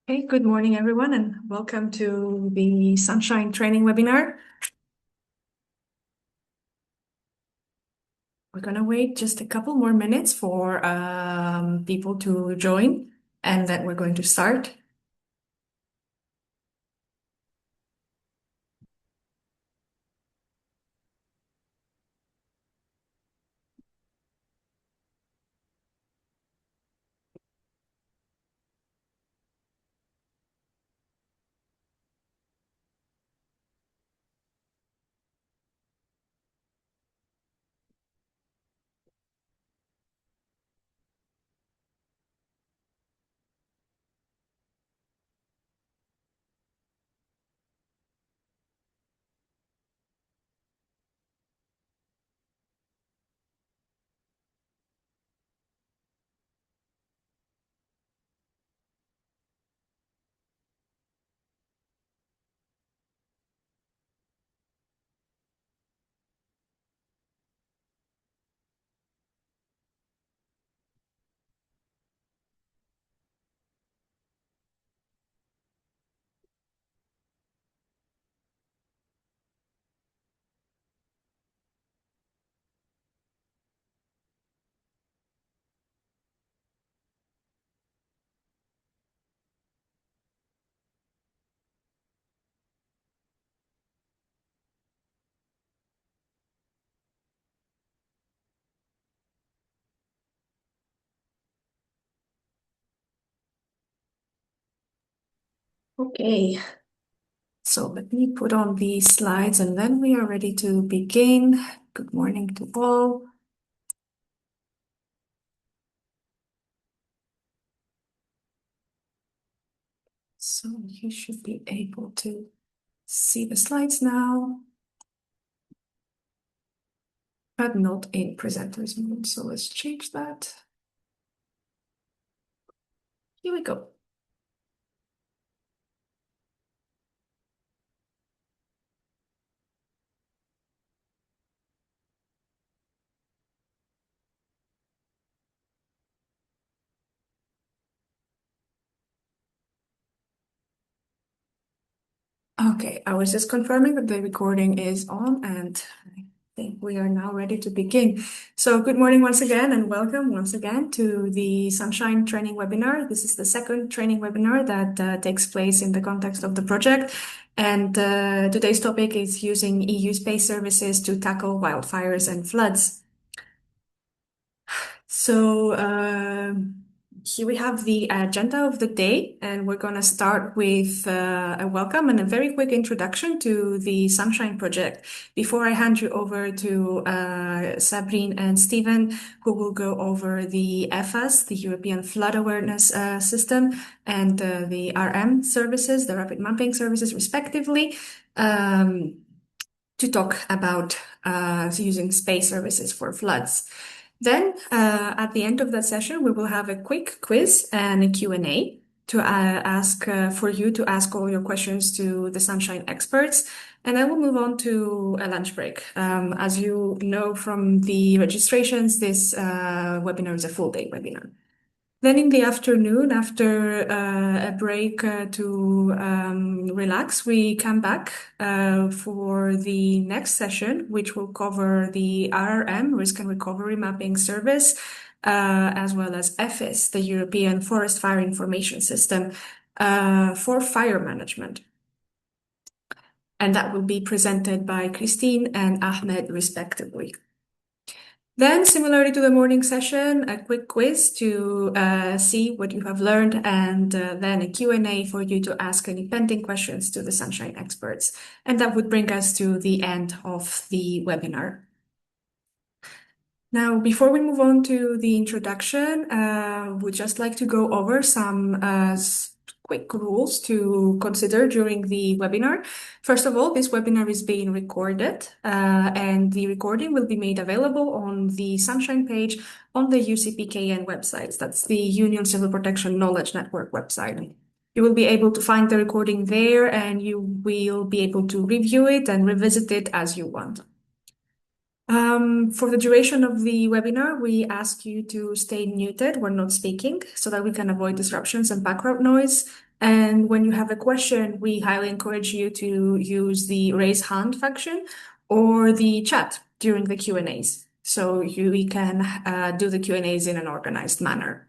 Hey, good morning, everyone, and welcome to the Sunshine Training webinar. We're going to wait just a couple more minutes for people to join, and then we're going to start. Okay, so let me put on the slides and then we are ready to begin. Good morning to all. So you should be able to see the slides now, but not in presenters mode. So let's change that. Here we go. Okay, I was just confirming that the recording is on and I think we are now ready to begin. So good morning once again and welcome once again to the Sunshine Training webinar. This is the second training webinar that takes place in the context of the project. And today's topic is using EU space services to tackle wildfires and floods. So here we have the agenda of the day, and we're going to start with a welcome and a very quick introduction to the Sunshine Project before I hand you over to Sabrine and Stephen, who will go over the EFAS, the European Flood Awareness System, and the RM services, the Rapid Mapping Services, respectively, to talk about using space services for floods. Then, at the end of that session, we will have a quick quiz and a Q&A to ask for you to ask all your questions to the Sunshine experts. And then we'll move on to a lunch break. As you know from the registrations, this webinar is a full day webinar. Then in the afternoon, after a break to relax, we come back for the next session, which will cover the RRM, Risk and Recovery Mapping Service, as well as EFFIS, the European Forest Fire Information System, for fire management. And that will be presented by Christine and Ahmed, respectively. Then, similarly to the morning session, a quick quiz to see what you have learned, and then a Q&A for you to ask any pending questions to the Sunshine experts. And that would bring us to the end of the webinar. Now, before we move on to the introduction, we'd just like to go over some quick rules to consider during the webinar. First of all, this webinar is being recorded, and the recording will be made available on the Sunshine page on the UCPKN website. That's the Union Civil Protection Knowledge Network website. You will be able to find the recording there, and you will be able to review it and revisit it as you want. For the duration of the webinar, we ask you to stay muted when not speaking so that we can avoid disruptions and background noise. And when you have a question, we highly encourage you to use the raise hand function or the chat during the Q&As. So we can do the Q&As in an organized manner.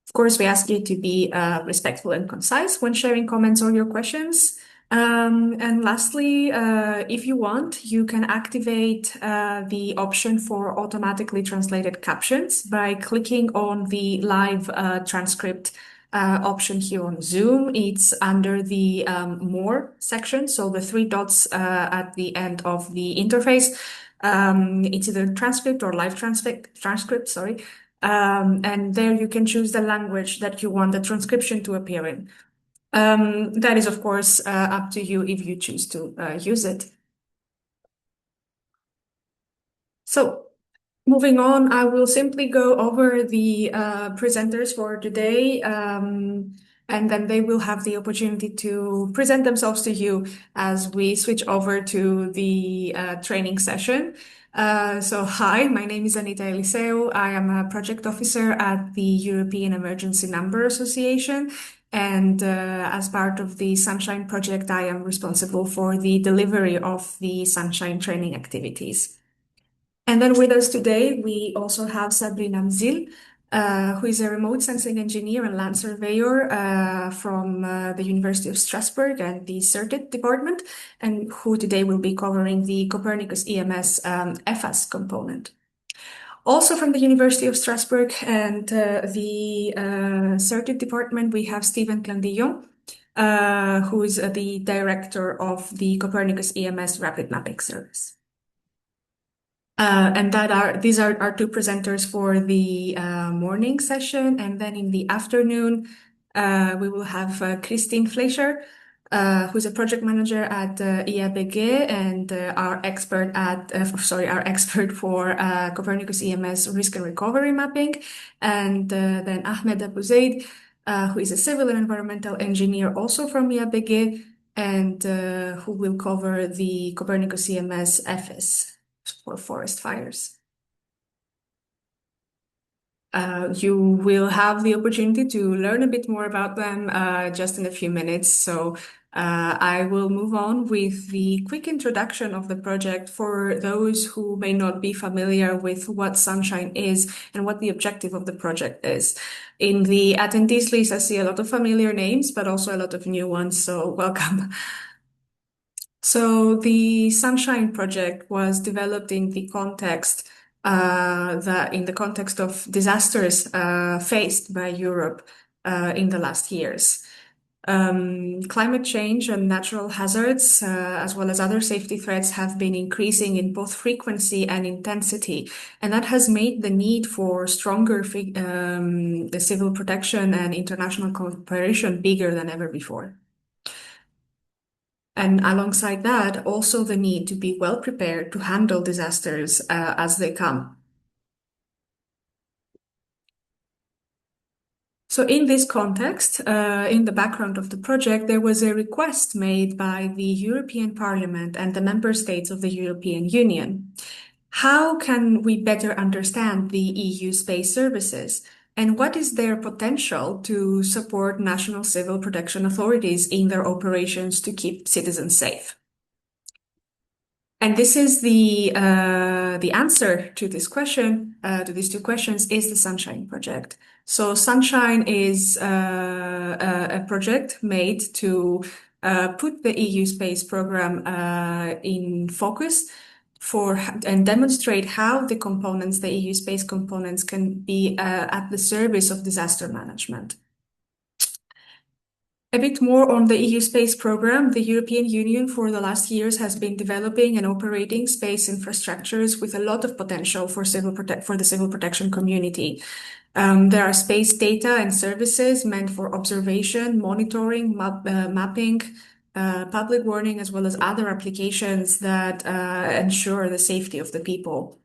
Of course, we ask you to be respectful and concise when sharing comments or your questions. And lastly, if you want, you can activate the option for automatically translated captions by clicking on the live transcript option here on Zoom. It's under the More section, so the three dots at the end of the interface. It's either transcript or live transcript, sorry. And there you can choose the language that you want the transcription to appear in. That is, of course, up to you if you choose to use it. So, moving on, I will simply go over the presenters for today, and then they will have the opportunity to present themselves to you as we switch over to the training session. Hi, my name is Anita Eliseu. I am a project officer at the European Emergency Number Association. And as part of the Sunshine Project, I am responsible for the delivery of the Sunshine training activities. And then with us today, we also have Sabrina Mzil, who is a remote sensing engineer and land surveyor from the University of Strasbourg and the CERTIT department, and who today will be covering the Copernicus EMS EFAS component. Also from the University of Strasbourg and the CERTIT department, we have Stephen Clandillon, who is the director of the Copernicus EMS Rapid Mapping Service. And these are our two presenters for the morning session. And then in the afternoon, we will have Christine Fleischer, who's a project manager at EABG and our expert for Copernicus EMS risk and recovery mapping. And then Ahmed Abu Zaid, who is a civil and environmental engineer also from EABG and who will cover the Copernicus EMS EFFIS for forest fires. You will have the opportunity to learn a bit more about them just in a few minutes. So I will move on with the quick introduction of the project for those who may not be familiar with what Sunshine is and what the objective of the project is. In the attendees list, I see a lot of familiar names, but also a lot of new ones. So welcome. So the Sunshine project was developed in the context of disasters faced by Europe in the last years. Climate change and natural hazards, as well as other safety threats, have been increasing in both frequency and intensity, and that has made the need for stronger the civil protection and international cooperation bigger than ever before. And alongside that, also the need to be well prepared to handle disasters as they come. So in this context, in the background of the project, there was a request made by the European Parliament and the member states of the European Union. How can we better understand the EU space services? And what is their potential to support national civil protection authorities in their operations to keep citizens safe? And this is the answer to this question, to these two questions, is the Sunshine project. So Sunshine is a project made to put the EU space program in focus and demonstrate how the EU space components can be at the service of disaster management. A bit more on the EU space program. The European Union for the last years has been developing and operating space infrastructures with a lot of potential for the civil protection community. There are space data and services meant for observation, monitoring, mapping, public warning, as well as other applications that ensure the safety of the people.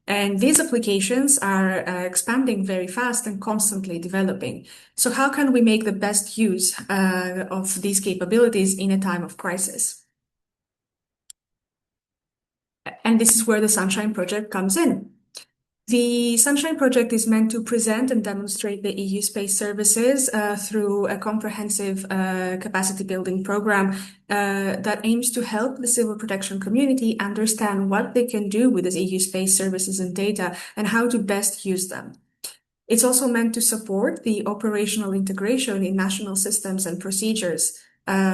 And these applications are expanding very fast and constantly developing. So how can we make the best use of these capabilities in a time of crisis? And this is where the Sunshine project comes in. The Sunshine Project is meant to present and demonstrate the EU space services through a comprehensive capacity building program that aims to help the civil protection community understand what they can do with the EU space services and data and how to best use them. It's also meant to support the operational integration in national systems and procedures,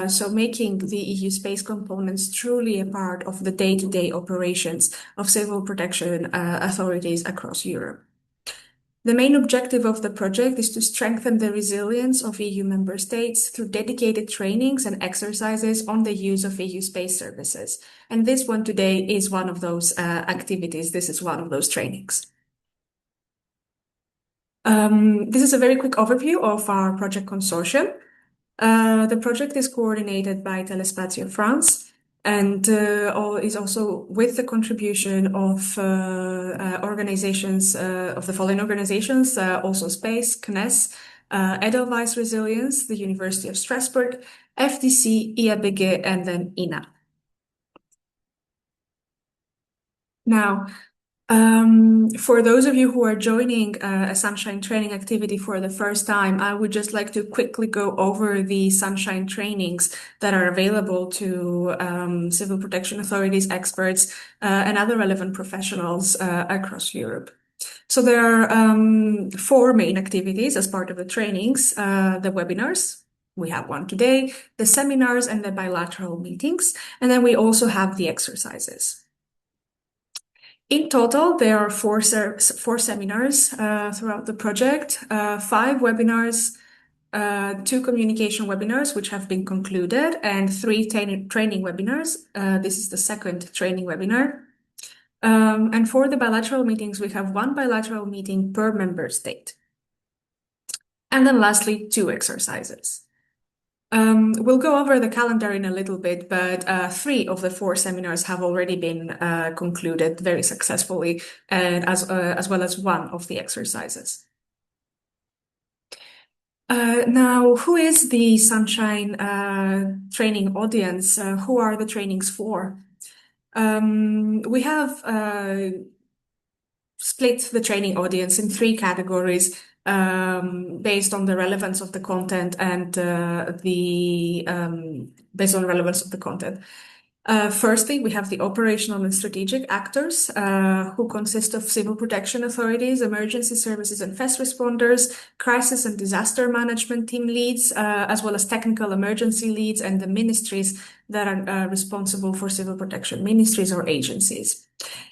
so making the EU space components truly a part of the day-to-day operations of civil protection authorities across Europe. The main objective of the project is to strengthen the resilience of EU member states through dedicated trainings and exercises on the use of EU space services. And this one today is one of those activities. This is one of those trainings. This is a very quick overview of our project consortium. The project is coordinated by Telespazio France and is also with the contribution of organizations, of the following organizations, also Space, CNES, Edelweiss Resilience, the University of Strasbourg, FDC, IABG, and then INA. Now, for those of you who are joining a Sunshine training activity for the first time, I would just like to quickly go over the Sunshine trainings that are available to civil protection authorities, experts, and other relevant professionals across Europe. So there are 4 main activities as part of the trainings, the webinars. We have one today, the seminars and the bilateral meetings, and then we also have the exercises. In total, there are 4 seminars throughout the project, 5 webinars, 2 communication webinars, which have been concluded, and 3 training webinars. This is the 2nd training webinar. And for the bilateral meetings, we have 1 bilateral meeting per member state. And then lastly, 2 exercises. We'll go over the calendar in a little bit, but 3 of the 4 seminars have already been concluded very successfully, and as well as 1 of the exercises. Now, who is the Sunshine training audience? Who are the trainings for? We have split the training audience in 3 categories based on the relevance of the content and based on relevance of the content. Firstly, we have the operational and strategic actors who consist of civil protection authorities, emergency services and first responders, crisis and disaster management team leads, as well as technical emergency leads and the ministries that are responsible for civil protection, ministries or agencies.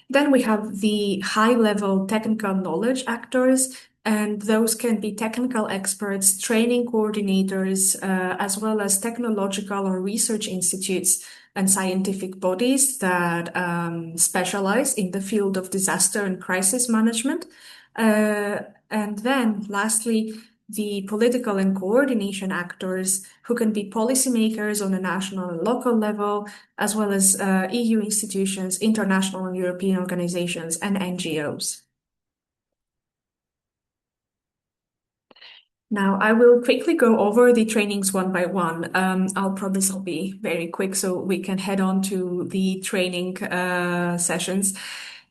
Then we have the high-level technical knowledge actors, and those can be technical experts, training coordinators, as well as technological or research institutes and scientific bodies that specialize in the field of disaster and crisis management. And then lastly, the political and coordination actors who can be policymakers on a national and local level, as well as EU institutions, international and European organizations, and NGOs. Now, I will quickly go over the trainings one by one. I'll promise I'll be very quick so we can head on to the training sessions.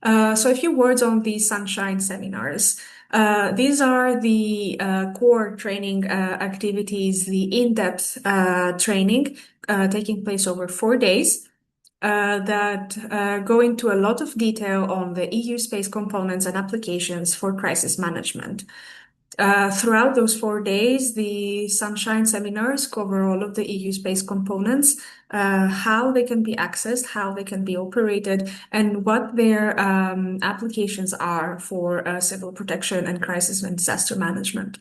So a few words on the Sunshine seminars. These are the core training activities, the in-depth training taking place over 4 days that go into a lot of detail on the EU space components and applications for crisis management. Throughout those 4 days, the Sunshine seminars cover all of the EU space components, how they can be accessed, how they can be operated, and what their applications are for civil protection and crisis and disaster management.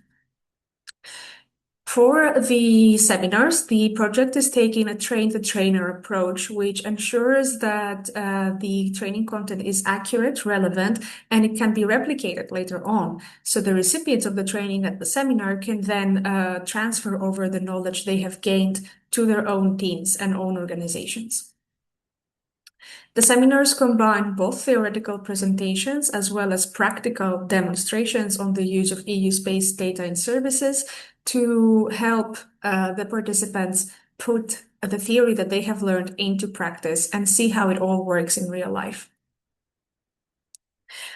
For the seminars, the project is taking a train-the-trainer approach, which ensures that the training content is accurate, relevant, and it can be replicated later on. So the recipients of the training at the seminar can then transfer over the knowledge they have gained to their own teams and own organizations. The seminars combine both theoretical presentations as well as practical demonstrations on the use of EU space data and services to help the participants put the theory that they have learned into practice and see how it all works in real life.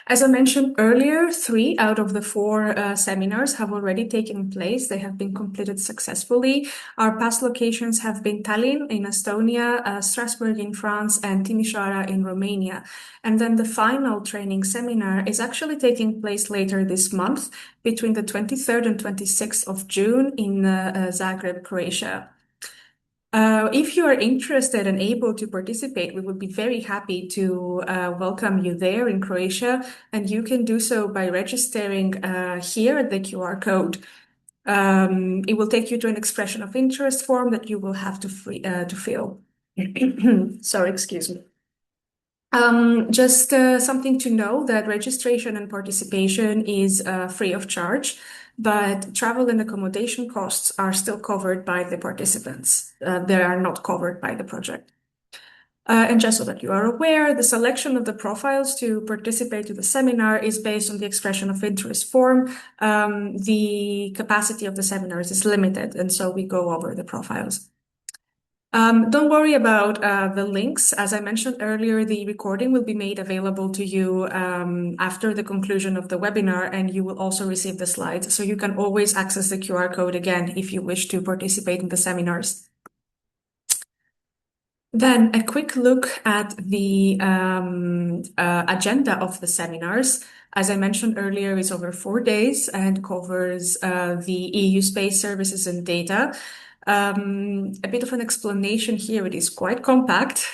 As I mentioned earlier, 3 out of the 4 seminars have already taken place. They have been completed successfully. Our past locations have been Tallinn in Estonia, Strasbourg in France, and Timișoara in Romania. And then the final training seminar is actually taking place later this month, between the 23rd and 26th of June in Zagreb, Croatia. If you are interested and able to participate, we would be very happy to welcome you there in Croatia, and you can do so by registering here at the QR code. It will take you to an expression of interest form that you will have to fill. Sorry, excuse me. Just something to know that registration and participation is free of charge, but travel and accommodation costs are still covered by the participants. They are not covered by the project. And just so that you are aware, the selection of the profiles to participate to the seminar is based on the expression of interest form. The capacity of the seminars is limited, and so we go over the profiles. Don't worry about the links. As I mentioned earlier, the recording will be made available to you after the conclusion of the webinar, and you will also receive the slides. So you can always access the QR code again if you wish to participate in the seminars. Then a quick look at the agenda of the seminars. As I mentioned earlier, it's over 4 days and covers the EU space services and data. A bit of an explanation here. It is quite compact.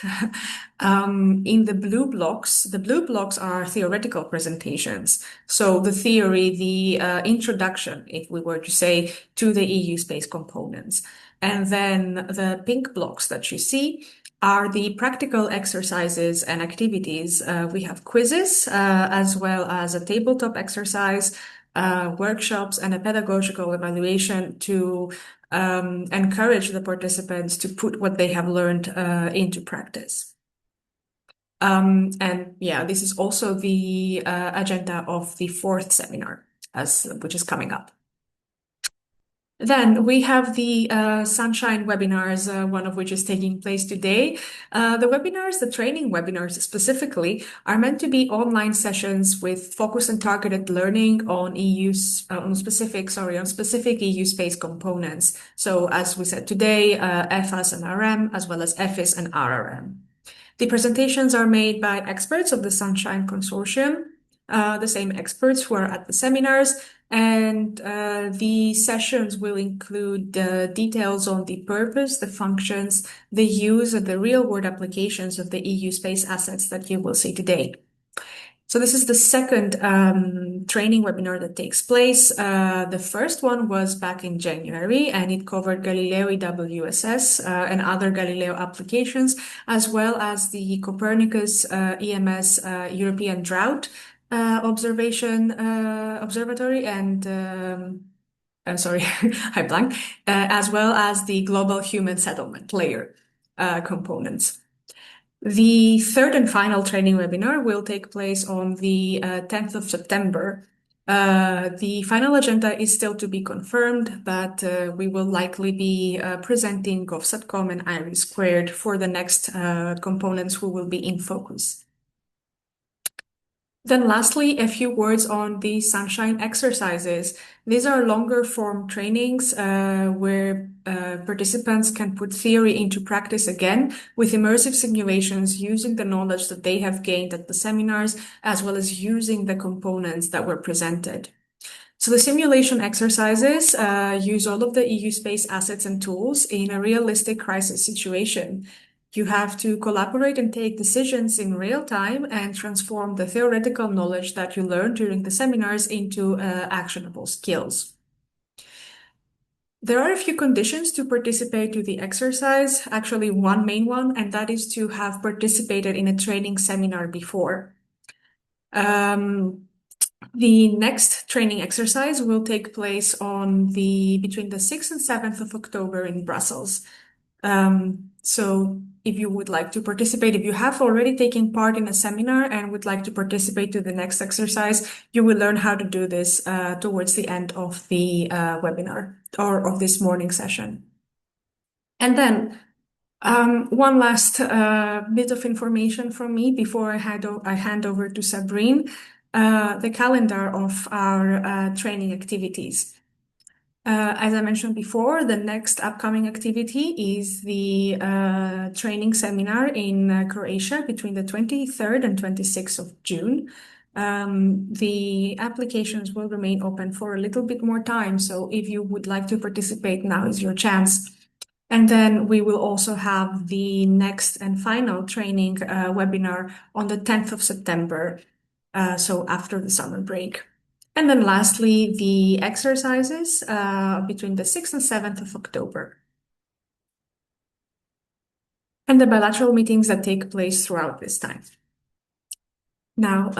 In the blue blocks are theoretical presentations. So the theory, the introduction, if we were to say, to the EU space components. And then the pink blocks that you see are the practical exercises and activities. We have quizzes, as well as a tabletop exercise, workshops, and a pedagogical evaluation to encourage the participants to put what they have learned into practice. And yeah, this is also the agenda of the 4th seminar, which is coming up. Then we have the Sunshine webinars, one of which is taking place today. The webinars, the training webinars specifically, are meant to be online sessions with focus and targeted learning on on specific EU space components. So as we said today, EFAS and RM, as well as EFFIS and RRM. The presentations are made by experts of the Sunshine Consortium, the same experts who are at the seminars, and the sessions will include details on the purpose, the functions, the use, and the real-world applications of the EU space assets that you will see today. So this is the second training webinar that takes place. The first one was back in January, and it covered Galileo EWSS and other Galileo applications, as well as the Copernicus EMS European Drought Observatory and sorry, I blanked, as well as the global human settlement layer components. The third and final training webinar will take place on the 10th of September. The final agenda is still to be confirmed, but we will likely be presenting GovSatcom and IRIS² for the next components who will be in focus. Then lastly, a few words on the Sunshine exercises. These are longer form trainings where participants can put theory into practice again with immersive simulations using the knowledge that they have gained at the seminars, as well as using the components that were presented. So the simulation exercises use all of the EU space assets and tools in a realistic crisis situation. You have to collaborate and take decisions in real time and transform the theoretical knowledge that you learned during the seminars into actionable skills. There are a few conditions to participate to the exercise, actually one main one, and that is to have participated in a training seminar before. The next training exercise will take place between the 6th and 7th of October in Brussels. So if you would like to participate, if you have already taken part in a seminar and would like to participate to the next exercise, you will learn how to do this towards the end of the webinar or of this morning session. And then one last bit of information from me before I hand over to Sabrine. the calendar of our training activities. As I mentioned before, the next upcoming activity is the training seminar in Croatia between the 23rd and 26th of June. The applications will remain open for a little bit more time, so if you would like to participate, now is your chance. And then we will also have the next and final training webinar on the 10th of September, so after the summer break. And then lastly, the exercises between the 6th and 7th of October. And the bilateral meetings that take place throughout this time. Now,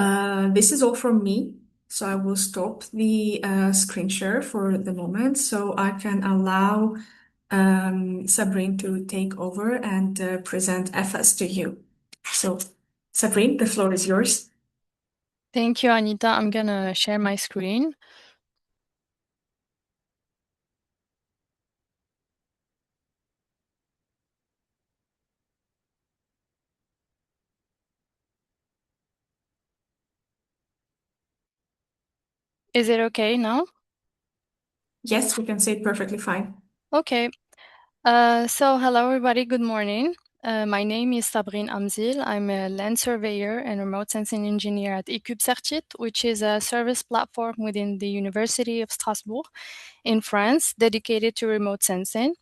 this is all from me. So I will stop the screen share for the moment so I can allow Sabrine to take over and present EFAS to you. So, Sabrine, the floor is yours. Thank you, Anita. I'm gonna share my screen. Is it okay now? Yes, we can say it perfectly fine. Okay. So hello, everybody. Good morning. My name is Sabrine Amzil. I'm a land surveyor and remote sensing engineer at eCubeCertit, which is a service platform within the University of Strasbourg in France dedicated to remote sensing.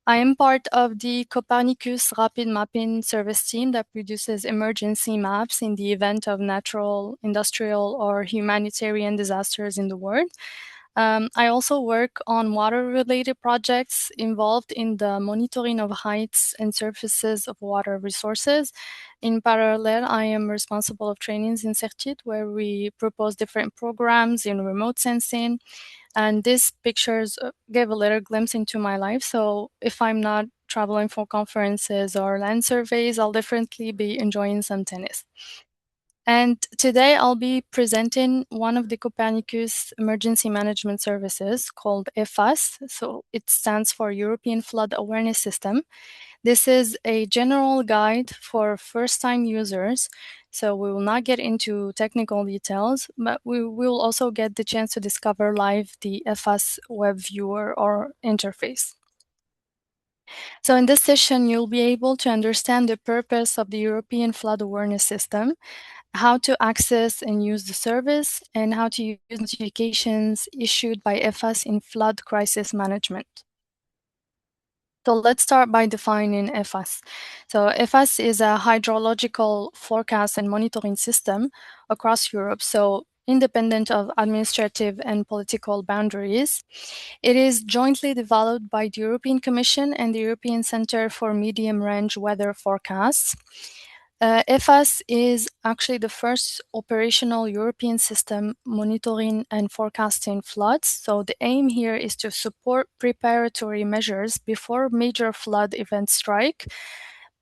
I am part of the Copernicus Rapid Mapping Service team that produces emergency maps in the event of natural, industrial, or humanitarian disasters in the world. I also work on water-related projects involved in the monitoring of heights and surfaces of water resources. In parallel, I am responsible of trainings in Certit, where we propose different programs in remote sensing. And these pictures give a little glimpse into my life. So if I'm not traveling for conferences or land surveys, I'll definitely be enjoying some tennis. And today I'll be presenting one of the Copernicus Emergency Management Services called EFAS. So it stands for European Flood Awareness System. This is a general guide for first-time users. So we will not get into technical details, but we will also get the chance to discover live the EFAS web viewer or interface. So in this session, you'll be able to understand the purpose of the European Flood Awareness System, how to access and use the service, and how to use notifications issued by EFAS in flood crisis management. So let's start by defining EFAS. So EFAS is a hydrological forecast and monitoring system across Europe, so independent of administrative and political boundaries. It is jointly developed by the European Commission and the European Centre for Medium-Range Weather Forecasts. EFAS is actually the first operational European system monitoring and forecasting floods. So the aim here is to support preparatory measures before major flood events strike,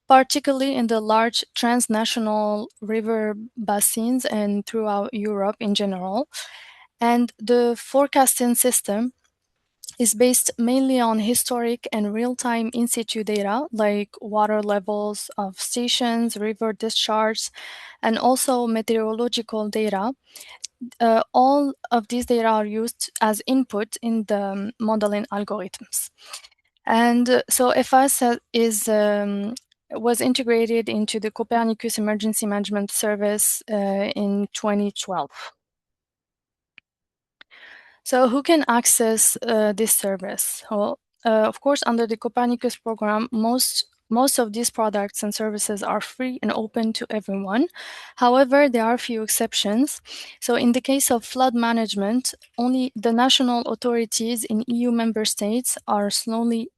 particularly in the large transnational river basins and throughout Europe in general. And the forecasting system is based mainly on historic and real-time in situ data like water levels of stations, river discharge, and also meteorological data. All of these data are used as input in the modeling algorithms. And so EFAS was integrated into the Copernicus Emergency Management Service in 2012. So who can access this service? Well, of course, under the Copernicus program, most of these products and services are free and open to everyone. However, there are a few exceptions. So in the case of flood management, only the national authorities in EU member states are solely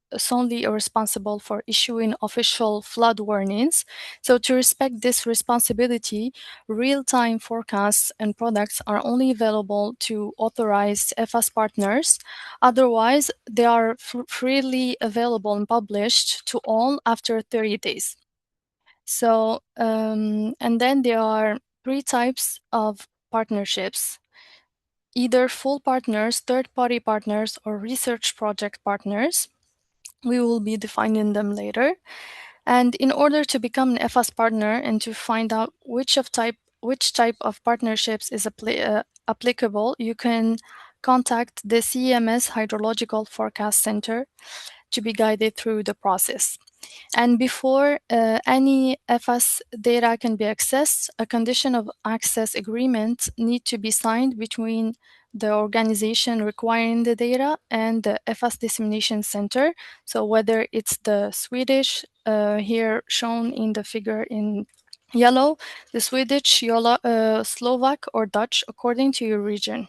responsible for issuing official flood warnings. So to respect this responsibility, real-time forecasts and products are only available to authorized EFAS partners. Otherwise, they are freely available and published to all after 30 days. So, and then there are three types of partnerships: either full partners, third-party partners, or research project partners. We will be defining them later. And in order to become an EFAS partner and to find out which which type of partnerships is applicable, you can contact the CEMS Hydrological Forecast Center to be guided through the process. And before any EFAS data can be accessed, a condition of access agreement need to be signed between the organization requiring the data and the EFAS Dissemination Center. So whether it's the Swedish, here shown in the figure in yellow, the Swedish, Slovak, or Dutch, according to your region.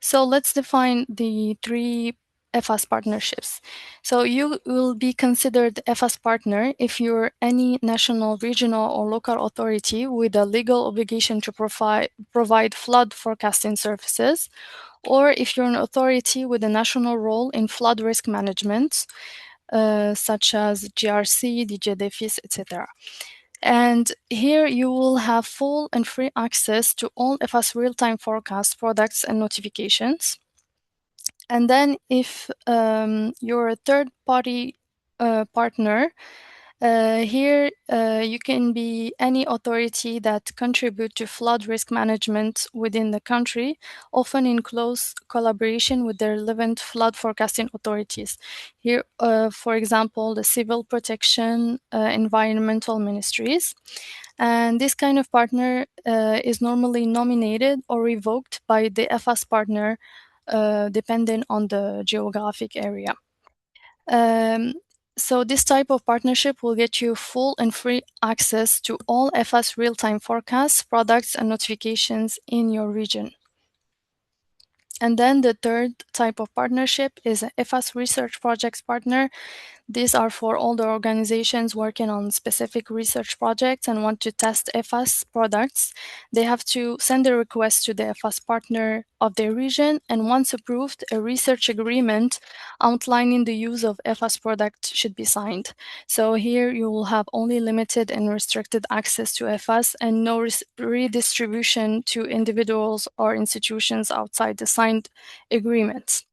So let's define the three EFAS partnerships. So you will be considered EFAS partner if you're any national, regional, or local authority with a legal obligation to provide flood forecasting services, or if you're an authority with a national role in flood risk management, such as GRC, DGDFIS, etc. And here you will have full and free access to all EFAS real-time forecast products and notifications. And then if you're a third-party partner, here you can be any authority that contribute to flood risk management within the country, often in close collaboration with the relevant flood forecasting authorities. Here, for example, the civil protection, environmental ministries. And this kind of partner is normally nominated or revoked by the EFAS partner, depending on the geographic area. So this type of partnership will get you full and free access to all EFAS real-time forecasts, products, and notifications in your region. And then the third type of partnership is an EFAS research projects partner. These are for all the organizations working on specific research projects and want to test EFAS products. They have to send a request to the EFAS partner of their region, and once approved, a research agreement outlining the use of EFAS product should be signed. So here you will have only limited and restricted access to EFAS and no redistribution to individuals or institutions outside the signed agreements.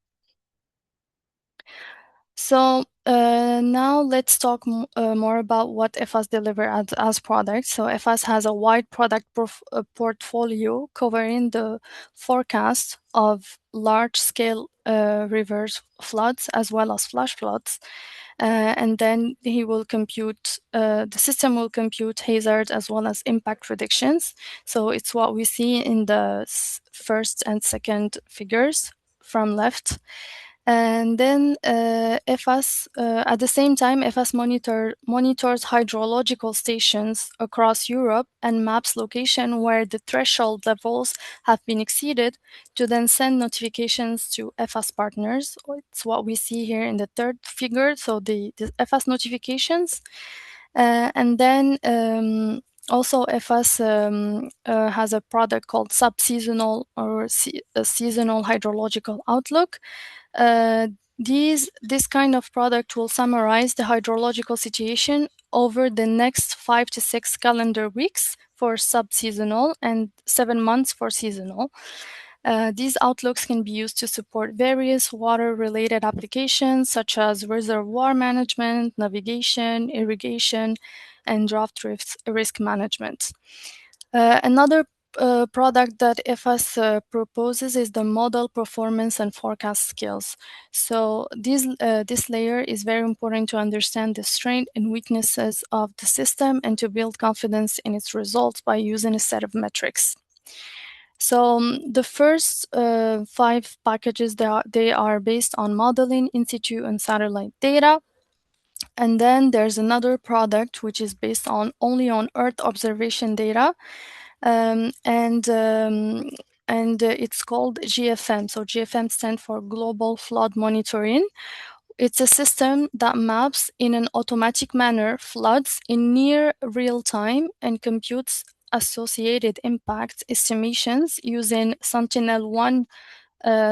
So now let's talk more about what EFAS deliver as products. So EFAS has a wide product portfolio covering the forecast of large-scale reverse floods as well as flash floods. And then the system will compute hazard as well as impact predictions. So it's what we see in the first and second figures from left. And then EFAS, at the same time, EFAS monitors hydrological stations across Europe and maps location where the threshold levels have been exceeded to then send notifications to EFAS partners. It's what we see here in the third figure, so the EFAS notifications. And then also EFAS has a product called sub-seasonal or seasonal hydrological outlook. This kind of product will summarize the hydrological situation over the next 5 to 6 calendar weeks for sub-seasonal and 7 months for seasonal. These outlooks can be used to support various water-related applications such as reservoir management, navigation, irrigation, and drought risk management. Another product that EFAS proposes is the model performance and forecast skills. So this layer is very important to understand the strengths and weaknesses of the system and to build confidence in its results by using a set of metrics. So the first 5 packages, they are based on modeling, in situ, and satellite data. And then there's another product which is based only on Earth observation data. And it's called GFM. So GFM stands for Global Flood Monitoring. It's a system that maps in an automatic manner floods in near real time and computes associated impact estimations using Sentinel-1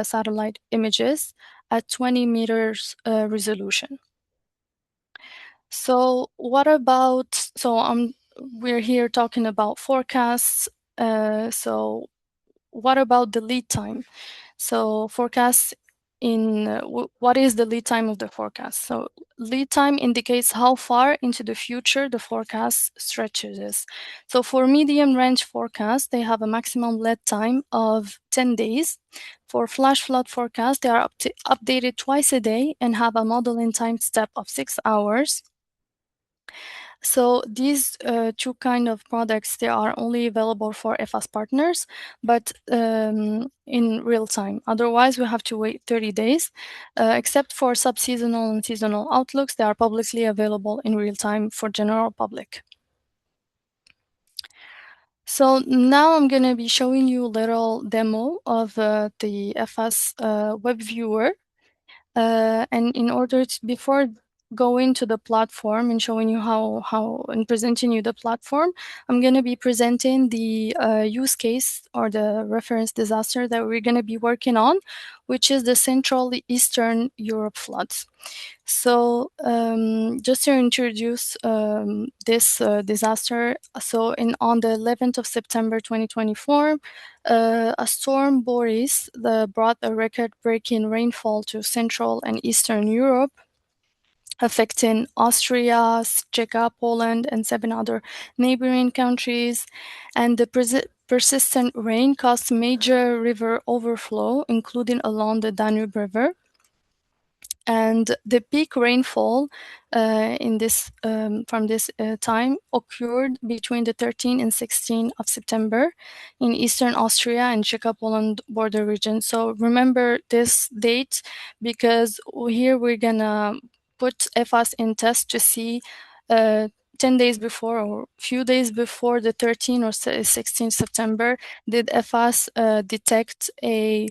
satellite images at 20 meters resolution. So we're here talking about forecasts. So what about the lead time? So forecasts what is the lead time of the forecast. So lead time indicates how far into the future the forecast stretches. So for medium range forecasts, they have a maximum lead time of 10 days. For flash flood forecasts, they are updated twice a day and have a modeling time step of 6 hours. So these two kind of products, they are only available for EFAS partners, but in real time. Otherwise, we have to wait 30 days. Except for sub-seasonal and seasonal outlooks, they are publicly available in real time for general public. So now I'm going to be showing you a little demo of the EFAS web viewer. And in order to, before going to the platform and showing you how and presenting you the platform, I'm going to be presenting the use case or the reference disaster that we're going to be working on, which is the Central Eastern Europe floods. So just to introduce this disaster, so on the 11th of September 2024, a storm Boris brought a record-breaking rainfall to Central and Eastern Europe, affecting Austria, Czechia, Poland, and 7 other neighboring countries. And the persistent rain caused major river overflow, including along the Danube River. And the peak rainfall in this from this time occurred between the 13th and 16th of September in eastern Austria and Czechia-Poland border region. So remember this date because here we're gonna put EFAS in test to see 10 days before or few days before the 13th or 16th September, did EFAS detect a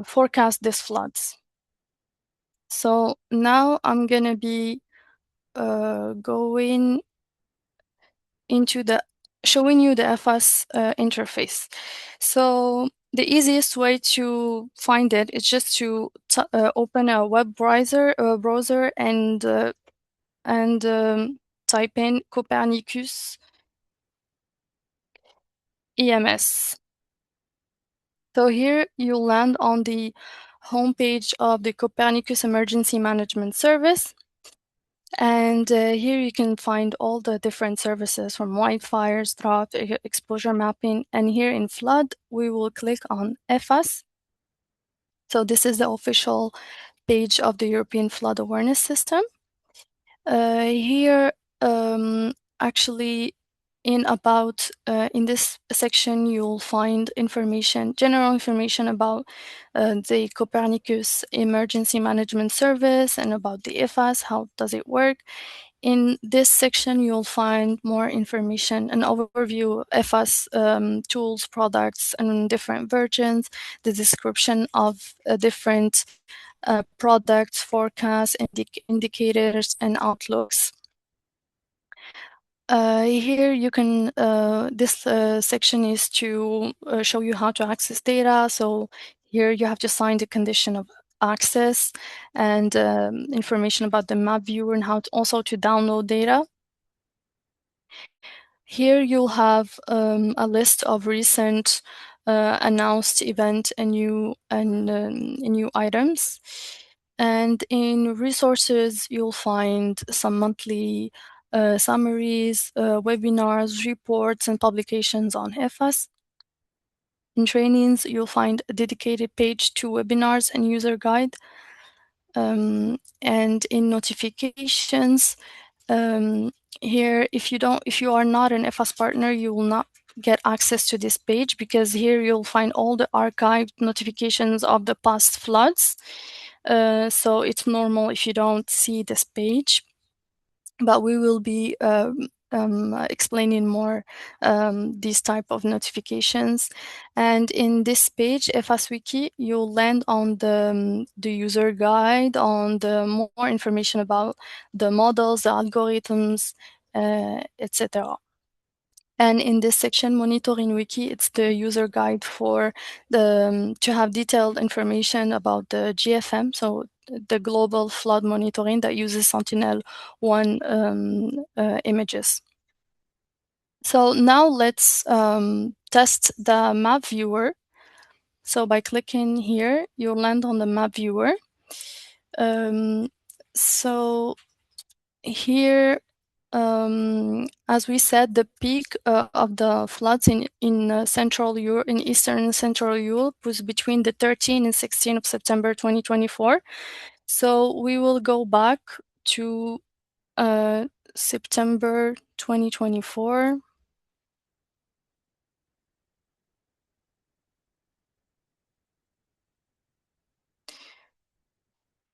forecast these floods. So now I'm gonna be going into showing you the EFAS interface. So the easiest way to find it is just to open a web browser and type in Copernicus EMS. So here you'll land on the homepage of the Copernicus Emergency Management Service. And here you can find all the different services from wildfires, drought, exposure mapping. And here in flood, we will click on EFAS. So this is the official page of the European Flood Awareness System. Here, actually, in this section, you'll find general information about the Copernicus Emergency Management Service and about the EFAS, how does it work. In this section, you'll find more information, an overview of EFAS tools, products, and different versions, the description of different products, forecasts, indicators, and outlooks. Here you can, this section is to show you how to access data. So here you have to sign the condition of access and information about the map viewer and how also to download data. Here you'll have a list of recent announced event and new items. And in resources, you'll find some monthly summaries, webinars, reports, and publications on EFAS. In trainings, you'll find a dedicated page to webinars and user guide. And in notifications, here, if you are not an EFAS partner, you will not get access to this page because here you'll find all the archived notifications of the past floods. So it's normal if you don't see this page, but we will be explaining more these type of notifications. And in this page, EFAS Wiki, you'll land on the user guide, on the more information about the models, the algorithms, etc. And in this section, Monitoring Wiki, it's the user guide for to have detailed information about the GFM, so the global flood monitoring that uses Sentinel-1 images. So now let's test the map viewer. So by clicking here, you'll land on the map viewer. So here, as we said, the peak of the floods in Eastern Central Europe was between the 13th and 16th of September 2024. So we will go back to September 2024.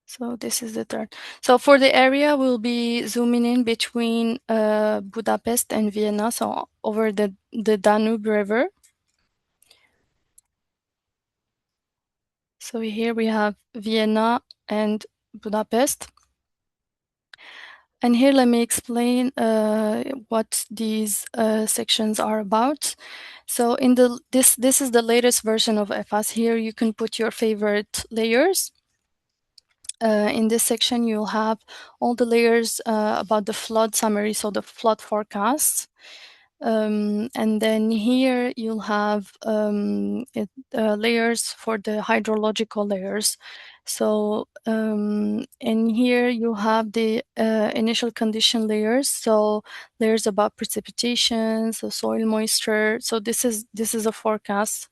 So this is the third. So for the area, we'll be zooming in between Budapest and Vienna, so over the Danube River. So here we have Vienna and Budapest. And here let me explain what these sections are about. So in this is the latest version of EFAS. Here you can put your favorite layers. In this section, you'll have all the layers about the flood summary, so the flood forecast. And then here you'll have layers for the hydrological layers. So in here you have the initial condition layers, so layers about precipitation, so soil moisture. So this is a forecast.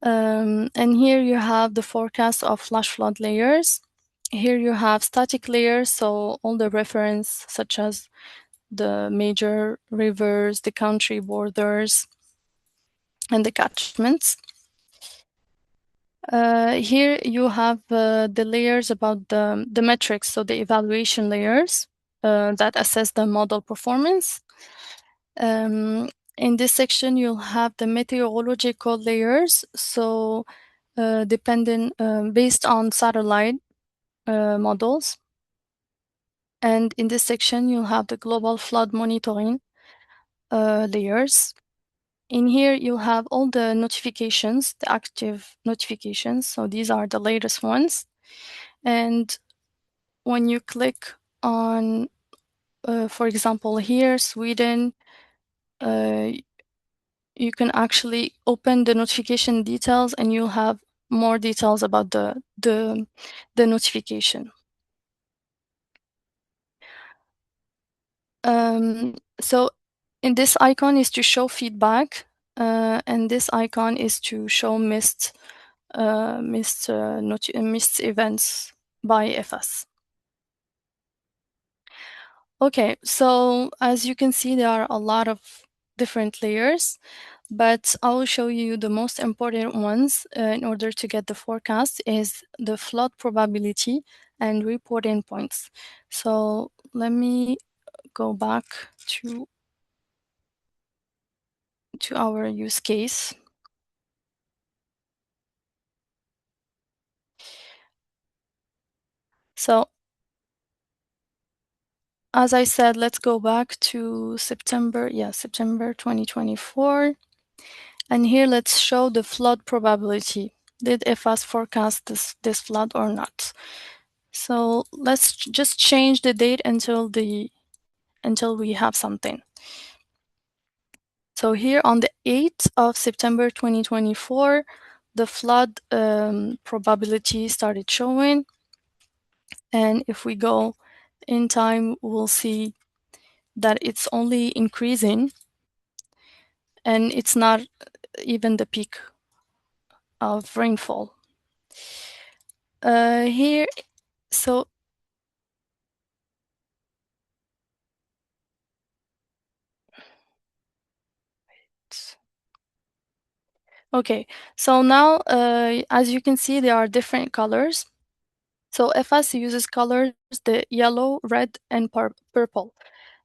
And here you have the forecast of flash flood layers. Here you have static layers, so all the reference such as the major rivers, the country borders, and the catchments. Here you have the layers about the metrics, so the evaluation layers that assess the model performance. In this section, you'll have the meteorological layers, so based on satellite models. And in this section, you'll have the global flood monitoring layers. In here, you'll have all the notifications, the active notifications. So these are the latest ones. And when you click on, for example, here, Sweden, you can actually open the notification details and you'll have more details about the notification. So in this icon is to show feedback, and this icon is to show missed events by EFAS. Okay, so as you can see, there are a lot of different layers, but I will show you the most important ones in order to get the forecast is the flood probability and reporting points. So let me go back to our use case. So as I said, let's go back to September 2024. And here let's show the flood probability. Did EFAS forecast this flood or not? So let's just change the date until we have something. So here on the 8th of September 2024, the flood probability started showing. And if we go in time, we'll see that it's only increasing and it's not even the peak of rainfall. Here, so okay, so now as you can see, there are different colors. So EFAS uses colors, the yellow, red, and purple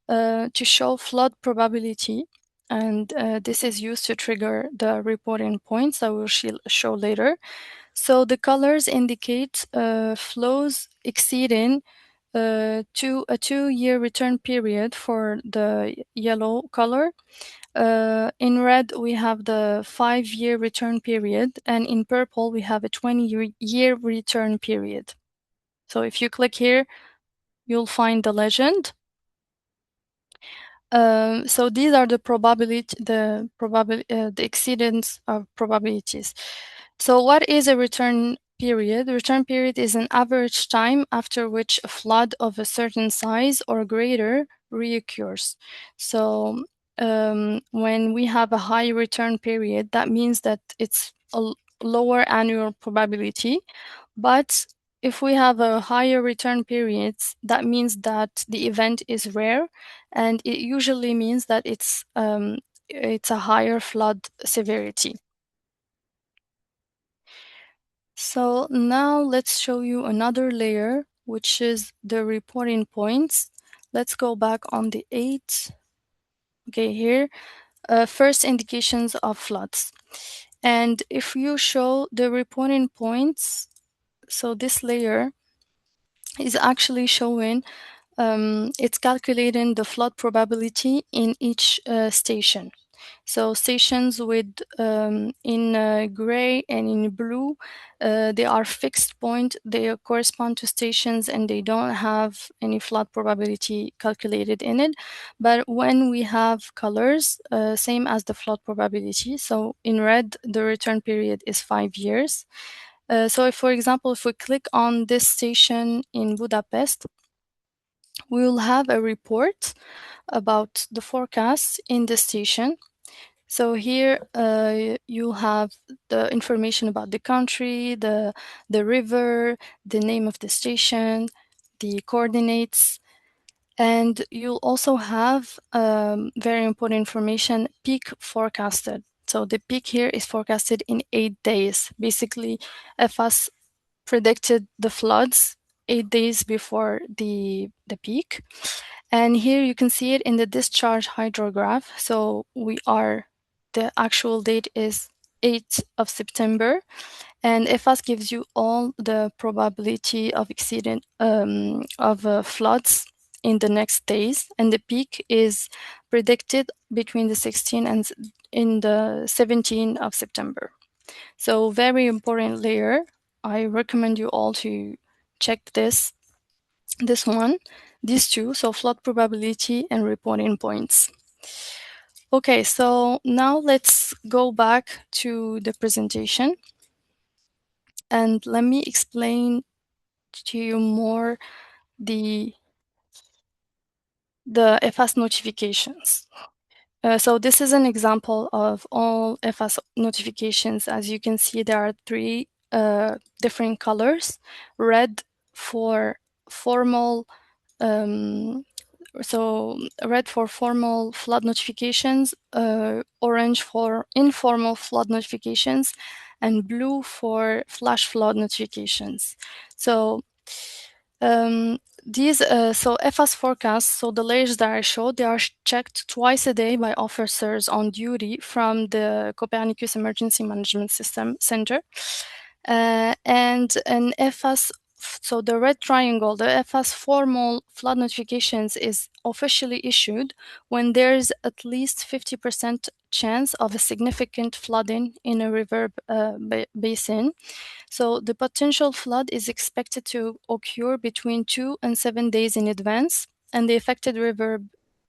to show flood probability. And this is used to trigger the reporting points that we'll show later. So the colors indicate flows exceeding a 2-year return period for the yellow color. In red, we have the 5-year return period, and in purple, we have a 20-year return period. So if you click here, you'll find the legend. So these are the exceedance of probabilities. So what is a return period? The return period is an average time after which a flood of a certain size or greater reoccurs. So when we have a high return period, that means that it's a lower annual probability. But if we have a higher return periods, that means that the event is rare, and it usually means that it's a higher flood severity. So now let's show you another layer, which is the reporting points. Let's go back on the 8. Okay, here, first indications of floods. And if you show the reporting points, so this layer is actually showing, it's calculating the flood probability in each station. So stations with in gray and in blue, they are fixed point. They correspond to stations and they don't have any flood probability calculated in it. But when we have colors, same as the flood probability. So in red, the return period is 5 years. So if, for example, if we click on this station in Budapest, we will have a report about the forecast in the station. So here you'll have the information about the country, the river, the name of the station, the coordinates, and you'll also have very important information, peak forecasted. So the peak here is forecasted in 8 days. Basically, EFAS predicted the floods 8 days before the peak. And here you can see it in the discharge hydrograph. So the actual date is 8th of September. And EFAS gives you all the probability of exceeding of floods in the next days. And the peak is predicted between the 16th and in the 17th of September. So very important layer. I recommend you all to check this one, these two, so flood probability and reporting points. Okay, so now let's go back to the presentation and let me explain to you more the EFAS notifications. So this is an example of all EFAS notifications. As you can see, there are 3 different colors. Red for formal, red for formal flood notifications, orange for informal flood notifications, and blue for flash flood notifications. So EFAS forecasts, so the layers that I showed, they are checked twice a day by officers on duty from the Copernicus Emergency Management System Center. And an EFAS, so the red triangle, the EFAS formal flood notifications is officially issued when there's at least 50% chance of a significant flooding in a river basin. So the potential flood is expected to occur between 2 and 7 days in advance, and the affected river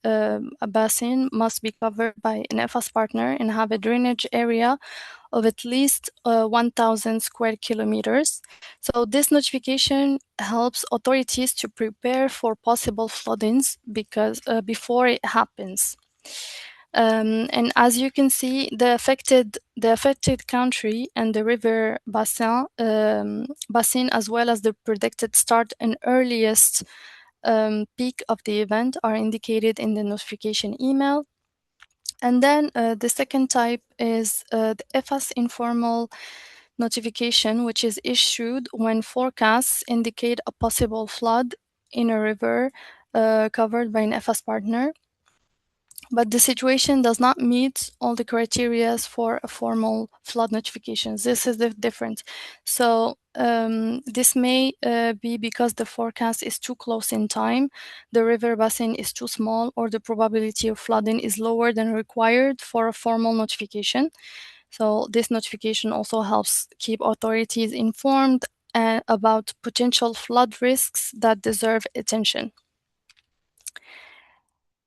basin must be covered by an EFAS partner and have a drainage area of at least 1,000 square kilometers. So this notification helps authorities to prepare for possible floodings before it happens. And as you can see, the affected country and the river basin, as well as the predicted start and earliest peak of the event, are indicated in the notification email. And then the second type is the EFAS informal notification, which is issued when forecasts indicate a possible flood in a river covered by an EFAS partner, but the situation does not meet all the criteria for a formal flood notifications. This is the difference. So this may be because the forecast is too close in time, the river basin is too small, or the probability of flooding is lower than required for a formal notification. So this notification also helps keep authorities informed about Mm-hmm. potential flood risks that deserve attention.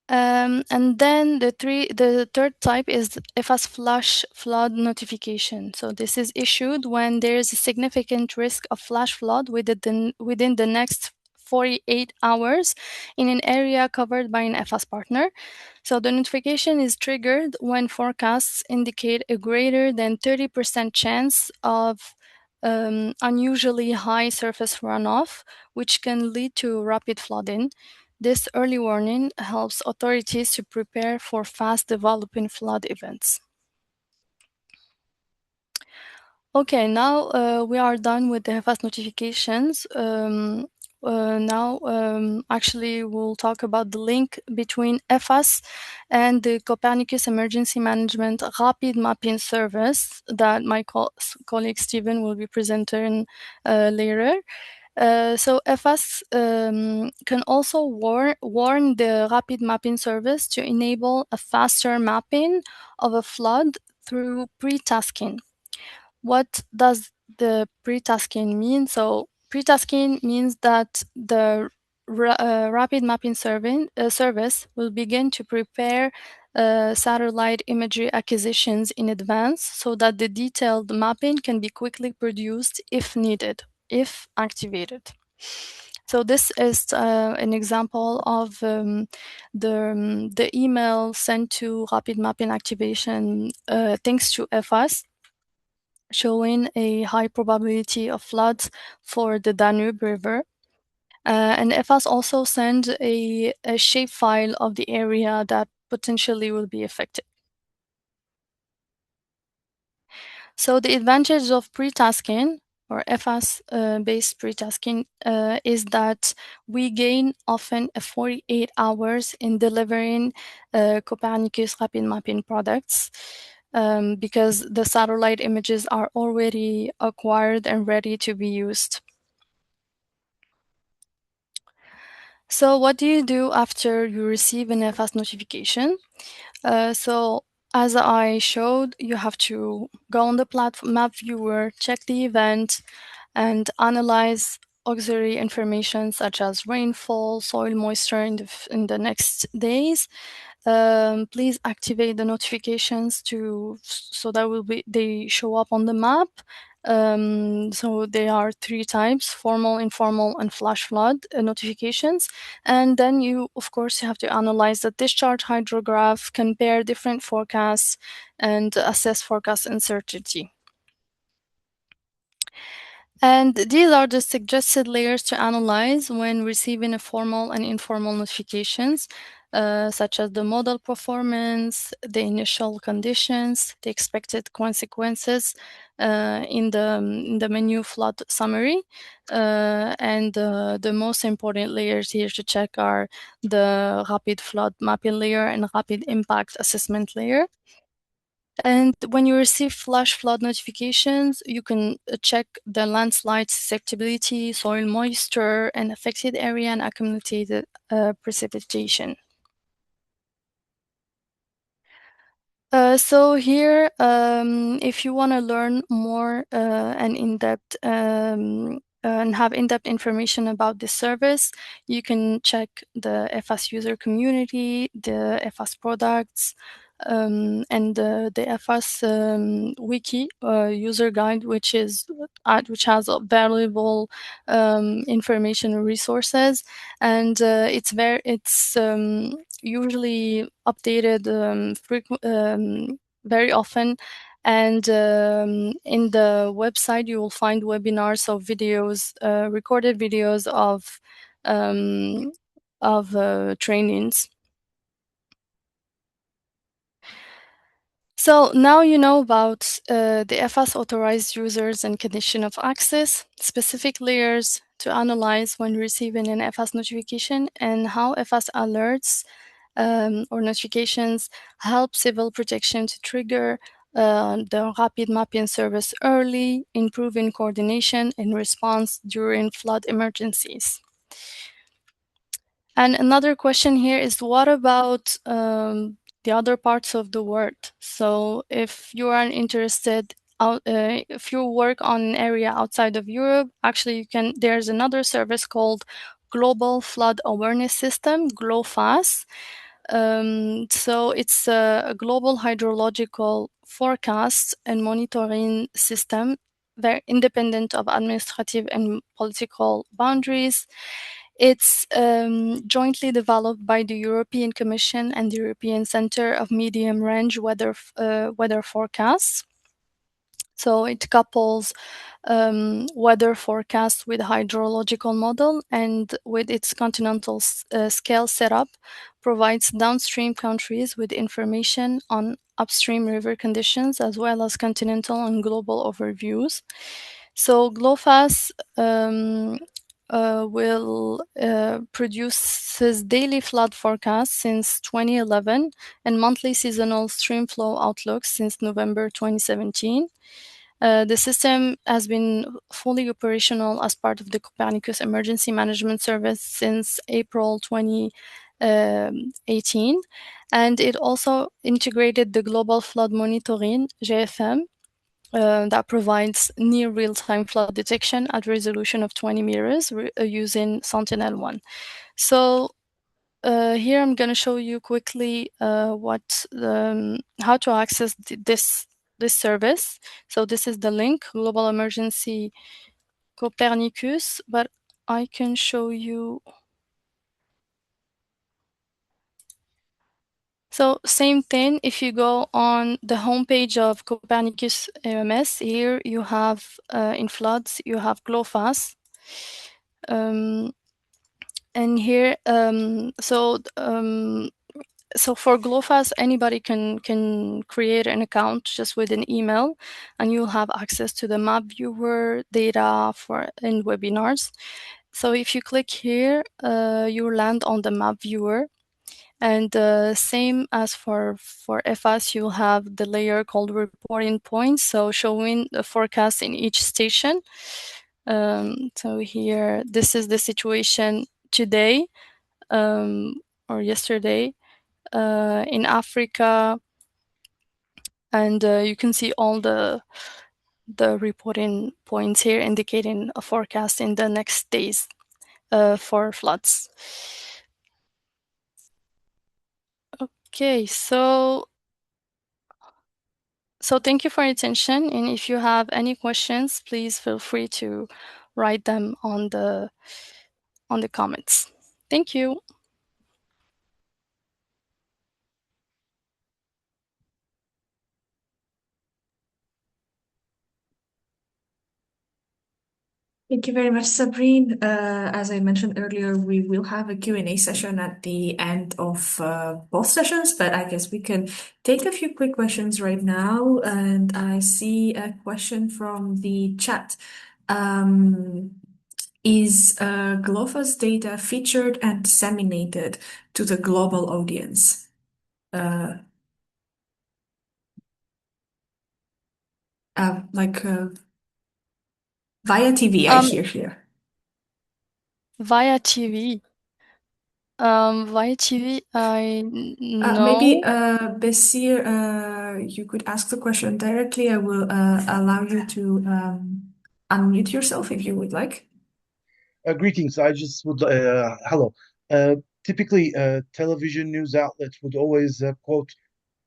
And then the third type is EFAS flash flood notification. So this is issued when there is a significant risk of flash flood within the next 48 hours in an area covered by an EFAS partner. So the notification is triggered when forecasts indicate a greater than 30% chance of unusually high surface runoff, which can lead to rapid flooding. This early warning helps authorities to prepare for fast developing flood events. Okay, now we are done with the fast notifications. Actually, we'll talk about the link between EFAS and the Copernicus Emergency Management Rapid Mapping Service that my colleague Stephen will be presenting later. So EFAS can also warn the Rapid Mapping Service to enable a faster mapping of a flood through pre-tasking. What does the pre-tasking mean? So pre-tasking means that the Rapid Mapping Service will begin to prepare satellite imagery acquisitions in advance so that the detailed mapping can be quickly produced if needed, if activated. So this is an example of the email sent to Rapid Mapping Activation thanks to EFAS, showing a high probability of floods for the Danube River. And EFAS also sent a shapefile of the area that potentially will be affected. So the advantage of pre-tasking or EFAS-based pre-tasking is that we gain often 48 hours in delivering Copernicus Rapid Mapping products. Because the satellite images are already acquired and ready to be used. So what do you do after you receive an EFAS notification? So as I showed, you have to go on the platform map viewer, check the event, and analyze auxiliary information such as rainfall, soil moisture in the next days. Please activate the notifications so that they show up on the map. So they are 3 types: formal, informal, and flash flood notifications. And then you, of course, you have to analyze the discharge hydrograph, compare different forecasts, and assess forecast uncertainty. And these are the suggested layers to analyze when receiving a formal and informal notifications, such as the model performance, the initial conditions, the expected consequences in the menu flood summary. And the most important layers here to check are the rapid flood mapping layer and rapid impact assessment layer. And when you receive flash flood notifications, you can check the landslide susceptibility, soil moisture, and affected area and accumulated precipitation. So here, if you want to learn more and in-depth and have in-depth information about this service, you can check the EFAS user community, the EFAS products, and the EFAS wiki user guide, which has valuable information and resources, and it's usually updated very often. And in the website, you will find webinars of videos, recorded videos of trainings. So now you know about the EFAS authorized users and condition of access, specific layers to analyze when receiving an EFAS notification, and how EFAS alerts or notifications help civil protection to trigger the rapid mapping service early, improving coordination and response during flood emergencies. And another question here is, what about the other parts of the world? So if you are interested if you work on an area outside of Europe, actually there's another service called Global Flood Awareness System, GLOFAS, So it's a global hydrological forecast and monitoring system, very independent of administrative and political boundaries. It's jointly developed by the European Commission and the European Center of Medium Range Weather Forecasts. So it couples weather forecast with hydrological model, and with its continental scale setup, provides downstream countries with information on upstream river conditions as well as continental and global overviews. So GLOFAS will produces daily flood forecasts since 2011 and monthly seasonal stream flow outlooks since November 2017. The system has been fully operational as part of the Copernicus Emergency Management Service since April 2018, and it also integrated the Global Flood Monitoring (GFM) that provides near real-time flood detection at resolution of 20 meters using Sentinel-1. So here I'm going to show you quickly how to access this service. So this is the link, Global Emergency Copernicus, but I can show you. So same thing, if you go on the homepage of Copernicus EMS, here you have in floods, you have GLOFAS. And here, so for GLOFAS, anybody can create an account just with an email, and you'll have access to the map viewer data in webinars. So if you click here, you land on the map viewer. And same as for EFAS, you'll have the layer called reporting points, so showing the forecast in each station. So here, this is the situation today or yesterday in Africa, and you can see all the reporting points here indicating a forecast in the next days for floods. Okay, so thank you for your attention, and if you have any questions, please feel free to write them on the comments. Thank you. Thank you very much, Sabrine. As I mentioned earlier, we will have a Q&A session at the end of both sessions, but I guess we can take a few quick questions right now. And I see a question from the chat. Is GLOFAS data featured and disseminated to the global audience? Via TV, I hear here. Via TV. Via TV, I know. Maybe Bessir, you could ask the question directly. I will allow you to unmute yourself if you would like. Greetings. I just would hello. Typically, television news outlets would always quote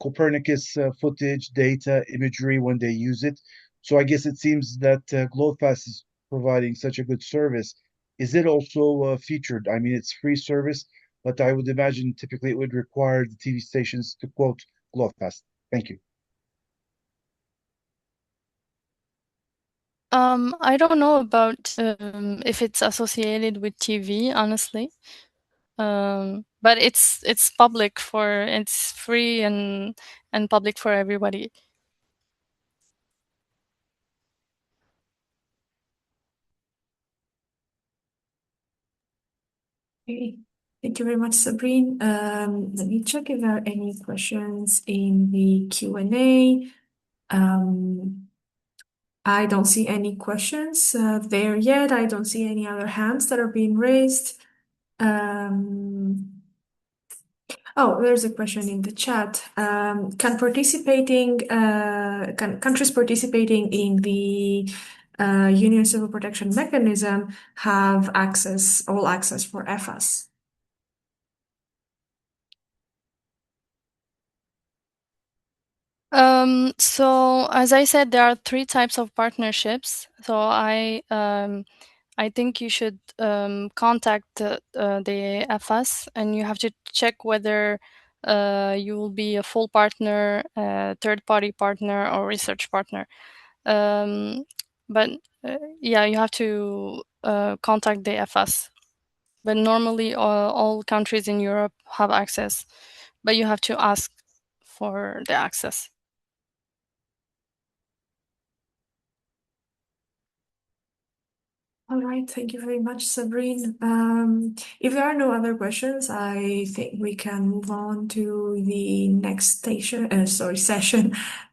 Copernicus footage, data, imagery when they use it. So I guess it seems that GLOFAS is providing such a good service. Is it also featured? I mean, it's free service, but I would imagine typically it would require the TV stations to quote GLOFAS. Thank you. I don't know about if it's associated with TV, honestly. But it's public it's free and public for everybody. Okay. Thank you very much, Sabrine. Let me check if there are any questions in the Q&A. I don't see any questions there yet. I don't see any other hands that are being raised. Oh, there's a question in the chat. Can countries participating in the Union Civil Protection Mechanism have all access for EFAS? So as I said, there are 3 types of partnerships. So I think you should contact the EFAS, and you have to check whether you will be a full partner, third-party partner, or research partner. But yeah, you have to contact the EFAS. But normally, all countries in Europe have access, but you have to ask for the access. All right, thank you very much, Sabrine. If there are no other questions, I think we can move on to the next session,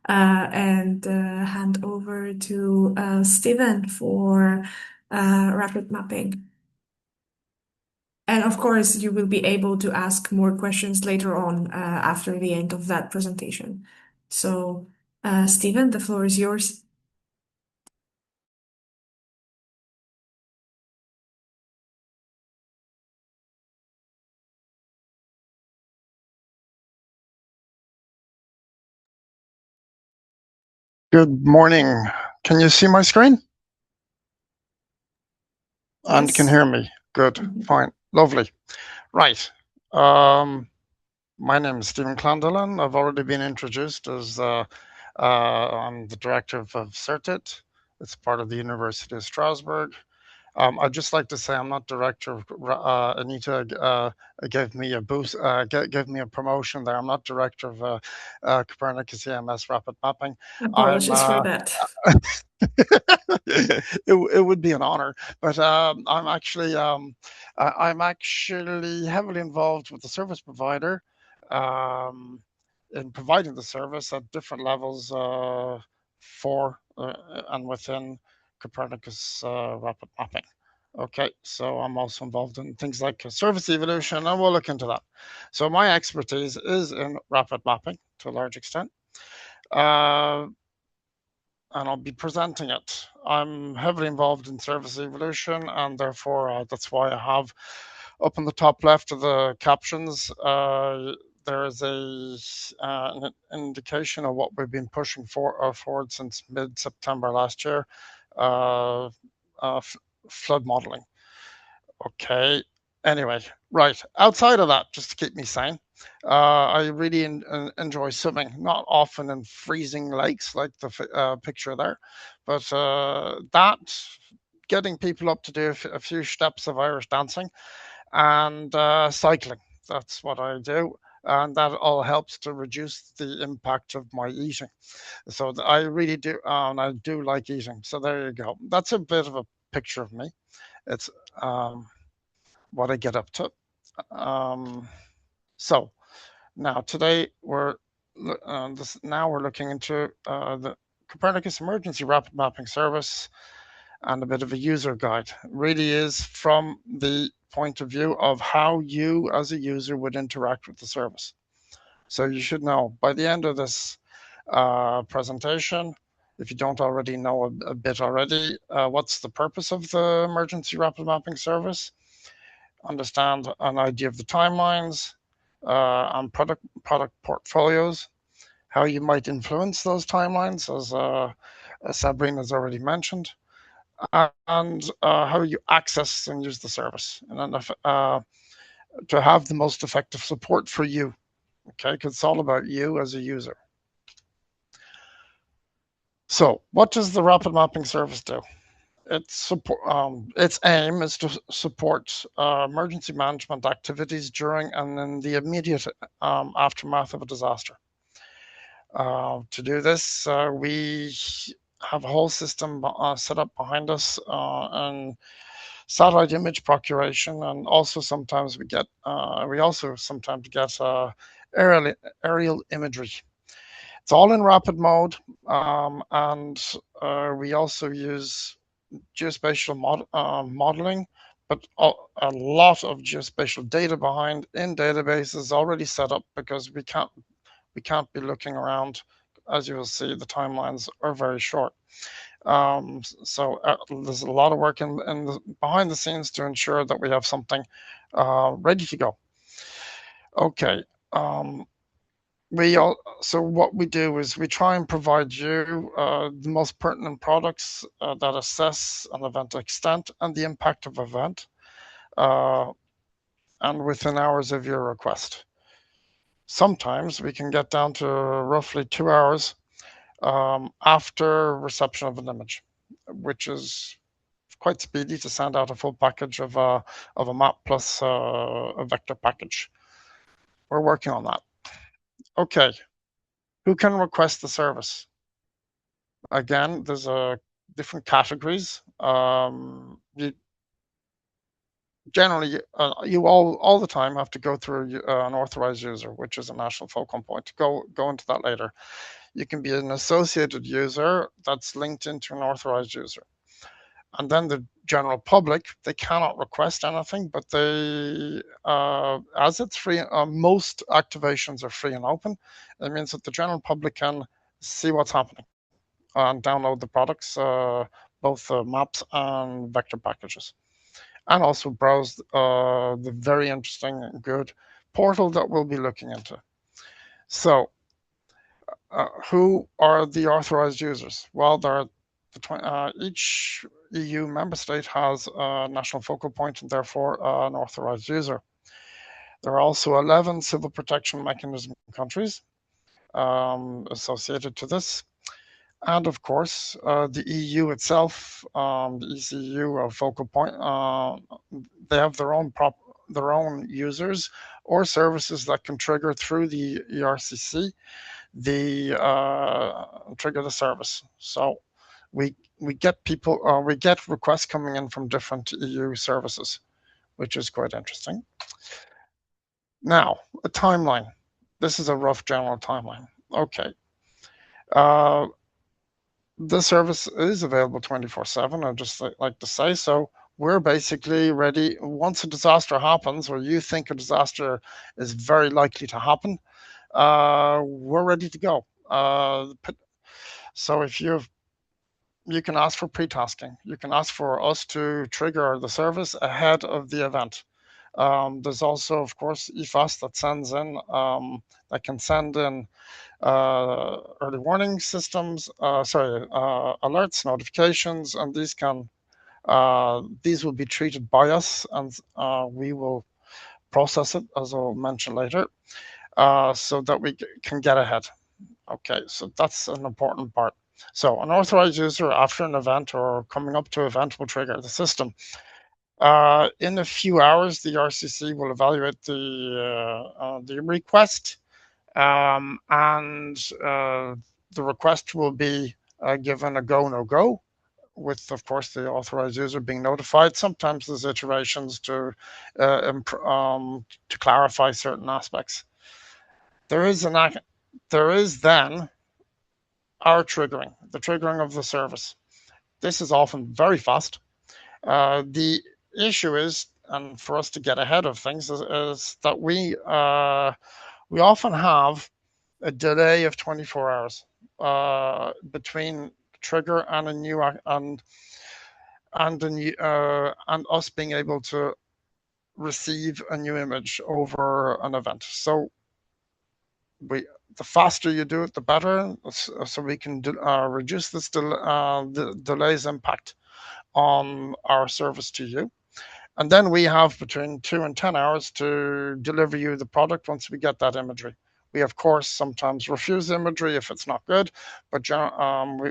and hand over to Steven for rapid mapping. And of course, you will be able to ask more questions later on after the end of that presentation. So, Steven, the floor is yours. Good morning. Can you see my screen? And Yes. can hear me? Good. Fine. Lovely. Right. My name is Stephen Clondallen. I've already been introduced as I'm the director of CERTIT. It's part of the University of Strasbourg. I'd just like to say I'm not director of, Anita gave me a boost, gave me a promotion there. I'm not director of Copernicus EMS Rapid Mapping. Apologies for that. It would be an honor, but I'm actually heavily involved with the service provider in providing the service at different levels for and within Copernicus Rapid Mapping. Okay, so I'm also involved in things like service evolution, and we'll look into that. So my expertise is in rapid mapping to a large extent. And I'll be presenting it. I'm heavily involved in service evolution, and therefore that's why I have up in the top left of the captions, there is an indication of what we've been pushing forward since mid-September last year, flood modeling. Okay. Anyway, right. Outside of that, just to keep me sane, I really enjoy swimming. Not often in freezing lakes like the picture there, but getting people up to do a few steps of Irish dancing and cycling. That's what I do. And that all helps to reduce the impact of my eating. So I really do, and I do like eating. So there you go. That's a bit of a picture of me. It's what I get up to. So now today we're looking into the Copernicus Emergency Rapid Mapping Service and a bit of a user guide. It really is from the point of view of how you as a user would interact with the service. So you should know by the end of this presentation, if you don't already know a bit already, what's the purpose of the Emergency Rapid Mapping Service, understand an idea of the timelines and product portfolios, how you might influence those timelines, as Sabrina has already mentioned, and how you access and use the service, and to have the most effective support for you. Okay, because it's all about you as a user. So, what does the Rapid Mapping Service do? Its aim is to support emergency management activities during and in the immediate aftermath of a disaster. To do this, we have a whole system set up behind us and satellite image procuration, and also sometimes we get aerial imagery. It's all in rapid mode, and we also use geospatial modeling, but a lot of geospatial data behind in databases already set up, because we can't be looking around. As you will see, the timelines are very short. So there's a lot of work behind the scenes to ensure that we have something ready to go. Okay. So what we do is we try and provide you the most pertinent products that assess an event extent and the impact of event, and within hours of your request. Sometimes we can get down to roughly 2 hours after reception of an image, which is quite speedy to send out a full package of a map plus a vector package. We're working on that. Okay, who can request the service? Again, there's different categories. Generally, you all the time have to go through an authorized user, which is a national focal point. Go into that later. You can be an associated user that's linked into an authorized user. And then the general public, they cannot request anything, but they, as it's free, most activations are free and open. It means that the general public can see what's happening and download the products, both maps and vector packages, and also browse the very interesting and good portal that we'll be looking into. So who are the authorized users? Well, there are each EU member state has a national focal point and therefore an authorized user. There are also 11 civil protection mechanism countries associated to this. And of course, the EU itself, the ECU or focal point, they have their own users or services that can trigger through the ERCC trigger the service. So we get we get requests coming in from different EU services, which is quite interesting. Now, a timeline. This is a rough general timeline. Okay. The service is available 24/7, I'd just like to say. So we're basically ready. Once a disaster happens, or you think a disaster is very likely to happen, we're ready to go. So if you can ask for pre-tasking. You can ask for us to trigger the service ahead of the event. There's also, of course, EFAS that sends in, that can send in early warning systems, alerts, notifications, and these will be treated by us, and we will process it, as I'll mention later, so that we can get ahead. Okay, so that's an important part. So an authorized user after an event or coming up to an event will trigger the system. In a few hours, the RCC will evaluate the request, and the request will be given a go, no go, with, of course, the authorized user being notified. Sometimes there's iterations to clarify certain aspects. There is then our triggering, the triggering of the service. This is often very fast. The issue is, and for us to get ahead of things, is that we often have a delay of 24 hours between trigger and a new and us being able to receive a new image over an event. So the faster you do it, the better, so we can reduce this the delay's impact on our service to you. And then we have between 2 and 10 hours to deliver you the product once we get that imagery. We, of course, sometimes refuse imagery if it's not good, but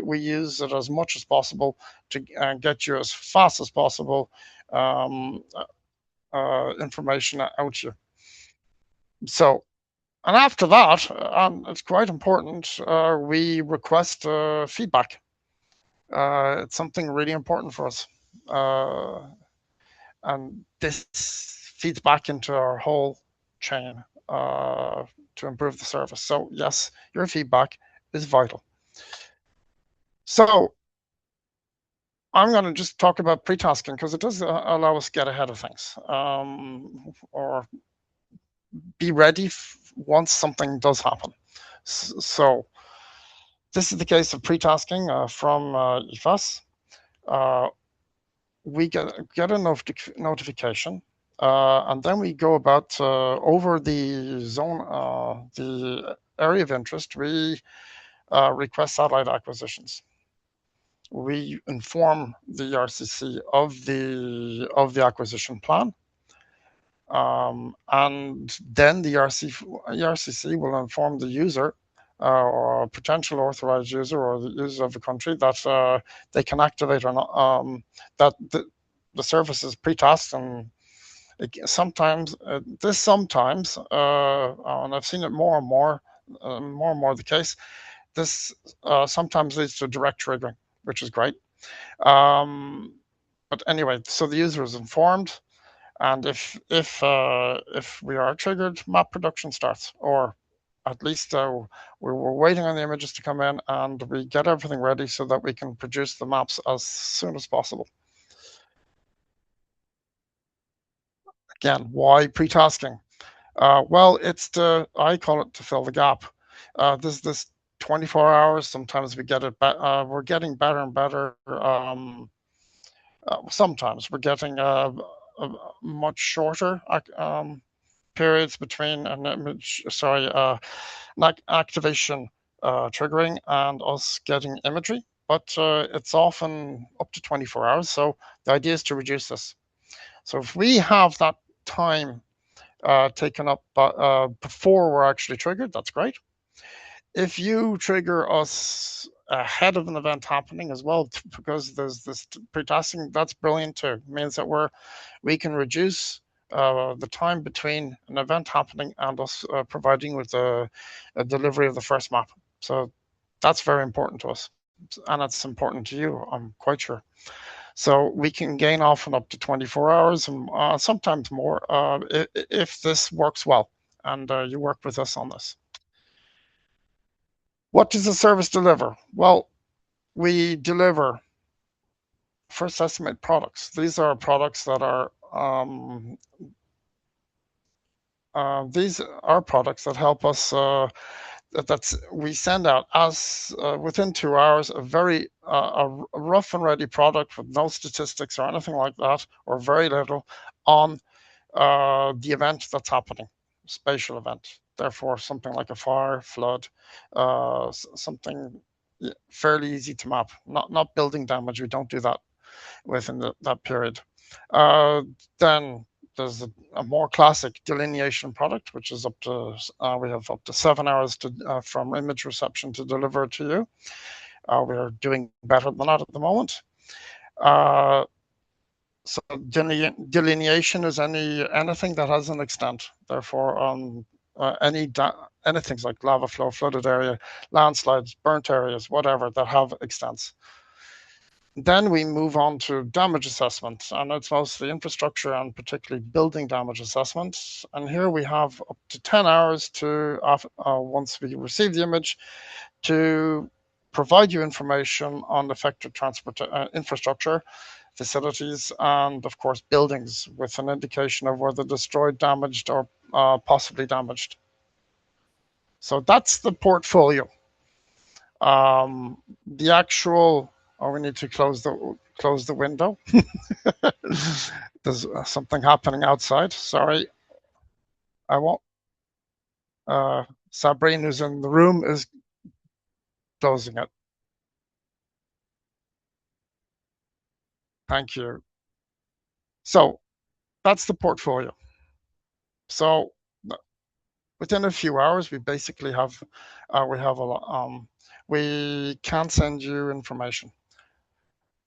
we use it as much as possible to get you as fast as possible information out to you. So, and after that, it's quite important, we request feedback. It's something really important for us. And this feeds back into our whole chain to improve the service. So yes, your feedback is vital. So I'm going to just talk about pre-tasking because it does allow us to get ahead of things, or be ready once something does happen. So this is the case of pre-tasking from EFAS. We get a notification, and then we go about over the zone, the area of interest, we request satellite acquisitions. We inform the RCC of the acquisition plan, and then the RCC will inform the user or potential authorized user or the user of the country that they can activate or not, that the service is pre-tasked. And sometimes, and I've seen it more and more the case, this sometimes leads to direct triggering, which is great. But anyway, so the user is informed, and if we are triggered, map production starts, or at least we're waiting on the images to come in, and we get everything ready so that we can produce the maps as soon as possible. Again, why pre-tasking? Well, I call it to fill the gap. This 24 hours, sometimes we get it, we're getting better and better. Sometimes we're getting a much shorter periods between an image, activation triggering and us getting imagery, but it's often up to 24 hours. So the idea is to reduce this. So if we have that time taken up before we're actually triggered, that's great. If you trigger us ahead of an event happening as well, because there's this pre-tasking, that's brilliant too. It means that we can reduce the time between an event happening and us providing with a delivery of the first map. So that's very important to us, and it's important to you, I'm quite sure. So we can gain often up to 24 hours and sometimes more if this works well and you work with us on this. What does the service deliver? Well, we deliver first estimate products. These are products that are products that help us. We send out as within 2 hours a very a rough and ready product with no statistics or anything like that, or very little on the event that's happening, spatial event. Therefore, something like a fire, flood, something fairly easy to map. Not building damage. We don't do that within that period. Then there's a more classic delineation product, which is up to we have up to 7 hours from image reception to deliver to you. We are doing better than that at the moment. So delineation is anything that has an extent. Therefore, anything like lava flow, flooded area, landslides, burnt areas, whatever that have extents. Then we move on to damage assessment, and it's mostly infrastructure and particularly building damage assessment. And here we have up to 10 hours to, once we receive the image, to provide you information on affected transport infrastructure, facilities, and of course buildings, with an indication of whether destroyed, damaged, or possibly damaged. So that's the portfolio. The actual, we need to close the window. There's something happening outside. Sorry, I won't. Sabrine, who's in the room, is closing it. Thank you. So that's the portfolio. So within a few hours, we basically have we can send you information.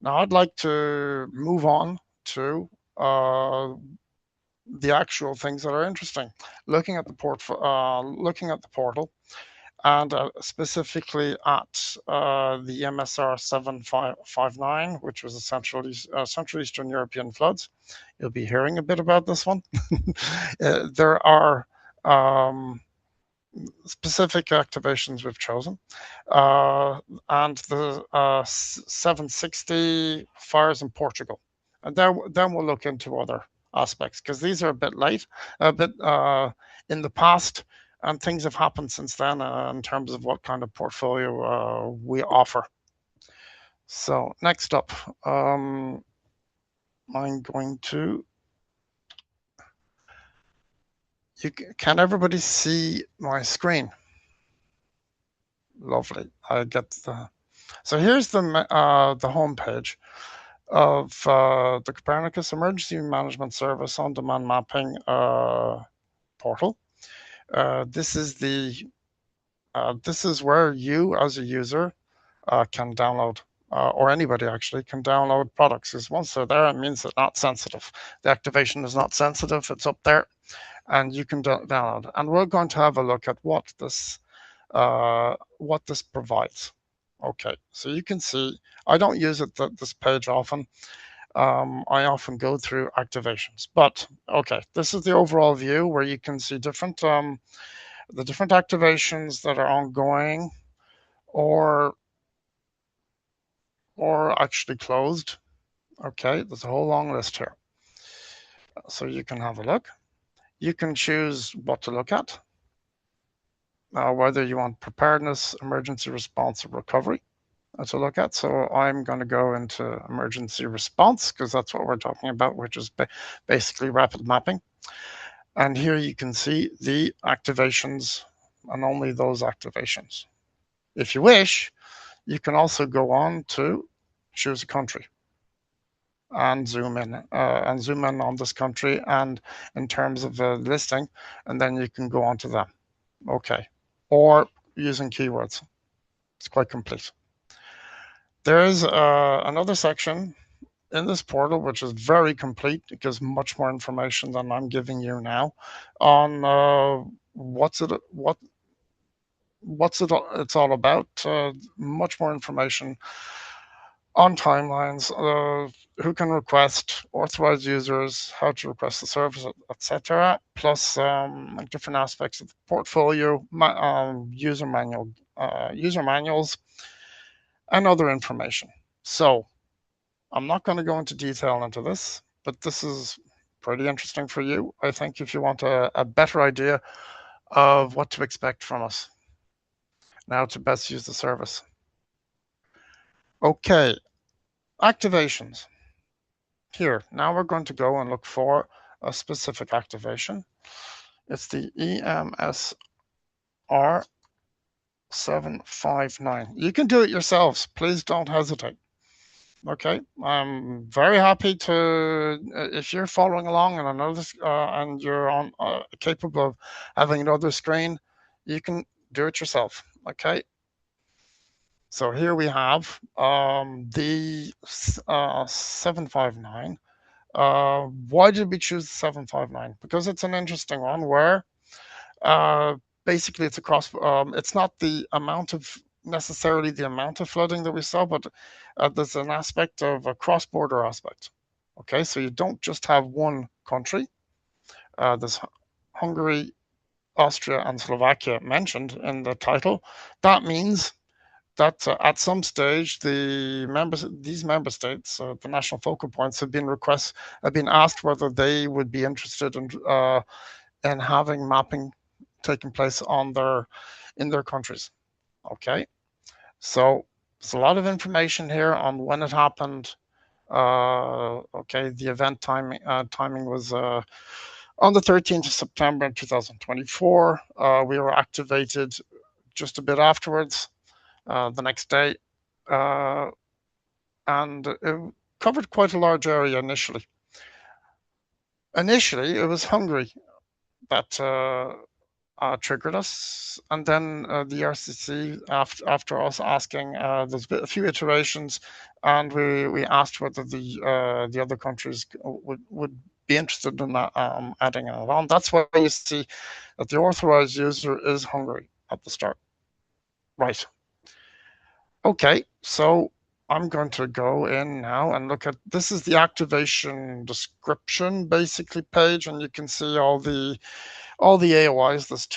Now I'd like to move on to the actual things that are interesting. Looking at the portal, and specifically at the MSR 759, which was Central Eastern European floods. You'll be hearing a bit about this one. There are specific activations we've chosen, and the 760 fires in Portugal. And then we'll look into other aspects, because these are a bit late, a bit in the past, and things have happened since then in terms of what kind of portfolio we offer. So next up, I'm going to. Can everybody see my screen? Lovely. I get the. So here's the home page of the Copernicus Emergency Management Service on-demand mapping portal. This is where you, as a user, can download, or anybody actually can download products. Because once they're there, it means they're not sensitive. The activation is not sensitive. It's up there, and you can download. And we're going to have a look at what this provides. Okay, so you can see I don't use this page often. I often go through activations, but okay, this is the overall view where you can see different the different activations that are ongoing or actually closed. Okay, there's a whole long list here, so you can have a look. You can choose what to look at, whether you want preparedness, emergency response, or recovery to look at. So I'm going to go into emergency response because that's what we're talking about, which is basically rapid mapping. And here you can see the activations and only those activations. If you wish, you can also go on to choose a country and zoom in on this country and in terms of the listing, and then you can go on to them. Okay, or using keywords. It's quite complete. There is another section in this portal which is very complete. It gives much more information than I'm giving you now on what's it it's all about. Much more information on timelines, who can request, authorized users, how to request the service, etc. Plus different aspects of the portfolio, user manuals, and other information. So I'm not going to go into detail into this, but this is pretty interesting for you, I think, if you want a better idea of what to expect from us. Now to best use the service. Okay, activations. Here, now we're going to go and look for a specific activation. It's the EMSR 759. You can do it yourselves. Please don't hesitate. Okay, I'm very happy to, if you're following along and another, and you're on capable of having another screen, you can do it yourself. Okay. So here we have the 759. Why did we choose the 759? Because it's an interesting one where basically it's across. It's not the amount of necessarily the amount of flooding that we saw, but there's an aspect of a cross-border aspect. Okay, so you don't just have one country. There's Hungary, Austria, and Slovakia mentioned in the title. That means that at some stage these member states, the national focal points, have been asked whether they would be interested in having mapping taking place in their countries. Okay, so there's a lot of information here on when it happened. Okay, the event timing was on the 13th of September 2024. We were activated just a bit afterwards, the next day, and it covered quite a large area initially. Initially, it was Hungary that triggered us, and then the RCC, after us asking, there's a few iterations, and we asked whether the other countries would be interested in that, adding it on. That's why you see that the authorized user is Hungary at the start. Right. Okay, so I'm going to go in now and look at, this is the activation description basically page, and you can see all the AOIs. There's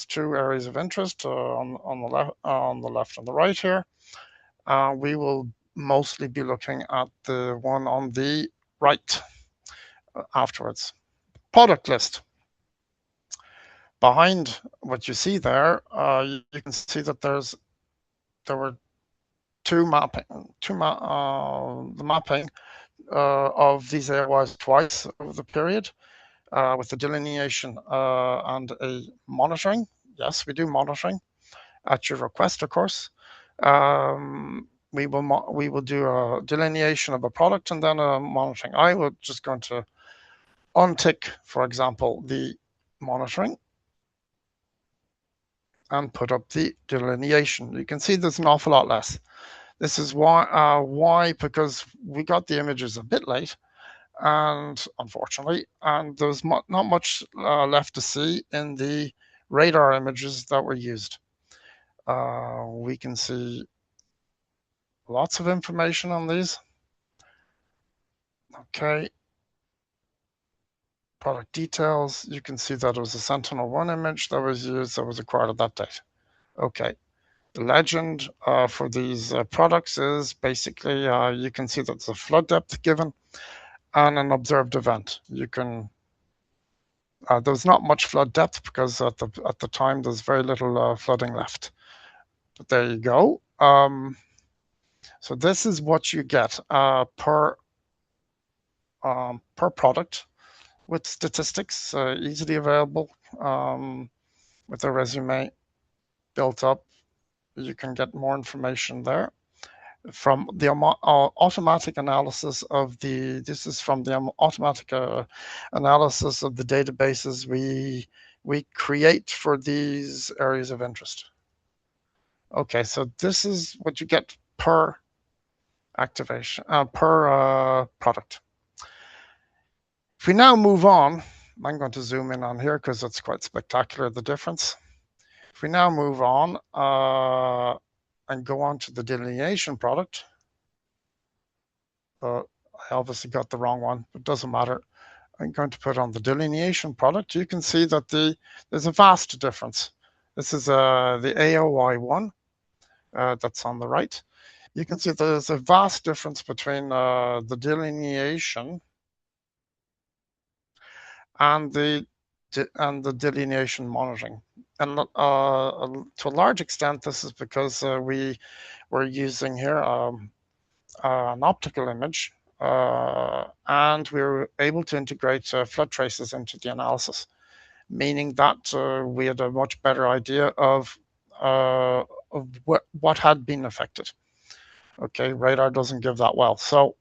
two areas of interest on the left and the right here. We will mostly be looking at the one on the right afterwards. Product list. Behind what you see there, you can see that there were the mapping of these AOIs twice over the period, with the delineation and a monitoring. Yes, we do monitoring. at your request, of course. We will do a delineation of a product and then a monitoring. I will just going to untick, for example, the monitoring and put up the delineation. You can see there's an awful lot less. This is why, because we got the images a bit late, and unfortunately, and there's not much left to see in the radar images that were used. We can see lots of information on these. Okay. Product details. You can see that it was a Sentinel-1 image that was used that was acquired at that date. Okay. The legend for these products is basically you can see that there's a flood depth given and an observed event. You can there's not much flood depth because at the time there's very little flooding left. But there you go. So this is what you get per product with statistics easily available with a resume built up. You can get more information there from the automatic analysis of this is from the automatic analysis of the databases we create for these areas of interest. Okay, so this is what you get per activation, per product. If we now move on, I'm going to zoom in on here because it's quite spectacular, the difference. If we now move on and go on to the delineation product, I obviously got the wrong one, but it doesn't matter. I'm going to put on the delineation product. You can see that there's a vast difference. This is the AOI one that's on the right. You can see there's a vast difference between the delineation and the delineation monitoring. And to a large extent, this is because we're using here an optical image, and we were able to integrate flood traces into the analysis, meaning that we had a much better idea of what had been affected. Okay, radar doesn't give that well, so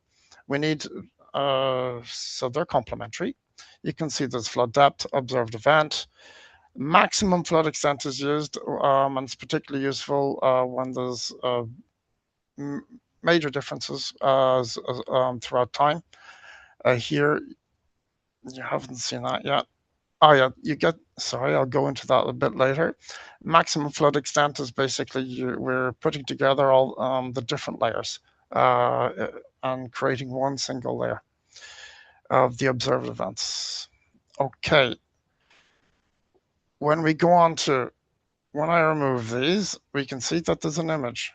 we need so they're complementary. You can see there's flood depth, observed event, maximum flood extent is used, and it's particularly useful when there's major differences throughout time. Here, you haven't seen that yet. Oh yeah, you get, sorry, I'll go into that a bit later. Maximum flood extent is basically we're putting together all the different layers and creating one single layer of the observed events. Okay. When we go on to, when I remove these, we can see that there's an image.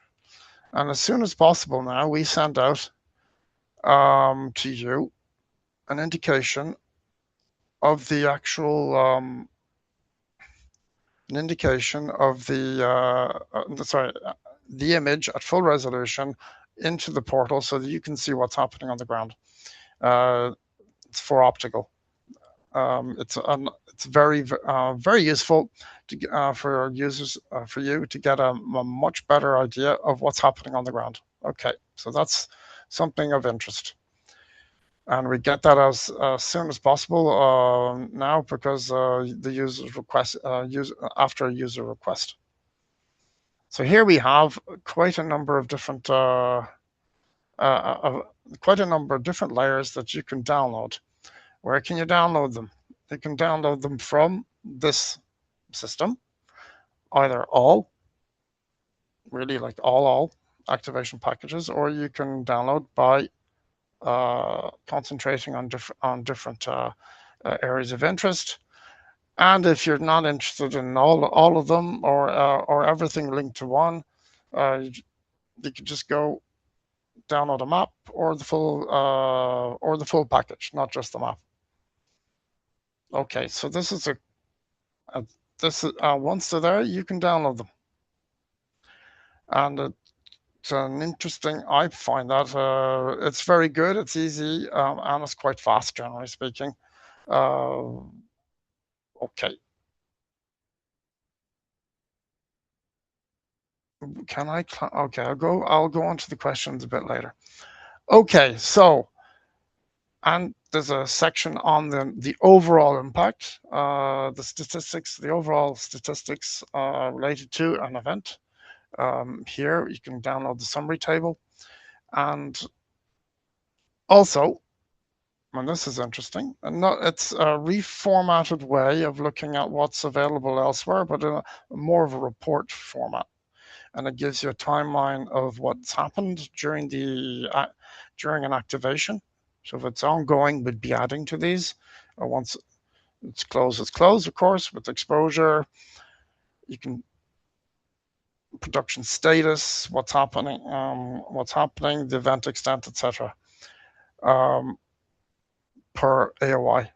And as soon as possible now, we send out to you an indication of the actual, an indication of the image at full resolution into the portal so that you can see what's happening on the ground. It's for optical. It's very very useful to, for users, for you to get a much better idea of what's happening on the ground. Okay, so that's something of interest, and we get that as soon as possible now because the user's request after a user request. So here we have quite a number of different quite a number of different layers that you can download. Where can you download them? You can download them from this system, either all, really like all activation packages, or you can download by concentrating on different areas of interest. And if you're not interested in all of them or everything linked to one, you could just go download a map or the full package, not just the map. Okay, so this is once they're there, you can download them, and it's an interesting. I find that it's very good. It's easy and it's quite fast, generally speaking. Okay. can I? Okay, I'll go on to the questions a bit later. Okay, so, and there's a section on the overall impact, the statistics, the overall statistics related to an event. Here you can download the summary table, and also, and this is interesting, and it's a reformatted way of looking at what's available elsewhere, but in more of a report format. And it gives you a timeline of what's happened during an activation. So if it's ongoing, we'd be adding to these. Once it's closed, of course, with exposure. You can production status, what's happening, the event extent, etc. Per AOI.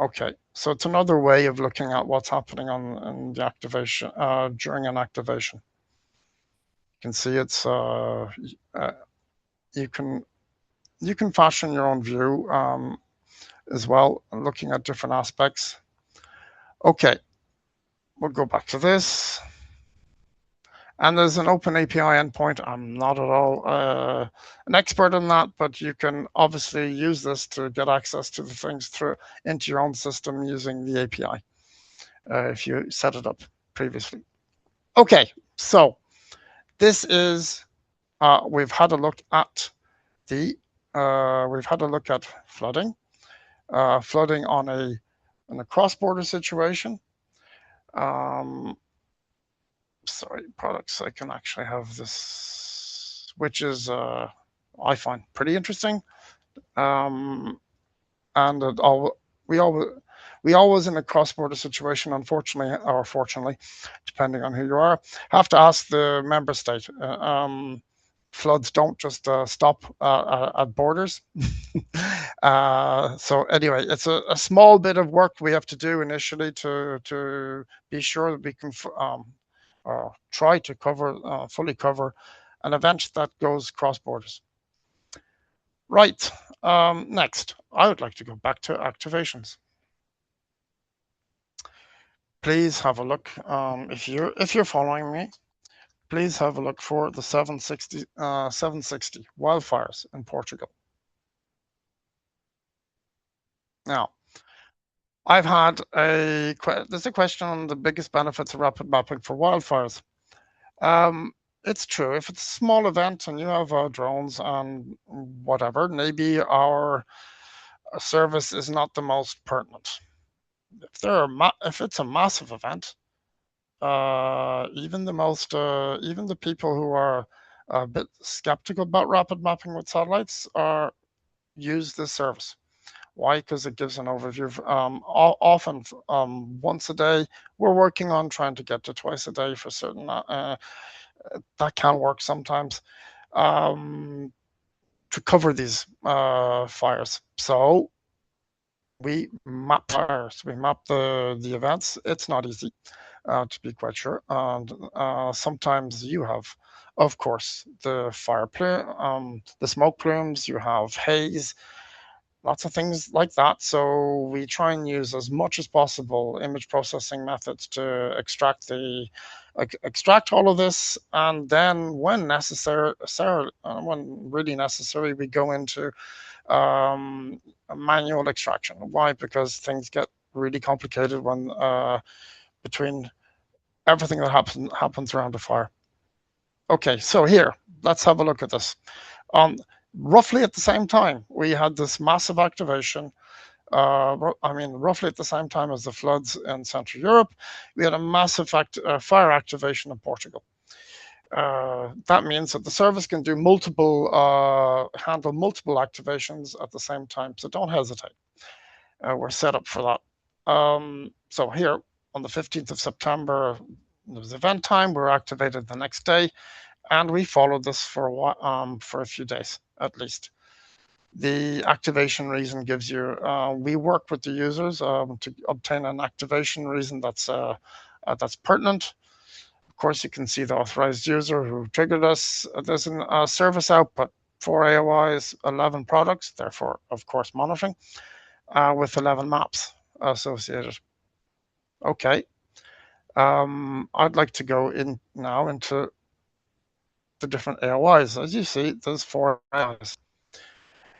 Okay, so it's another way of looking at what's happening in the activation during an activation. You can see it's you can fashion your own view as well, looking at different aspects. Okay, we'll go back to this. And there's an open API endpoint. I'm not at all an expert in that, but you can obviously use this to get access to the things into your own system using the API if you set it up previously. Okay, so this is we've had a look at flooding, flooding in a cross-border situation. Sorry, products. I can actually have this, which is I find pretty interesting. And we always in a cross-border situation, unfortunately or fortunately, depending on who you are, have to ask the member state. Floods don't just stop at borders. So anyway, it's a small bit of work we have to do initially to be sure that we can try to fully cover an event that goes cross borders. Right. Next, I would like to go back to activations. Please have a look. If you're following me, please have a look for the 760 wildfires in Portugal. Now, I've had there's a question on the biggest benefits of rapid mapping for wildfires. It's true. If it's a small event and you have drones and whatever, maybe our service is not the most pertinent. If it's a massive event, even the people who are a bit skeptical about rapid mapping with satellites use this service. Why? Because it gives an overview. Often once a day. We're working on trying to get to twice a day for certain. That can work sometimes to cover these fires. So we map fires. We map the events. It's not easy, to be quite sure. And sometimes you have, of course, the fire plume, the smoke plumes. You have haze. Lots of things like that. So we try and use as much as possible image processing methods to extract all of this, and then when really necessary, we go into manual extraction. Why? Because things get really complicated when between everything that happens around a fire. Okay, so here, let's have a look at this. Roughly at the same time, we had this massive activation. Roughly at the same time as the floods in Central Europe, we had a massive fire activation in Portugal. That means that the service can do handle multiple activations at the same time. So don't hesitate. We're set up for that. So here on the 15th of September, there was event time. We were activated the next day, and we followed this for a while, for a few days at least. The activation reason gives you, we work with the users to obtain an activation reason that's pertinent. Of course, you can see the authorized user who triggered us. There's a service output for AOI's 11 products, therefore, of course, monitoring, with 11 maps associated. Okay. I'd like to go in now into the different AOIs. As you see, there's 4 AOIs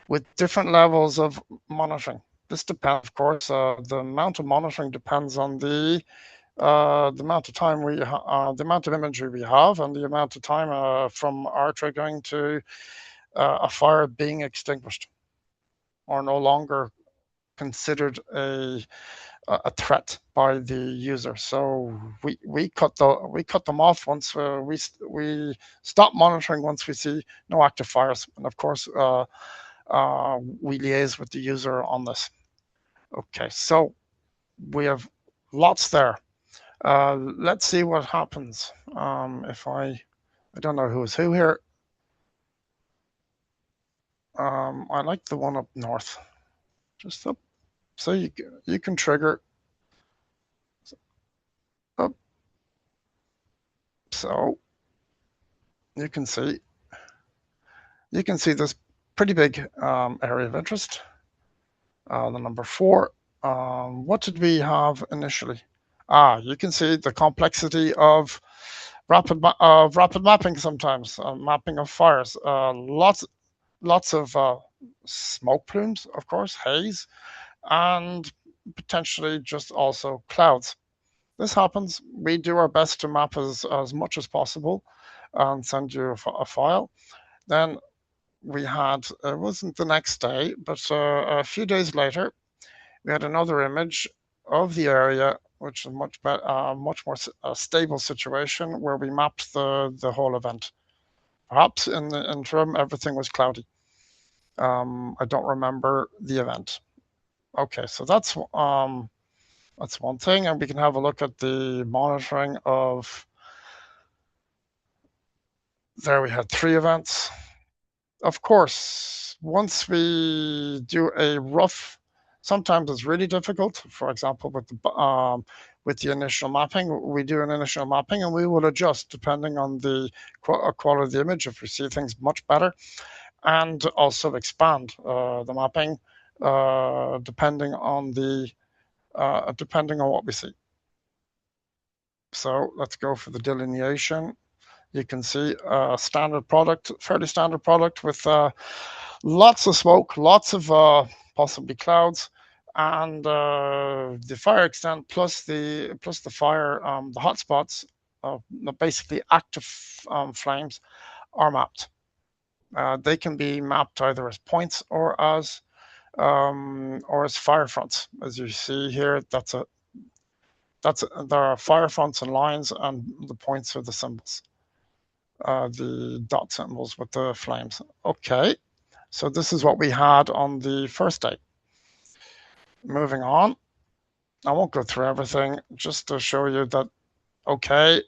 with different levels of monitoring. This depends, of course, the amount of monitoring depends on the amount of time the amount of imagery we have, and the amount of time from our triggering to a fire being extinguished or no longer considered a threat by the user. So we cut them off once we stop monitoring once we see no active fires, and of course we liaise with the user on this. Okay, so we have lots there. Let's see what happens if I don't know who's who here. I like the one up north, just up, so you can trigger up, so you can see this pretty big area of interest. The number 4. What did we have initially? You can see the complexity of rapid mapping. Sometimes mapping of fires. Lots of smoke plumes, of course, haze, and potentially just also clouds. This happens. We do our best to map as much as possible and send you a file. Then we had, it wasn't the next day, but a few days later, we had another image of the area, which is much more stable situation, where we mapped the whole event. Perhaps in the interim, everything was cloudy. I don't remember the event. Okay, so that's one thing, and we can have a look at the monitoring of. There we had 3 events. Of course, once we do a rough, sometimes it's really difficult. For example, with the initial mapping, we do an initial mapping, and we will adjust depending on the quality of the image if we see things much better, and also expand the mapping depending on what we see. So let's go for the delineation. You can see a standard product, fairly standard product, with lots of smoke, lots of possibly clouds, and the fire extent plus the fire, the hotspots, basically active flames, are mapped. They can be mapped either as points or as fire fronts. As you see here, there are fire fronts and lines, and the points are the symbols. The dot symbols with the flames. Okay, so this is what we had on the first day. Moving on, I won't go through everything, just to show you that, okay,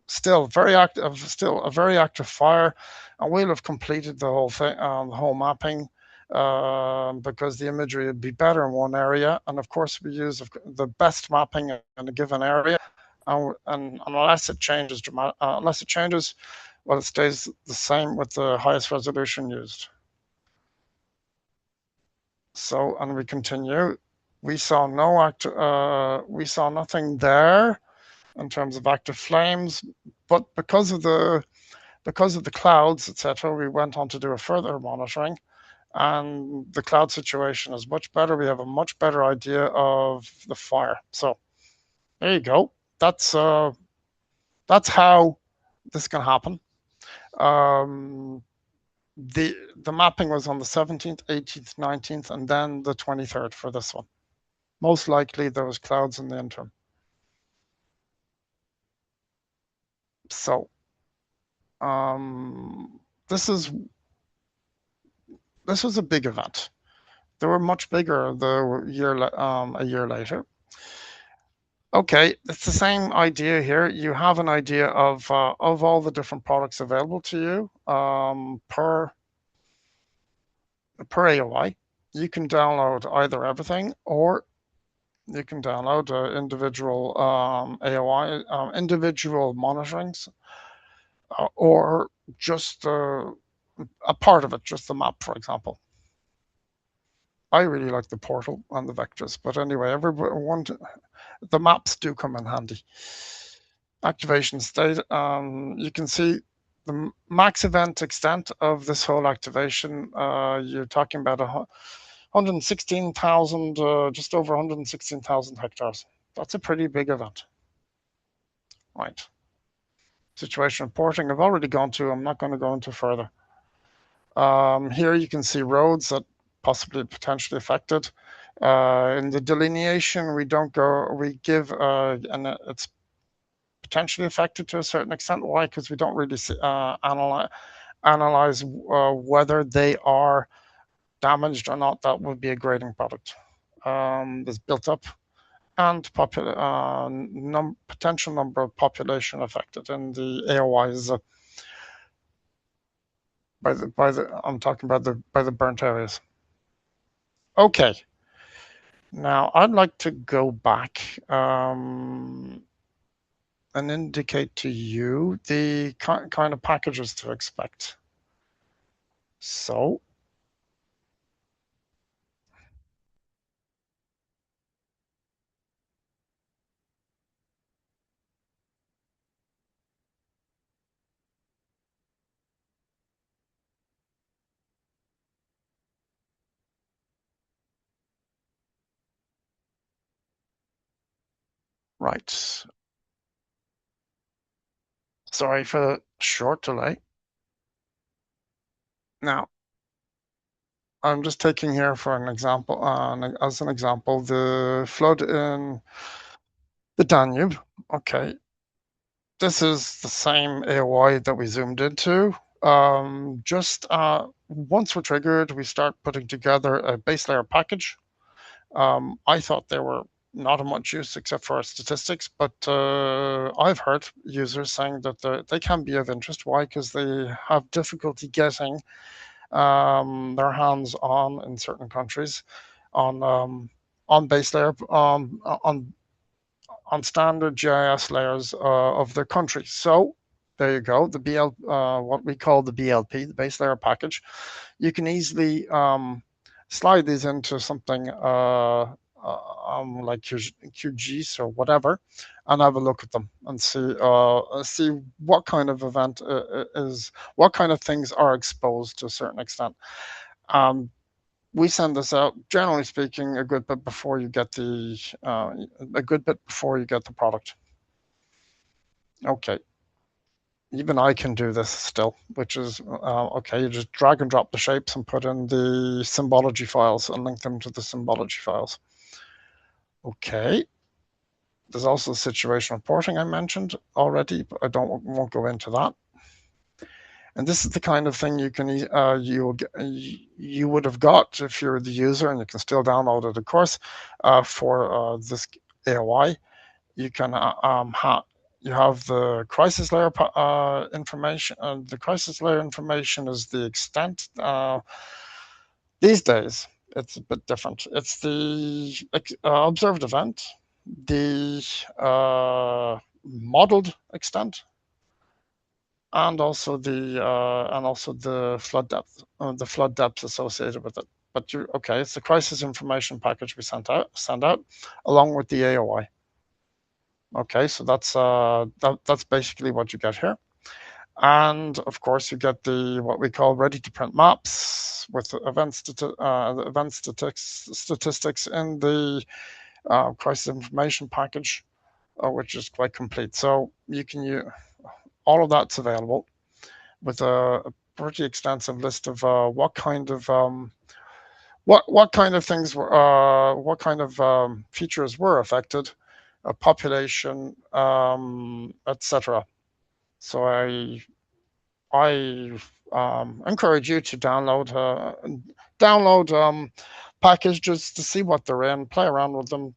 still very active, still a very active fire, and we'll have completed the whole thing, the whole mapping, because the imagery would be better in one area, and of course we use the best mapping in a given area. And unless it changes, well, it stays the same with the highest resolution used. So, and we continue. We saw nothing there in terms of active flames, but because of the clouds, etc., we went on to do a further monitoring, and the cloud situation is much better. We have a much better idea of the fire. So there you go. That's how this can happen. The mapping was on the 17th, 18th, 19th, and then the 23rd for this one. Most likely there was clouds in the interim. So this was a big event. They were much bigger a year later. Okay, it's the same idea here. You have an idea of all the different products available to you per AOI. You can download either everything, or you can download individual AOI, individual monitorings, or just a part of it, just the map, for example. I really like the portal and the vectors, but anyway, the maps do come in handy. Activation state, you can see the max event extent of this whole activation. You're talking about 116,000, just over 116,000 hectares. That's a pretty big event. Right. Situation reporting, I've already gone to, I'm not going to go into further. Here you can see roads that possibly potentially affected. In the delineation, we give, and it's potentially affected to a certain extent. Why? Because we don't really analyze whether they are damaged or not. That would be a grading product. There's built up and potential number of population affected, and the AOI is I'm talking about by the burnt areas. Okay. Now I'd like to go back and indicate to you the kind of packages to expect. So right. Sorry for the short delay. Now, I'm just taking here for an example, as an example, the flood in the Danube. Okay, this is the same AOI that we zoomed into. Just once we're triggered, we start putting together a base layer package. I thought they were not of much use except for statistics, but I've heard users saying that they can be of interest. Why? Because they have difficulty getting their hands on in certain countries on base layer on standard GIS layers of their country. So there you go, the what we call the BLP, the base layer package. You can easily slide these into something like QGIS or whatever, and have a look at them and see what kind of event what kind of things are exposed to a certain extent. We send this out, generally speaking, a good bit before you get the product. Okay. Even I can do this still, which is okay. You just drag and drop the shapes and put in the symbology files and link them to the symbology files. Okay. There's also situation reporting I mentioned already, but I won't go into that. And this is the kind of thing you would have got if you're the user, and you can still download it, of course, for this AOI. You can you have the crisis layer information. The crisis layer information is the extent. These days, it's a bit different. It's the observed event, the modeled extent, and also the flood depth associated with it. But okay, it's the crisis information package we send out along with the AOI. Okay, so that's basically what you get here. And of course, you get what we call ready to print maps with event statistics in the crisis information package, which is quite complete. So you can use all of that's available with a pretty extensive list of what kind of things were what kind of features were affected, population, etc. So I encourage you to download packages to see what they're in, play around with them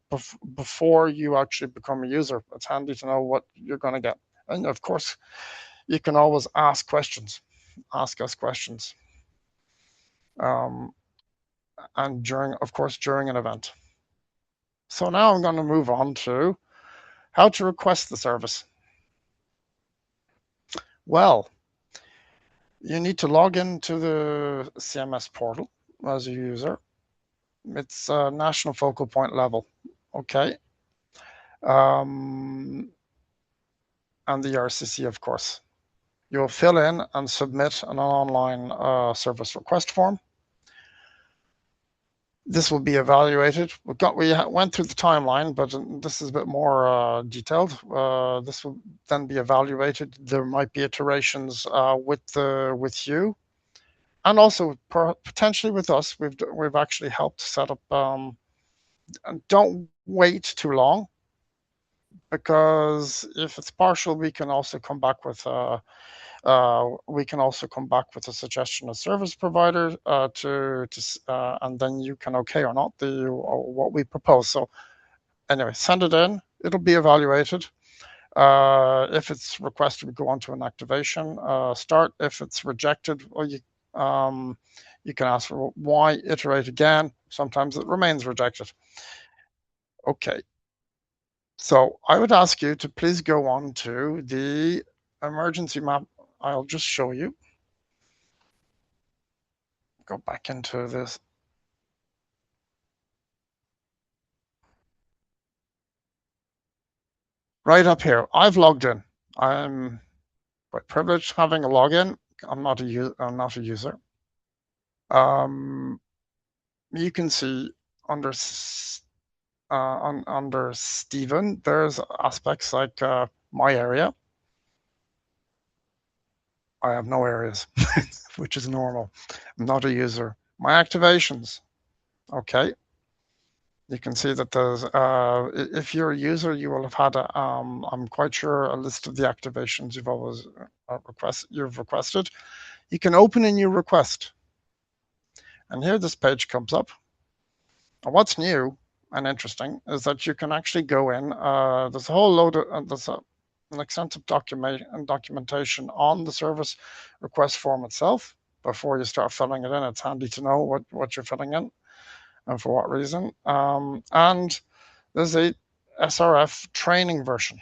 before you actually become a user. It's handy to know what you're going to get. And of course, you can always ask questions. Ask us questions. And during an event. So now I'm going to move on to how to request the service. Well, you need to log into the CMS portal as a user. It's a national focal point level. Okay. And the RCC, of course. You'll fill in and submit an online service request form. This will be evaluated. We went through the timeline, but this is a bit more detailed. This will then be evaluated. There might be iterations with you, and also potentially with us. We've actually helped set up. Don't wait too long, because if it's partial, we can also come back with a suggestion of service provider and then you can okay or not what we propose. So anyway, send it in. It'll be evaluated. If it's requested, we go on to an activation start. If it's rejected, well, you can ask for why, iterate again. Sometimes it remains rejected. Okay. So I would ask you to please go on to the emergency map. I'll just show you. Go back into this. Right up here, I've logged in. I'm quite privileged having a login. I'm not a user. You can see under under Stephen, there's aspects like my area. I have no areas, which is normal. I'm not a user. My activations, okay. You can see that there's, if you're a user, you will have had, I'm quite sure, a list of the activations you've always requested. You can open a new request. And here this page comes up. And what's new and interesting is that you can actually go in, there's a whole load of, there's an extensive documentation on the service request form itself. Before you start filling it in, it's handy to know what you're filling in and for what reason. And there's a SRF training version.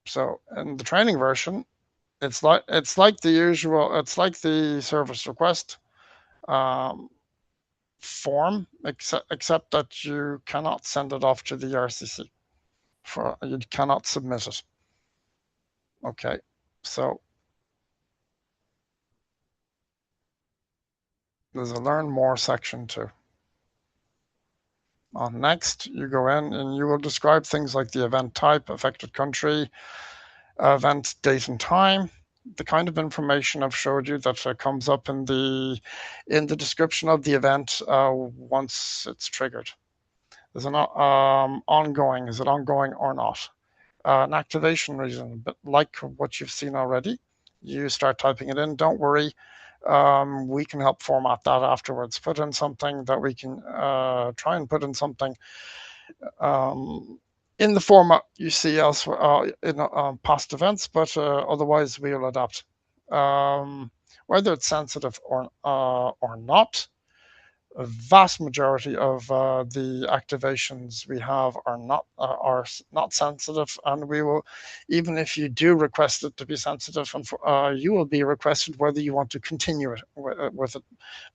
So in the training version, it's like the usual, it's like the service request form, except that you cannot send it off to the RCC. You cannot submit it. Okay, so there's a learn more section too. On next, you go in and you will describe things like the event type, affected country, event date and time, the kind of information I've showed you that comes up in the description of the event once it's triggered. Is it ongoing? Is it ongoing or not? An activation reason, but like what you've seen already, you start typing it in. Don't worry. We can help format that afterwards. Put in something that we can try and put in something in the format you see elsewhere in past events, but otherwise we'll adapt. Whether it's sensitive or not, a vast majority of the activations we have are not sensitive, and we will, even if you do request it to be sensitive, and you will be requested whether you want to continue it with it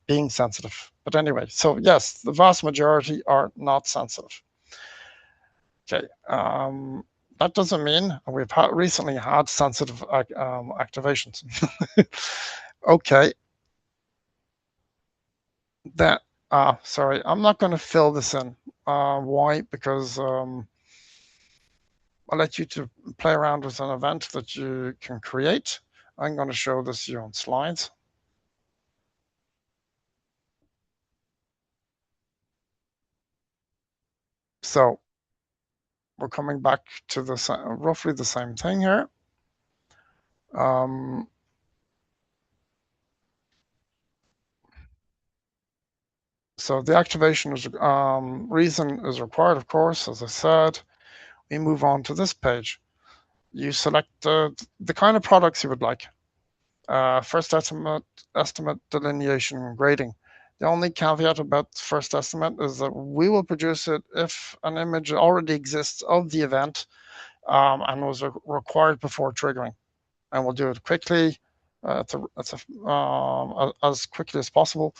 being sensitive. But anyway, so yes, the vast majority are not sensitive. Okay, that doesn't mean we've recently had sensitive activations. Okay, that. Sorry, I'm not going to fill this in. Why? Because I'll let you to play around with an event that you can create. I'm going to show this to you on slides. So we're coming back to roughly the same thing here. So the activation is, reason is required, of course, as I said. We move on to this page. You select the kind of products you would like. First estimate, delineation, grading. The only caveat about first estimate is that we will produce it if an image already exists of the event and was required before triggering. And we'll do it quickly as quickly as possible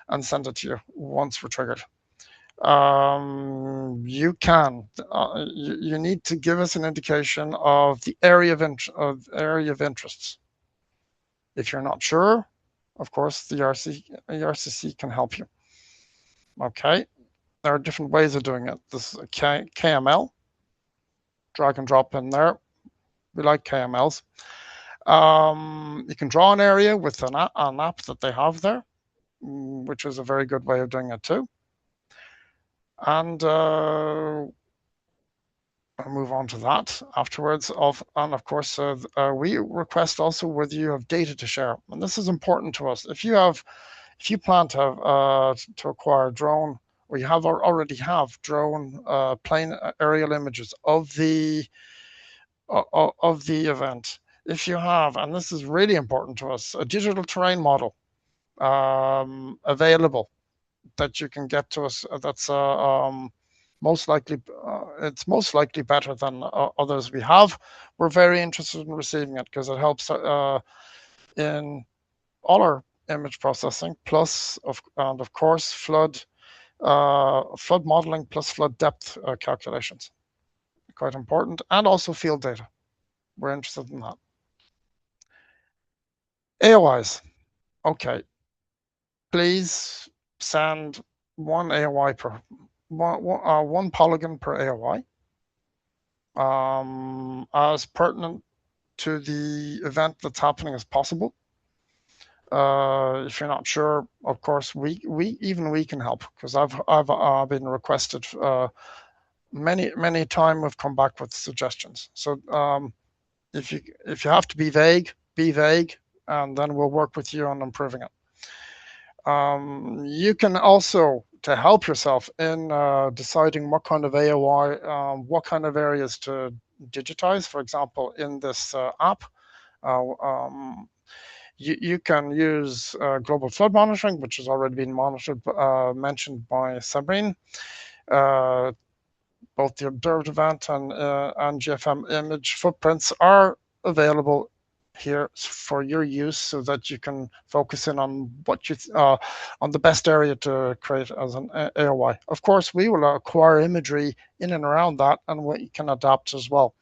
and send it to you once we're triggered. You need to give us an indication of the area of interests. If you're not sure, of course, the ERCC can help you. Okay, there are different ways of doing it. This is a KML, drag and drop in there. We like KMLs. You can draw an area with an app that they have there, which is a very good way of doing it too. And I'll move on to that afterwards. And of course, we request also whether you have data to share, and this is important to us. If you plan to acquire a drone, or you already have drone plane aerial images of the event. If you have, and this is really important to us, a digital terrain model available that you can get to us, that's most likely better than others we have. We're very interested in receiving it because it helps in all our image processing, plus and of course flood modeling plus flood depth calculations. Quite important, and also field data. We're interested in that. AOIs. Okay. Please send one AOI per one polygon per AOI, as pertinent to the event that's happening as possible. If you're not sure, of course, we can help, because I've been requested many times. We've come back with suggestions. So if you have to be vague, and then we'll work with you on improving it. You can also, to help yourself in deciding what kind of AOI, what kind of areas to digitize. For example, in this app, you can use global flood monitoring, which has already been mentioned by Sabrine. Both the observed event and GFM image footprints are available here for your use, so that you can focus in on what on the best area to create as an AOI. Of course, we will acquire imagery in and around that, and we can adapt as well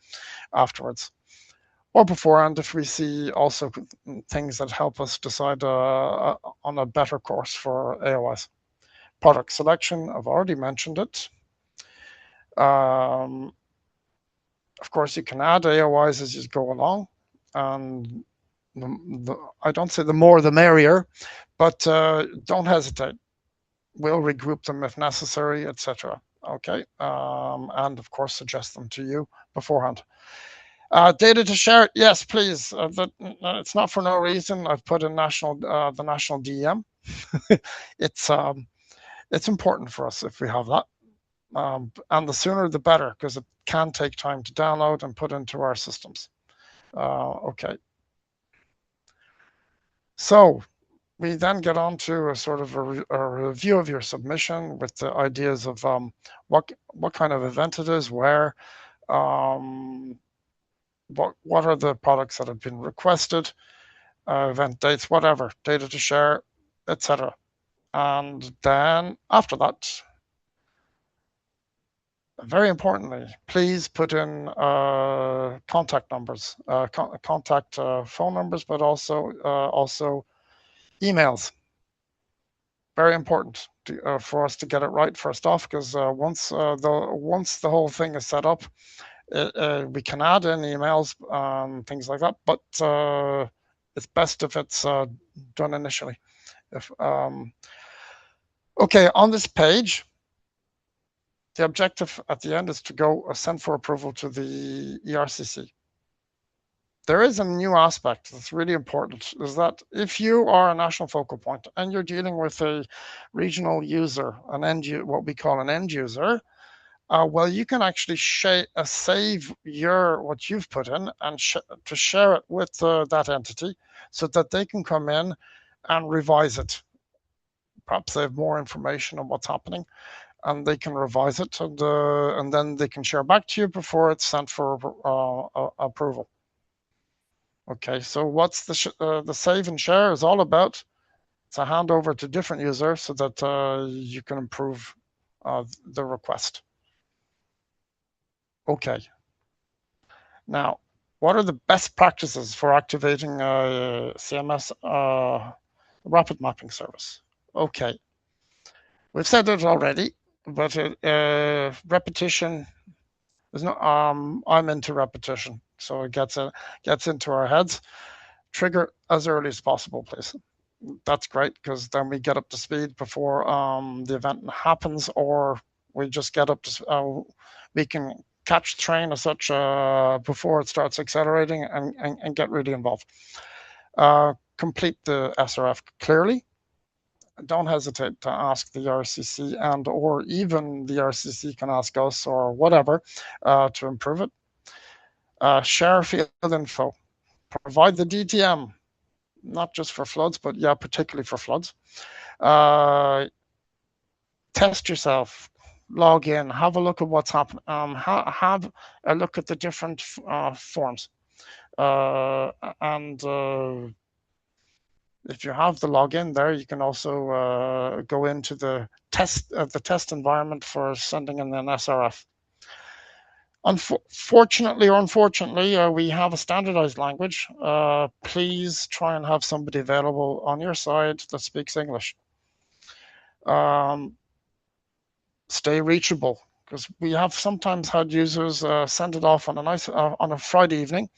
afterwards or beforehand if we see also things that help us decide on a better course for AOIs. Product selection, I've already mentioned it. Of course, you can add AOIs as you go along, and I don't say the more the merrier, but don't hesitate. We'll regroup them if necessary, etc. Okay, and of course suggest them to you beforehand. Data to share, yes, please. It's not for no reason. I've put in the national DEM. It's important for us if we have that. And the sooner the better, because it can take time to download and put into our systems. Okay. So we then get on to a sort of a review of your submission with the ideas of what kind of event it is, where, what are the products that have been requested, event dates, whatever, data to share, etc. And then after that, very importantly, please put in contact numbers, contact phone numbers, but also emails. Very important for us to get it right first off, because once the whole thing is set up, we can add in emails and things like that, but it's best if it's done initially. Okay, on this page, the objective at the end is to go send for approval to the ERCC. There is a new aspect that's really important, is that if you are a national focal point and you're dealing with a regional user, what we call an end user, well, you can actually save what you've put in and to share it with that entity, so that they can come in and revise it. Perhaps they have more information on what's happening, and they can revise it, and then they can share back to you before it's sent for approval. Okay, so what's the save and share is all about? It's a handover to different users so that you can improve the request. Okay. Now, what are the best practices for activating CMS rapid mapping service? Okay. We've said it already, but repetition is not. I'm into repetition, so it gets into our heads. Trigger as early as possible, please. That's great because then we get up to speed before the event happens, or we just get up to we can catch the train as such before it starts accelerating and get really involved. Complete the SRF clearly. Don't hesitate to ask the RCC, and or even the RCC can ask us or whatever to improve it. Share field info. Provide the DTM, not just for floods, but yeah, particularly for floods. Test yourself, log in, have a look at what's happening, have a look at the different forms. And if you have the login there, you can also go into the test environment for sending in an SRF. Fortunately or unfortunately, we have a standardized language. Please try and have somebody available on your side that speaks English. Stay reachable, because we have sometimes had users send it off on a Friday evening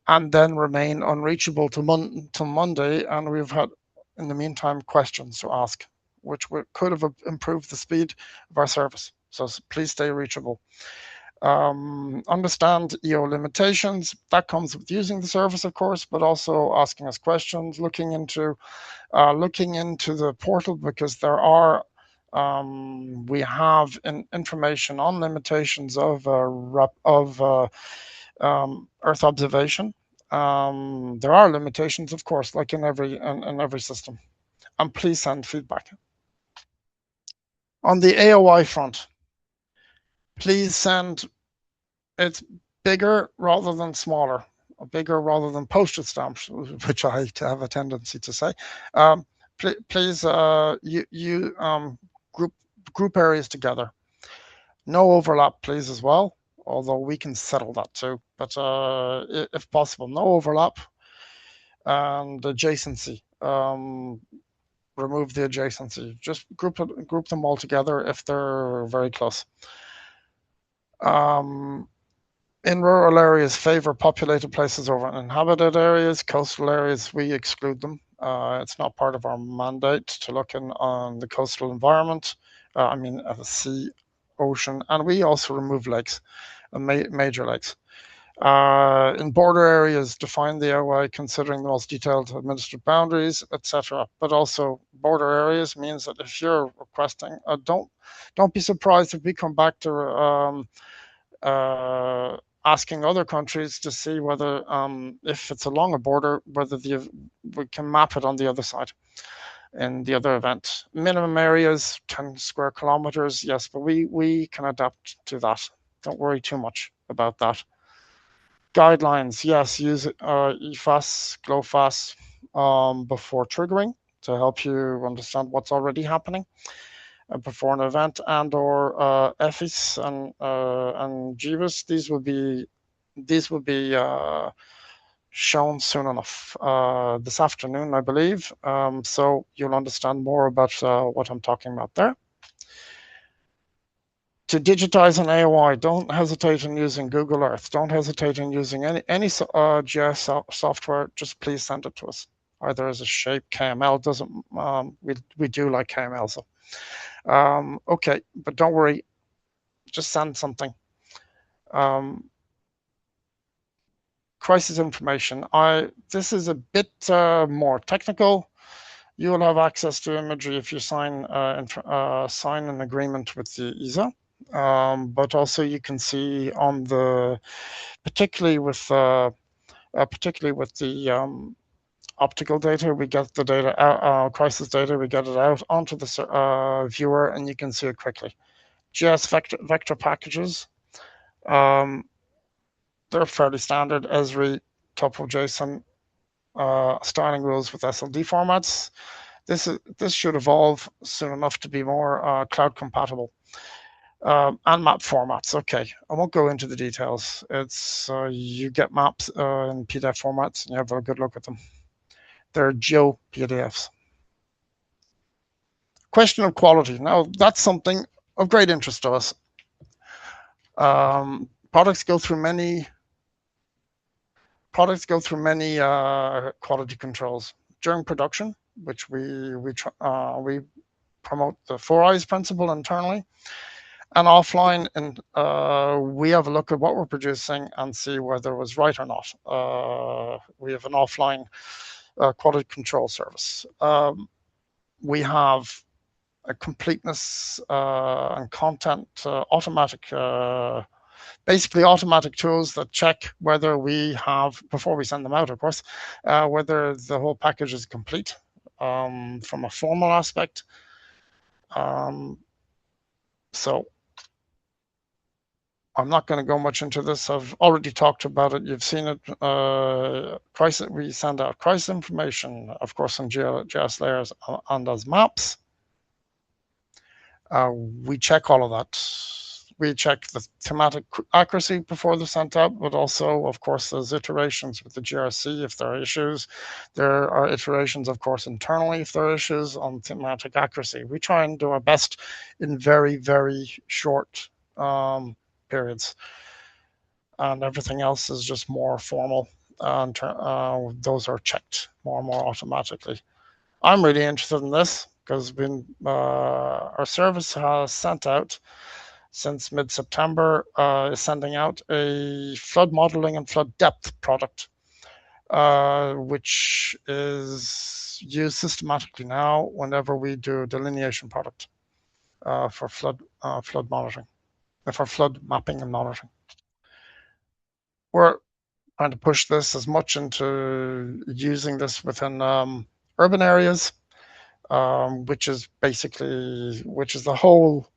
and then remain unreachable till Monday, and we've had in the meantime questions to ask, which could have improved the speed of our service. So please stay reachable. Understand EO limitations. That comes with using the service, of course, but also asking us questions, looking into the portal, because there are we have information on limitations of Earth observation. There are limitations, of course, like in every system. And please send feedback. On the AOI front, please send it bigger rather than smaller, or bigger rather than postage stamps, which I have a tendency to say. Please group areas together. No overlap, please, as well, although we can settle that too. But if possible, no overlap. And adjacency. Remove the adjacency. Just group them all together if they're very close. In rural areas, favor populated places over uninhabited areas. Coastal areas, we exclude them. It's not part of our mandate to look on the coastal environment. The sea, ocean, and we also remove lakes, major lakes. In border areas, define the AOI considering the most detailed administrative boundaries, etc. But also border areas means that if you're requesting, don't be surprised if we come back to asking other countries to see whether, if it's along a border, whether we can map it on the other side in the other event. Minimum areas, 10 square kilometers, yes, but we can adapt to that. Don't worry too much about that. Guidelines, yes, use EFAS, GLOFAS before triggering to help you understand what's already happening before an event, and or EFFIS and GBUS. These will be shown soon enough this afternoon, I believe. So you'll understand more about what I'm talking about there. To digitize an AOI, don't hesitate in using Google Earth. Don't hesitate in using any GIS software. Just please send it to us, either as a shape. KML doesn't. We do like KML, so. Okay, but don't worry, just send something. Crisis information. This is a bit more technical. You will have access to imagery if you sign an agreement with the ESA, but also you can see on the, particularly with the optical data, we get the data, crisis data, we get it out onto the viewer, and you can see it quickly. GIS vector packages, they're fairly standard. Esri topo.json styling rules with SLD formats. This should evolve soon enough to be more cloud compatible. And map formats. Okay, I won't go into the details. It's you get maps in PDF formats and you have a good look at them. They're Geo PDFs. Question of quality. Now that's something of great interest to us. Products go through many quality controls during production, which we promote the 4 Eyes principle internally. And offline, and we have a look at what we're producing and see whether it was right or not. We have an offline quality control service. We have a completeness and content automatic, basically automatic tools that check whether we have, before we send them out, of course, whether the whole package is complete from a formal aspect. So I'm not going to go much into this. I've already talked about it. You've seen it. We send out crisis information, of course, in GIS layers and as maps. We check all of that. We check the thematic accuracy before they're sent out, but also, of course, there's iterations with the GRC if there are issues. There are iterations, of course, internally if there are issues on thematic accuracy. We try and do our best in very, very short periods, and everything else is just more formal, and those are checked more and more automatically. I'm really interested in this because our service has sent out since mid-September, is sending out a flood modeling and flood depth product, which is used systematically now whenever we do a delineation product for flood monitoring. For flood mapping and monitoring. We're trying to push this as much into using this within urban areas, which is the whole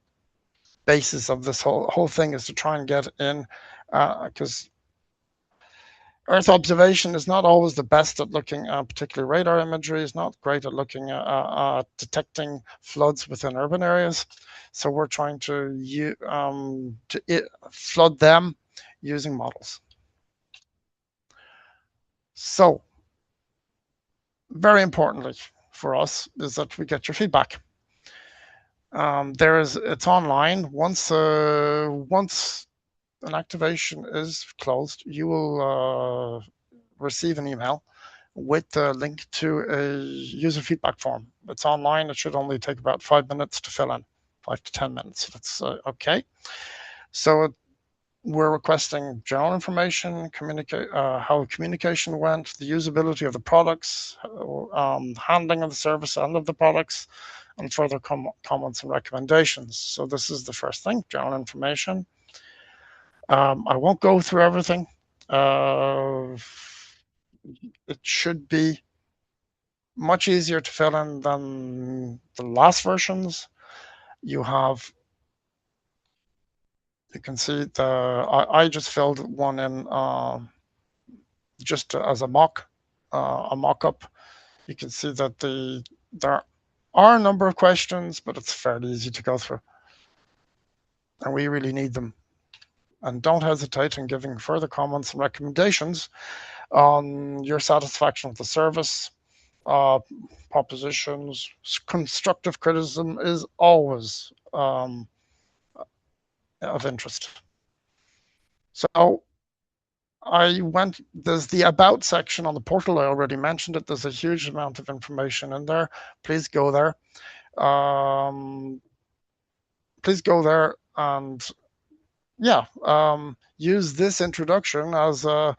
basis of this whole thing, is to try and get in, because Earth observation is not always the best at looking at particularly radar imagery, is not great at looking at detecting floods within urban areas. So we're trying to flood them using models. So very importantly for us is that we get your feedback. It's online. Once an activation is closed, you will receive an email with the link to a user feedback form. It's online. It should only take about 5 minutes to fill in, 5 to 10 minutes. That's okay. So we're requesting general information, how communication went, the usability of the products, handling of the service and of the products, and further comments and recommendations. So this is the first thing, general information. I won't go through everything. It should be much easier to fill in than the last versions. You can see I just filled one in just as a mock-up. You can see that there are a number of questions, but it's fairly easy to go through, and we really need them. And don't hesitate in giving further comments and recommendations on your satisfaction with the service. Propositions, constructive criticism is always of interest. So there's the about section on the portal. I already mentioned it. There's a huge amount of information in there. Please go there. Please go there and use this introduction as a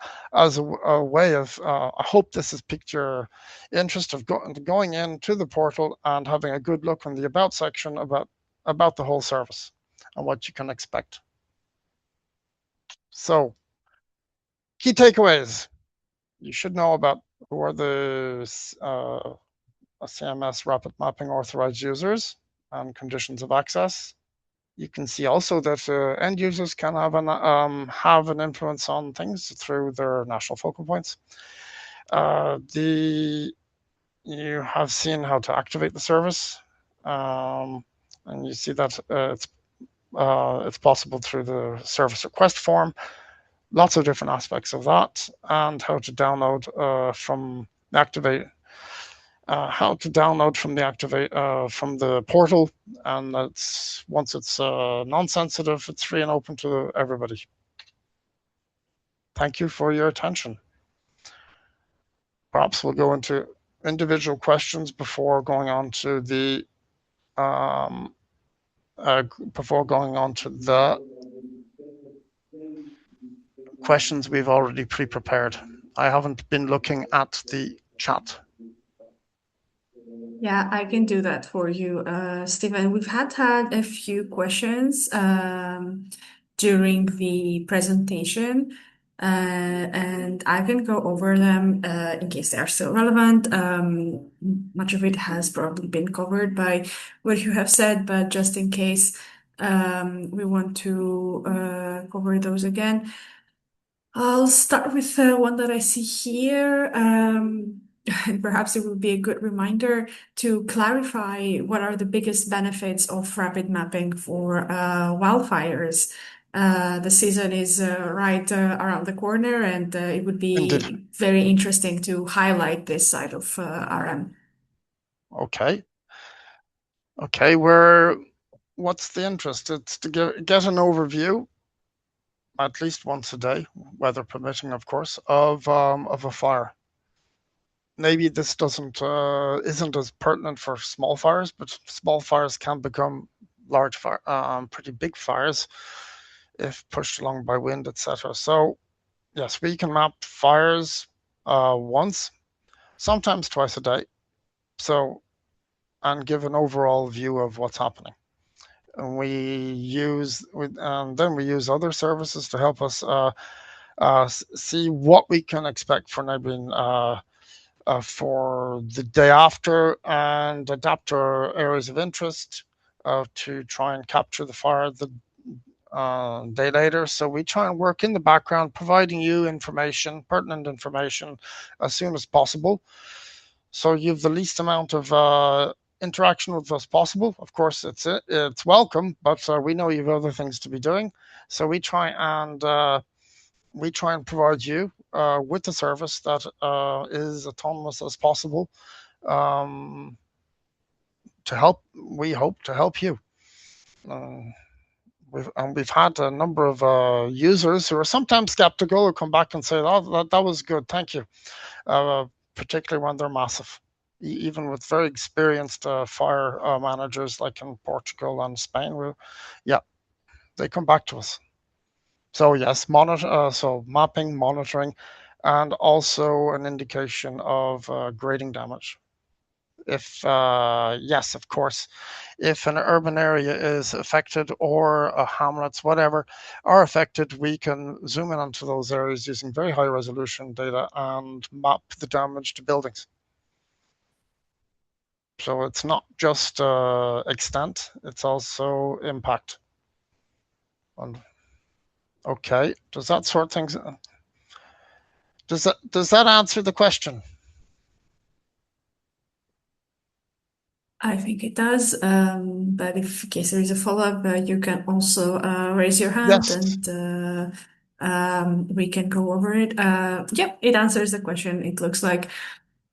way of, I hope this has piqued your interest of going into the portal and having a good look on the about section about the whole service and what you can expect. So, key takeaways. You should know about who are the CMS rapid mapping authorized users and conditions of access. You can see also that end users can have an influence on things through their national focal points. You have seen how to activate the service, and you see that it's possible through the service request form. Lots of different aspects of that, and how to download from the from the portal, and once it's non-sensitive, it's free and open to everybody. Thank you for your attention. Perhaps we'll go into individual questions before going on to the questions we've already pre-prepared. I haven't been looking at the chat. Yeah, I can do that for you, Stephen. We've had a few questions during the presentation, and I can go over them in case they are still relevant. Much of it has probably been covered by what you have said, but just in case we want to cover those again. I'll start with one that I see here. And perhaps it would be a good reminder to clarify what are the biggest benefits of rapid mapping for wildfires. The season is right around the corner, and it would be Indeed. very interesting to highlight this side of RM. Okay. What's the interest? It's to get an overview, at least once a day, weather permitting, of course, of a fire. Maybe this isn't as pertinent for small fires, but small fires can become large pretty big fires if pushed along by wind, etc. So yes, we can map fires once, sometimes twice a day. And give an overall view of what's happening. And then we use other services to help us see what we can expect for neighboring for the day after, and adapt our areas of interest to try and capture the fire the day later. So we try and work in the background, providing you pertinent information, as soon as possible. So you have the least amount of interaction with us possible. Of course, it's welcome, but we know you have other things to be doing. So we try and provide you with a service that is autonomous as possible, to help. We hope to help you. We've had a number of users who are sometimes skeptical who come back and say, "Oh, that was good, thank you," particularly when they're massive. Even with very experienced fire managers like in Portugal and Spain, they come back to us. So yes, mapping, monitoring, and also an indication of grading damage. Yes, of course, if an urban area is affected, or hamlets, whatever, are affected, we can zoom in onto those areas using very high resolution data and map the damage to buildings. So it's not just extent, it's also impact. Okay, does that sort things? Does that answer the question? I think it does, but in case there is a follow-up, you can also raise your hand. Yes. And we can go over it. Yep, it answers the question, it looks like.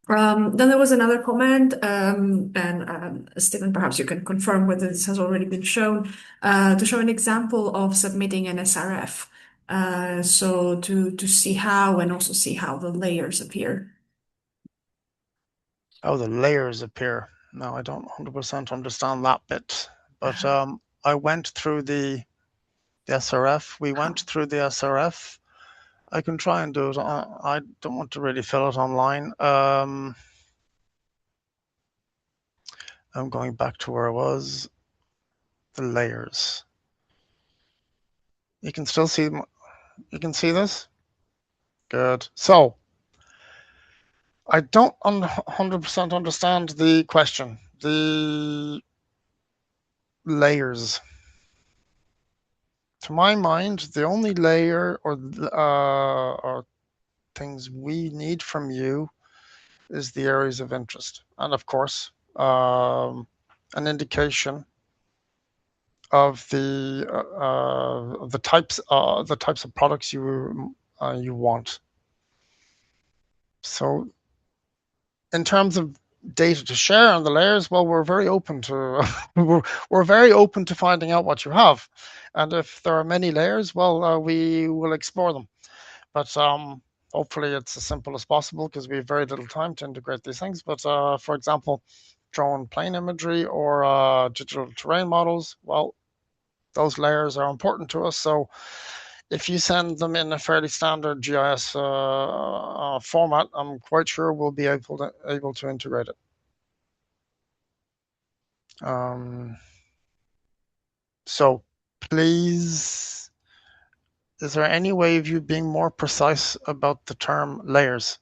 Then there was another comment, and Stephen, perhaps you can confirm whether this has already been shown, to show an example of submitting an SRF. So to see how, and also see how the layers appear. Oh, the layers appear. No, I don't 100% understand that bit, but I went through the SRF. We went through the SRF. I can try and do it. I don't want to really fill it online. I'm going back to where I was. The layers. You can still see. You can see this. Good. So I don't 100% understand the question. The layers. to my mind, the only layer or things we need from you is the areas of interest, and of course, an indication of the types of products you want. So, in terms of data to share on the layers, well, we're very open to we're very open to finding out what you have, and if there are many layers, well, we will explore them. But hopefully, it's as simple as possible because we have very little time to integrate these things. But for example, drone plane imagery or digital terrain models, well, those layers are important to us. So if you send them in a fairly standard GIS format, I'm quite sure we'll be able to integrate it. So please, is there any way of you being more precise about the term layers?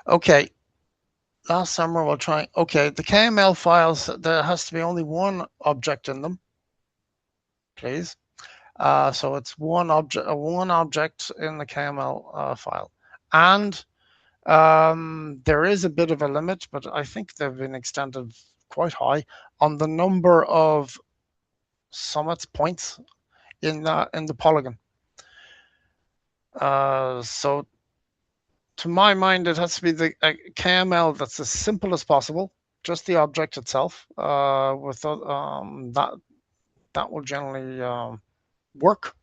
Okay. Last summer we'll try. Okay, the KML files, there has to be only one object in them, please. So it's one object in the KML file, and there is a bit of a limit, but I think they've been extended quite high on the number of summits points in the polygon. So to my mind, it has to be the KML that's as simple as possible, just the object itself. With that will generally work.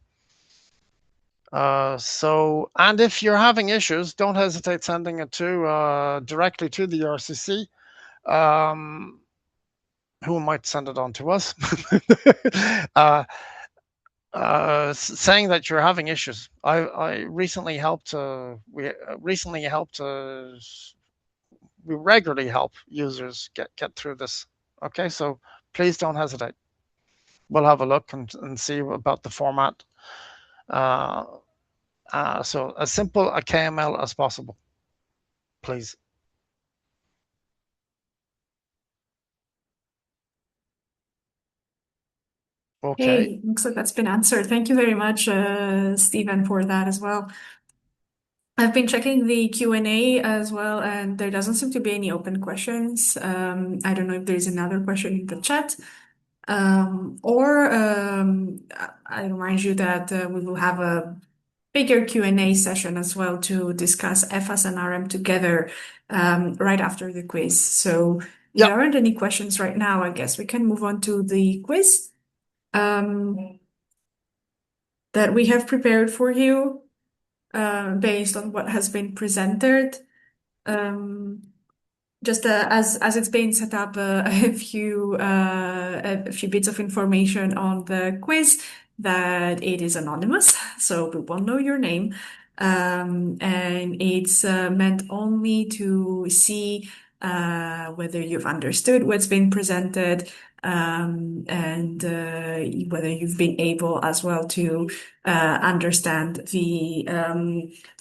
So, and if you're having issues, don't hesitate sending it to directly to the RCC, who might send it on to us, saying that you're having issues. I recently helped. We regularly help users get through this. Okay, so please don't hesitate. We'll have a look and see about the format. So as simple a KML as possible, please. Okay. Hey, looks like that's been answered. Thank you very much, Stephen, for that as well. I've been checking the Q&A as well, and there doesn't seem to be any open questions. I don't know if there's another question in the chat. I remind you that we will have a bigger Q&A session as well to discuss EFAS and RM together right after the quiz. So if there aren't any questions right now, I guess we can move on to the quiz that we have prepared for you based on what has been presented. Just as it's been set up, a few bits of information on the quiz, that it is anonymous, so we won't know your name, and it's meant only to see whether you've understood what's been presented, and whether you've been able as well to understand the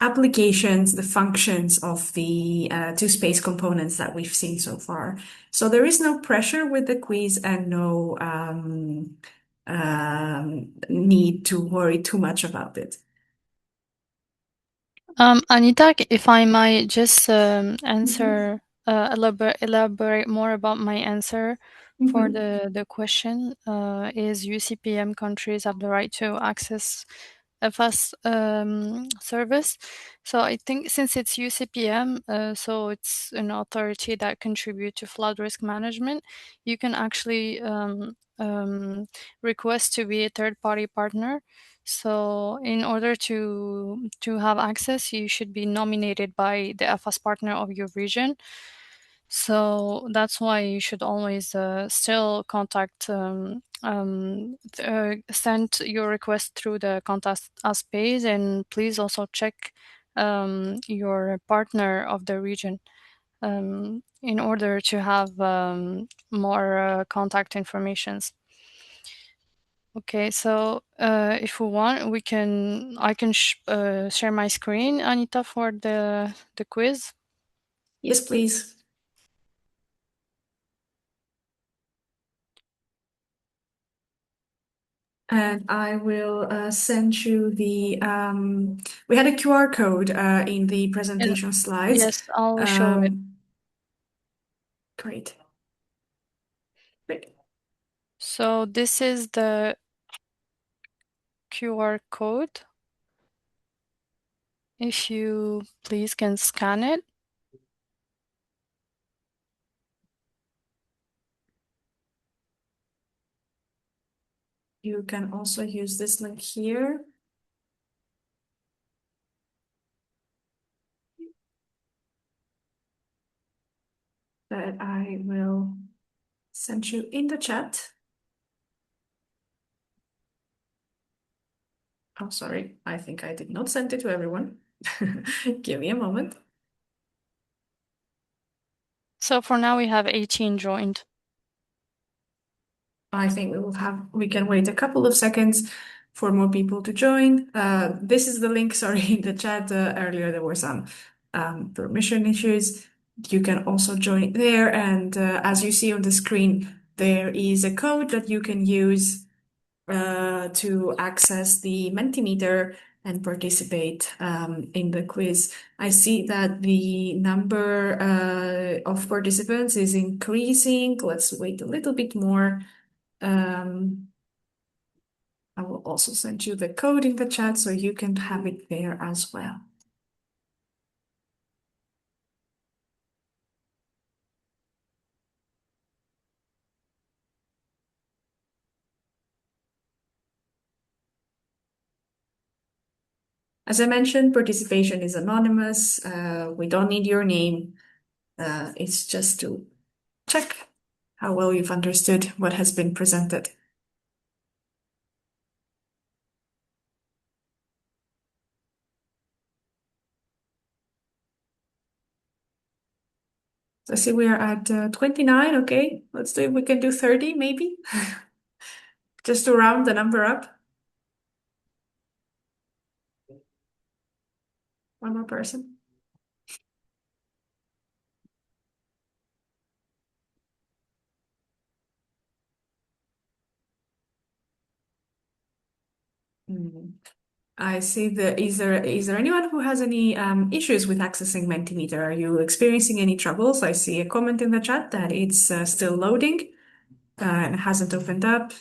applications, the functions of the two space components that we've seen so far. So there is no pressure with the quiz and no need to worry too much about it. Anita, if I might just answer, elaborate more about my answer for the question, is UCPM countries have the right to access EFAS service. So I think since it's UCPM, so it's an authority that contribute to flood risk management, you can actually request to be a third-party partner. So in order to have access, you should be nominated by the EFAS partner of your region. So that's why you should always still contact, send your request through the contact us page, and please also check your partner of the region in order to have more contact informations. Okay, so if we want, I can share my screen, Anita, for the quiz. Yes, please. And I will send you the, we had a QR code in the presentation slides. Yes, I'll show it. Great. Great. So this is the QR code. If you please can scan it. You can also use this link here. That I will send you in the chat. Oh, sorry. I think I did not send it to everyone. Give me a moment. So for now we have 18 joined. I think we can wait a couple of seconds for more people to join. This is the link, sorry, in the chat. Earlier there were some permission issues. You can also join there. And as you see on the screen, there is a code that you can use to access the Mentimeter and participate in the quiz. I see that the number of participants is increasing. Let's wait a little bit more. I will also send you the code in the chat so you can have it there as well. As I mentioned, participation is anonymous. We don't need your name. It's just to check how well you've understood what has been presented. So I see we are at 29. Okay, let's do it. We can do 30 maybe, just to round the number up. One more person. I see is there anyone who has any issues with accessing Mentimeter? Are you experiencing any troubles? I see a comment in the chat that it's still loading and hasn't opened up.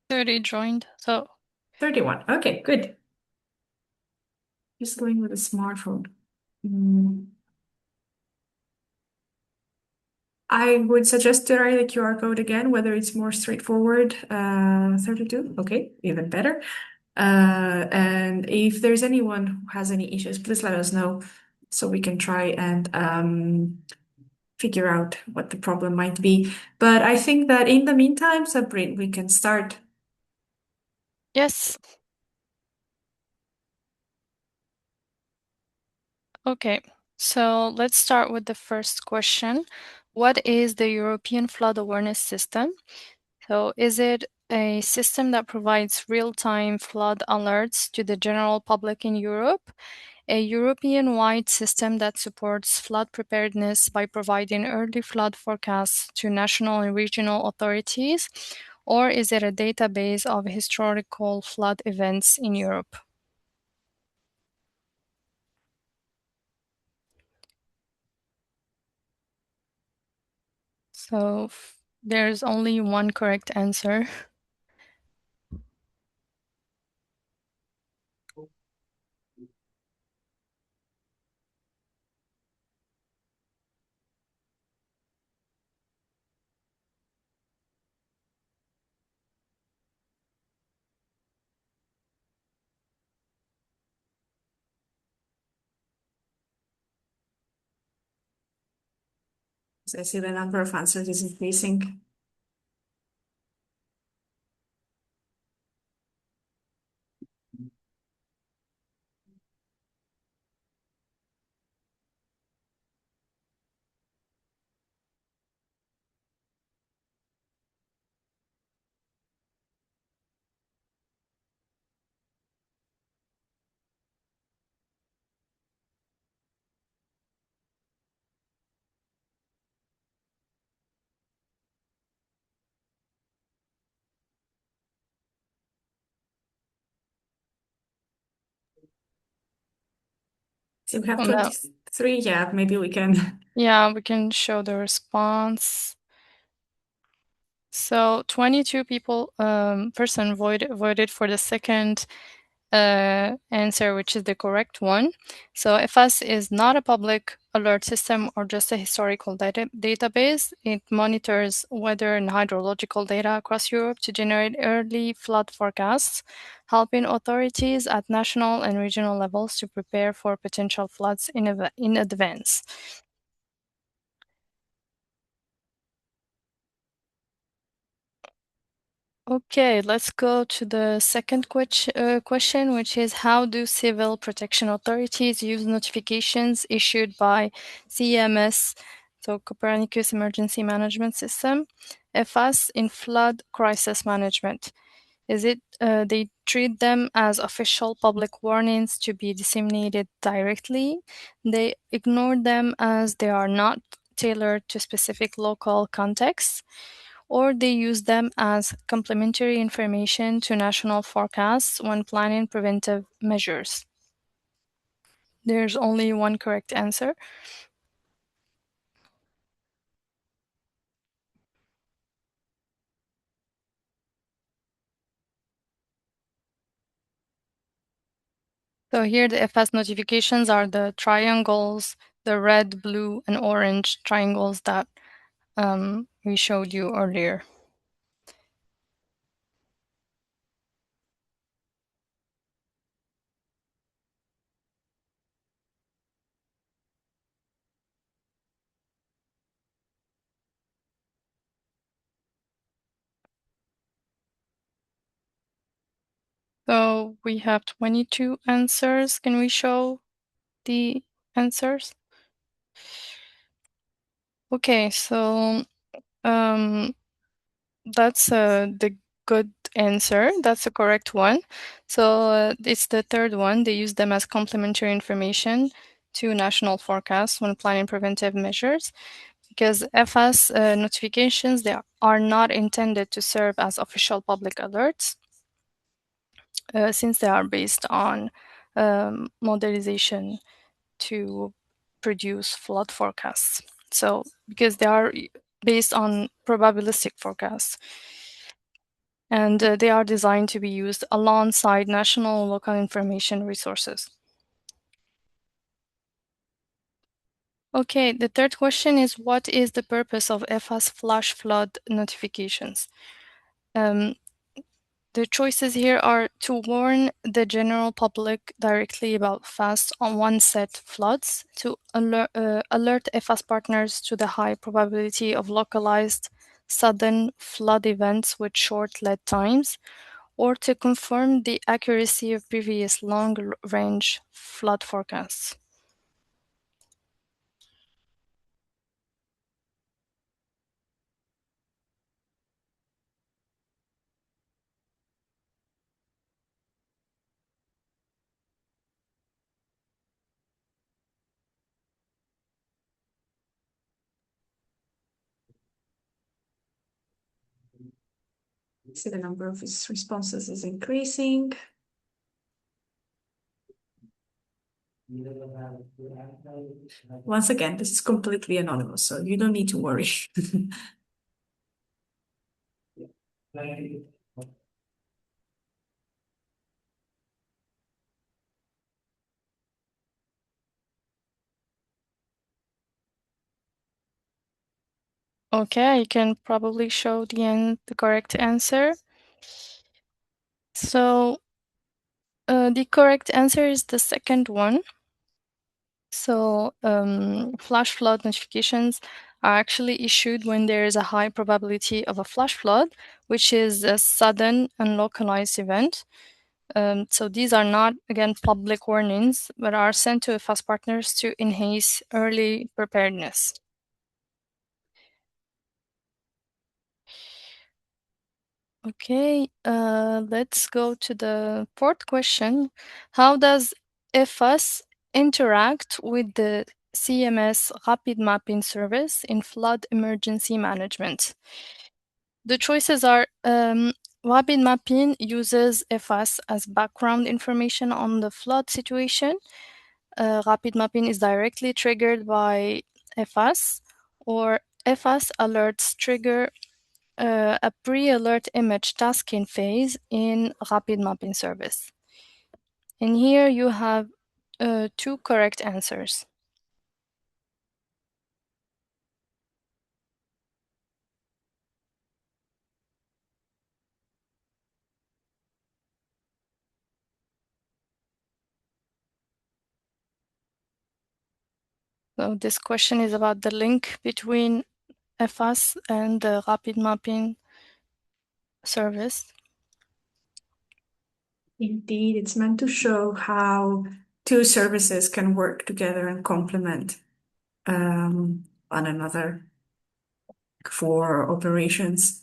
30 joined, so 31. Okay, good. Just going with a smartphone. I would suggest to try the QR code again, whether it's more straightforward. 32. Okay, even better. And if there's anyone who has any issues, please let us know so we can try and figure out what the problem might be. But I think that in the meantime, Sabrin, we can start. yes. Okay, so let's start with the first question. What is the European Flood Awareness System? So is it a system that provides real-time flood alerts to the general public in Europe? A European-wide system that supports flood preparedness by providing early flood forecasts to national and regional authorities? Or is it a database of historical flood events in Europe? So there's only one correct answer. So I see the number of answers is increasing. So we have 23. Yeah, maybe we can. Yeah, we can show the response. So 22 person voted for the second answer, which is the correct one. So EFAS is not a public alert system or just a historical database. It monitors weather and hydrological data across Europe to generate early flood forecasts, helping authorities at national and regional levels to prepare for potential floods in advance. Okay, let's go to the second question, which is how do civil protection authorities use notifications issued by CEMS, so Copernicus Emergency Management System, EFAS, in flood crisis management? Is it they treat them as official public warnings to be disseminated directly? They ignore them as they are not tailored to specific local contexts? Or they use them as complementary information to national forecasts when planning preventive measures? There's only one correct answer. So here the EFAS notifications are the triangles, the red, blue, and orange triangles that we showed you earlier. So we have 22 answers. Can we show the answers? Okay, so that's the good answer. That's the correct one. So it's the third one. They use them as complementary information to national forecasts when planning preventive measures, because EFAS notifications, they are not intended to serve as official public alerts, since they are based on modelization to produce flood forecasts. So because they are based on probabilistic forecasts. And they are designed to be used alongside national and local information resources. Okay, the third question is, what is the purpose of EFAS flash flood notifications? The choices here are to warn the general public directly about fast onset floods, to alert EFAS partners to the high probability of localized sudden flood events with short lead times, or to confirm the accuracy of previous long-range flood forecasts. See, the number of responses is increasing. Once again, this is completely anonymous, so you don't need to worry. Okay, I can probably show the correct answer. So the correct answer is the second one. So flash flood notifications are actually issued when there is a high probability of a flash flood, which is a sudden and localized event. So these are not, again, public warnings, but are sent to EFAS partners to enhance early preparedness. Okay, let's go to the fourth question. How does EFAS interact with the CEMS rapid mapping service in flood emergency management? The choices are rapid mapping uses EFAS as background information on the flood situation. rapid mapping is directly triggered by EFAS, or EFAS alerts trigger a pre-alert image tasking phase in rapid mapping service. And here you have 2 correct answers. So this question is about the link between EFAS and the rapid mapping service. Indeed, it's meant to show how two services can work together and complement one another for operations.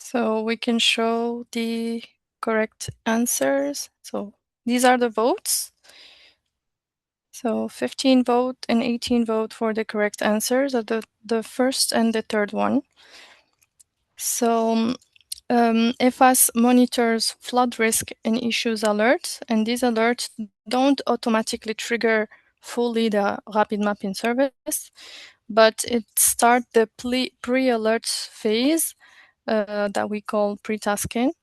So we can show the correct answers. So these are the votes. So 15 vote and 18 vote for the correct answers of the first and the third one. So EFAS monitors flood risk and issues alerts, and these alerts don't automatically trigger fully the rapid mapping service, but it starts the pre-alert phase that we call pre-tasking,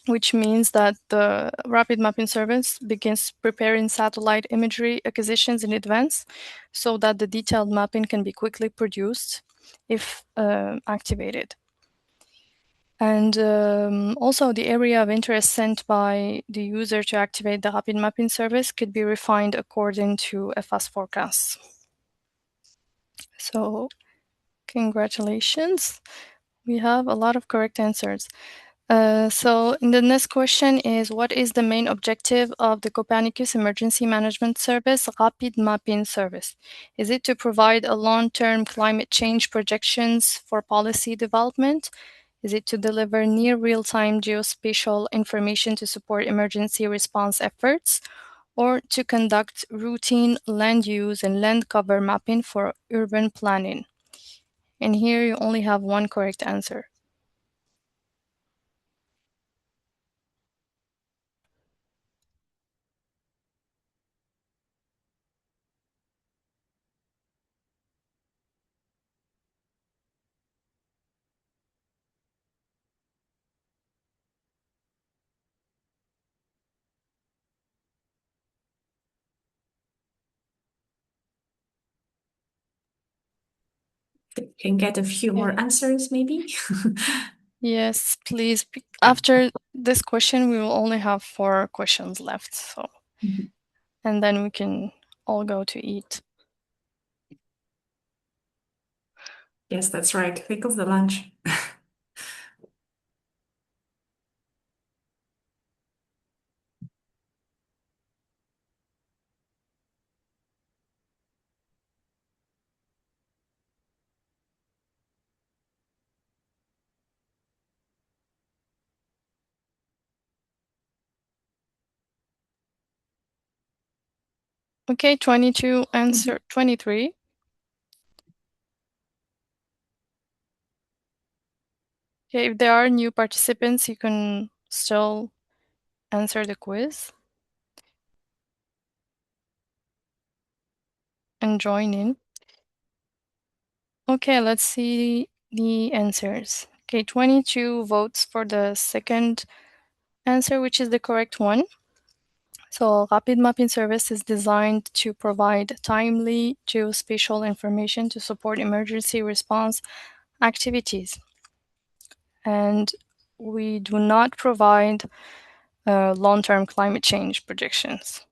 which means that the rapid mapping service begins preparing satellite imagery acquisitions in advance so that the detailed mapping can be quickly produced if activated. And also the area of interest sent by the user to activate the rapid mapping service could be refined according to EFAS forecasts. So congratulations. We have a lot of correct answers. So the next question is, what is the main objective of the Copernicus Emergency Management Service Rapid Mapping Service? Is it to provide a long-term climate change projections for policy development? Is it to deliver near real-time geospatial information to support emergency response efforts? Or to conduct routine land use and land cover mapping for urban planning? And here you only have one correct answer. Can get a few more answers, maybe? Yes, please. After this question, we will only have 4 questions left. So, and then we can all go to eat. Yes, that's right. Think of the lunch. Okay, 22 answer 23. Okay, if there are new participants, you can still answer the quiz and join in. Okay, let's see the answers. Okay, 22 votes for the second answer, which is the correct one. So rapid mapping service is designed to provide timely geospatial information to support emergency response activities. And we do not provide long-term climate change predictions.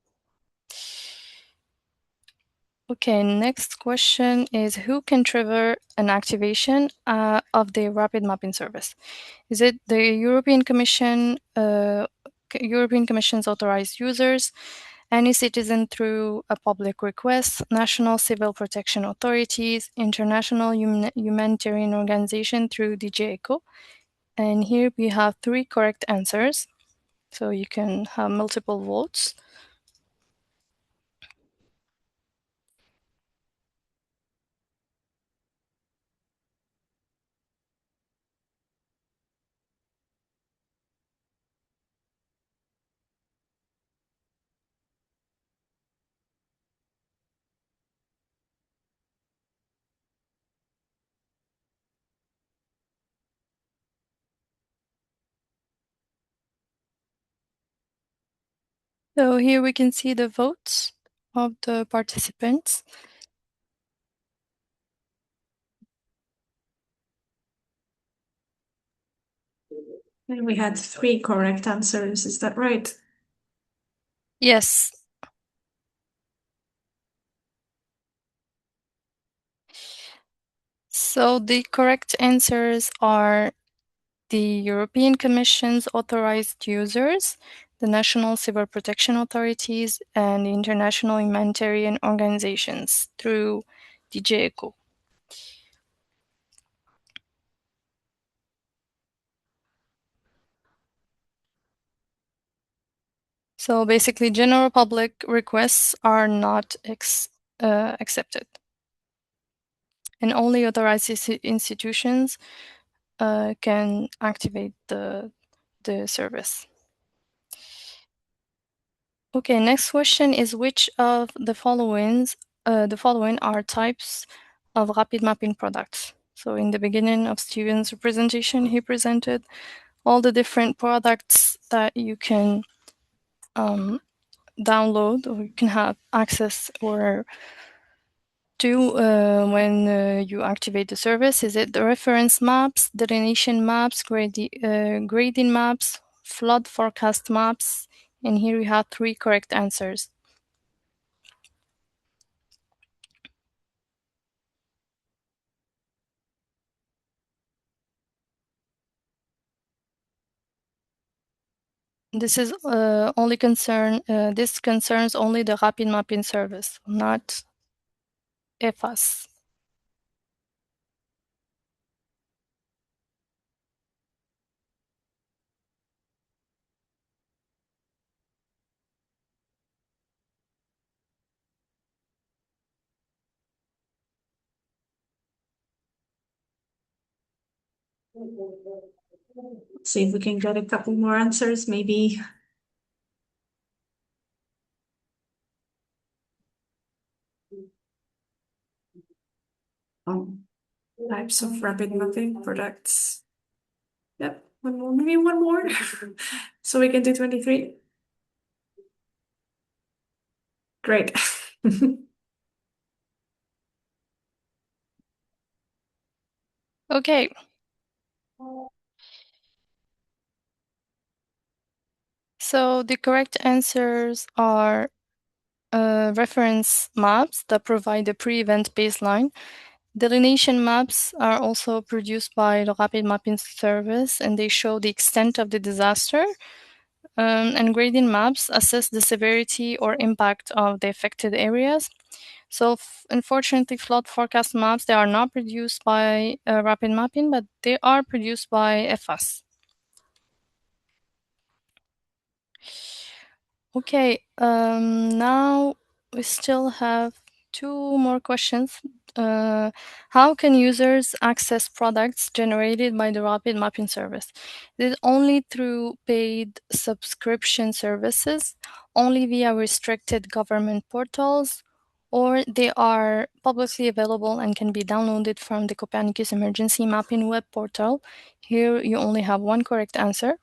Okay, next question is who can trigger an activation of the rapid mapping service? Is it the European Commission, European Commission's authorized users, any citizen through a public request, national civil protection authorities, international humanitarian organization through DG ECHO? And here we have 3 correct answers, so you can have multiple votes. So here we can see the votes of the participants. And we had 3 correct answers, is that right? Yes. So the correct answers are the European Commission's authorized users, the national civil protection authorities, and the international humanitarian organizations through DG ECHO. So basically, general public requests are not accepted. And only authorized institutions can activate the service. Okay, next question is which of the following are types of rapid mapping products? So in the beginning of Steven's presentation, he presented all the different products that you can download or you can have access or do when you activate the service. Is it the reference maps, delineation maps, grading maps, flood forecast maps? And here we have 3 correct answers. This is this concerns only the rapid mapping service, not EFAS. Let's see if we can get a couple more answers, maybe. Types of rapid mapping products. Yep, one more, maybe one more. So we can do 23. Great. Okay. So the correct answers are reference maps that provide a pre-event baseline. Delineation maps are also produced by the Rapid Mapping Service, and they show the extent of the disaster. And grading maps assess the severity or impact of the affected areas. So unfortunately, flood forecast maps, they are not produced by Rapid Mapping, but they are produced by EFAS. Okay, now we still have 2 more questions. How can users access products generated by the Rapid Mapping Service? Is it only through paid subscription services, only via restricted government portals, or they are publicly available and can be downloaded from the Copernicus Emergency Mapping web portal? Here you only have 1 correct answer.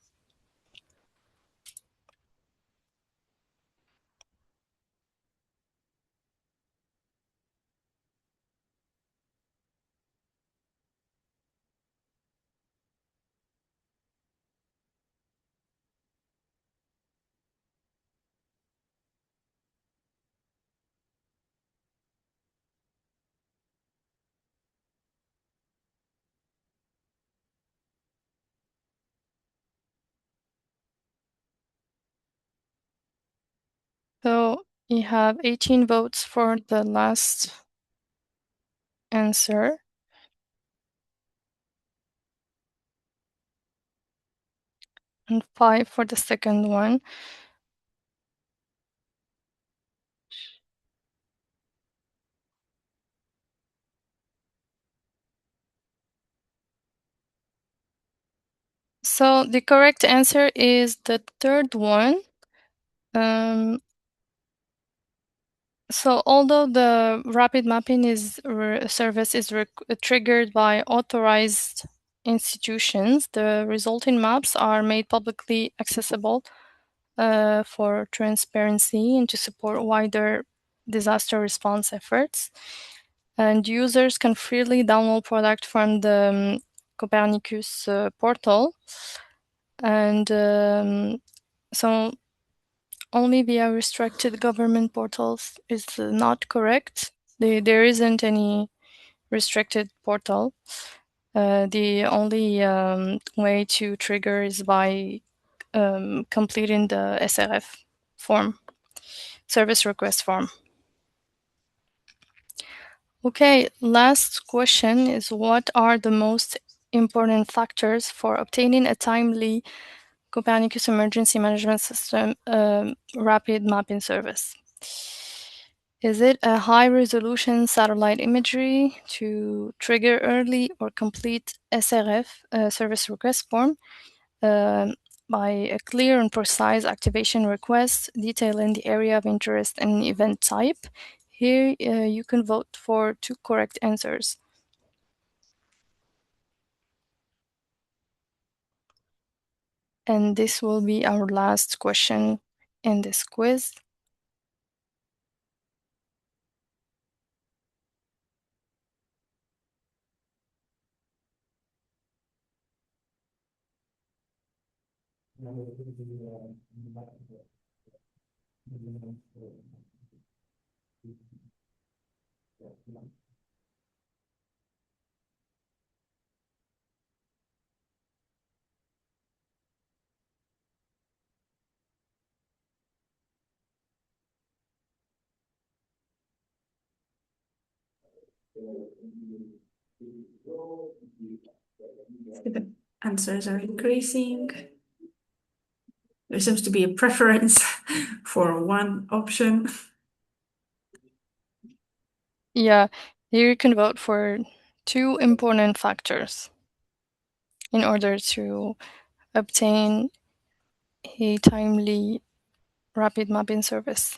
So we have 18 votes for the last answer. And 5 for the second one. So the correct answer is the third one. So although the rapid mapping service is triggered by authorized institutions, the resulting maps are made publicly accessible for transparency and to support wider disaster response efforts. And users can freely download product from the Copernicus portal. And so only via restricted government portals is not correct. There isn't any restricted portal. The only way to trigger is by completing the SRF form, service request form. Okay, last question is what are the most important factors for obtaining a timely Copernicus Emergency Management System rapid mapping service? Is it a high-resolution satellite imagery to trigger early or complete SRF service request form by a clear and precise activation request detailing the area of interest and event type? Here you can vote for 2 correct answers. And this will be our last question in this quiz. The answers are increasing. There seems to be a preference for one option. Yeah, here you can vote for 2 important factors in order to obtain a timely rapid mapping service.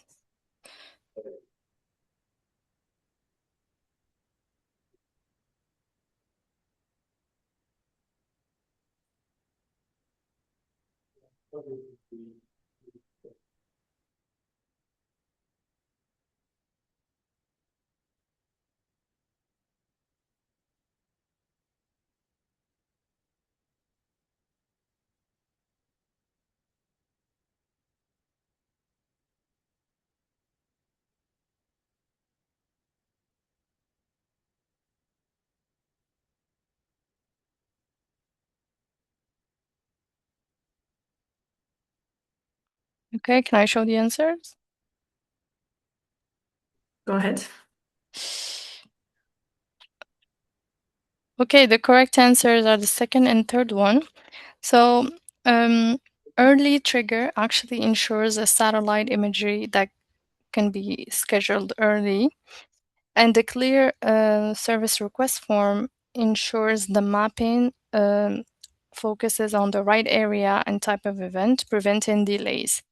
Okay, can I show the answers? Go ahead. Okay, the correct answers are the second and third one. So early trigger actually ensures a satellite imagery that can be scheduled early. And the clear service request form ensures the mapping focuses on the right area and type of event, preventing delays.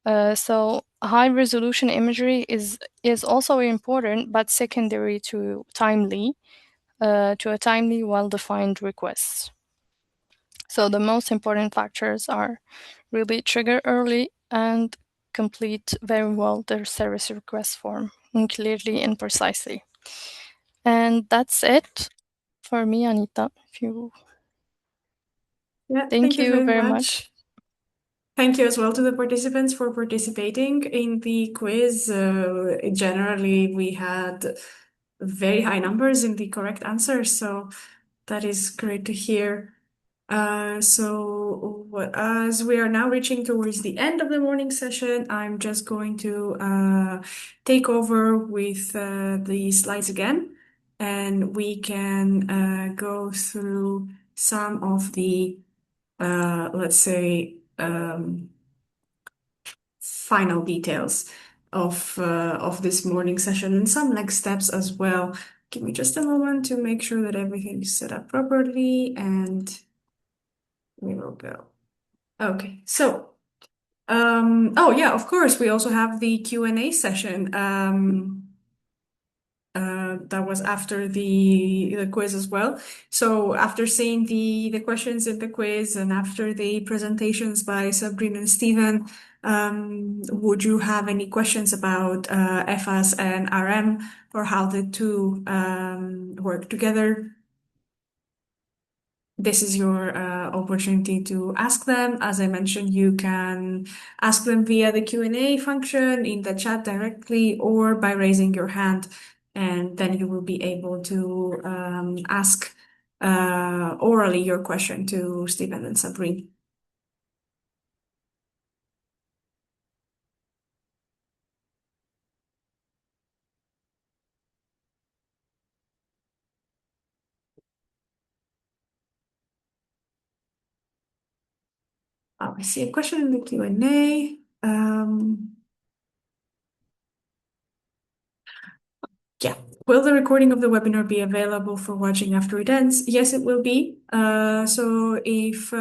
So high-resolution imagery is also important, but secondary to a timely, well-defined request. So the most important factors are really trigger early and complete very well their service request form and clearly and precisely. And that's it for me, Anita. Thank you very much. Thank you as well to the participants for participating in the quiz. Generally, we had very high numbers in the correct answers, so that is great to hear. As we are now reaching towards the end of the morning session, I'm just going to take over with the slides again, and we can go through some of the, let's say, final details of this morning session and some next steps as well. Give me just a moment to make sure that everything is set up properly, and we will go. Okay, so oh yeah, of course, we also have the Q&A session. That was after the quiz as well. So after seeing the questions in the quiz and after the presentations by Sabrina and Stephen, would you have any questions about EFAS and RM or how the two work together? This is your opportunity to ask them. As I mentioned, you can ask them via the Q&A function in the chat directly or by raising your hand, and then you will be able to ask orally your question to Stephen and Sabrina. I see a question in the Q&A. Yeah. Will the recording of the webinar be available for watching after it ends? Yes, it will be. So if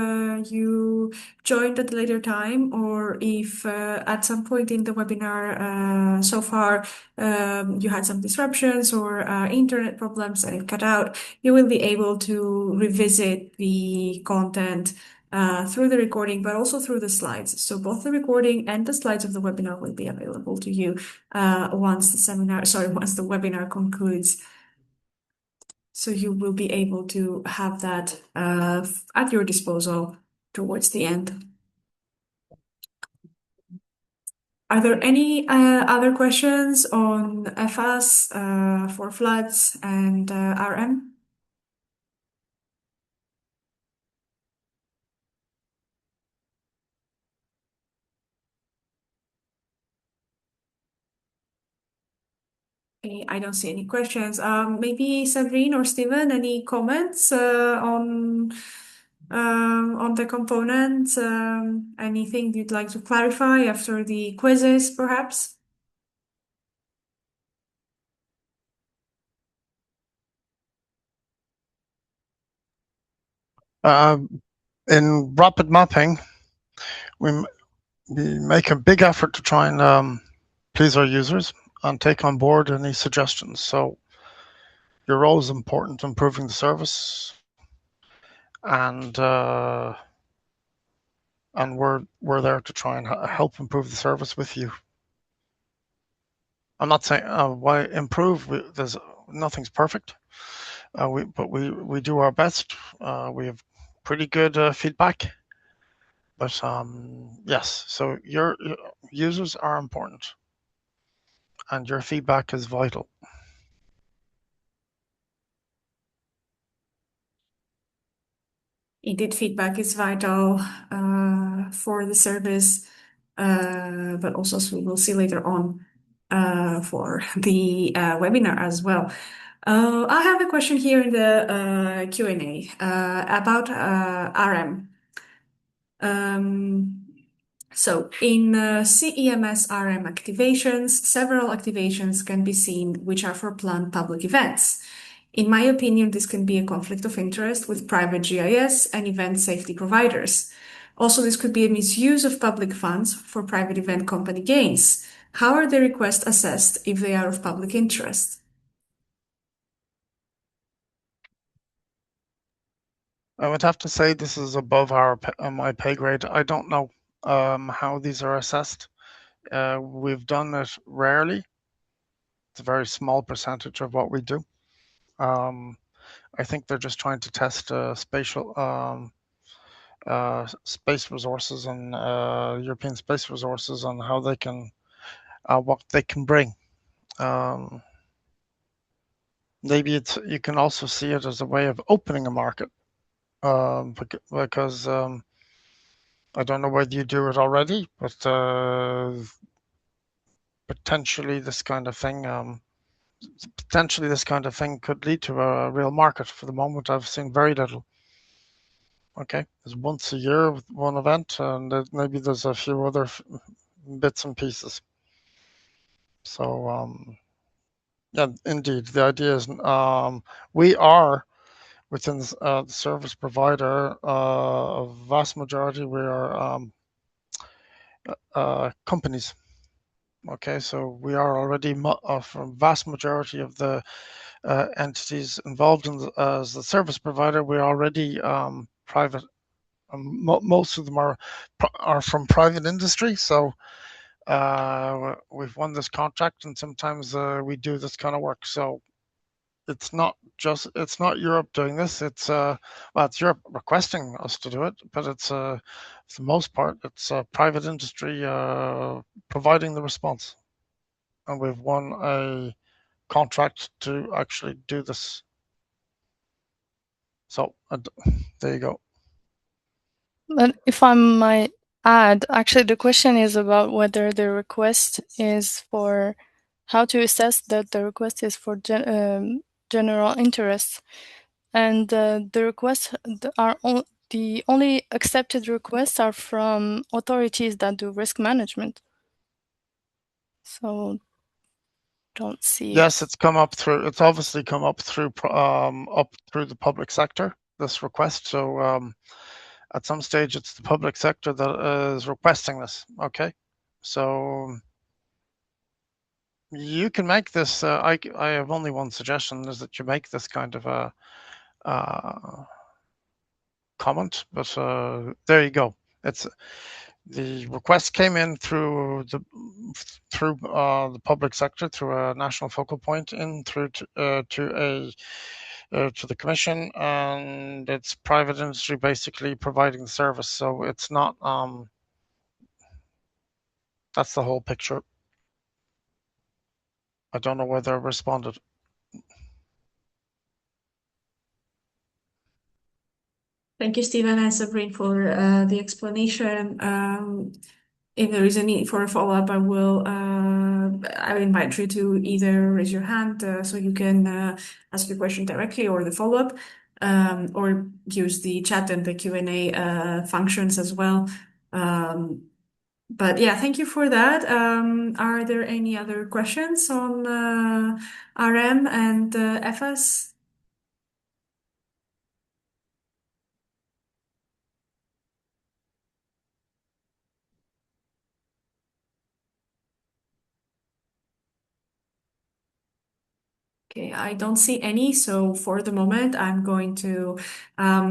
you joined at a later time, or if at some point in the webinar so far you had some disruptions or internet problems and it cut out, you will be able to revisit the content through the recording, but also through the slides. So both the recording and the slides of the webinar will be available to you once the webinar concludes. So you will be able to have that at your disposal towards the end. Are there any other questions on EFAS for floods and RM? Okay, I don't see any questions. Maybe Sabrine or Steven, any comments on the components? Anything you'd like to clarify after the quizzes, perhaps? In rapid mapping, we make a big effort to try and please our users and take on board any suggestions. So your role is important in improving the service, and we're there to try and help improve the service with you. I'm not saying why improve. There's nothing's perfect, but we do our best. We have pretty good feedback. But yes, so your users are important, and your feedback is vital. Indeed, feedback is vital for the service, but also, as we will see later on, for the webinar as well. I have a question here in the Q&A about RM. So in CEMS RM activations, several activations can be seen which are for planned public events. In my opinion, this can be a conflict of interest with private GIS and event safety providers. Also, this could be a misuse of public funds for private event company gains. How are the requests assessed if they are of public interest? I would have to say this is above my pay grade. I don't know how these are assessed. We've done it rarely. It's a very small percentage of what we do. I think they're just trying to test spatial space resources and European space resources on how they can, what they can bring. Maybe you can also see it as a way of opening a market because I don't know whether you do it already, but potentially this kind of thing could lead to a real market. For the moment, I've seen very little. Okay, there's once a year with one event, and maybe there's a few other bits and pieces. So yeah, indeed, the idea is we are within the service provider. A vast majority we are companies. Okay, so we are already from vast majority of the entities involved in as the service provider. We're already private. Most of them are from private industry. So we've won this contract, and sometimes we do this kind of work. So it's not Europe doing this. It's it's Europe requesting us to do it, but it's for the most part it's private industry providing the response, and we've won a contract to actually do this. So there you go. But if I might add, actually the question is about whether the request is for how to assess that the request is for general interest. And the requests are the only accepted requests are from authorities that do risk management. So don't see. Yes, it's come up through. It's obviously come up through the public sector. This request. So at some stage, it's the public sector that is requesting this. Okay, so you can make this. I have only one suggestion: is that you make this kind of a comment. But there you go. It's the request came in through the public sector, through a national focal point, in through to the commission, and it's private industry basically providing the service. So it's not. That's the whole picture. I don't know whether I responded. Thank you, Stephen and Sabrine, for the explanation. If there is a need for a follow-up, I invite you to either raise your hand so you can ask your question directly, or the follow-up, or use the chat and the Q&A functions as well. But yeah, thank you for that. Are there any other questions on RM and EFAS? Okay, I don't see any. So for the moment, I'm going to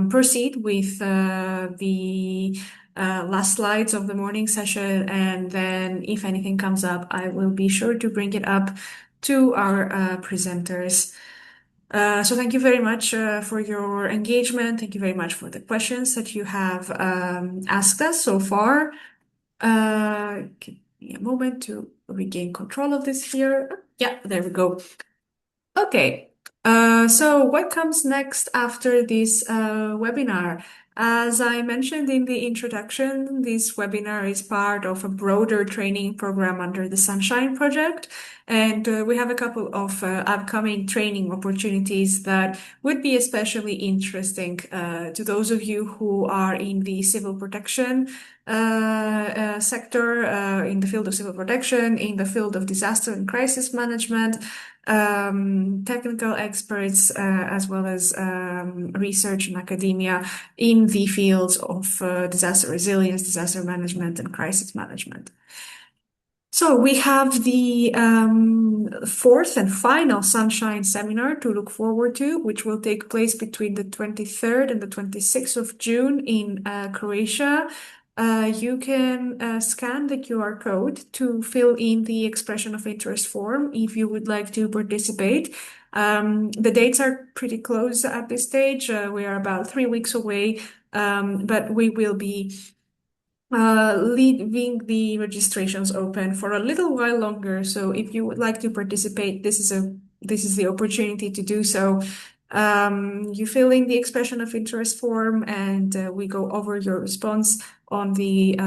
proceed with the last slides of the morning session. And then if anything comes up, I will be sure to bring it up to our presenters. So thank you very much for your engagement. Thank you very much for the questions that you have asked us so far. Give me a moment to regain control of this here. Yeah, there we go. Okay, so what comes next after this webinar? As I mentioned in the introduction, this webinar is part of a broader training program under the Sunshine Project, and we have a couple of upcoming training opportunities that would be especially interesting to those of you who are in the civil protection sector, in the field of civil protection, in the field of disaster and crisis management, technical experts, as well as research and academia in the fields of disaster resilience, disaster management, and crisis management. So we have the fourth and final Sunshine seminar to look forward to, which will take place between the 23rd and the 26th of June in Croatia. You can scan the QR code to fill in the expression of interest form if you would like to participate. The dates are pretty close at this stage. We are about 3 weeks away, but we will be leaving the registrations open for a little while longer. So if you would like to participate, this is the opportunity to do so. You fill in the expression of interest form, and we go over your response on the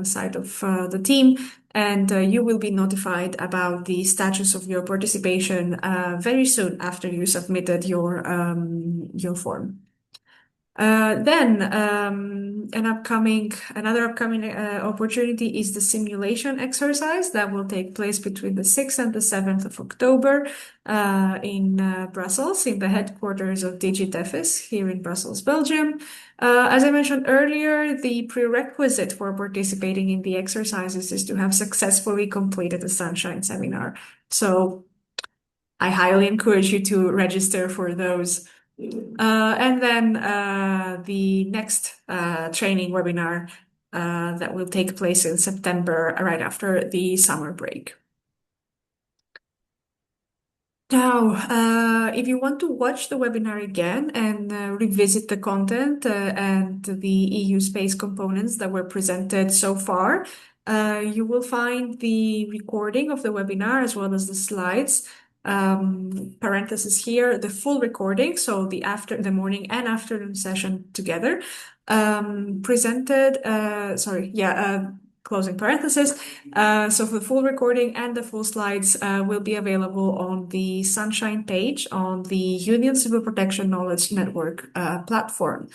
side of the team, and you will be notified about the status of your participation very soon after you submitted your form. Then another upcoming opportunity is the simulation exercise that will take place between the 6th and the 7th of October in Brussels, in the headquarters of DG EFFIS here in Brussels, Belgium. As I mentioned earlier, the prerequisite for participating in the exercises is to have successfully completed the Sunshine Seminar. So I highly encourage you to register for those. And then the next training webinar that will take place in September, right after the summer break. Now, if you want to watch the webinar again and revisit the content and the EU space components that were presented so far, you will find the recording of the webinar as well as the slides. Parenthesis here, the full recording, so the morning and afternoon session together, closing parenthesis. So the full recording and the full slides will be available on the Sunshine page on the Union Civil Protection Knowledge Network platform.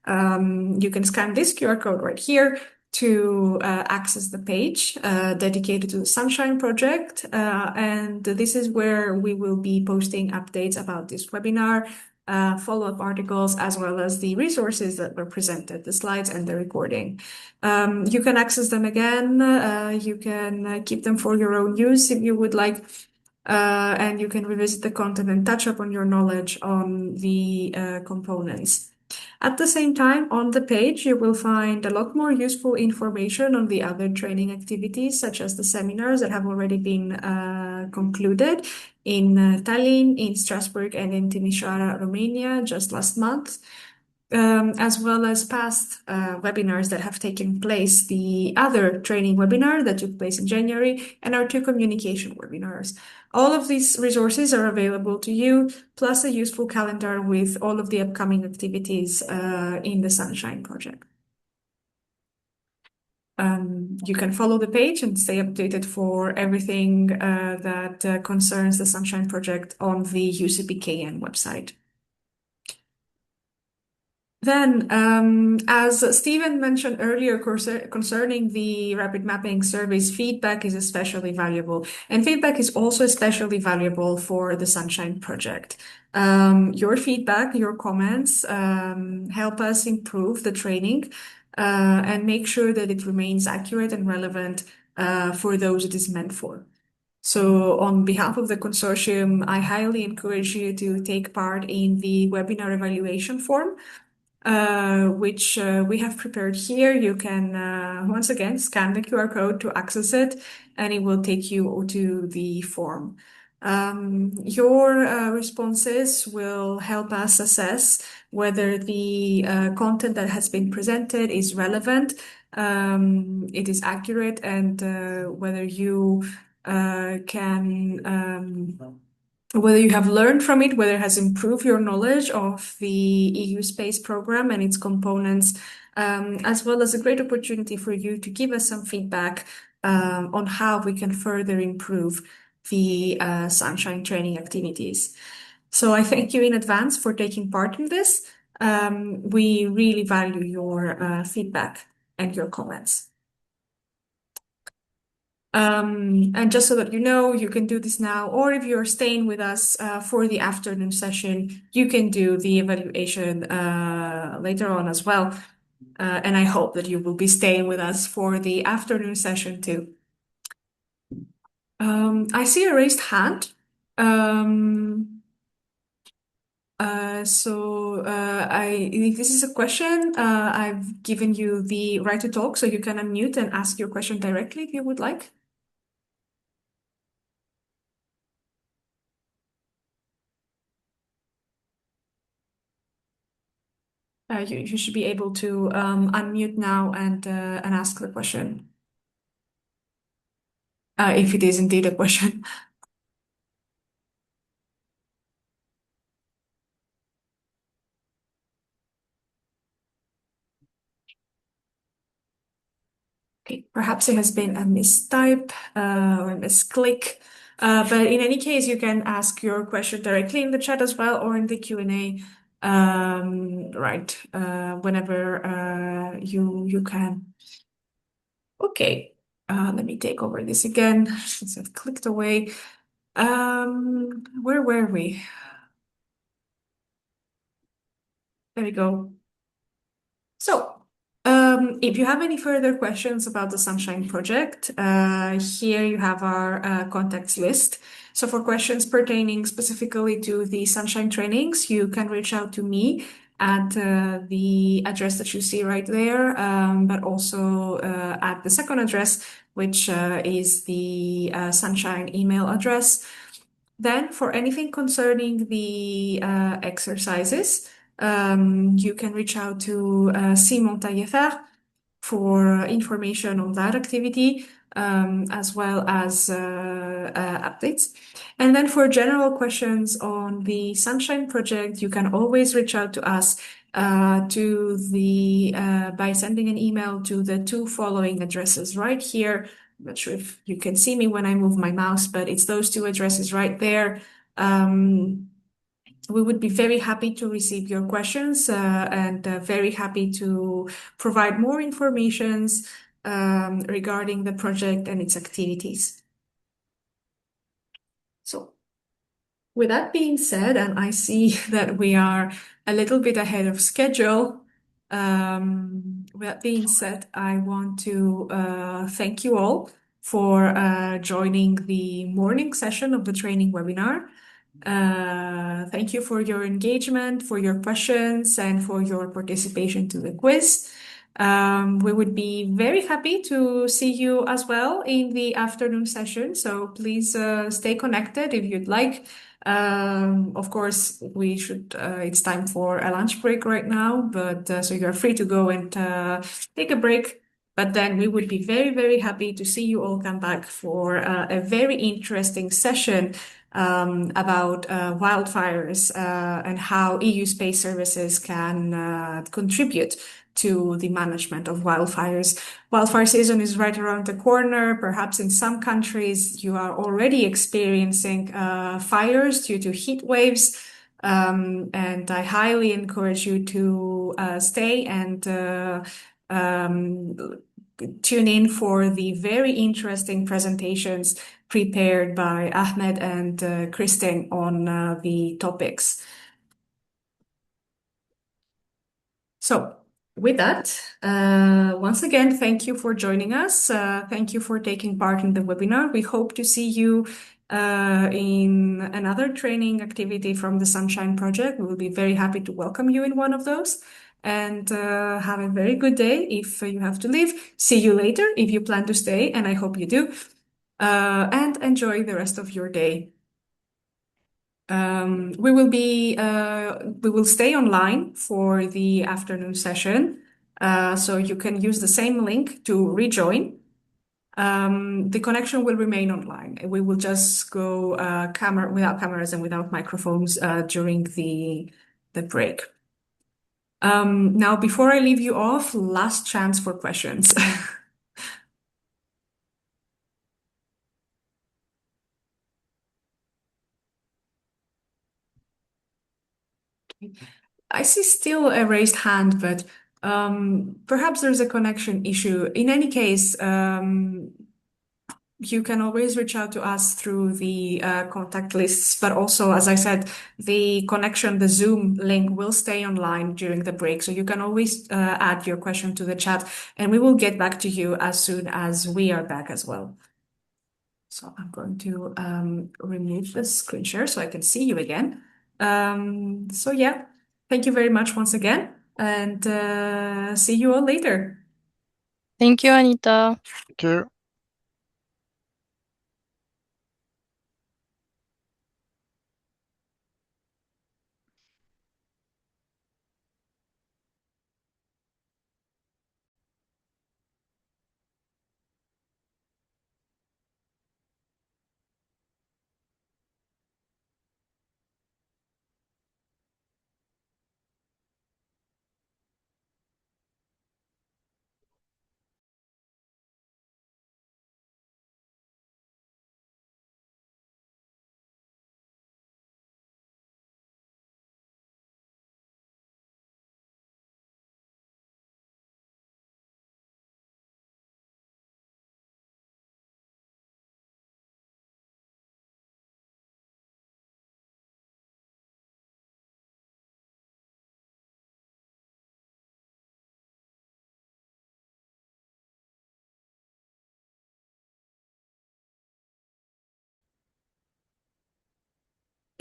You can scan this QR code right here to access the page dedicated to the Sunshine project. And this is where we will be posting updates about this webinar, follow-up articles, as well as the resources that were presented, the slides and the recording. You can access them again. You can keep them for your own use if you would like. And you can revisit the content and touch up on your knowledge on the components. At the same time, on the page, you will find a lot more useful information on the other training activities, such as the seminars that have already been concluded in Tallinn, in Strasbourg, and in Timișoara, Romania, just last month. As well as past webinars that have taken place, the other training webinar that took place in January, and our 2 communication webinars. All of these resources are available to you, plus a useful calendar with all of the upcoming activities in the Sunshine project. You can follow the page and stay updated for everything that concerns the Sunshine project on the UCPKN website. Then, as Stephen mentioned earlier concerning the rapid mapping surveys, feedback is especially valuable. And feedback is also especially valuable for the Sunshine project. Your feedback, your comments help us improve the training and make sure that it remains accurate and relevant for those it is meant for. So on behalf of the consortium, I highly encourage you to take part in the webinar evaluation form, which we have prepared here. You can once again scan the QR code to access it, and it will take you to the form. Your responses will help us assess whether the content that has been presented is relevant, it is accurate, and whether you whether you have learned from it, whether it has improved your knowledge of the EU space program and its components, as well as a great opportunity for you to give us some feedback on how we can further improve the Sunshine training activities. So I thank you in advance for taking part in this. We really value your feedback and your comments. And just so that you know, you can do this now, or if you're staying with us for the afternoon session, you can do the evaluation later on as well. And I hope that you will be staying with us for the afternoon session too. I see a raised hand. If this is a question, I've given you the right to talk, so you can unmute and ask your question directly if you would like. You should be able to unmute now and ask the question. If it is indeed a question. Okay, perhaps it has been a mistype or a misclick. But in any case, you can ask your question directly in the chat as well or in the Q&A, right, whenever you can. Okay, let me take over this again since I've clicked away. Where were we? There we go. So, if you have any further questions about the Sunshine Project, here you have our contacts list. So for questions pertaining specifically to the Sunshine trainings, you can reach out to me at the address that you see right there, but also at the second address, which is the Sunshine email address. Then for anything concerning the exercises, you can reach out to Simon Taillefer for information on that activity, as well as updates. And then for general questions on the Sunshine Project, you can always reach out to us by sending an email to the two following addresses right here. I'm not sure if you can see me when I move my mouse, but it's those two addresses right there. We would be very happy to receive your questions and very happy to provide more informations regarding the project and its activities. So with that being said, and I see that we are a little bit ahead of schedule, with that being said, I want to thank you all for joining the morning session of the training webinar. Thank you for your engagement, for your questions, and for your participation to the quiz. We would be very happy to see you as well in the afternoon session. So please stay connected if you'd like. Of course, it's time for a lunch break right now, but so you're free to go and take a break. But then we would be very, very happy to see you all come back for a very interesting session about wildfires and how EU space services can contribute to the management of wildfires. Wildfire season is right around the corner. Perhaps in some countries you are already experiencing fires due to heat waves. And I highly encourage you to stay and tune in for the very interesting presentations prepared by Ahmed and Kristen on the topics. So with that, once again, thank you for joining us. Thank you for taking part in the webinar. We hope to see you in another training activity from the Sunshine Project. We will be very happy to welcome you in one of those. And have a very good day if you have to leave. See you later if you plan to stay, and I hope you do. And enjoy the rest of your day. We will stay online for the afternoon session, so you can use the same link to rejoin. The connection will remain online. We will just go without cameras and without microphones during the break. Now, before I leave you off, last chance for questions. I see still a raised hand, but perhaps there's a connection issue. In any case, you can always reach out to us through the contact lists, but also, as I said, the Zoom link will stay online during the break. So you can always add your question to the chat and we will get back to you as soon as we are back as well. So I'm going to remove the screen share so I can see you again. So yeah, thank you very much once again and see you all later. Thank you, Anita. Thank you.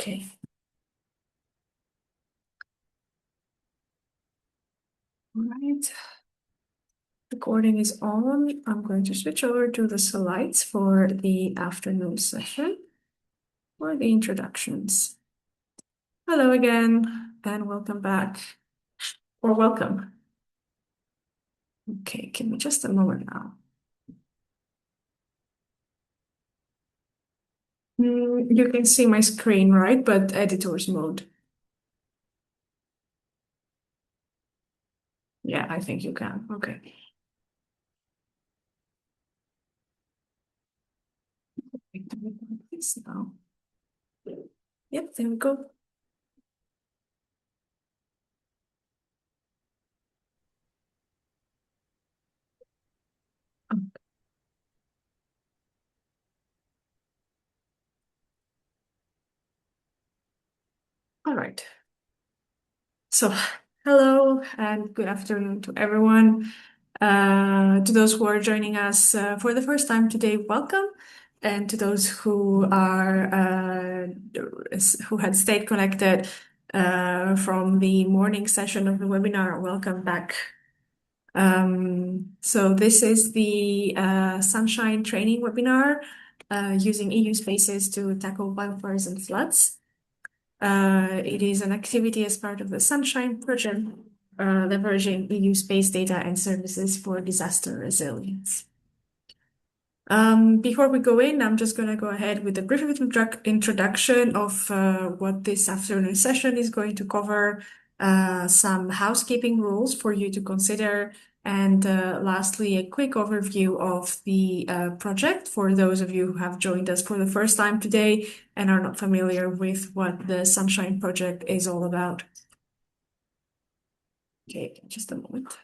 Okay. All right. Recording is on. I'm going to switch over to the slides for the afternoon session for the introductions. Hello again, and welcome back, or welcome. Okay, give me just a moment now. You can see my screen, right? But editor's mode. Yeah, I think you can. Okay. This now. Yep, there we go. All right. So, hello and good afternoon to everyone. To those who are joining us for the first time today, welcome. And to those who are who had stayed connected from the morning session of the webinar, welcome back. So this is the Sunshine training webinar using EU spaces to tackle wildfires and floods. It is an activity as part of the Sunshine project, leveraging EU space data and services for disaster resilience. Before we go in, I'm just going to go ahead with a brief introduction of what this afternoon session is going to cover, some housekeeping rules for you to consider, and lastly, a quick overview of the project for those of you who have joined us for the first time today and are not familiar with what the Sunshine Project is all about. Okay, just a moment.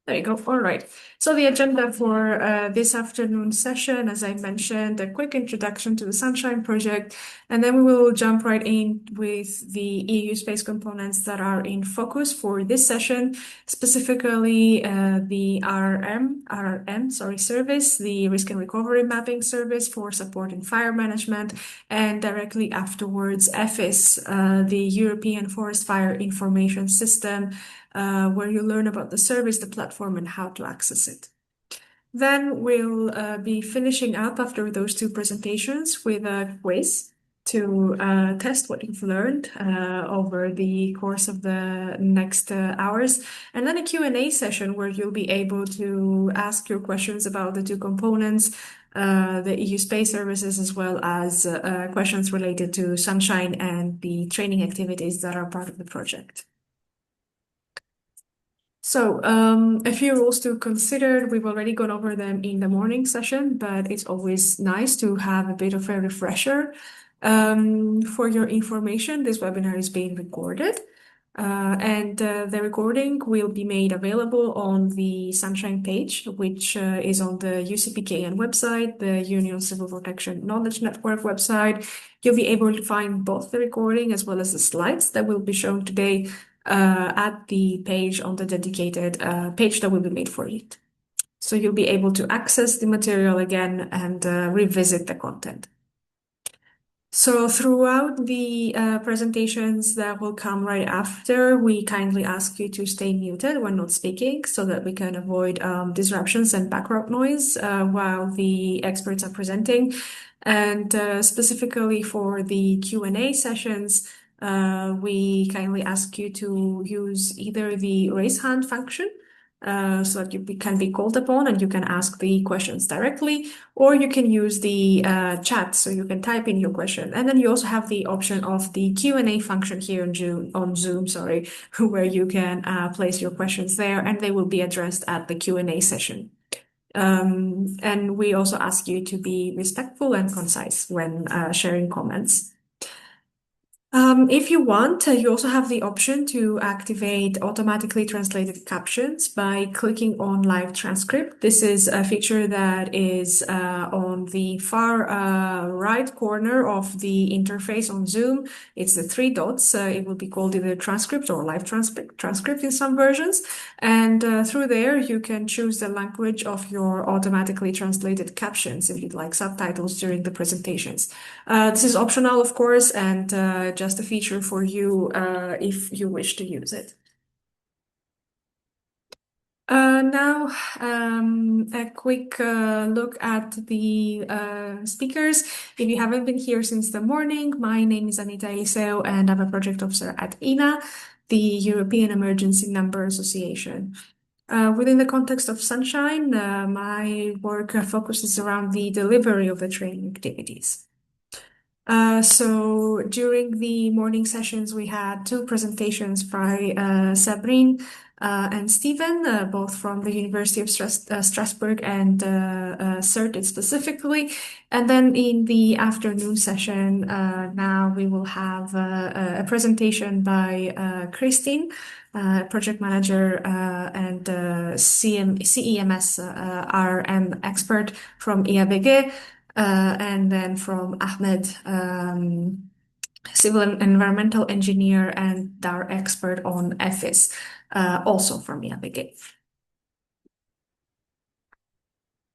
There you go. All right. So the agenda for this afternoon session, as I mentioned, a quick introduction to the Sunshine Project, and then we will jump right in with the EU space components that are in focus for this session, specifically the RRM service, the Risk and Recovery Mapping Service for supporting fire management, and directly afterwards, EFFIS, the European Forest Fire Information System, where you learn about the service, the platform, and how to access it. Then we'll be finishing up after those two presentations with a quiz to test what you've learned over the course of the next hours, and then a Q&A session where you'll be able to ask your questions about the two components, the EU space services, as well as questions related to Sunshine and the training activities that are part of the project. So a few rules to consider. We've already gone over them in the morning session, but it's always nice to have a bit of a refresher. For your information, this webinar is being recorded, and the recording will be made available on the Sunshine page, which is on the UCPKN website, the Union Civil Protection Knowledge Network website. You'll be able to find both the recording as well as the slides that will be shown today at the page on the dedicated page that will be made for it. So you'll be able to access the material again and revisit the content. So throughout the presentations that will come right after, we kindly ask you to stay muted when not speaking so that we can avoid disruptions and background noise while the experts are presenting. And specifically for the Q&A sessions, we kindly ask you to use either the raise hand function so that you can be called upon and you can ask the questions directly, or you can use the chat so you can type in your question. And then you also have the option of the Q&A function here on Zoom, where you can place your questions there and they will be addressed at the Q&A session. And we also ask you to be respectful and concise when sharing comments. If you want, you also have the option to activate automatically translated captions by clicking on Live Transcript. This is a feature that is on the far right corner of the interface on Zoom. It's the three dots. It will be called either transcript or live transcript in some versions. And through there, you can choose the language of your automatically translated captions if you'd like subtitles during the presentations. This is optional, of course, and just a feature for you if you wish to use it. Now, a quick look at the speakers. If you haven't been here since the morning, my name is Anita Eliseo, and I'm a project officer at ENA, the European Emergency Number Association. Within the context of Sunshine, my work focuses around the delivery of the training activities. So during the morning sessions, we had two presentations by Sabrine and Stephen, both from the University of Strasbourg and CERT specifically. And then in the afternoon session, now we will have a presentation by Christine, project manager and CEMS RM expert from IABG. And then from Ahmed, civil and environmental engineer and DAR expert on EFFIS, also from IABG.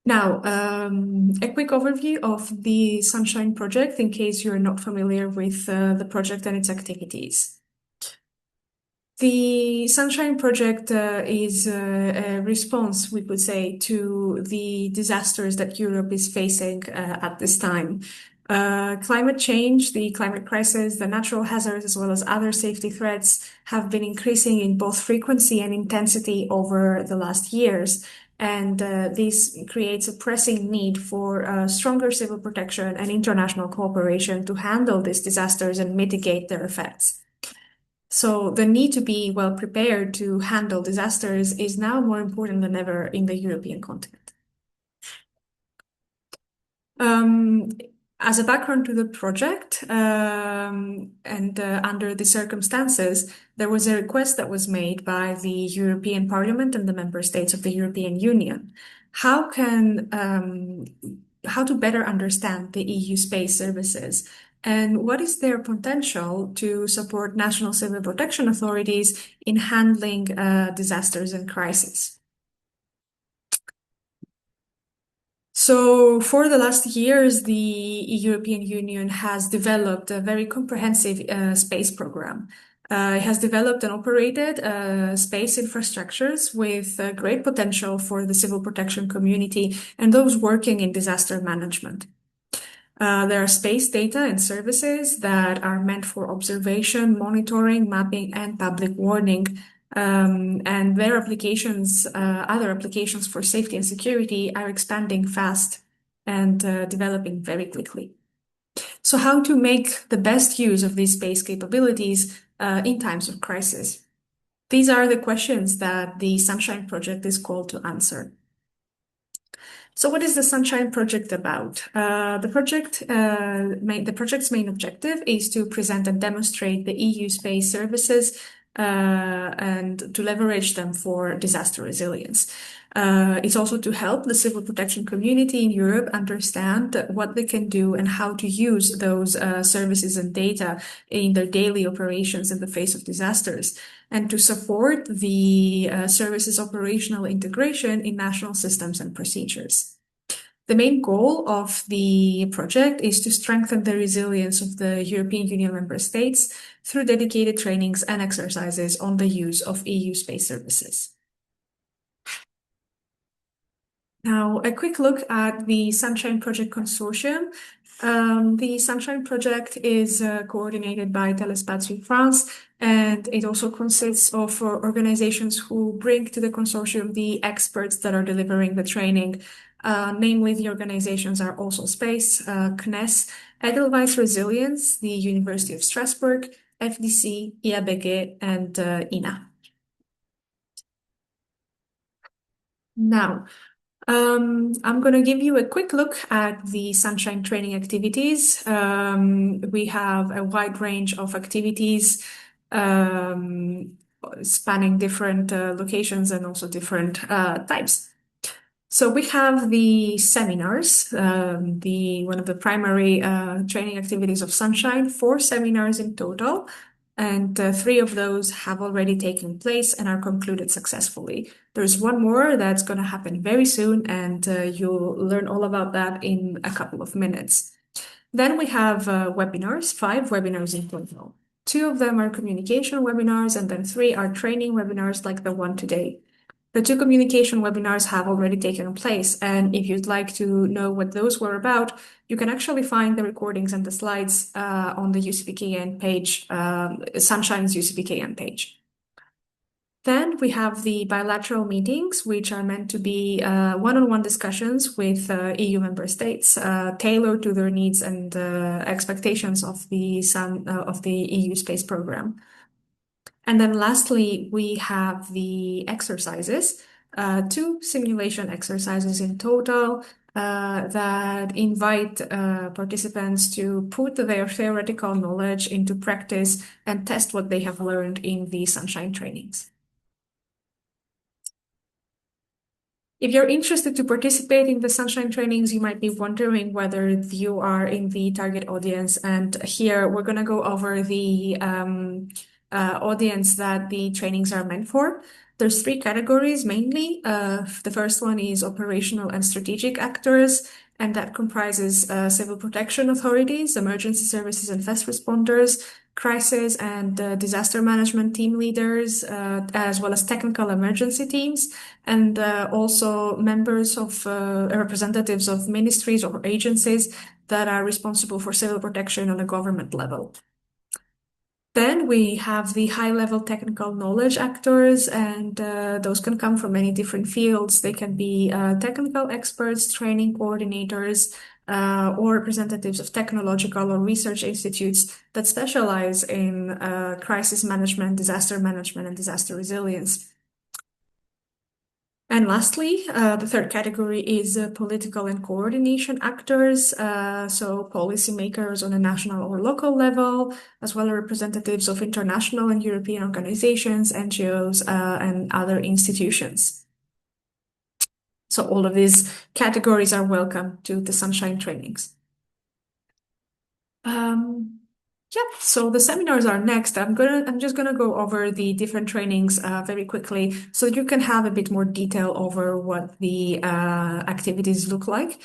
Now, a quick overview of the Sunshine Project in case you're not familiar with the project and its activities. The Sunshine Project is a response, we could say, to the disasters that Europe is facing at this time. Climate change, the climate crisis, the natural hazards, as well as other safety threats have been increasing in both frequency and intensity over the last years. And this creates a pressing need for stronger civil protection and international cooperation to handle these disasters and mitigate their effects. So the need to be well prepared to handle disasters is now more important than ever in the European continent. As a background to the project, and under the circumstances, there was a request that was made by the European Parliament and the member states of the European Union. How to better understand the EU space services and what is their potential to support national civil protection authorities in handling disasters and crises. So for the last years, the European Union has developed a very comprehensive space program. It has developed and operated space infrastructures with great potential for the civil protection community and those working in disaster management. There are space data and services that are meant for observation, monitoring, mapping, and public warning. And their applications, other applications for safety and security are expanding fast and developing very quickly. So how to make the best use of these space capabilities in times of crisis? These are the questions that the Sunshine Project is called to answer. So what is the Sunshine Project about? The project's main objective is to present and demonstrate the EU space services and to leverage them for disaster resilience. It's also to help the civil protection community in Europe understand what they can do and how to use those services and data in their daily operations in the face of disasters, and to support the services operational integration in national systems and procedures. The main goal of the project is to strengthen the resilience of the European Union member states through dedicated trainings and exercises on the use of EU space services. Now, a quick look at the Sunshine Project Consortium. The Sunshine Project is coordinated by Telespazio France, and it also consists of organizations who bring to the consortium the experts that are delivering the training. Namely, the organizations are also Space, CNES, Edelweiss Resilience, the University of Strasbourg, FDC, IABG, and ENA. Now, I'm going to give you a quick look at the Sunshine training activities. We have a wide range of activities spanning different locations and also different types. So we have the seminars, one of the primary training activities of Sunshine, 4 seminars in total, and 3 of those have already taken place and are concluded successfully. There's one more that's going to happen very soon, and you'll learn all about that in a couple of minutes. Then we have webinars, 5 webinars in total. 2 of them are communication webinars, and then 3 are training webinars like the one today. The 2 communication webinars have already taken place, and if you'd like to know what those were about, you can actually find the recordings and the slides on the UCPKN page, Sunshine's UCPKN page. Then we have the bilateral meetings, which are meant to be one-on-one discussions with EU member states, tailored to their needs and expectations of the EU space program. And then lastly, we have the exercises, 2 simulation exercises in total that invite participants to put their theoretical knowledge into practice and test what they have learned in the Sunshine trainings. If you're interested to participate in the Sunshine trainings, you might be wondering whether you are in the target audience. And here we're going to go over the audience that the trainings are meant for. There's 3 categories mainly. The first one is operational and strategic actors, and that comprises civil protection authorities, emergency services and fast responders, crisis and disaster management team leaders, as well as technical emergency teams, and also members of representatives of ministries or agencies that are responsible for civil protection on a government level. Then we have the high-level technical knowledge actors, and those can come from many different fields. They can be technical experts, training coordinators, or representatives of technological or research institutes that specialize in crisis management, disaster management, and disaster resilience. And lastly, the third category is political and coordination actors, so policymakers on a national or local level, as well as representatives of international and European organizations, NGOs, and other institutions. So all of these categories are welcome to the Sunshine trainings. So the seminars are next. I'm just gonna go over the different trainings very quickly so you can have a bit more detail over what the activities look like.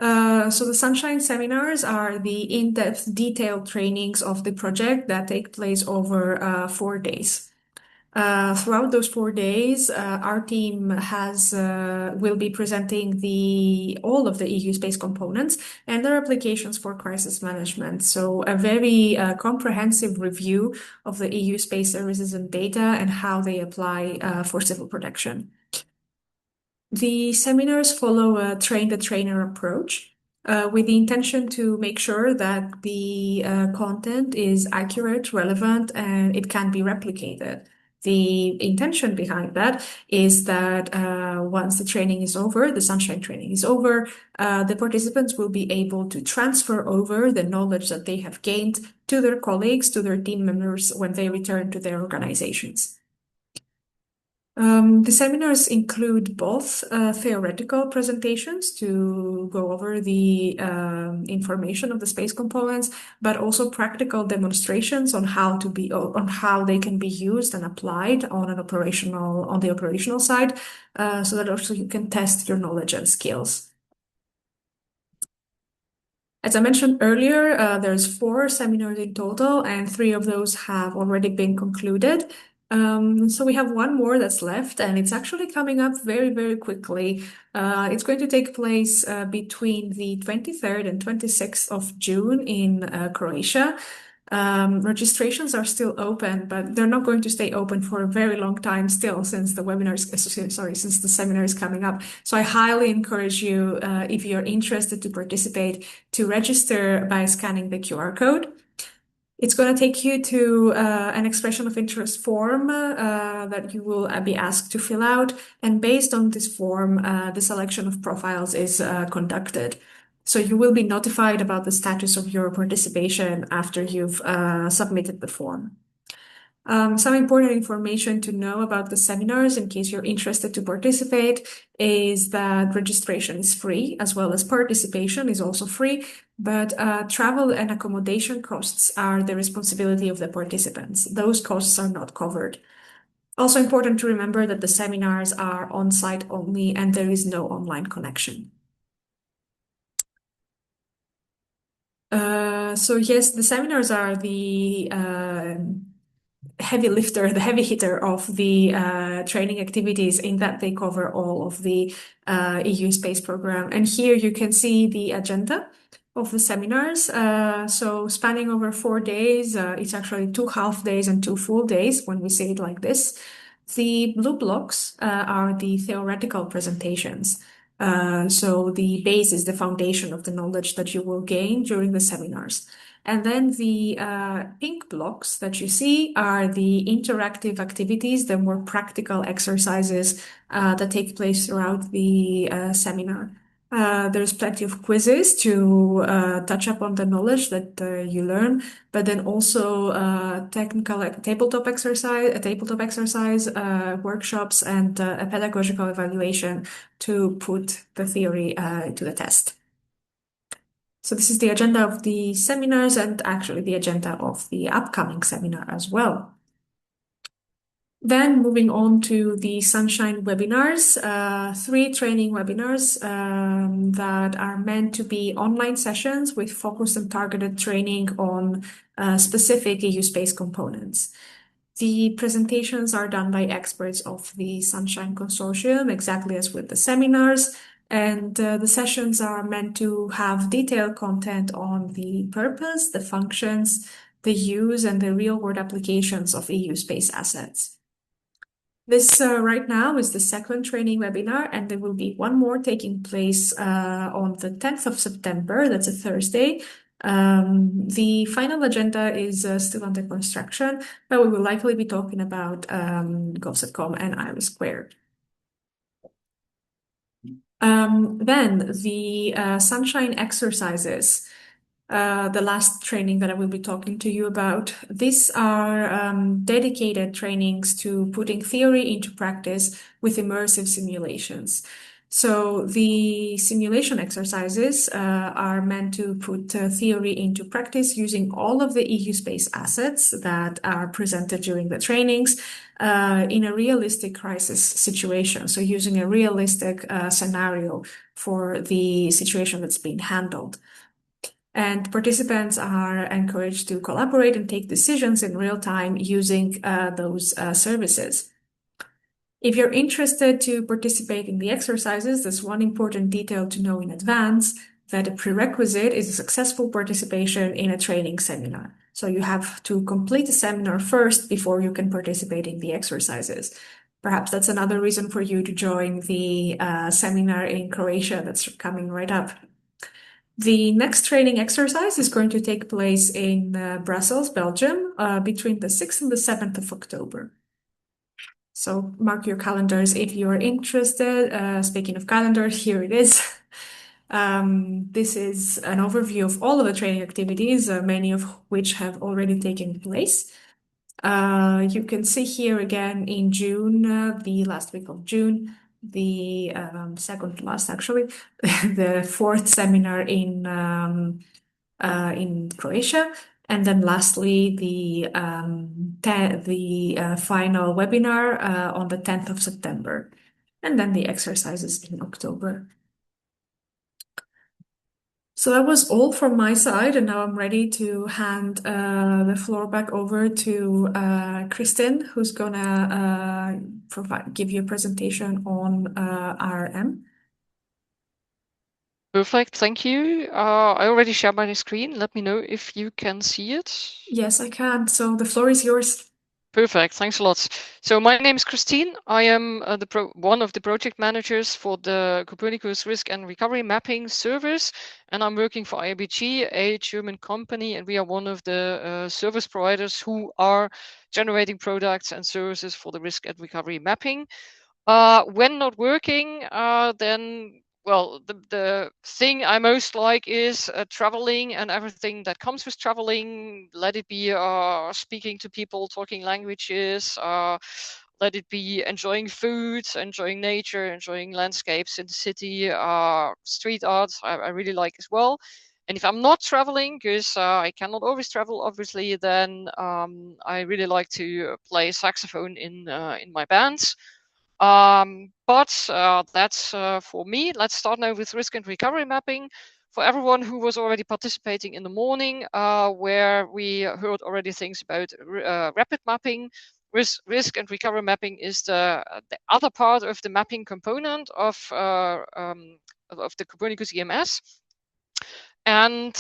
So the Sunshine seminars are the in-depth detailed trainings of the project that take place over 4 days. Throughout those 4 days, our team will be presenting all of the EU space components and their applications for crisis management. So a very comprehensive review of the EU space services and data and how they apply for civil protection. The seminars follow a train-the-trainer approach. With the intention to make sure that the content is accurate, relevant, and it can be replicated. The intention behind that is that once the training is over, the Sunshine training is over, the participants will be able to transfer over the knowledge that they have gained to their colleagues, to their team members when they return to their organizations. The seminars include both theoretical presentations to go over the information of the space components, but also practical demonstrations on how they can be used and applied on the operational side, so that also you can test your knowledge and skills. As I mentioned earlier, there's 4 seminars in total, and 3 of those have already been concluded. So we have 1 more that's left, and it's actually coming up very, very quickly. It's going to take place between the 23rd and 26th of June in Croatia. Registrations are still open, but they're not going to stay open for a very long time still, since the seminar is coming up. So I highly encourage you, if you're interested to participate, to register by scanning the QR code. It's going to take you to an expression of interest form that you will be asked to fill out. And based on this form, the selection of profiles is conducted. So you will be notified about the status of your participation after you've submitted the form. Some important information to know about the seminars in case you're interested to participate is that registration is free, as well as participation is also free, but travel and accommodation costs are the responsibility of the participants. Those costs are not covered. Also important to remember that the seminars are on-site only and there is no online connection. So yes, the seminars are the heavy lifter, the heavy hitter of the training activities in that they cover all of the EU space program. And here you can see the agenda of the seminars. So spanning over 4 days, it's actually 2 half days and 2 full days when we say it like this. The blue blocks are the theoretical presentations. So the base is the foundation of the knowledge that you will gain during the seminars. And then the pink blocks that you see are the interactive activities, the more practical exercises that take place throughout the seminar. There's plenty of quizzes to touch up on the knowledge that you learn, but then also technical tabletop exercise workshops and a pedagogical evaluation to put the theory to the test. So this is the agenda of the seminars and actually the agenda of the upcoming seminar as well. Then moving on to the Sunshine webinars, 3 training webinars that are meant to be online sessions with focused and targeted training on specific EU space components. The presentations are done by experts of the Sunshine Consortium, exactly as with the seminars. And the sessions are meant to have detailed content on the purpose, the functions, the use, and the real-world applications of EU space assets. This right now is the second training webinar, and there will be one more taking place on the 10th of September. That's a Thursday. The final agenda is still under construction, but we will likely be talking about GovSatcom and IRIS Squared. Then the Sunshine exercises, the last training that I will be talking to you about. These are dedicated trainings to putting theory into practice with immersive simulations. So the simulation exercises are meant to put theory into practice using all of the EU space assets that are presented during the trainings in a realistic crisis situation. So using a realistic scenario for the situation that's being handled. And participants are encouraged to collaborate and take decisions in real time using those services. If you're interested to participate in the exercises, there's one important detail to know in advance, that a prerequisite is a successful participation in a training seminar. So you have to complete the seminar first before you can participate in the exercises. Perhaps that's another reason for you to join the seminar in Croatia that's coming right up. The next training exercise is going to take place in Brussels, Belgium, between the 6th and the 7th of October. So mark your calendars if you're interested. Speaking of calendars, here it is. This is an overview of all of the training activities, many of which have already taken place. You can see here again in June, the last week of June, the second to last actually, the 4th seminar in Croatia. And then lastly, the final webinar on the 10th of September, and then the exercises in October. So that was all from my side, and now I'm ready to hand the floor back over to Kristin, who's gonna give you a presentation on RRM. Perfect, thank you. I already shared my screen. Let me know if you can see it. Yes, I can. So the floor is yours. Perfect. Thanks a lot. So my name is Christine. I am one of the project managers for the Copernicus Risk and Recovery Mapping Service, and I'm working for IBG, a German company, and we are one of the service providers who are generating products and services for the risk and recovery mapping. When not working, then well, the thing I most like is traveling and everything that comes with traveling. Let it be speaking to people, talking languages. Let it be enjoying food, enjoying nature, enjoying landscapes in the city, street art. I really like as well. And if I'm not traveling, because I cannot always travel, obviously, then I really like to play saxophone in my bands. But that's for me. Let's start now with risk and recovery mapping. For everyone who was already participating in the morning, where we heard already things about rapid mapping, risk and recovery mapping is the other part of the mapping component of the Copernicus EMS. And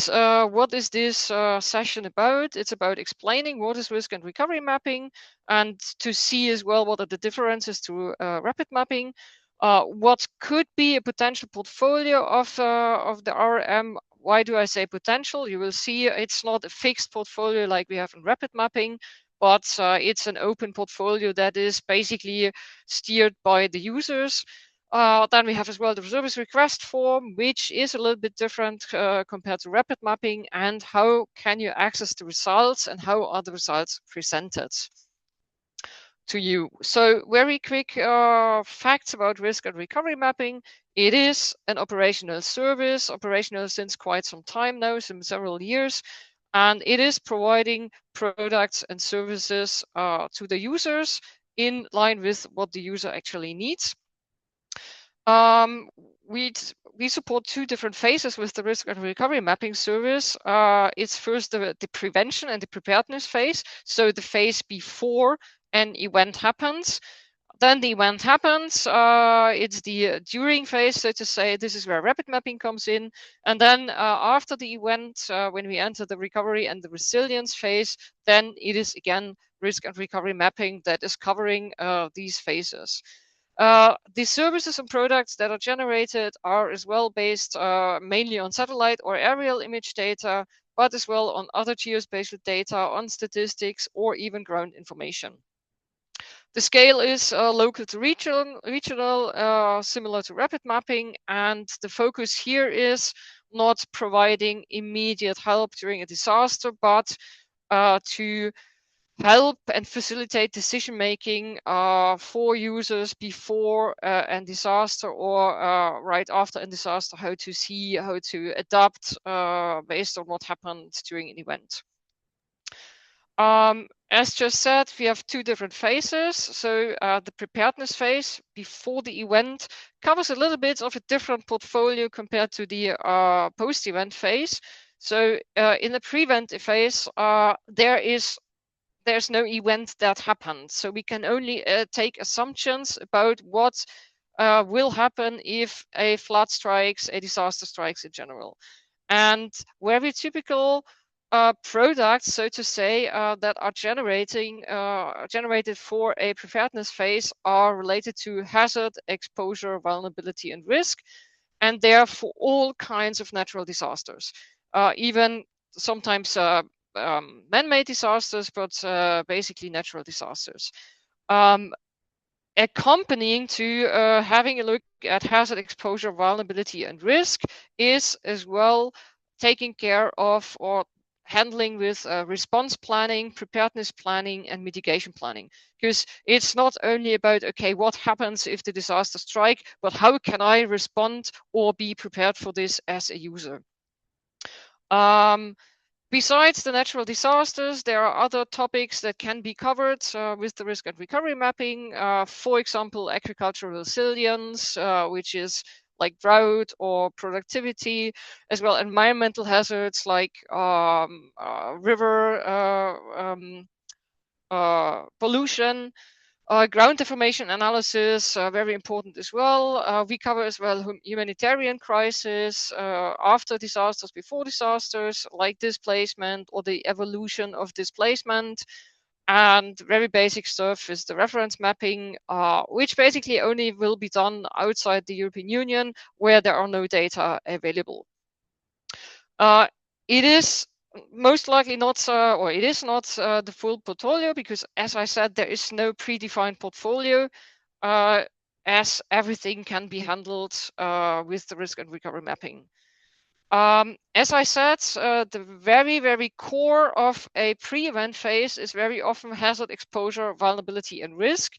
what is this session about? It's about explaining what is risk and recovery mapping, and to see as well what are the differences to rapid mapping. What could be a potential portfolio of the RM? Why do I say potential? You will see it's not a fixed portfolio like we have in rapid mapping, but it's an open portfolio that is basically steered by the users. Then we have as well the service request form, which is a little bit different compared to rapid mapping, and how can you access the results and how are the results presented to you. So very quick facts about risk and recovery mapping. It is an operational service, operational since quite some time now, some several years, and it is providing products and services to the users in line with what the user actually needs. We support two different phases with the risk and recovery mapping service. It's first the prevention and the preparedness phase. So the phase before an event happens. Then the event happens. It's the during phase, so to say. This is where rapid mapping comes in. And then after the event, when we enter the recovery and the resilience phase, then it is again risk and recovery mapping that is covering these phases. The services and products that are generated are as well based mainly on satellite or aerial image data, but as well on other geospatial data, on statistics, or even ground information. The scale is local to regional, similar to rapid mapping, and the focus here is not providing immediate help during a disaster, but to help and facilitate decision making for users before a disaster or right after a disaster, how to adapt based on what happened during an event. As just said, we have two different phases. So the preparedness phase before the event covers a little bit of a different portfolio compared to the post-event phase. So in the preventive phase, there's no event that happened. So we can only take assumptions about what will happen if a flood strikes, a disaster strikes in general. And very typical products, so to say, that are generated for a preparedness phase are related to hazard, exposure, vulnerability, and risk. And they're for all kinds of natural disasters, even sometimes man-made disasters, but basically natural disasters. Accompanying to having a look at hazard, exposure, vulnerability, and risk is as well taking care of or handling with response planning, preparedness planning, and mitigation planning. Because it's not only about, okay, what happens if the disaster strike, but how can I respond or be prepared for this as a user? Besides the natural disasters, there are other topics that can be covered with the risk and recovery mapping. For example, agricultural resilience, which is like drought or productivity, as well environmental hazards like river pollution. Ground information analysis, very important as well. We cover as well humanitarian crisis, after disasters, before disasters, like displacement or the evolution of displacement. And very basic stuff is the reference mapping, which basically only will be done outside the European Union where there are no data available. It is most likely not, or it is not the full portfolio, because as I said, there is no predefined portfolio, as everything can be handled with the risk and recovery mapping. As I said, the very, very core of a pre-event phase is very often hazard, exposure, vulnerability, and risk.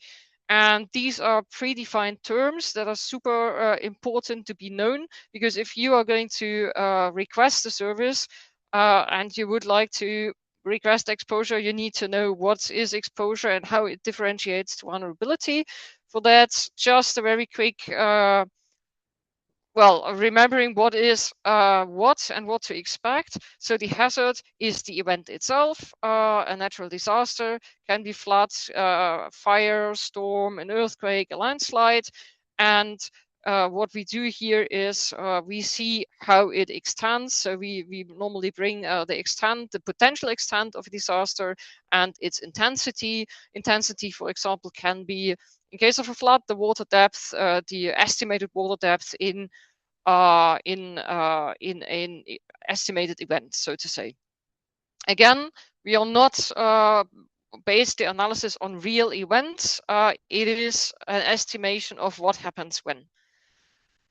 And these are predefined terms that are super important to be known, because if you are going to request a service and you would like to request exposure, you need to know what is exposure and how it differentiates to vulnerability. For that, just a very quick remembering what is what and what to expect. So the hazard is the event itself. A natural disaster can be floods, fire, storm, an earthquake, a landslide. And what we do here is we see how it extends. So we normally bring the potential extent of a disaster and its intensity. Intensity, for example, can be, in case of a flood, the water depth, the estimated water depth in an estimated event, so to say. Again, we are not based the analysis on real events. It is an estimation of what happens when.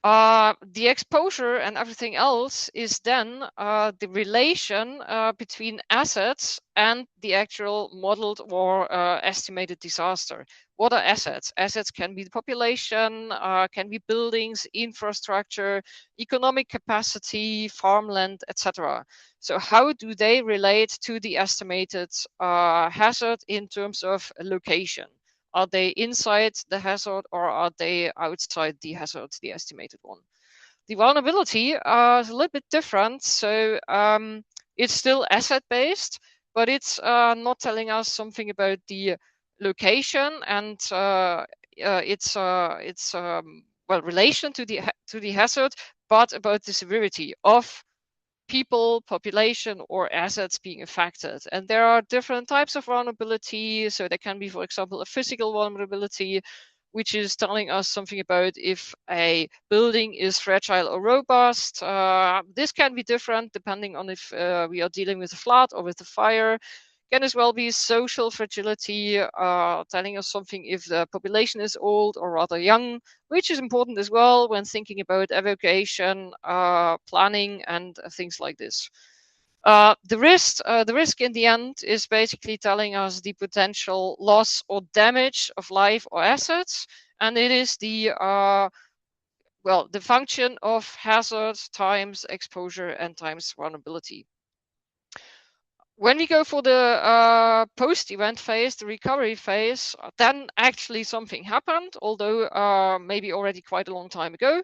The exposure and everything else is then the relation between assets and the actual modeled or estimated disaster. What are assets? Assets can be the population, can be buildings, infrastructure, economic capacity, farmland, etc. So how do they relate to the estimated hazard in terms of location? Are they inside the hazard or are they outside the hazard, the estimated one? The vulnerability is a little bit different. So it's still asset-based, but it's not telling us something about the location and its relation to the hazard, but about the severity of people, population, or assets being affected. And there are different types of vulnerability. So there can be, for example, a physical vulnerability, which is telling us something about if a building is fragile or robust. This can be different depending on if we are dealing with a flood or with a fire. Can as well be social fragility, telling us something if the population is old or rather young, which is important as well when thinking about evacuation, planning, and things like this. The risk in the end is basically telling us the potential loss or damage of life or assets, and it is the function of hazard times exposure and times vulnerability. When we go for the post-event phase, the recovery phase, then actually something happened, although maybe already quite a long time ago.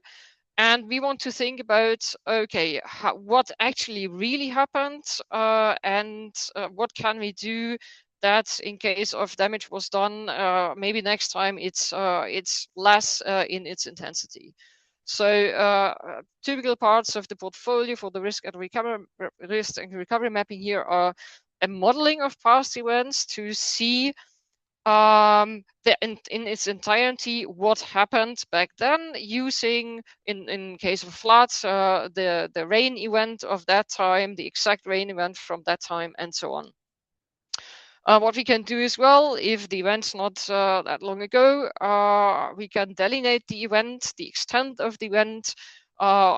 And we want to think about, okay, what actually really happened and what can we do that in case of damage was done, maybe next time it's less in its intensity. So typical parts of the portfolio for the risk and recovery mapping here are a modeling of past events to see in its entirety what happened back then, using in case of floods the rain event of that time, the exact rain event from that time, and so on. What we can do as well, if the event's not that long ago, we can delineate the event, the extent of the event.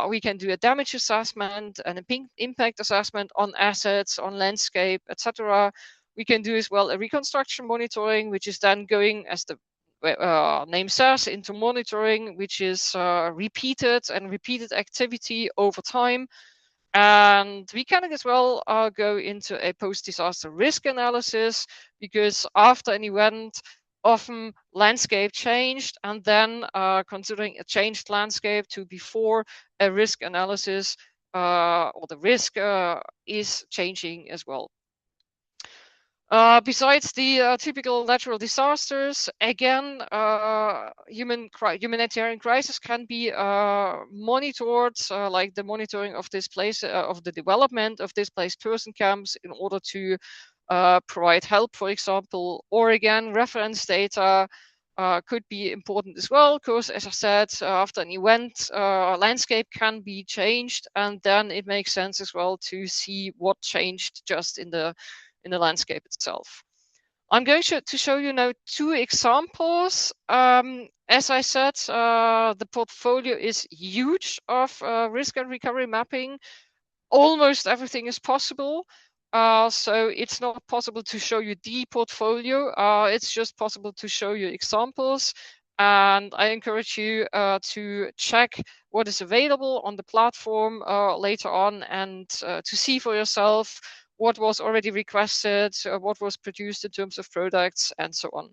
We can do a damage assessment and an impact assessment on assets, on landscape, etc. We can do as well a reconstruction monitoring, which is then going, as the name says, into monitoring, which is repeated activity over time. And we can as well go into a post-disaster risk analysis, because after an event, often landscape changed, and then considering a changed landscape to before a risk analysis, or the risk is changing as well. Besides the typical natural disasters, again, humanitarian crisis can be monitored, like the monitoring of this place, of the development of displaced person camps, in order to provide help, for example, or again, reference data could be important as well, because as I said, after an event, landscape can be changed, and then it makes sense as well to see what changed just in the landscape itself. I'm going to show you now 2 examples. As I said, the portfolio is huge of risk and recovery mapping. Almost everything is possible. So it's not possible to show you the portfolio. It's just possible to show you examples. And I encourage you to check what is available on the platform later on, and to see for yourself what was already requested, what was produced in terms of products, and so on.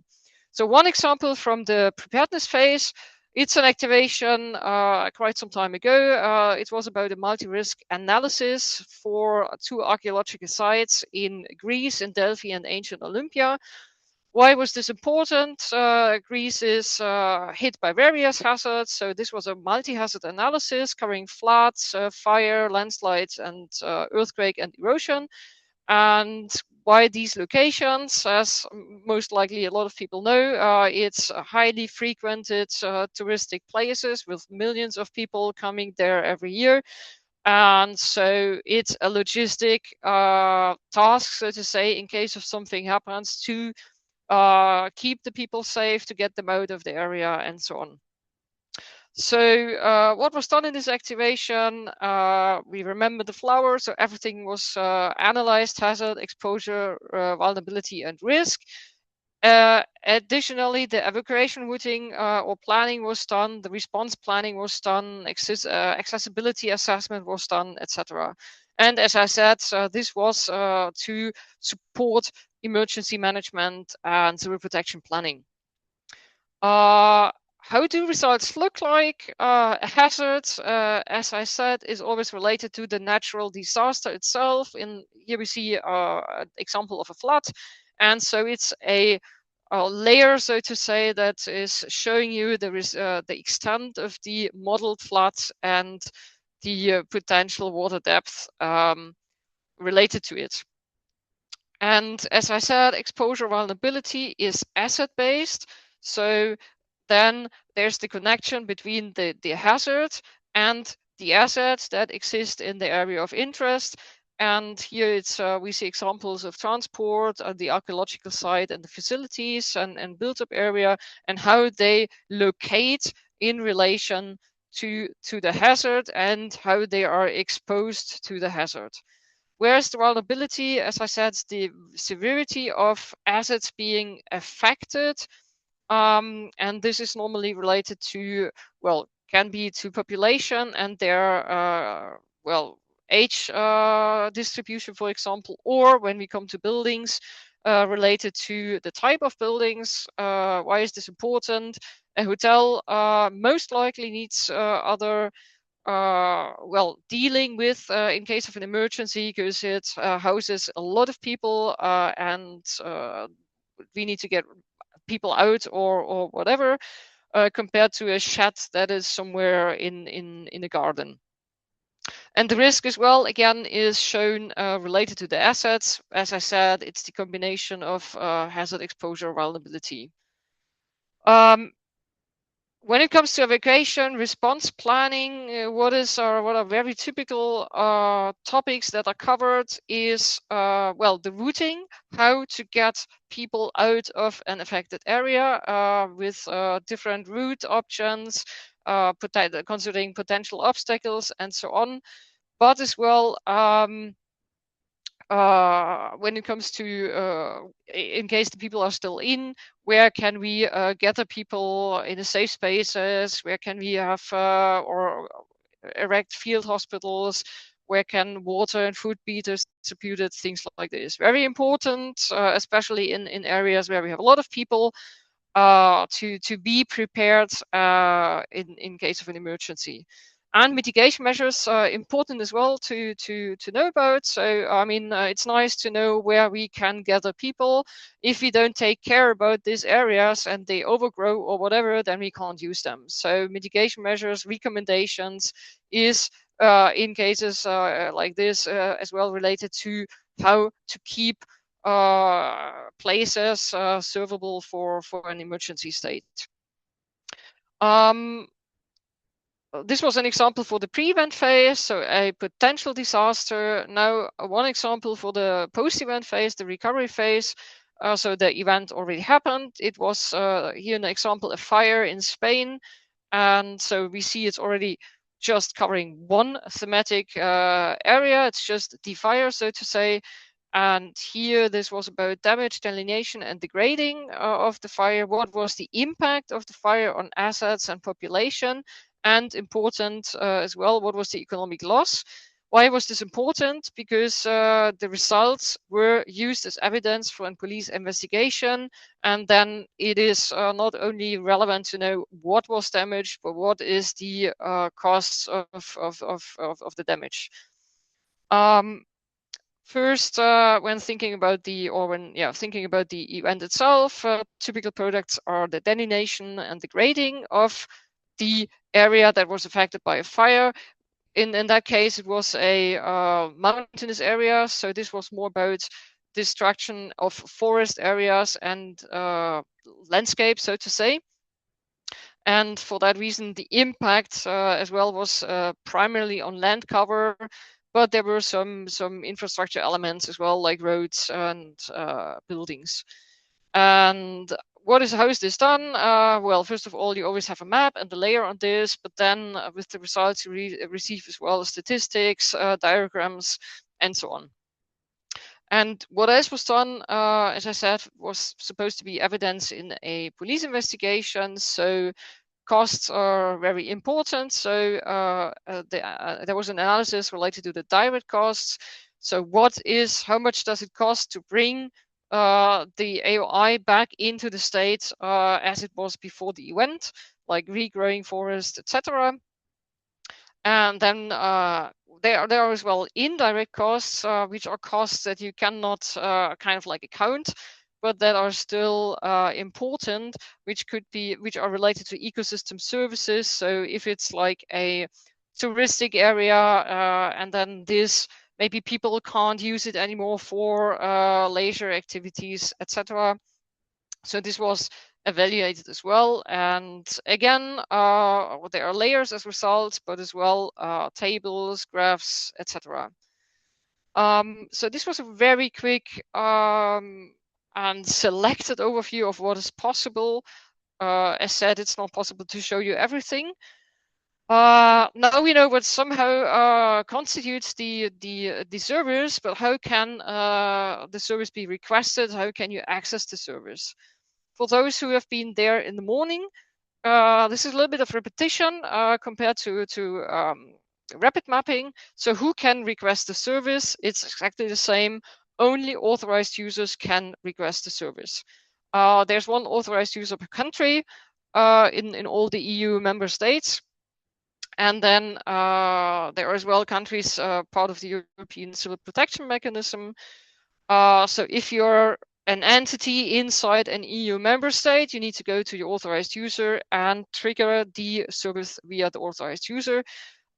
So one example from the preparedness phase, it's an activation quite some time ago. It was about a multi-risk analysis for 2 archaeological sites in Greece, in Delphi and ancient Olympia. Why was this important? Greece is hit by various hazards, so this was a multi-hazard analysis covering floods, fire, landslides, and earthquake and erosion. And why these locations? As most likely a lot of people know, it's highly frequented touristic places with millions of people coming there every year. And so it's a logistic task, so to say, in case of something happens, to keep the people safe, to get them out of the area, and so on. So what was done in this activation? We remember the flowers, so everything was analyzed: hazard, exposure, vulnerability, and risk. Additionally, the evacuation routing or planning was done, the response planning was done, accessibility assessment was done, etc. And as I said, this was to support emergency management and civil protection planning. How do results look like? A hazard, as I said, is always related to the natural disaster itself. Here we see an example of a flood. And so it's a layer, so to say, that is showing you the extent of the modeled flood and the potential water depth related to it. And as I said, exposure vulnerability is asset-based. So then there's the connection between the hazard and the assets that exist in the area of interest. And here it's we see examples of transport, the archaeological site, and the facilities and built-up area, and how they locate in relation to the hazard and how they are exposed to the hazard. Whereas the vulnerability, as I said, the severity of assets being affected, and this is normally related to, well, can be to population and their, well, age distribution, for example, or when we come to buildings, related to the type of buildings. Why is this important? A hotel most likely needs other well, dealing with in case of an emergency, because it houses a lot of people, and we need to get people out or whatever, compared to a shed that is somewhere in a garden. And the risk as well, again, is shown related to the assets. As I said, it's the combination of hazard, exposure, vulnerability. When it comes to evacuation response planning, what are very typical topics that are covered is, well, the routing, how to get people out of an affected area with different route options, considering potential obstacles and so on. But as well, when it comes to, in case the people are still in, where can we gather people in a safe spaces? Where can we have or erect field hospitals? Where can water and food be distributed? Things like this. Very important, especially in areas where we have a lot of people, to be prepared in case of an emergency. And mitigation measures are important as well to know about. So, I mean, it's nice to know where we can gather people. If we don't take care about these areas and they overgrow or whatever, then we can't use them. So mitigation measures, recommendations is in cases like this as well related to how to keep places servable for an emergency state. This was an example for the pre-event phase, so a potential disaster. Now, one example for the post-event phase, the recovery phase. So the event already happened. It was here an example, a fire in Spain. And so we see it's already just covering one thematic area. It's just the fire, so to say. And here this was about damage, delineation, and degrading of the fire. What was the impact of the fire on assets and population? And important as well, what was the economic loss? Why was this important? Because the results were used as evidence for a police investigation, and then it is not only relevant to know what was damaged, but what is the costs of the damage. First, when thinking about the event itself, typical products are the delineation and the grading of the area that was affected by a fire. In that case, it was a mountainous area, so this was more about destruction of forest areas and landscape, so to say. And for that reason, the impact as well was primarily on land cover, but there were some infrastructure elements as well, like roads and buildings. And how is this done? Well, first of all, you always have a map and a layer on this, but then with the results you receive as well statistics, diagrams, and so on. And what else was done, as I said, was supposed to be evidence in a police investigation. So costs are very important. So there was an analysis related to the direct costs. So how much does it cost to bring the AOI back into the state as it was before the event, like regrowing forest, etc. And then there are as well indirect costs, which are costs that you cannot kind of like account, but that are still important, which are related to ecosystem services. So if it's like a touristic area, and then maybe people can't use it anymore for leisure activities, etc. So this was evaluated as well. And again, there are layers as results, but as well tables, graphs, etc. So this was a very quick and selected overview of what is possible. As said, it's not possible to show you everything. Now we know what somehow constitutes the service, but how can the service be requested? How can you access the service? For those who have been there in the morning, this is a little bit of repetition compared to rapid mapping. So who can request the service? It's exactly the same. Only authorized users can request the service. There's one authorized user per country in all the EU member states. And then there are as well countries part of the European Civil Protection Mechanism. So if you're an entity inside an EU member state, you need to go to your authorized user and trigger the service via the authorized user.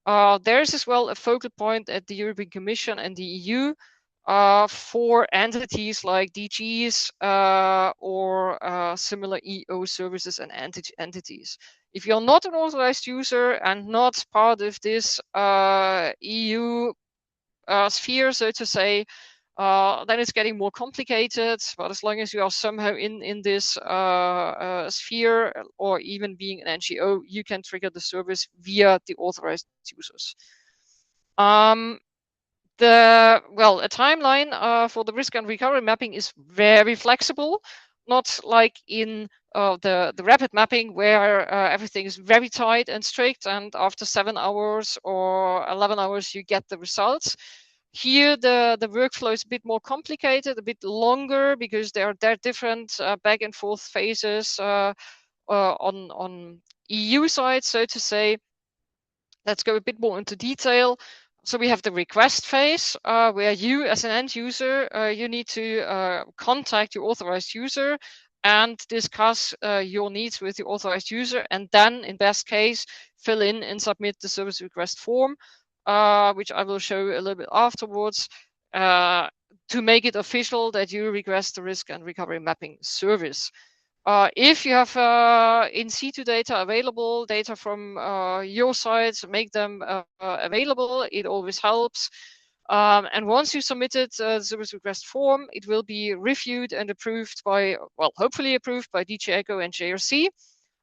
There's as well a focal point at the European Commission and the EU for entities like DGs or similar EO services and entities. If you're not an authorized user and not part of this EU sphere, so to say, then it's getting more complicated. But as long as you are somehow in this sphere, or even being an NGO, you can trigger the service via the authorized users. A timeline for the risk and recovery mapping is very flexible, not like in the rapid mapping where everything is very tight and strict, and after 7 hours or 11 hours you get the results. Here the workflow is a bit more complicated, a bit longer, because there are different back and forth phases on EU side, so to say. Let's go a bit more into detail. So we have the request phase, where you as an end user, you need to contact your authorized user and discuss your needs with the authorized user, and then in best case fill in and submit the service request form, which I will show a little bit afterwards. to make it official that you request the risk and recovery mapping service. If you have in situ data available, data from your side, make them available. It always helps. And once you submitted the service request form, it will be reviewed and approved by, well, hopefully approved by DG ECHO and JRC.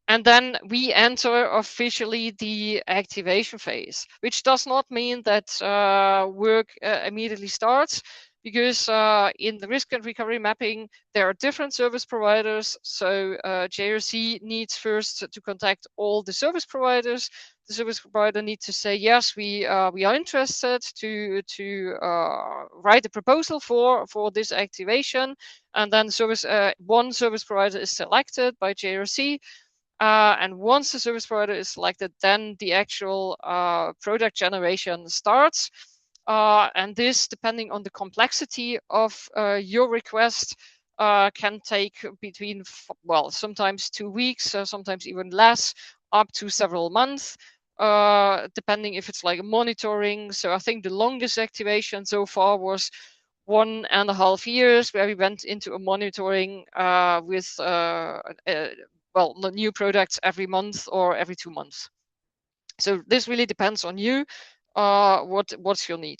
And then we enter officially the activation phase, which does not mean that work immediately starts, because in the risk and recovery mapping, there are different service providers. So JRC needs first to contact all the service providers. The service provider needs to say, yes, we are interested to write a proposal for this activation. And then one service provider is selected by JRC. And once the service provider is selected, then the actual product generation starts. And this, depending on the complexity of your request, can take between, well, sometimes 2 weeks, sometimes even less, up to several months, depending if it's like monitoring. So I think the longest activation so far was 1.5 years, where we went into a monitoring with well, new products every month or every 2 months. So this really depends on you, what's your need.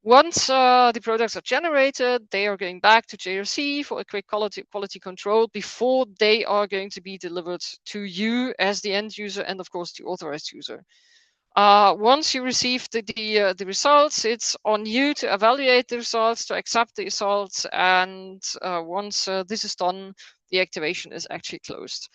Once the products are generated, they are going back to JRC for a quick quality control before they are going to be delivered to you as the end user and, of course, the authorized user. Once you receive the results, it's on you to evaluate the results, to accept the results, and once this is done, the activation is actually closed.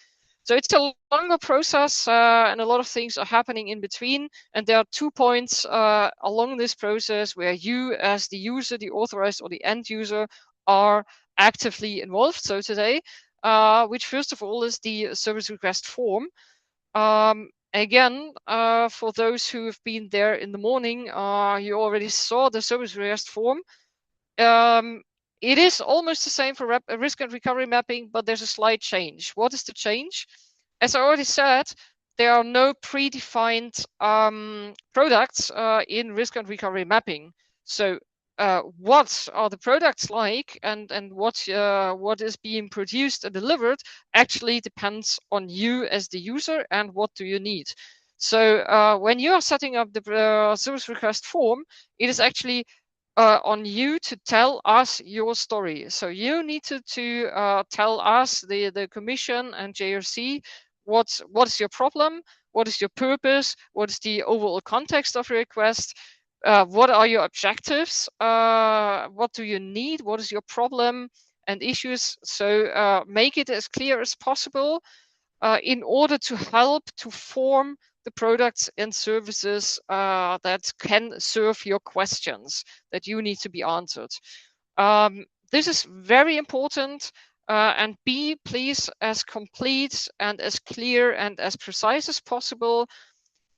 So it's a longer process, and a lot of things are happening in between. And there are 2 points along this process where you, as the user, the authorized or the end user, are actively involved. So today, which first of all is the service request form. Again, for those who have been there in the morning, you already saw the service request form. It is almost the same for risk and recovery mapping, but there's a slight change. What is the change? As I already said, there are no predefined products in risk and recovery mapping. So what are the products like, and what is being produced and delivered actually depends on you as the user and what do you need. So when you are setting up the service request form, it is actually on you to tell us your story. So you need to tell us, the Commission and JRC, what is your problem, what is your purpose, what is the overall context of your request, what are your objectives, what do you need, what is your problem and issues. So make it as clear as possible in order to help to form the products and services that can serve your questions that you need to be answered. This is very important, and be please as complete and as clear and as precise as possible.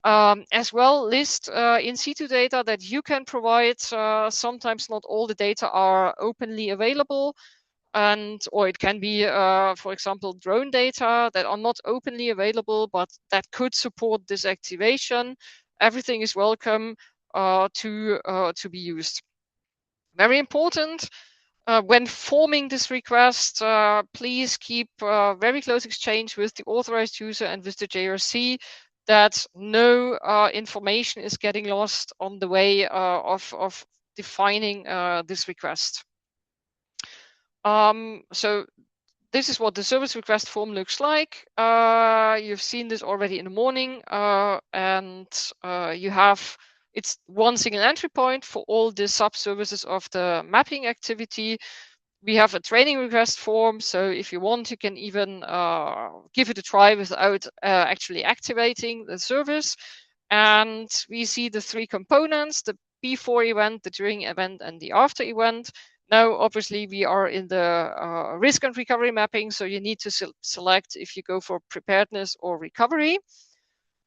As well, list in situ data that you can provide. Sometimes not all the data are openly available, or it can be, for example, drone data that are not openly available, but that could support this activation. Everything is welcome to be used. Very important. When forming this request, please keep very close exchange with the authorized user and with the JRC, that no information is getting lost on the way of defining this request. So this is what the service request form looks like. You've seen this already in the morning, and it's one single entry point for all the sub-services of the mapping activity. We have a training request form, so if you want, you can even give it a try without actually activating the service. And we see the 3 components: the before event, the during event, and the after event. Now, obviously, we are in the risk and recovery mapping, so you need to select if you go for preparedness or recovery.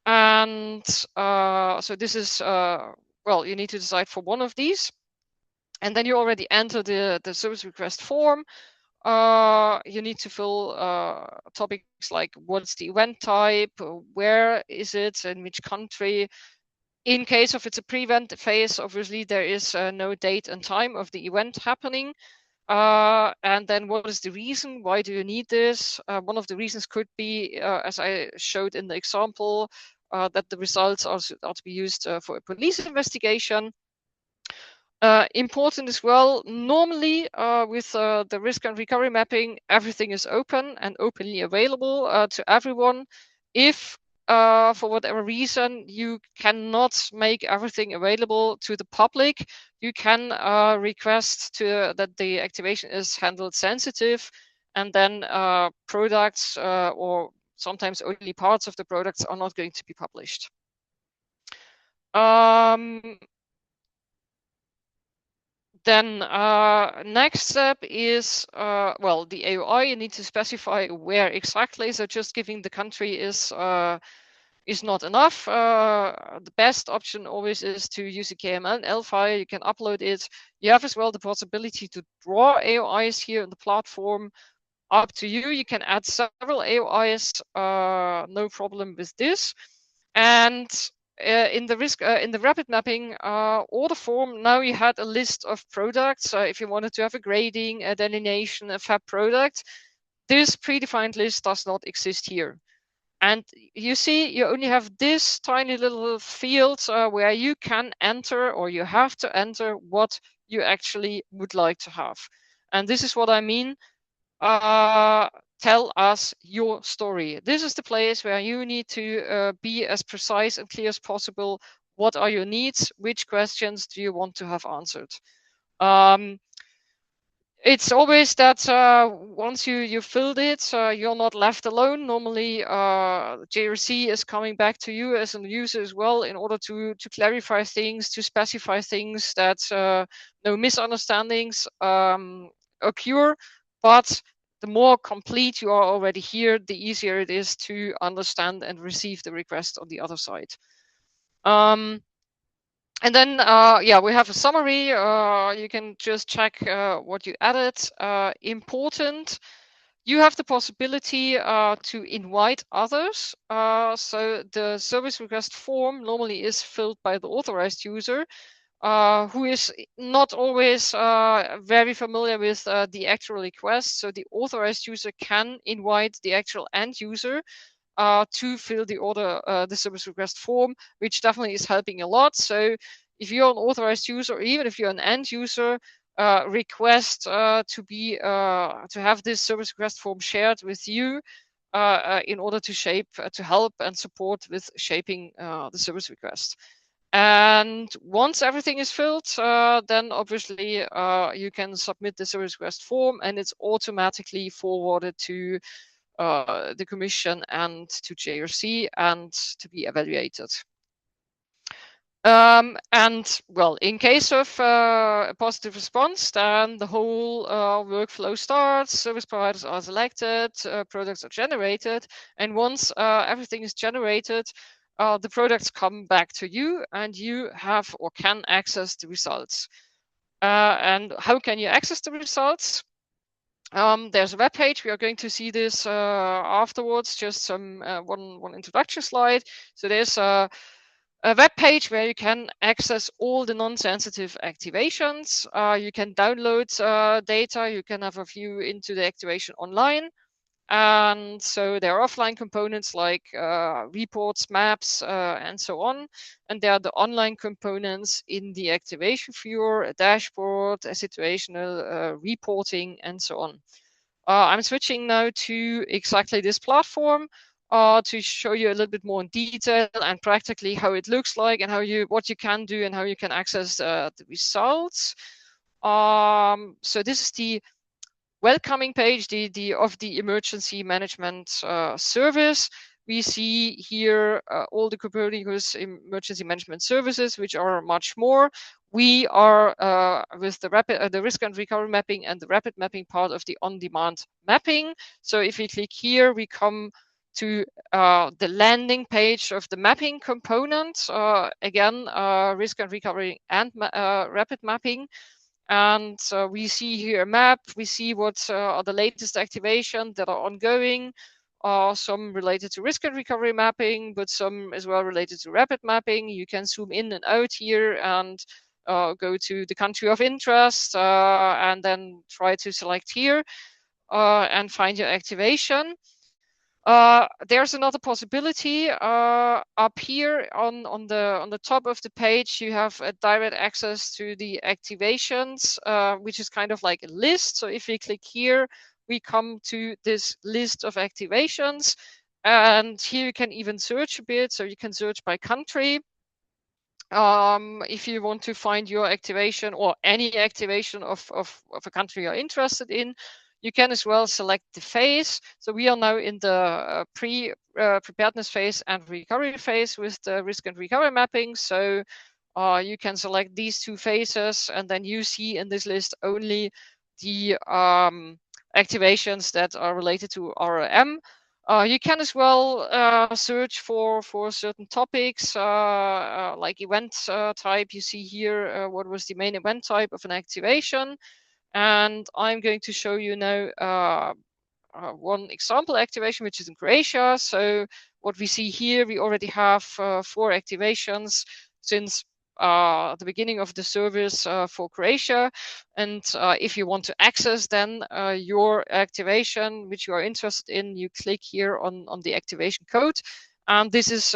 And so this is, well, you need to decide for one of these. And then you already enter the service request form. You need to fill topics like what's the event type, where is it, in which country, In case of it's a prevent phase, obviously there is no date and time of the event happening. And then what is the reason? Why do you need this? One of the reasons could be, as I showed in the example, that the results are to be used for a police investigation. Important as well, normally with the risk and recovery mapping, everything is open and openly available to everyone. If for whatever reason you cannot make everything available to the public, you can request that the activation is handled sensitive, and then products or sometimes only parts of the products are not going to be published. Then next step is, well, the AOI, you need to specify where exactly. So just giving the country is not enough. The best option always is to use a KML file. You can upload it. You have as well the possibility to draw AOIs here in the platform. Up to you. You can add several AOIs, no problem with this. And in the rapid mapping order form, now you had a list of products. If you wanted to have a grading, a delineation, a fab product, this predefined list does not exist here. And you see, you only have this tiny little field where you can enter, or you have to enter, what you actually would like to have. And this is what I mean. Tell us your story. This is the place where you need to be as precise and clear as possible. What are your needs? Which questions do you want to have answered? It's always that once you filled it, you're not left alone. Normally, JRC is coming back to you as a user as well in order to clarify things, to specify things, that no misunderstandings occur. But the more complete you are already here, the easier it is to understand and receive the request on the other side. And then, yeah, we have a summary. You can just check what you added. Important, you have the possibility to invite others. So the service request form normally is filled by the authorized user, who is not always very familiar with the actual request. So the authorized user can invite the actual end user to fill the service request form, which definitely is helping a lot. So if you're an authorized user, or even if you're an end user, request to have this service request form shared with you in order to help and support with shaping the service request. And once everything is filled, then obviously you can submit the service request form, and it's automatically forwarded to the Commission and to JRC and to be evaluated. And well, in case of a positive response, then the whole workflow starts, service providers are selected, products are generated, and once everything is generated, the products come back to you, and you have or can access the results. And how can you access the results? There's a web page. We are going to see this afterwards, just some one introduction slide. So there's a web page where you can access all the non-sensitive activations. You can download data. You can have a view into the activation online. And so there are offline components like reports, maps, and so on. And there are the online components in the activation viewer, a dashboard, a situational reporting, and so on. I'm switching now to exactly this platform to show you a little bit more in detail and practically how it looks like and what you can do and how you can access the results. So this is the welcoming page of the Emergency Management Service. We see here all the Copernicus Emergency Management Services, which are much more. We are with the risk and recovery mapping and the rapid mapping part of the on-demand mapping. So if we click here, we come to the landing page of the mapping component. Again, risk and recovery and rapid mapping. And we see here a map. We see what are the latest activations that are ongoing. some related to risk and recovery mapping, but some as well related to rapid mapping. You can zoom in and out here and go to the country of interest and then try to select here and find your activation. There's another possibility up here on the top of the page. You have a direct access to the activations, which is kind of like a list. So if we click here, we come to this list of activations, and here you can even search a bit. So you can search by country. If you want to find your activation or any activation of a country you're interested in, you can as well select the phase. So we are now in the preparedness phase and recovery phase with the risk and recovery mapping. So you can select these two phases, and then you see in this list only the activations that are related to ROM. You can as well search for certain topics like event type. You see here what was the main event type of an activation. And I'm going to show you now one example activation, which is in Croatia. So what we see here, we already have 4 activations since the beginning of the service for Croatia. And if you want to access then your activation, which you are interested in, you click here on the activation code. And this is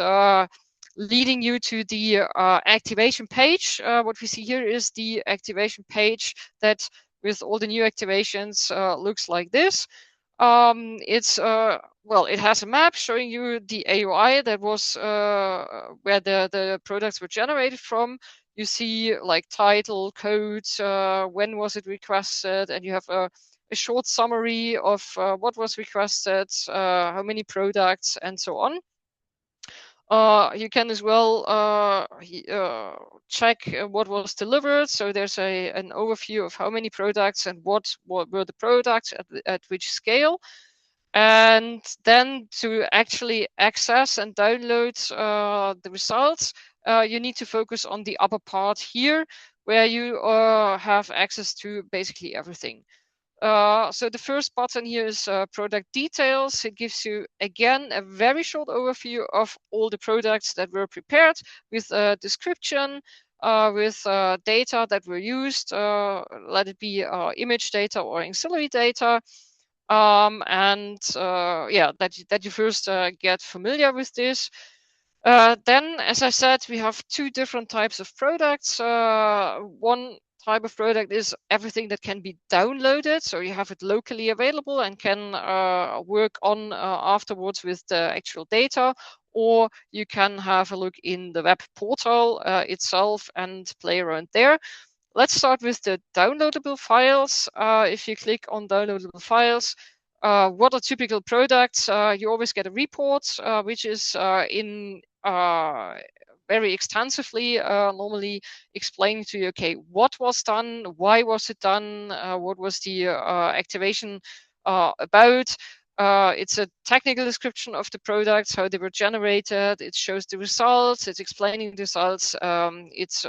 leading you to the activation page. What we see here is the activation page that with all the new activations looks like this. It's well, it has a map showing you the AUI that was where the products were generated from. You see like title, code, when was it requested, and you have a short summary of what was requested, how many products, and so on. You can as well check what was delivered. So there's an overview of how many products and what were the products at which scale. And then to actually access and download the results, you need to focus on the upper part here, where you have access to basically everything. So the first button here is product details. It gives you, again, a very short overview of all the products that were prepared with a description, with data that were used, let it be image data or auxiliary data. Yeah, that you first get familiar with this. Then, as I said, we have 2 different types of products. One type of product is everything that can be downloaded, so you have it locally available and can work on afterwards with the actual data, or you can have a look in the web portal itself and play around there. Let's start with the downloadable files. If you click on downloadable files, what are typical products? You always get a report, which is in very extensively, normally explaining to you, okay, what was done, why was it done, what was the activation about. It's a technical description of the products, how they were generated. It shows the results. It's explaining the results. It's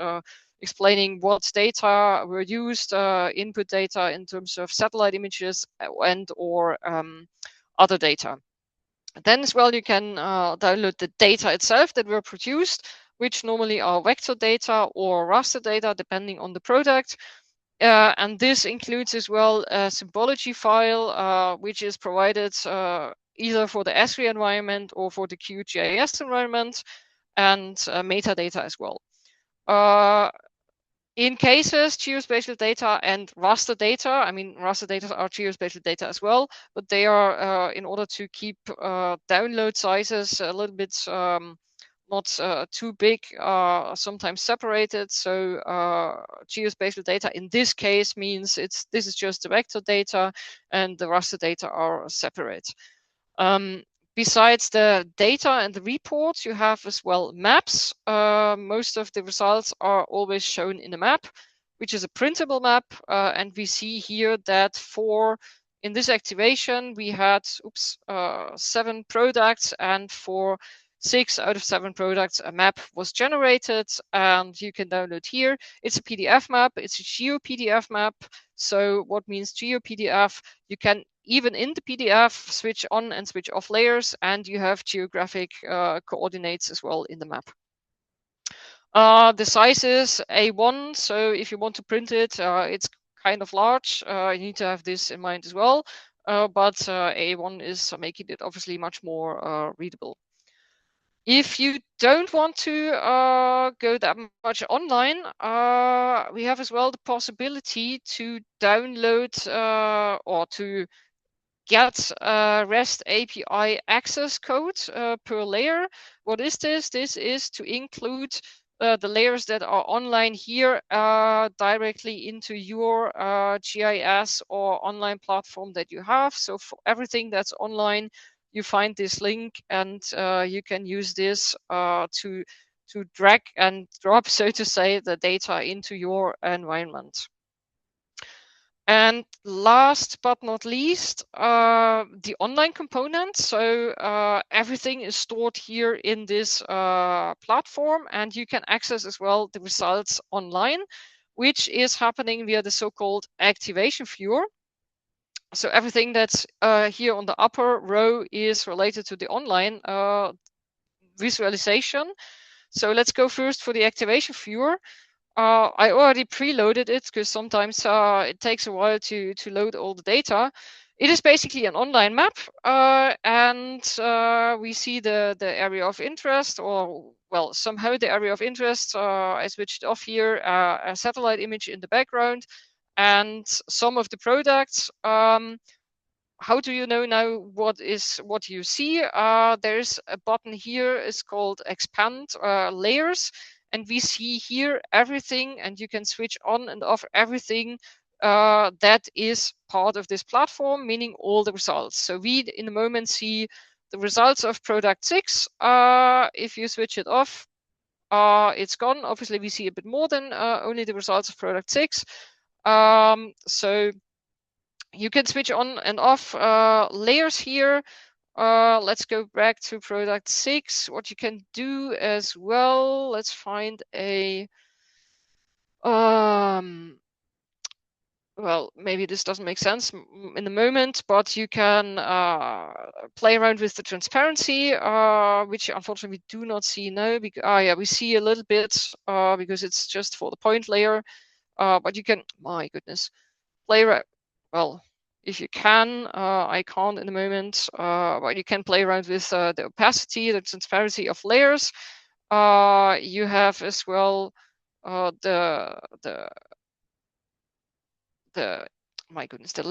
explaining what data were used, input data in terms of satellite images and or other data. Then as well, you can download the data itself that were produced, which normally are vector data or raster data, depending on the product. And this includes as well a symbology file, which is provided either for the Esri environment or for the QGIS environment, and metadata as well. In cases, geospatial data and raster data, I mean, raster data are geospatial data as well, but they are, in order to keep download sizes a little bit not too big, sometimes separated. So geospatial data in this case means this is just the vector data, and the raster data are separate. Besides the data and the reports, you have as well maps. Most of the results are always shown in a map, which is a printable map. And we see here that in this activation, we had 7 products, and for 6 out of 7 products, a map was generated, and you can download here. It's a PDF map. It's a GeoPDF map. So what means GeoPDF? You can even in the PDF, switch on and switch off layers, and you have geographic coordinates as well in the map. The size is A1, so if you want to print it, it's kind of large. You need to have this in mind as well, but A1 is making it obviously much more readable. If you don't want to go that much online, we have as well the possibility to download or to get REST API access code per layer. What is this? This is to include the layers that are online here directly into your GIS or online platform that you have. So for everything that's online, you find this link, and you can use this to drag and drop, so to say, the data into your environment. And last but not least, the online component. So everything is stored here in this platform, and you can access as well the results online, which is happening via the so-called activation viewer. So everything that's here on the upper row is related to the online visualization. So let's go first for the activation viewer. I already preloaded it because sometimes it takes a while to load all the data. It is basically an online map, and we see the area of interest, or well, somehow the area of interest. I switched off here, a satellite image in the background, and some of the products. How do you know now what you see? There's a button here. It's called Expand Layers. And we see here everything, and you can switch on and off everything that is part of this platform, meaning all the results. So we, in the moment, see the results of product 6. If you switch it off, it's gone. Obviously, we see a bit more than only the results of product 6. So you can switch on and off layers here. Let's go back to product 6. What you can do as well, let's find a, well, maybe this doesn't make sense in the moment, but you can play around with the transparency, which unfortunately we do not see now. Because, yeah, we see a little bit because it's just for the point layer, but you can, my goodness, play around, well, if you can, I can't in the moment, but you can play around with the opacity, the transparency of layers. You have as well the my goodness, the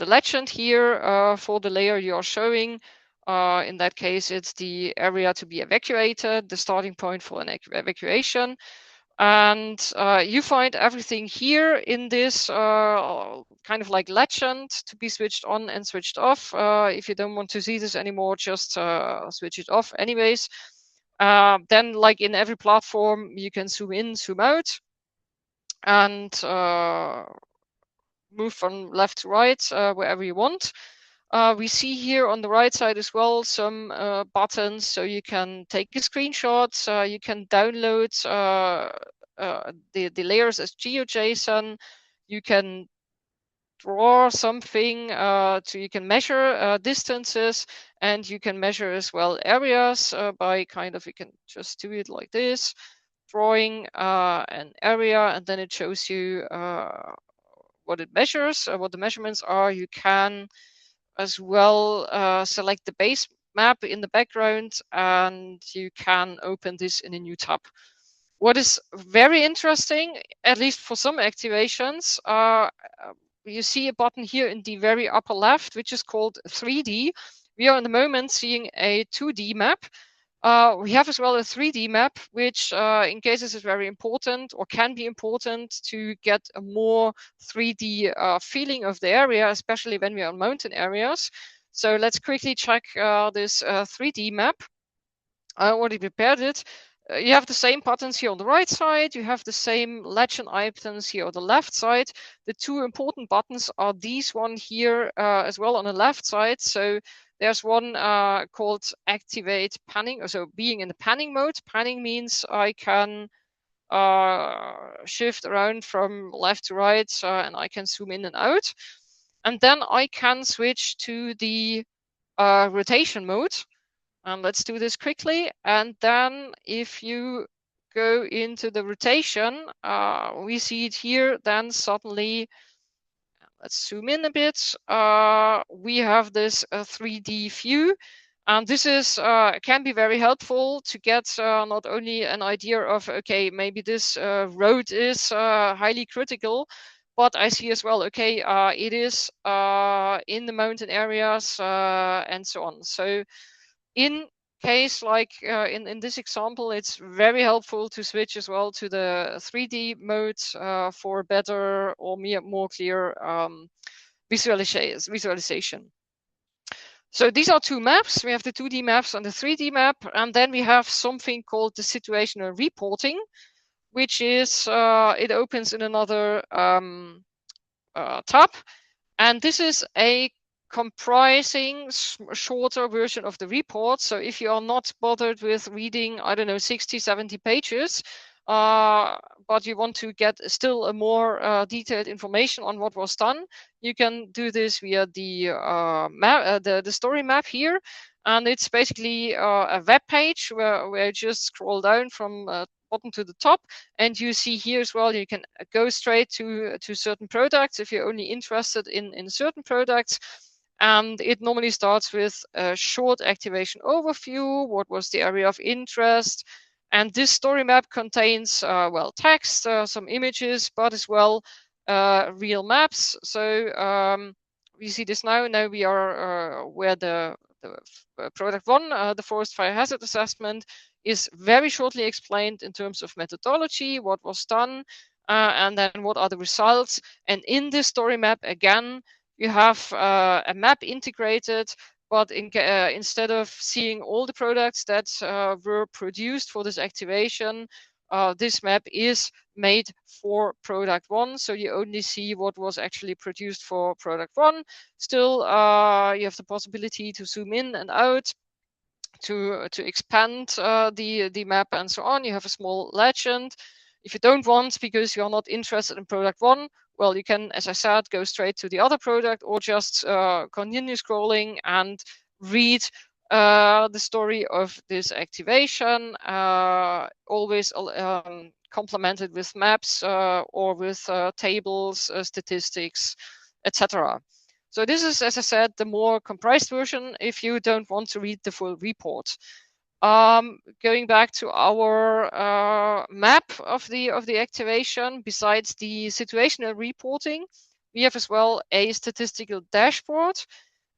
legend here for the layer you are showing. In that case, it's the area to be evacuated, the starting point for an evacuation. And you find everything here in this kind of like legend to be switched on and switched off. If you don't want to see this anymore, just switch it off anyways. Then, like in every platform, you can zoom in, zoom out, and move from left to right wherever you want. We see here on the right side as well some buttons, so you can take a screenshot, you can download the layers as GeoJSON, you can draw something, so you can measure distances, and you can measure as well areas by kind of, you can just do it like this, drawing an area, and then it shows you what it measures, what the measurements are. You can as well select the base map in the background, and you can open this in a new tab. What is very interesting, at least for some activations, you see a button here in the very upper left, which is called 3D. We are in the moment seeing a 2D map. We have as well a 3D map, which in cases is very important, or can be important, to get a more 3D feeling of the area, especially when we are on mountain areas. So let's quickly check this 3D map. I already prepared it. You have the same buttons here on the right side. You have the same legend items here on the left side. The two important buttons are these one here as well on the left side. So there's one called Activate Panning, so being in the panning mode. Panning means I can shift around from left to right, and I can zoom in and out. And then I can switch to the rotation mode. And let's do this quickly. And then if you go into the rotation, we see it here, then suddenly, let's zoom in a bit, we have this 3D view. And this is can be very helpful to get not only an idea of, okay, maybe this road is highly critical, but I see as well, okay, it is in the mountain areas and so on. So in case like in this example, it's very helpful to switch as well to the 3D mode for better or more clear visualization. So these are two maps. We have the 2D maps and the 3D map, and then we have something called the situational reporting, which is it opens in another tab, and this is a comprising shorter version of the report. So if you are not bothered with reading, I don't know, 60, 70 pages, but you want to get still a more detailed information on what was done, you can do this via the map, the story map here. And it's basically a web page where you just scroll down from bottom to the top, and you see here as well, you can go straight to certain products if you're only interested in certain products. And it normally starts with a short activation overview, what was the area of interest. And this story map contains, well, text, some images, but as well real maps. So we see this now. Now we are where the product one, the forest fire hazard assessment, is very shortly explained in terms of methodology, what was done, and then what are the results. And in this story map, again, you have a map integrated, but instead of seeing all the products that were produced for this activation, this map is made for product one. So you only see what was actually produced for product one. Still, you have the possibility to zoom in and out, to expand the map and so on. You have a small legend. If you don't want, because you're not interested in product one, well, you can, as I said, go straight to the other product, or just continue scrolling and read the story of this activation, always complemented with maps or with tables, statistics, etc. So this is, as I said, the more compressed version if you don't want to read the full report. Going back to our map of the activation, besides the situational reporting, we have as well a statistical dashboard.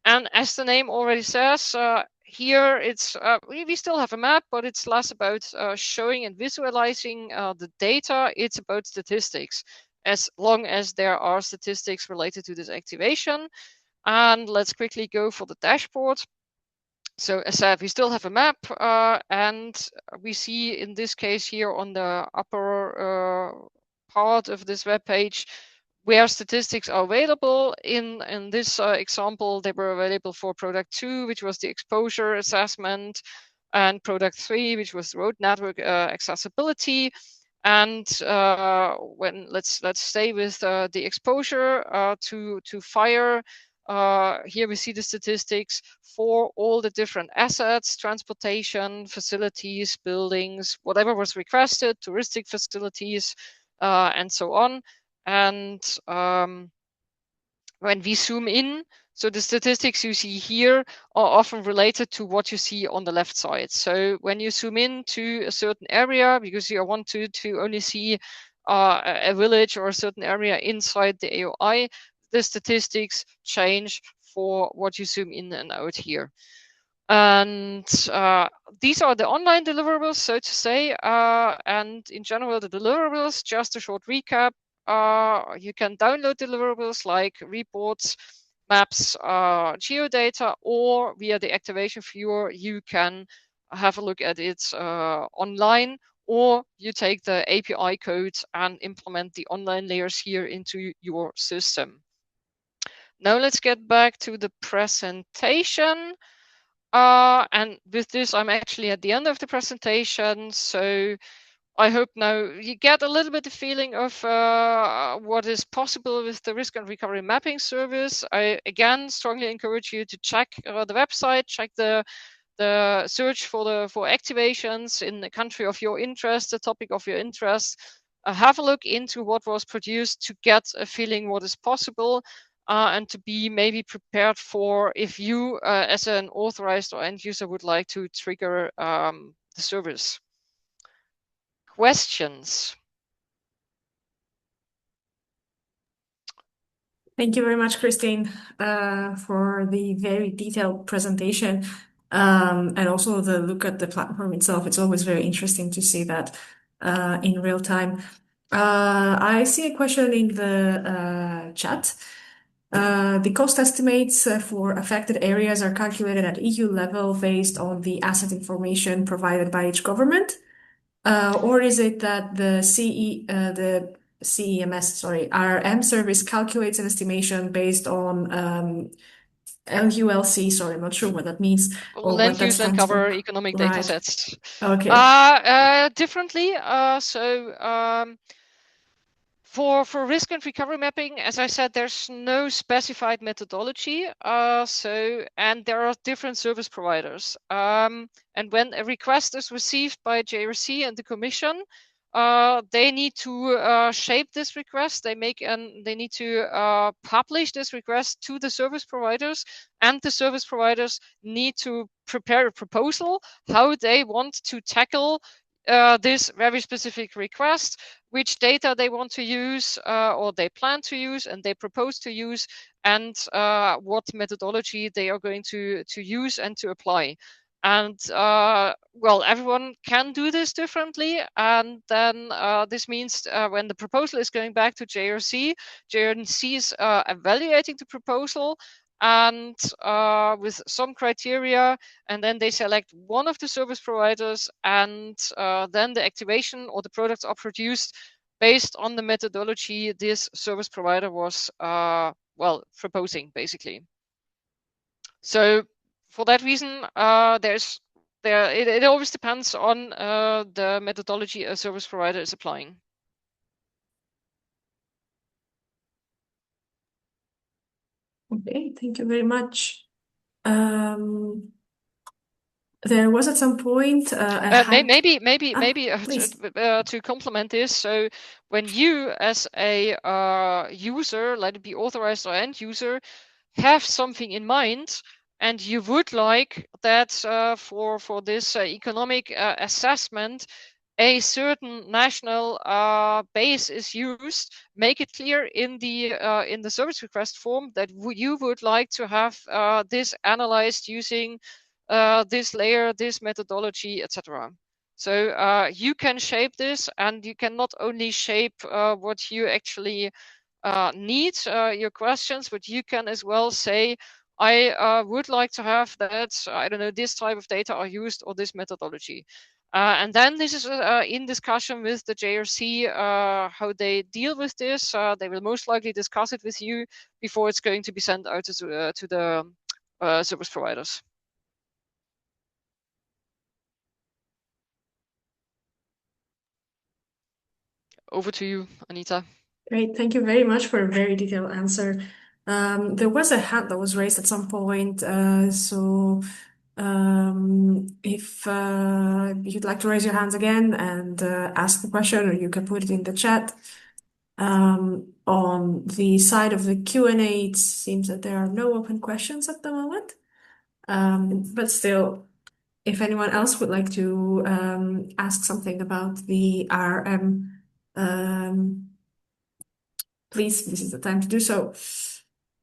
And as the name already says, here it's we still have a map, but it's less about showing and visualizing the data. It's about statistics, as long as there are statistics related to this activation. And let's quickly go for the dashboard. So as I said, we still have a map, and we see in this case here on the upper part of this web page where statistics are available. In this example, they were available for product 2, which was the exposure assessment, and product 3, which was road network accessibility. And when let's stay with the exposure to fire. Here we see the statistics for all the different assets, transportation, facilities, buildings, whatever was requested, touristic facilities, and so on. And when we zoom in, so the statistics you see here are often related to what you see on the left side. So when you zoom in to a certain area, because you want to only see a village or a certain area inside the AOI, the statistics change for what you zoom in and out here. And these are the online deliverables, so to say. And in general, the deliverables, just a short recap. You can download deliverables like reports, maps, geodata, or via the activation viewer, you can have a look at it online, or you take the API code and implement the online layers here into your system. Now let's get back to the presentation. And with this, I'm actually at the end of the presentation. So I hope now you get a little bit of feeling of what is possible with the risk and recovery mapping service. I again strongly encourage you to check the website, check the search for activations in the country of your interest, the topic of your interest. Have a look into what was produced to get a feeling what is possible, and to be maybe prepared for if you as an authorized or end user would like to trigger the service. Questions? Thank you very much, Christine, for the very detailed presentation, and also the look at the platform itself. It's always very interesting to see that in real time. I see a question in the chat. The cost estimates for affected areas are calculated at EU level based on the asset information provided by each government. Or is it that the CEMS, RM service calculates an estimation based on LULC? Sorry, I'm not sure what that means or Land what that use and stands cover for. economic Right. data sets. Okay. Differently. For risk and recovery mapping, as I said, there's no specified methodology. And there are different service providers. And when a request is received by JRC and the Commission, they need to shape this request. They need to publish this request to the service providers, and the service providers need to prepare a proposal how they want to tackle this very specific request, which data they want to use or they plan to use and they propose to use, and what methodology they are going to use and to apply. And well, everyone can do this differently, and then this means when the proposal is going back to JRC is evaluating the proposal and with some criteria, and then they select one of the service providers, and then the activation or the products are produced based on the methodology this service provider was well proposing, basically. So for that reason, it always depends on the methodology a service provider is applying. Okay, thank you very much. There was at some point maybe please. to complement this. So when you as a user, let it be authorized or end user, have something in mind, and you would like that for this economic assessment, a certain national base is used, make it clear in the service request form that you would like to have this analyzed using this layer, this methodology, etc. So you can shape this, and you can not only shape what you actually need, your questions, but you can as well say, I would like to have that, I don't know, this type of data are used or this methodology. And then this is in discussion with the JRC, how they deal with this. They will most likely discuss it with you before it's going to be sent out to the service providers. Over to you, Anita. Great, thank you very much for a very detailed answer. There was a hand that was raised at some point, so if you'd like to raise your hands again and ask the question, or you can put it in the chat. On the side of the Q&A, it seems that there are no open questions at the moment. But still, if anyone else would like to ask something about the RM, please, this is the time to do so.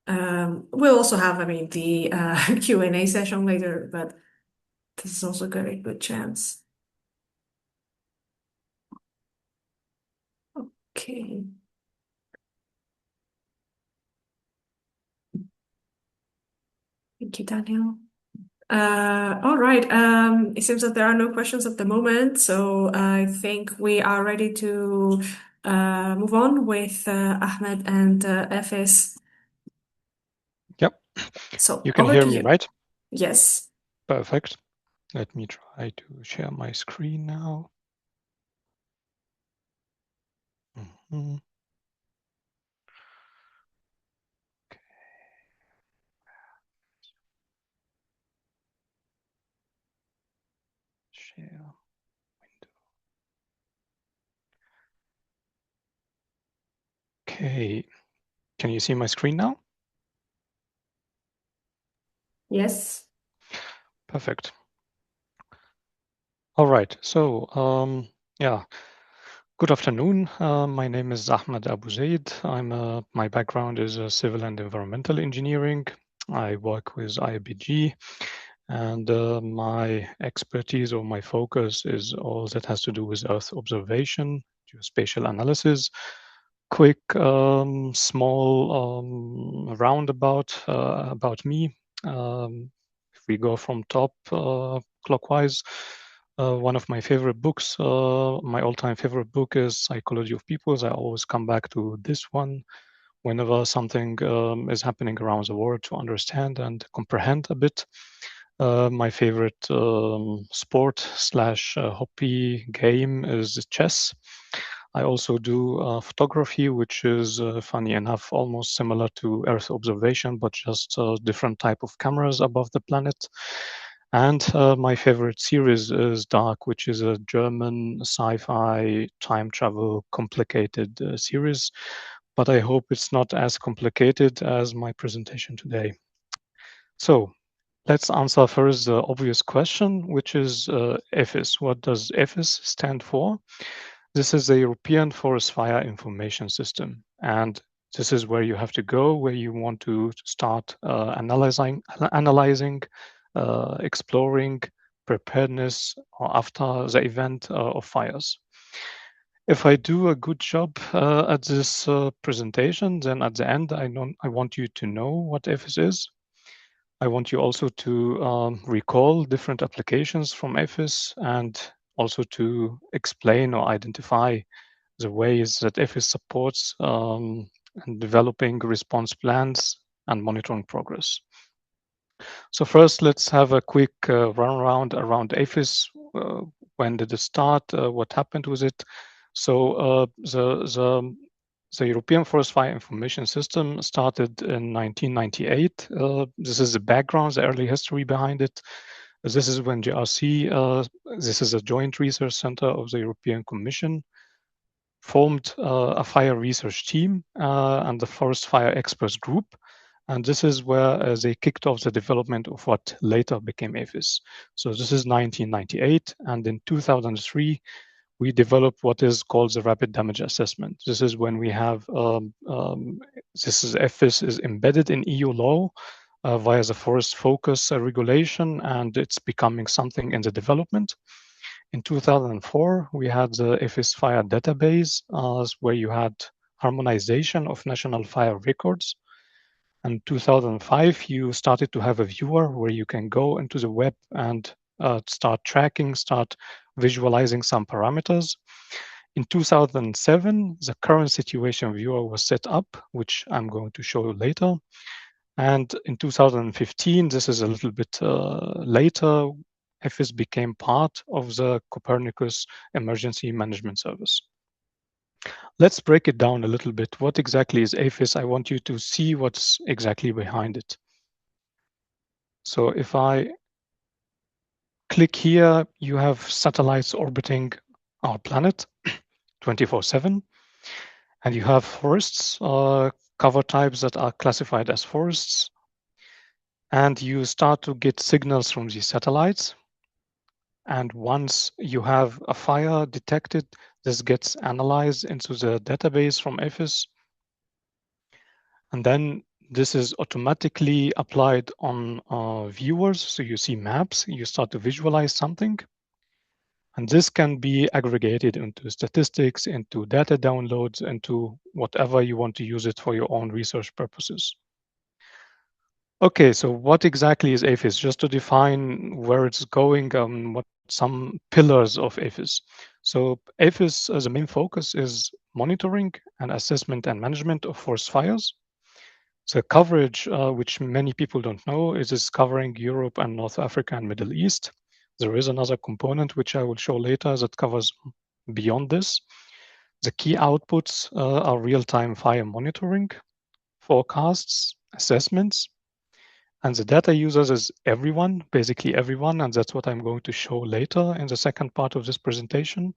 We'll also have, the Q&A session later, but this is also a very good chance. Okay. Thank you, Daniel. All right. It seems that there are no questions at the moment, so I think we are ready to move on with Ahmed and EFFIS. Yep. So you can over hear to me, you. right? Yes. Perfect. Let me try to share my screen now. Okay. Share window. Okay. Can you see my screen now? Yes. Perfect. All right. So, yeah. Good afternoon. My name is Ahmed Abu Zaid. My background is civil and environmental engineering. I work with IBG, and my expertise or my focus is all that has to do with Earth observation, geospatial analysis. Quick, small roundabout about me. If we go from top clockwise, one of my favorite books, my all-time favorite book is Psychology of Peoples. I always come back to this one whenever something is happening around the world to understand and comprehend a bit. My favorite sport slash hobby game is chess. I also do photography, which is funny enough, almost similar to Earth observation, but just a different type of cameras above the planet. And my favorite series is Dark, which is a German sci-fi time travel complicated series. But I hope it's not as complicated as my presentation today. So let's answer first the obvious question, which is EFFIS. What does EFFIS stand for? This is the European Forest Fire Information System. And this is where you have to go, where you want to start analyzing, exploring preparedness after the event of fires. If I do a good job at this presentation, then at the end, I want you to know what EFFIS is. I want you also to recall different applications from EFFIS and also to explain or identify the ways that EFFIS supports and developing response plans and monitoring progress. So first, let's have a quick run around EFFIS. When did it start? What happened with it? So the European Forest Fire Information System started in 1998. This is the background, the early history behind it. This is when JRC, this is a joint research center of the European Commission, formed a fire research team and the forest fire experts group. And this is where they kicked off the development of what later became EFFIS. So this is 1998. And in 2003, we developed what is called the rapid damage assessment. This is when we have, EFFIS is embedded in EU law via the forest focus regulation, and it's becoming something in the development. In 2004, we had the EFFIS fire database where you had harmonization of national fire records. In 2005, you started to have a viewer where you can go into the web and start tracking, start visualizing some parameters. In 2007, the current situation viewer was set up, which I'm going to show you later. And in 2015, this is a little bit later, EFFIS became part of the Copernicus Emergency Management Service. Let's break it down a little bit. What exactly is EFFIS? I want you to see what's exactly behind it. So if I click here, you have satellites orbiting our planet 24/7, and you have forests, cover types that are classified as forests, and you start to get signals from these satellites. And once you have a fire detected, this gets analyzed into the database from EFFIS. And then this is automatically applied on viewers. So you see maps, you start to visualize something. And this can be aggregated into statistics, into data downloads, into whatever you want to use it for your own research purposes. Okay, so what exactly is EFFIS? Just to define where it's going, what some pillars of EFFIS. So EFFIS, as a main focus, is monitoring and assessment and management of forest fires. The coverage, which many people don't know, is covering Europe and North Africa and Middle East. There is another component, which I will show later, that covers beyond this. The key outputs are real-time fire monitoring, forecasts, assessments, and the data users is everyone, basically everyone, and that's what I'm going to show later in the second part of this presentation.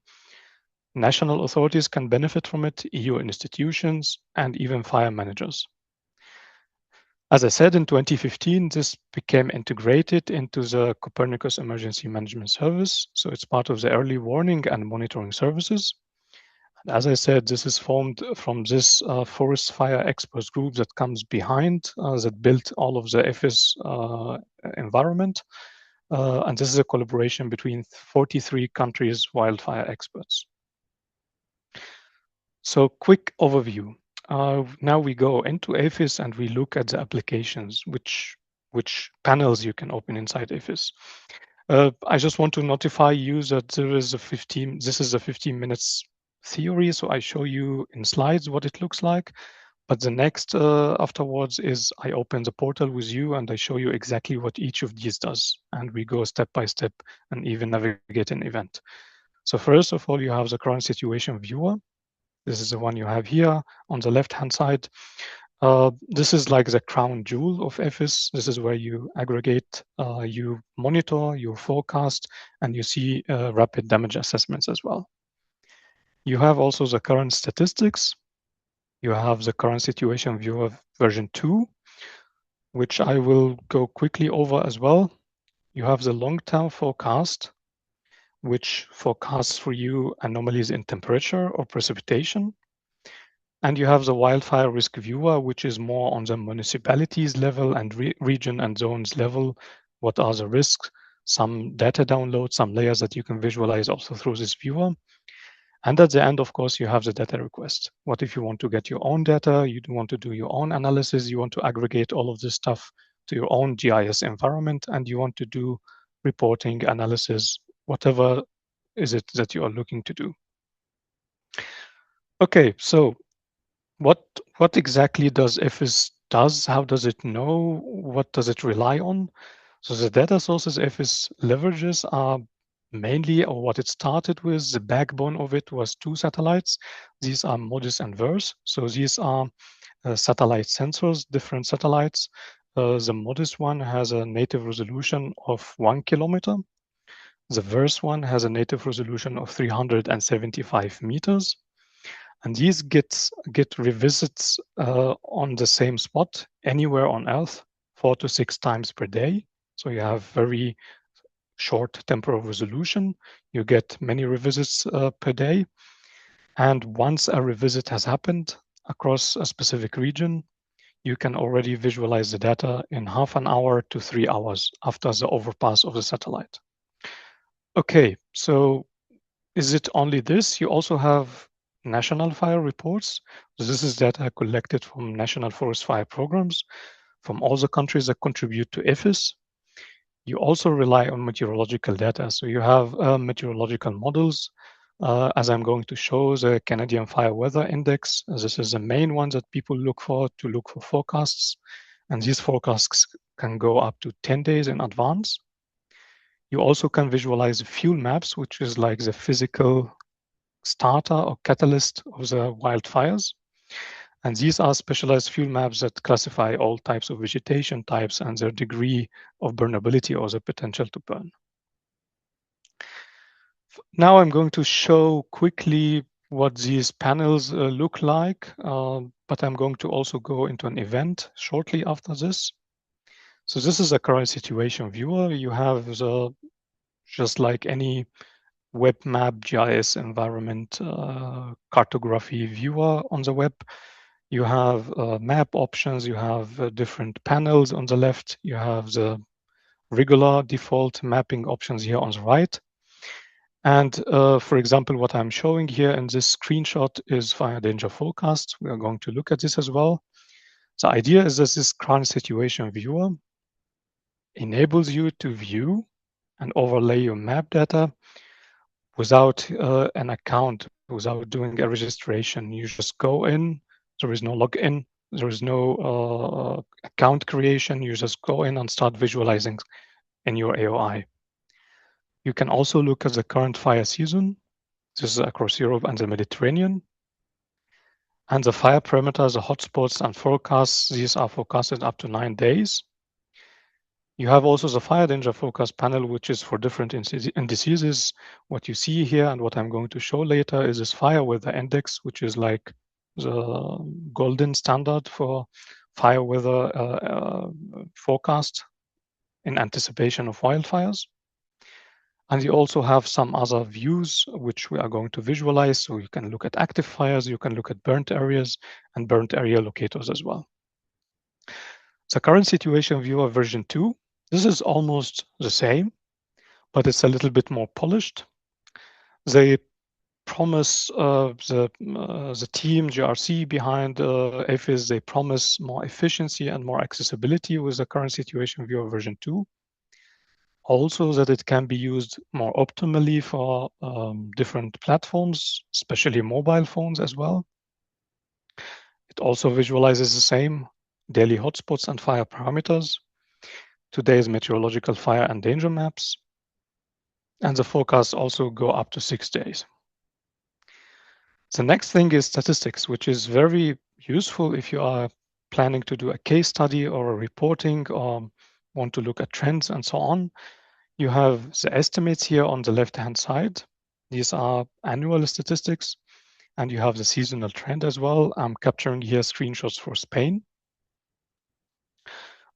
National authorities can benefit from it, EU institutions, and even fire managers. As I said, in 2015, this became integrated into the Copernicus Emergency Management Service. So it's part of the early warning and monitoring services. And as I said, this is formed from this forest fire experts group that comes behind, that built all of the EFFIS environment. And this is a collaboration between 43 countries' wildfire experts. So quick overview. Now we go into EFFIS and we look at the applications, which panels you can open inside EFFIS. I just want to notify you that this is a 15 minutes theory, so I show you in slides what it looks like. But the next afterwards is I open the portal with you and I show you exactly what each of these does. And we go step by step and even navigate an event. So first of all, you have the current situation viewer. This is the one you have here on the left-hand side. This is like the crown jewel of EFFIS. This is where you aggregate, you monitor, you forecast, and you see rapid damage assessments as well. You have also the current statistics. You have the current situation viewer version 2, which I will go quickly over as well. You have the long-term forecast, which forecasts for you anomalies in temperature or precipitation. And you have the wildfire risk viewer, which is more on the municipalities level and region and zones level. What are the risks? Some data download, some layers that you can visualize also through this viewer. And at the end, of course, you have the data request. What if you want to get your own data? You want to do your own analysis. You want to aggregate all of this stuff to your own GIS environment, and you want to do reporting, analysis, whatever is it that you are looking to do. Okay, so what exactly does EFFIS does? How does it know? What does it rely on? So the data sources EFFIS leverages are mainly, or what it started with, the backbone of it was 2 satellites. These are MODIS and VERSE. So these are satellite sensors, different satellites. The MODIS one has a native resolution of 1 kilometer. The VERSE one has a native resolution of 375 meters. And these get revisits on the same spot anywhere on Earth 4 to 6 times per day. So you have very short temporal resolution. You get many revisits per day. And once a revisit has happened across a specific region, you can already visualize the data in half an hour to 3 hours after the overpass of the satellite. Okay, so is it only this? You also have national fire reports. So this is data collected from national forest fire programs from all the countries that contribute to EFFIS. You also rely on meteorological data. So you have meteorological models. As I'm going to show, the Canadian Fire Weather Index. This is the main one that people look for to look for forecasts. And these forecasts can go up to 10 days in advance. You also can visualize fuel maps, which is like the physical starter or catalyst of the wildfires. And these are specialized fuel maps that classify all types of vegetation types and their degree of burnability or the potential to burn. Now I'm going to show quickly what these panels look like, but I'm going to also go into an event shortly after this. So this is a current situation viewer. You have just like any web map, GIS environment, cartography viewer on the web. You have map options, you have different panels on the left, you have the regular default mapping options here on the right. And for example, what I'm showing here in this screenshot is fire danger forecast. We are going to look at this as well. The idea is that this current situation viewer enables you to view and overlay your map data without an account, without doing a registration. You just go in, there is no login, there is no account creation. You just go in and start visualizing in your AOI. You can also look at the current fire season. This is across Europe and the Mediterranean. And the fire parameters, the hotspots and forecasts, these are forecasted up to 9 days. You have also the fire danger forecast panel, which is for different indices. What you see here and what I'm going to show later is this fire weather index, which is like the golden standard for fire weather forecast in anticipation of wildfires. And you also have some other views which we are going to visualize. So you can look at active fires, you can look at burnt areas and burnt area locators as well. The current situation viewer version 2, this is almost the same, but it's a little bit more polished. They promise the team GRC behind EFFIS, they promise more efficiency and more accessibility with the current situation viewer version 2. Also that it can be used more optimally for different platforms, especially mobile phones as well. It also visualizes the same daily hotspots and fire parameters, today's meteorological fire and danger maps, and the forecasts also go up to 6 days. The next thing is statistics, which is very useful if you are planning to do a case study or a reporting or want to look at trends and so on. You have the estimates here on the left-hand side. These are annual statistics, and you have the seasonal trend as well. I'm capturing here screenshots for Spain.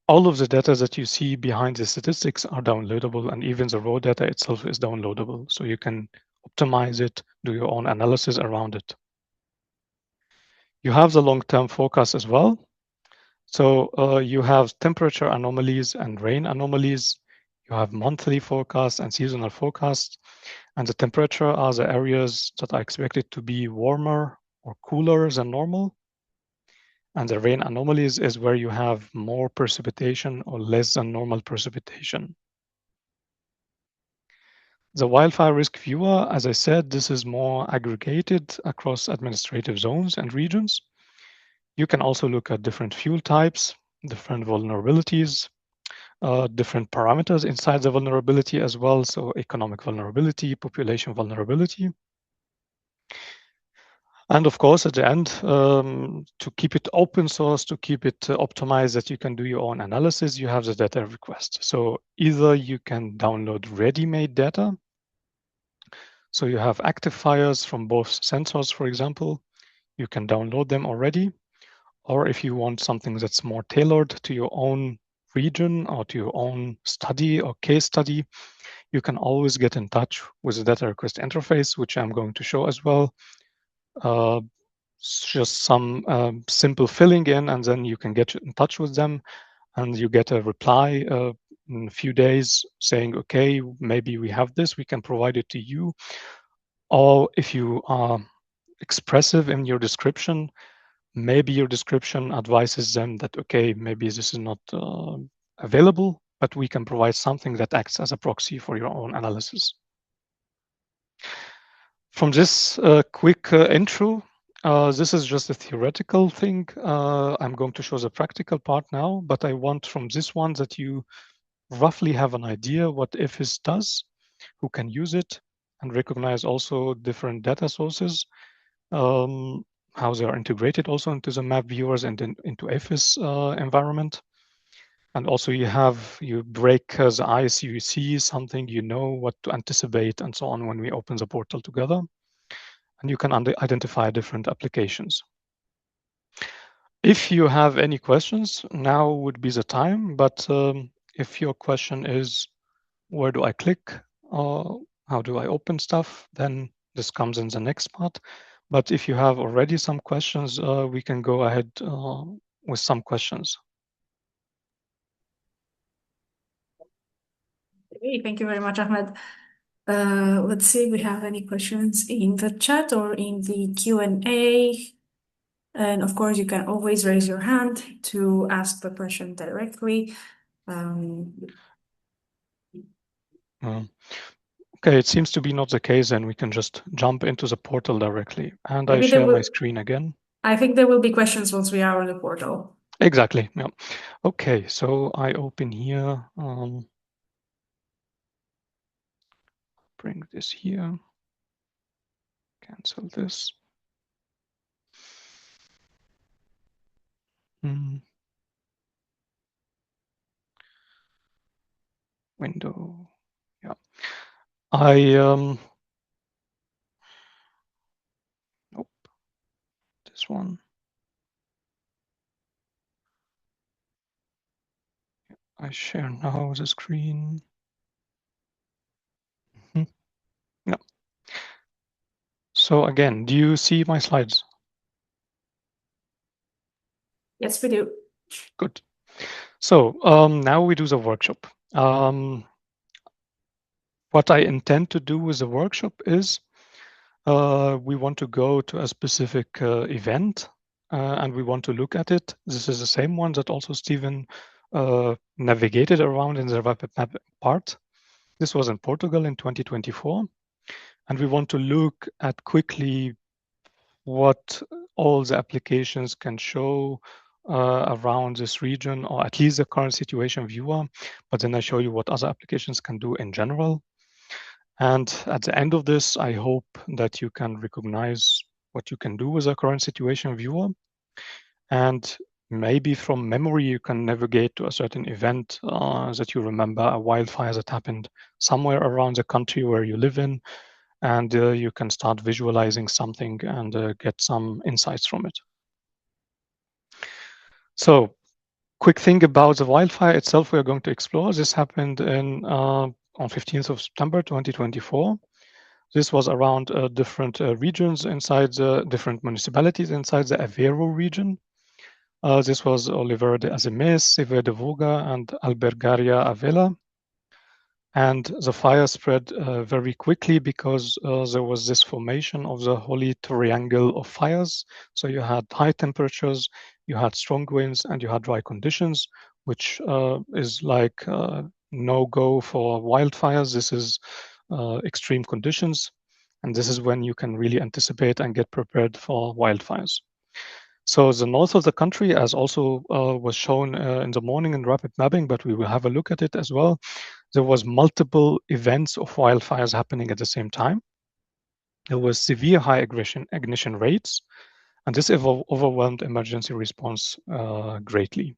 All of the data that you see behind the statistics are downloadable, and even the raw data itself is downloadable. So you can optimize it, do your own analysis around it. You have the long-term forecast as well. So you have temperature anomalies and rain anomalies. You have monthly forecasts and seasonal forecasts. And the temperature are the areas that are expected to be warmer or cooler than normal. And the rain anomalies is where you have more precipitation or less than normal precipitation. The wildfire risk viewer, as I said, this is more aggregated across administrative zones and regions. You can also look at different fuel types, different vulnerabilities, different parameters inside the vulnerability as well. So economic vulnerability, population vulnerability. And of course, at the end, to keep it open source, to keep it optimized, that you can do your own analysis, you have the data request. So either you can download ready-made data. So you have active fires from both sensors, for example, you can download them already. Or if you want something that's more tailored to your own region or to your own study or case study, you can always get in touch with the data request interface, which I'm going to show as well. Just some simple filling in, and then you can get in touch with them and you get a reply in a few days saying, okay, maybe we have this, we can provide it to you. Or if you are expressive in your description, maybe your description advises them that, okay, maybe this is not available, but we can provide something that acts as a proxy for your own analysis. From this quick intro, this is just a theoretical thing. I'm going to show the practical part now, but I want from this one that you roughly have an idea what EFFIS does, who can use it, and recognize also different data sources, how they are integrated also into the map viewers and into EFFIS environment. And also you break the ice, you see something, you know what to anticipate and so on when we open the portal together. And you can identify different applications. If you have any questions, now would be the time. But if your question is, where do I click? Or how do I open stuff? Then this comes in the next part. But if you have already some questions, we can go ahead with some questions. Hey, thank you very much, Ahmed. Let's see if we have any questions in the chat or in the Q&A. And of course, you can always raise your hand to ask the question directly. Okay, it seems to be not the case, and we can just jump into the portal directly. And Maybe I share my screen again. I think there will be questions once we are on the portal. Exactly, yeah. Okay, so I open here, bring this here, cancel this. Window. Yeah. Nope. This one. I share now the screen. Yeah. So again, do you see my slides? Yes, we do. Good. So now we do the workshop. What I intend to do with the workshop is we want to go to a specific event and we want to look at it. This is the same one that also Stephen navigated around in the rapid map part. This was in Portugal in 2024. And we want to look at quickly what all the applications can show around this region, or at least the current situation viewer. But then I show you what other applications can do in general. And at the end of this, I hope that you can recognize what you can do with a current situation viewer. And maybe from memory, you can navigate to a certain event that you remember, a wildfire that happened somewhere around the country where you live in. And you can start visualizing something and get some insights from it. So quick thing about the wildfire itself we are going to explore. This happened on 15th of September 2024. This was around different regions inside the different municipalities inside the Aveiro region. This was Oliveira de Azeméis, Sever de Voga, and Albergaria Avila. And the fire spread very quickly because there was this formation of the holy triangle of fires. So you had high temperatures, you had strong winds, and you had dry conditions, which is like no-go for wildfires. This is extreme conditions. And this is when you can really anticipate and get prepared for wildfires. So the north of the country, as also was shown in the morning in rapid mapping, but we will have a look at it as well. There was multiple events of wildfires happening at the same time. There was severe high ignition rates, and this overwhelmed emergency response greatly.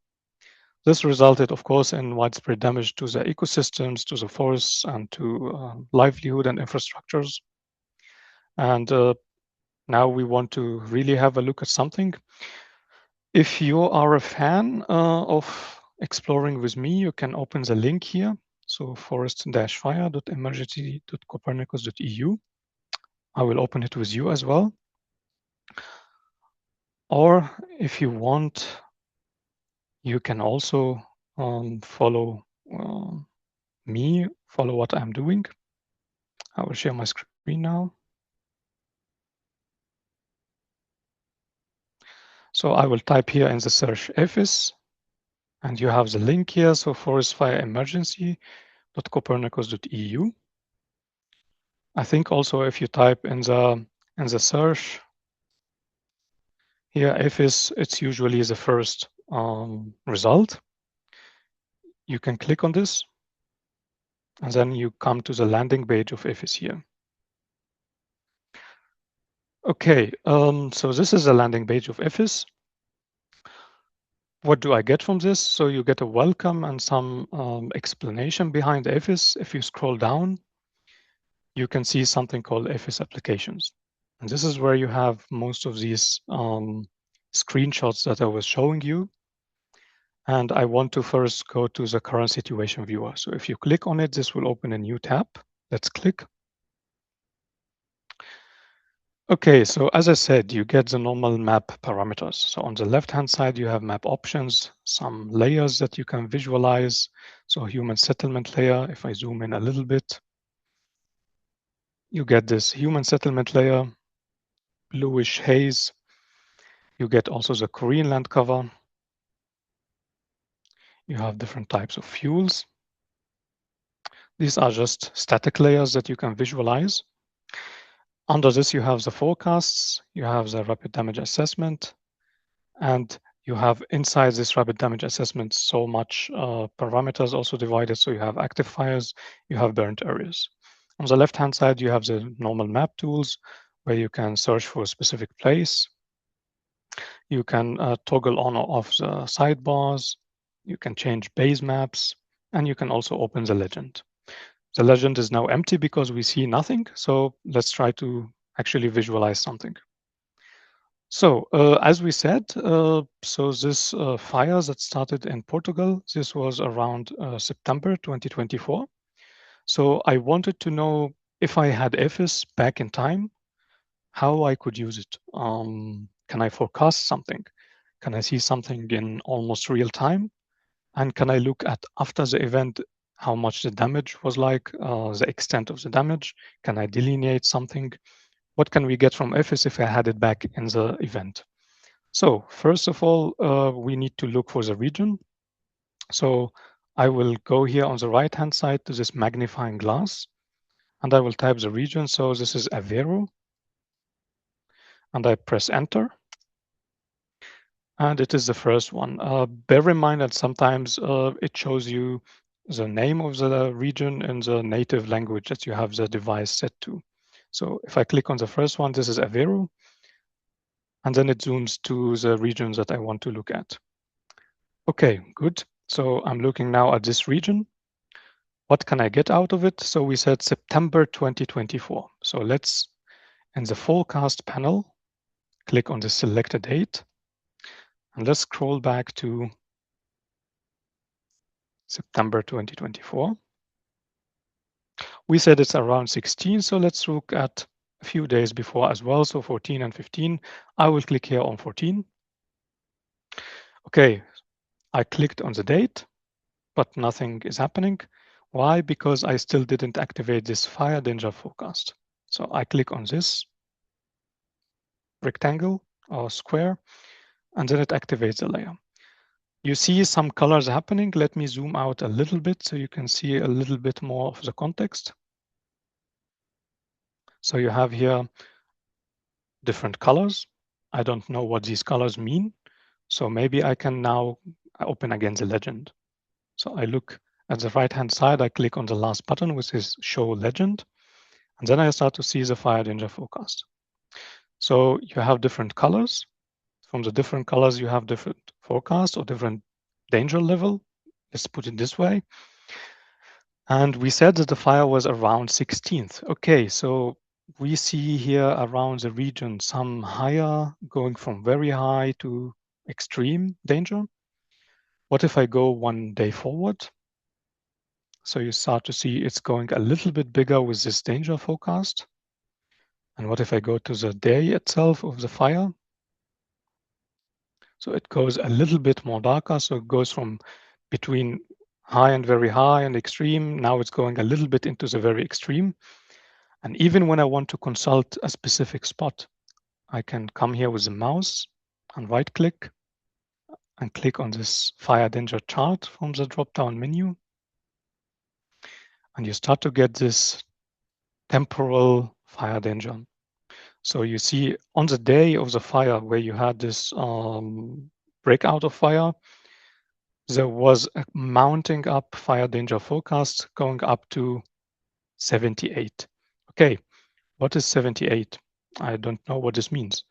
This resulted, of course, in widespread damage to the ecosystems, to the forests, and to livelihood and infrastructures. And now we want to really have a look at something. If you are a fan of exploring with me, you can open the link here. So forest-fire.emergency.copernicus.eu. I will open it with you as well. Or if you want, you can also follow me, follow what I'm doing. I will share my screen now. So I will type here in the search EFFIS, and you have the link here. So forest-fire-emergency.copernicus.eu. I think also if you type in the search here EFFIS, it's usually the first result. You can click on this, and then you come to the landing page of EFFIS here. Okay, so this is the landing page of EFFIS. What do I get from this? So you get a welcome and some explanation behind EFFIS. If you scroll down, you can see something called EFFIS applications. And this is where you have most of these screenshots that I was showing you. And I want to first go to the current situation viewer. So if you click on it, this will open a new tab. Let's click. Okay, so as I said, you get the normal map parameters. So on the left-hand side, you have map options, some layers that you can visualize. So human settlement layer, if I zoom in a little bit, you get this human settlement layer, bluish haze. You get also the Korean land cover. You have different types of fuels. These are just static layers that you can visualize. Under this, you have the forecasts, you have the rapid damage assessment, and you have inside this rapid damage assessment so much parameters also divided. So you have active fires, you have burnt areas. On the left-hand side, you have the normal map tools where you can search for a specific place. You can toggle on or off the sidebars. You can change base maps, and you can also open the legend. The legend is now empty because we see nothing. So let's try to actually visualize something. So as we said, so this fire that started in Portugal, this was around September 2024. So I wanted to know if I had EFFIS back in time, how I could use it. Can I forecast something? Can I see something in almost real time? And can I look at after the event, how much the damage was like, the extent of the damage? Can I delineate something? What can we get from EFFIS if I had it back in the event? So first of all, we need to look for the region. So I will go here on the right-hand side to this magnifying glass, and I will type the region. So this is Aveiro, and I press enter. And it is the first one. Bear in mind that sometimes it shows you the name of the region in the native language that you have the device set to. So if I click on the first one, this is Aveiro, and then it zooms to the regions that I want to look at. Okay, good. So I'm looking now at this region. What can I get out of it? So we said September 2024. So let's, in the forecast panel, click on the selected date. And let's scroll back to September 2024. We said it's around 16, so let's look at a few days before as well, so 14 and 15. I will click here on 14. Okay, I clicked on the date, but nothing is happening. Why? Because I still didn't activate this fire danger forecast. So I click on this rectangle or square, and then it activates the layer. You see some colors happening. Let me zoom out a little bit so you can see a little bit more of the context. So you have here different colors. I don't know what these colors mean. So maybe I can now open again the legend. So I look at the right-hand side, I click on the last button, which is show legend. And then I start to see the fire danger forecast. So you have different colors. From the different colors, you have different forecast or different danger level. Let's put it this way. And we said that the fire was around 16th. Okay, so we see here around the region some higher, going from very high to extreme danger. What if I go one day forward? So you start to see it's going a little bit bigger with this danger forecast. And what if I go to the day itself of the fire? So it goes a little bit more darker. So it goes from between high and very high and extreme. Now it's going a little bit into the very extreme. And even when I want to consult a specific spot, I can come here with the mouse and right click and click on this fire danger chart from the drop-down menu. And you start to get this temporal fire danger. So you see on the day of the fire where you had this breakout of fire, there was a mounting up fire danger forecast going up to 78. Okay, what is 78? I don't know what this means.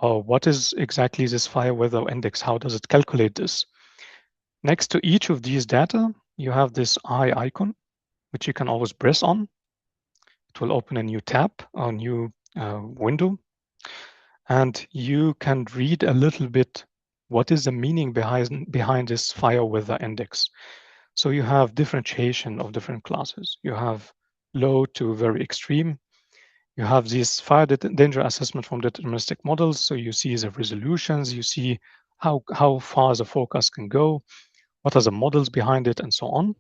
Or what is exactly this fire weather index? How does it calculate this? Next to each of these data, you have this eye icon, which you can always press on. It will open a new tab or new window. And you can read a little bit what is the meaning behind this fire weather index. So you have differentiation of different classes. You have low to very extreme. You have these fire danger assessment from deterministic models. So you see the resolutions, you see how far the forecast can go, what are the models behind it, and so on.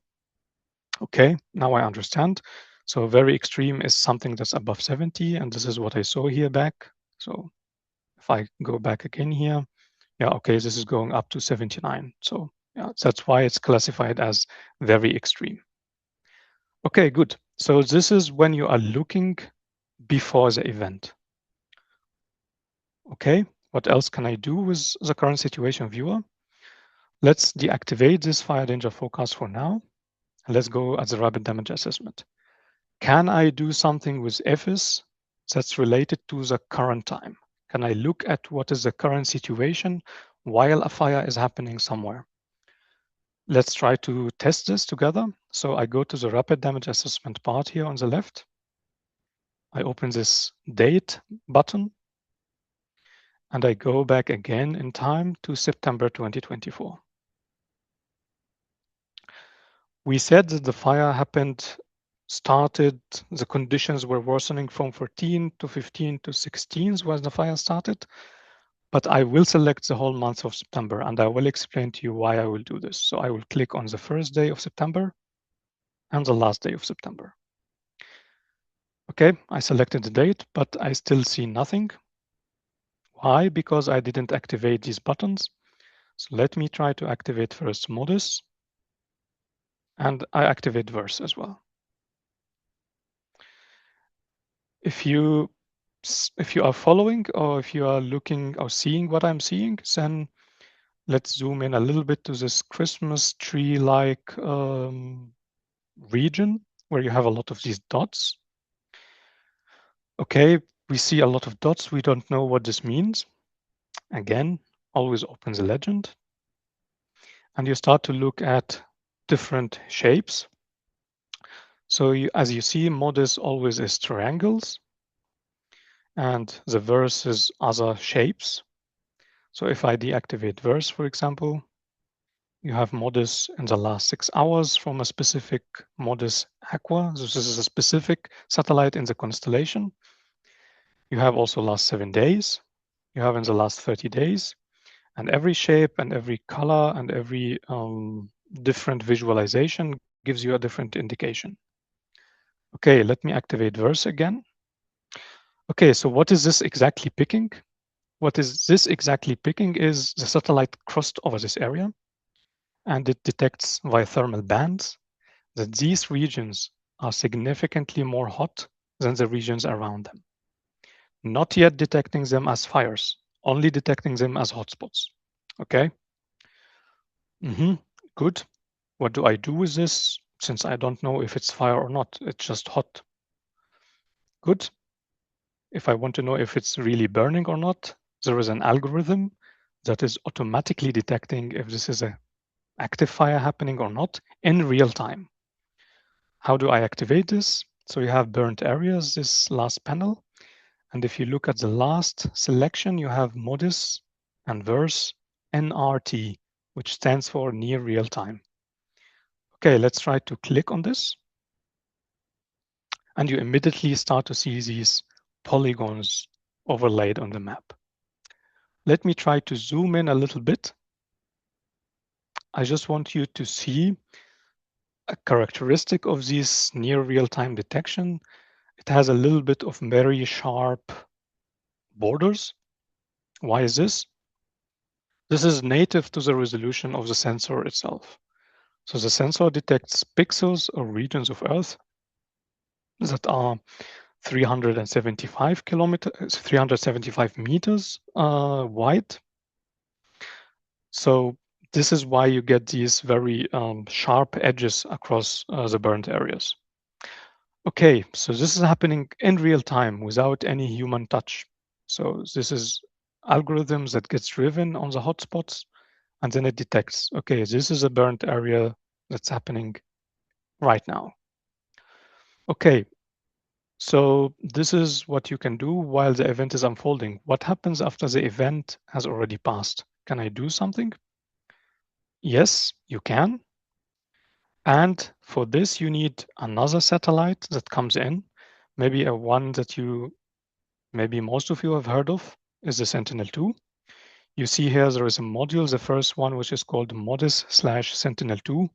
Okay, now I understand. So very extreme is something that's above 70, and this is what I saw here back. So if I go back again here, yeah, okay, this is going up to 79. So yeah, that's why it's classified as very extreme. Okay, good. So this is when you are looking before the event. Okay, what else can I do with the current situation viewer? Let's deactivate this fire danger forecast for now. Let's go at the rapid damage assessment. Can I do something with EFFIS that's related to the current time? Can I look at what is the current situation while a fire is happening somewhere? Let's try to test this together. So I go to the rapid damage assessment part here on the left. I open this date button and I go back again in time to September 2024. We said that the fire started, the conditions were worsening from 14 to 15 to 16 when the fire started. But I will select the whole month of September and I will explain to you why I will do this. So I will click on the first day of September and the last day of September. Okay, I selected the date, but I still see nothing. Why? Because I didn't activate these buttons. So let me try to activate first Modus and I activate Verse as well. If you are following or if you are looking or seeing what I'm seeing, then let's zoom in a little bit to this Christmas tree-like region where you have a lot of these dots. Okay, we see a lot of dots. We don't know what this means. Again, always open the legend. And you start to look at different shapes. So as you see, Modus always is triangles. And the verse is other shapes. So if I deactivate verse, for example, you have Modus in the last 6 hours from a specific Modus Aqua. This is a specific satellite in the constellation. You have also last 7 days. You have in the last 30 days. And every shape and every color and every different visualization gives you a different indication. Okay, let me activate verse again. Okay, so what is this exactly picking? What is this exactly picking is the satellite crossed over this area and it detects via thermal bands that these regions are significantly more hot than the regions around them. Not yet detecting them as fires, only detecting them as hotspots. Okay? Good. What do I do with this? Since I don't know if it's fire or not, it's just hot. Good. If I want to know if it's really burning or not, there is an algorithm that is automatically detecting if this is an active fire happening or not in real time. How do I activate this? So you have burnt areas, this last panel. And if you look at the last selection, you have Modus and Verse NRT, which stands for near real time. Okay, let's try to click on this. And you immediately start to see these polygons overlaid on the map. Let me try to zoom in a little bit. I just want you to see a characteristic of this near real-time detection. It has a little bit of very sharp borders. Why is this? This is native to the resolution of the sensor itself. So the sensor detects pixels or regions of Earth that are 375 meters wide. So this is why you get these very sharp edges across the burnt areas. Okay, so this is happening in real time without any human touch. So this is algorithms that gets driven on the hotspots, and then it detects, okay, this is a burnt area that's happening right now. Okay, so this is what you can do while the event is unfolding. What happens after the event has already passed? Can I do something? Yes, you can. And for this, you need another satellite that comes in. Maybe a one that maybe most of you have heard of is the Sentinel-2. You see here there is a module, the first one, which is called Modus/Sentinel-2,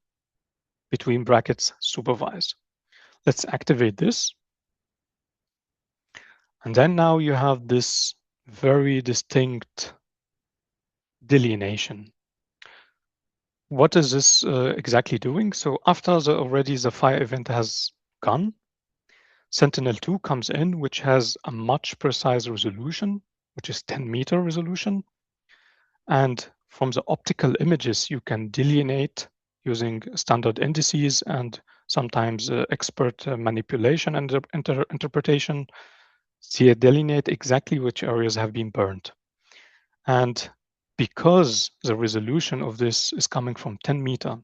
between brackets supervised. Let's activate this. And then now you have this very distinct delineation. What is this exactly doing? So after the fire event has gone, Sentinel-2 comes in, which has a much precise resolution, which is 10-meter resolution. And from the optical images, you can delineate using standard indices and sometimes expert manipulation and interpretation they delineate exactly which areas have been burned. And because the resolution of this is coming from 10 meters,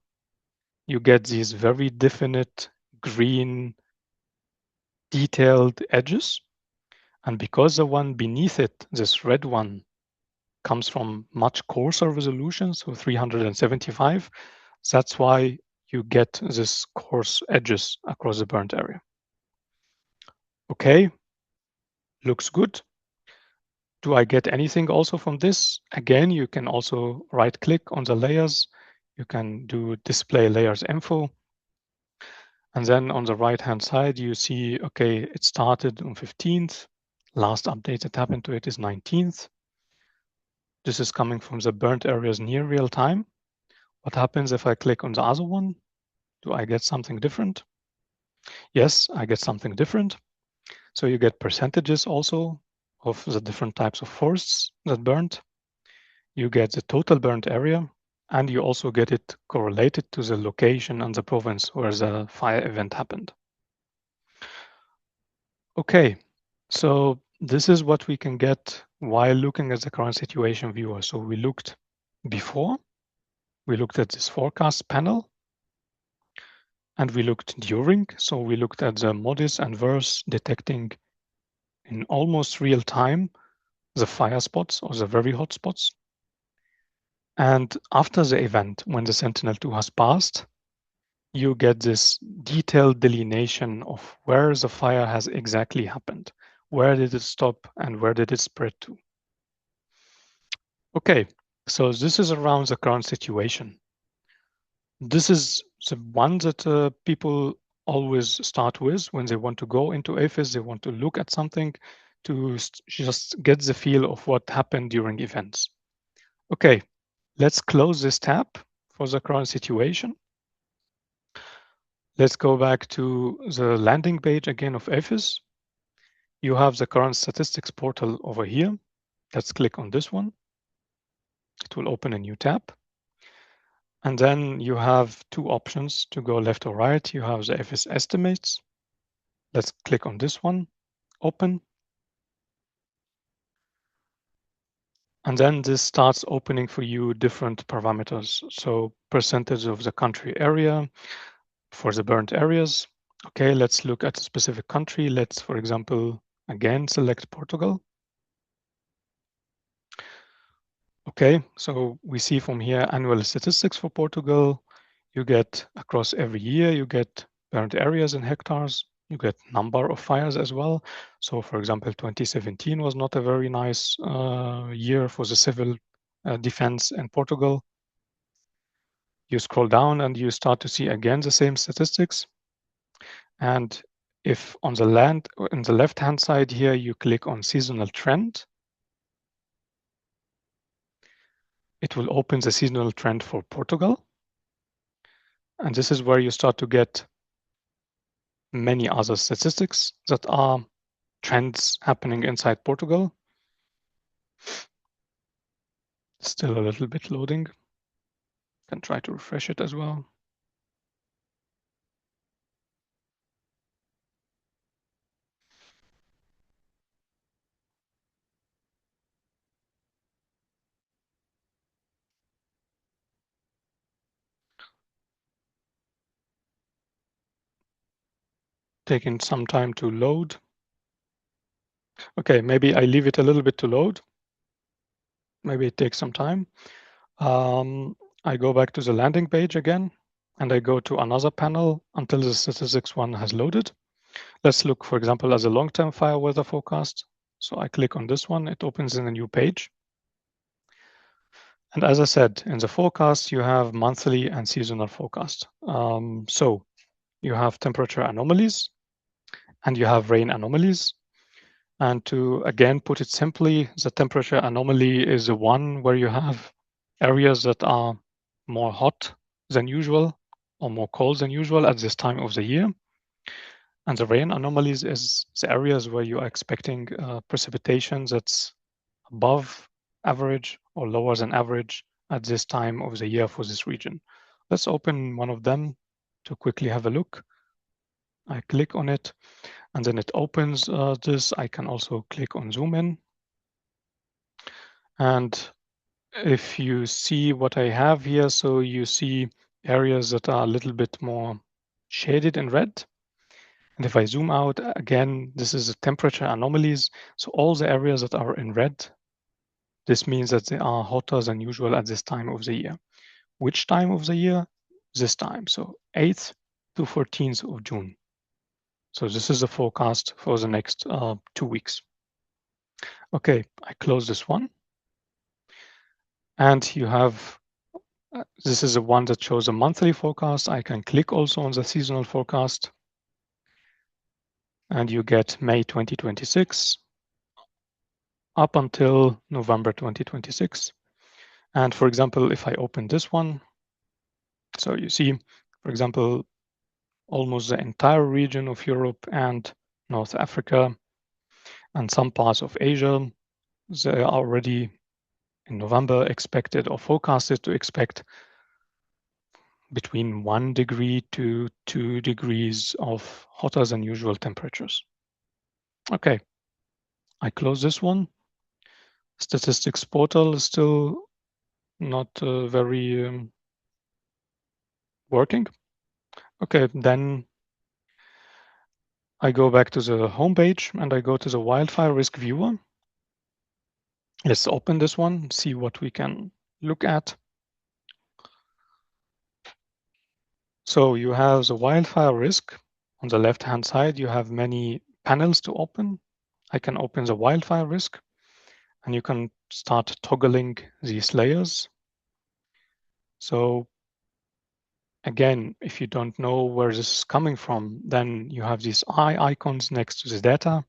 you get these very definite green detailed edges. And because the one beneath it, this red one, comes from much coarser resolution, so 375, that's why you get this coarse edges across the burnt area. Okay, looks good. Do I get anything also from this? Again, you can also right click on the layers. You can do display layers info. And then on the right hand side, you see, okay, it started on 15th. Last update that happened to it is 19th. This is coming from the burnt areas near real time. What happens if I click on the other one? Do I get something different? Yes, I get something different. So you get percentages also of the different types of forests that burned. You get the total burnt area, and you also get it correlated to the location and the province where the fire event happened. Okay, so this is what we can get while looking at the current situation viewer. So we looked before, we looked at this forecast panel, and we looked during. So we looked at the MODIS and VERSE detecting in almost real time the fire spots or the very hot spots. And after the event, when the Sentinel-2 has passed, you get this detailed delineation of where the fire has exactly happened. Where did it stop and where did it spread to? Okay, so this is around the current situation. This is the one that people always start with when they want to go into EFAS, they want to look at something to just get the feel of what happened during events. Okay, let's close this tab for the current situation. Let's go back to the landing page again of EFAS. You have the current statistics portal over here. Let's click on this one. It will open a new tab. And then you have two options to go left or right. You have the EFAS estimates. Let's click on this one, open. And then this starts opening for you different parameters. So percentage of the country area for the burnt areas. Okay, let's look at a specific country. Let's, for example, again, select Portugal. Okay, so we see from here annual statistics for Portugal. You get across every year, you get burnt areas in hectares. You get number of fires as well. So for example, 2017 was not a very nice year for the civil defense in Portugal. You scroll down and you start to see again the same statistics. And if on the left-hand side here, you click on seasonal trend, it will open the seasonal trend for Portugal. And this is where you start to get many other statistics that are trends happening inside Portugal. Still a little bit loading. Can try to refresh it as well. Taking some time to load. Okay, maybe I leave it a little bit to load. Maybe it takes some time. I go back to the landing page again, and I go to another panel until the statistics one has loaded. Let's look, for example, at the long-term fire weather forecast. So I click on this one, it opens in a new page. And as I said, in the forecast, you have monthly and seasonal forecast. So you have temperature anomalies and you have rain anomalies. And to, again, put it simply, the temperature anomaly is the one where you have areas that are more hot than usual or more cold than usual at this time of the year. And the rain anomalies is the areas where you are expecting precipitation that's above average or lower than average at this time of the year for this region. Let's open one of them to quickly have a look. I click on it, and then it opens this. I can also click on zoom in. And if you see what I have here, so you see areas that are a little bit more shaded in red. And if I zoom out again, this is the temperature anomalies. So all the areas that are in red, this means that they are hotter than usual at this time of the year. Which time of the year? This time, so 8th to 14th of June. So this is the forecast for the next 2 weeks. Okay, I close this one. And you have, this is the one that shows a monthly forecast. I can click also on the seasonal forecast. And you get May 2026 up until November 2026. And for example, if I open this one, so you see, for example, almost the entire region of Europe and North Africa and some parts of Asia, they are already in November expected or forecasted to expect between 1 degree to 2 degrees of hotter than usual temperatures. Okay, I close this one. Statistics portal is still not very working. Okay, then I go back to the home page and I go to the wildfire risk viewer. Let's open this one, see what we can look at. So you have the wildfire risk. On the left-hand side, you have many panels to open. I can open the wildfire risk, and you can start toggling these layers. So again, if you don't know where this is coming from, then you have these eye icons next to the data.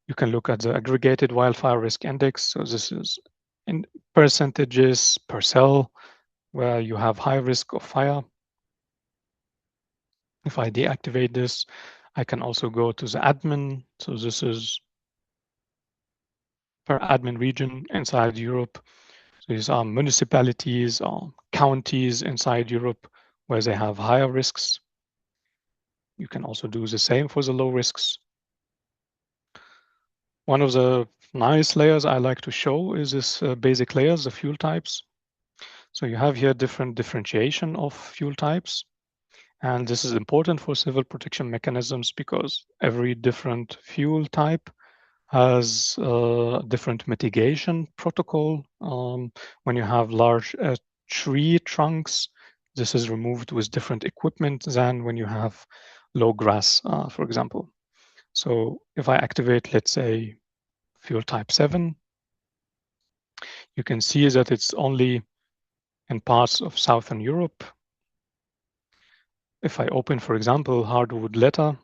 You can look at the aggregated wildfire risk index. So this is in percentages per cell where you have high risk of fire. If I deactivate this, I can also go to the admin. So this is per admin region inside Europe. So these are municipalities or counties inside Europe where they have higher risks. You can also do the same for the low risks. One of the nice layers I like to show is this basic layers, the fuel types. So you have here different differentiation of fuel types. And this is important for civil protection mechanisms because every different fuel type has a different mitigation protocol. When you have large tree trunks, this is removed with different equipment than when you have low grass, for example. So if I activate, let's say, fuel type 7, you can see that it's only in parts of Southern Europe. If I open, for example, hardwood leather,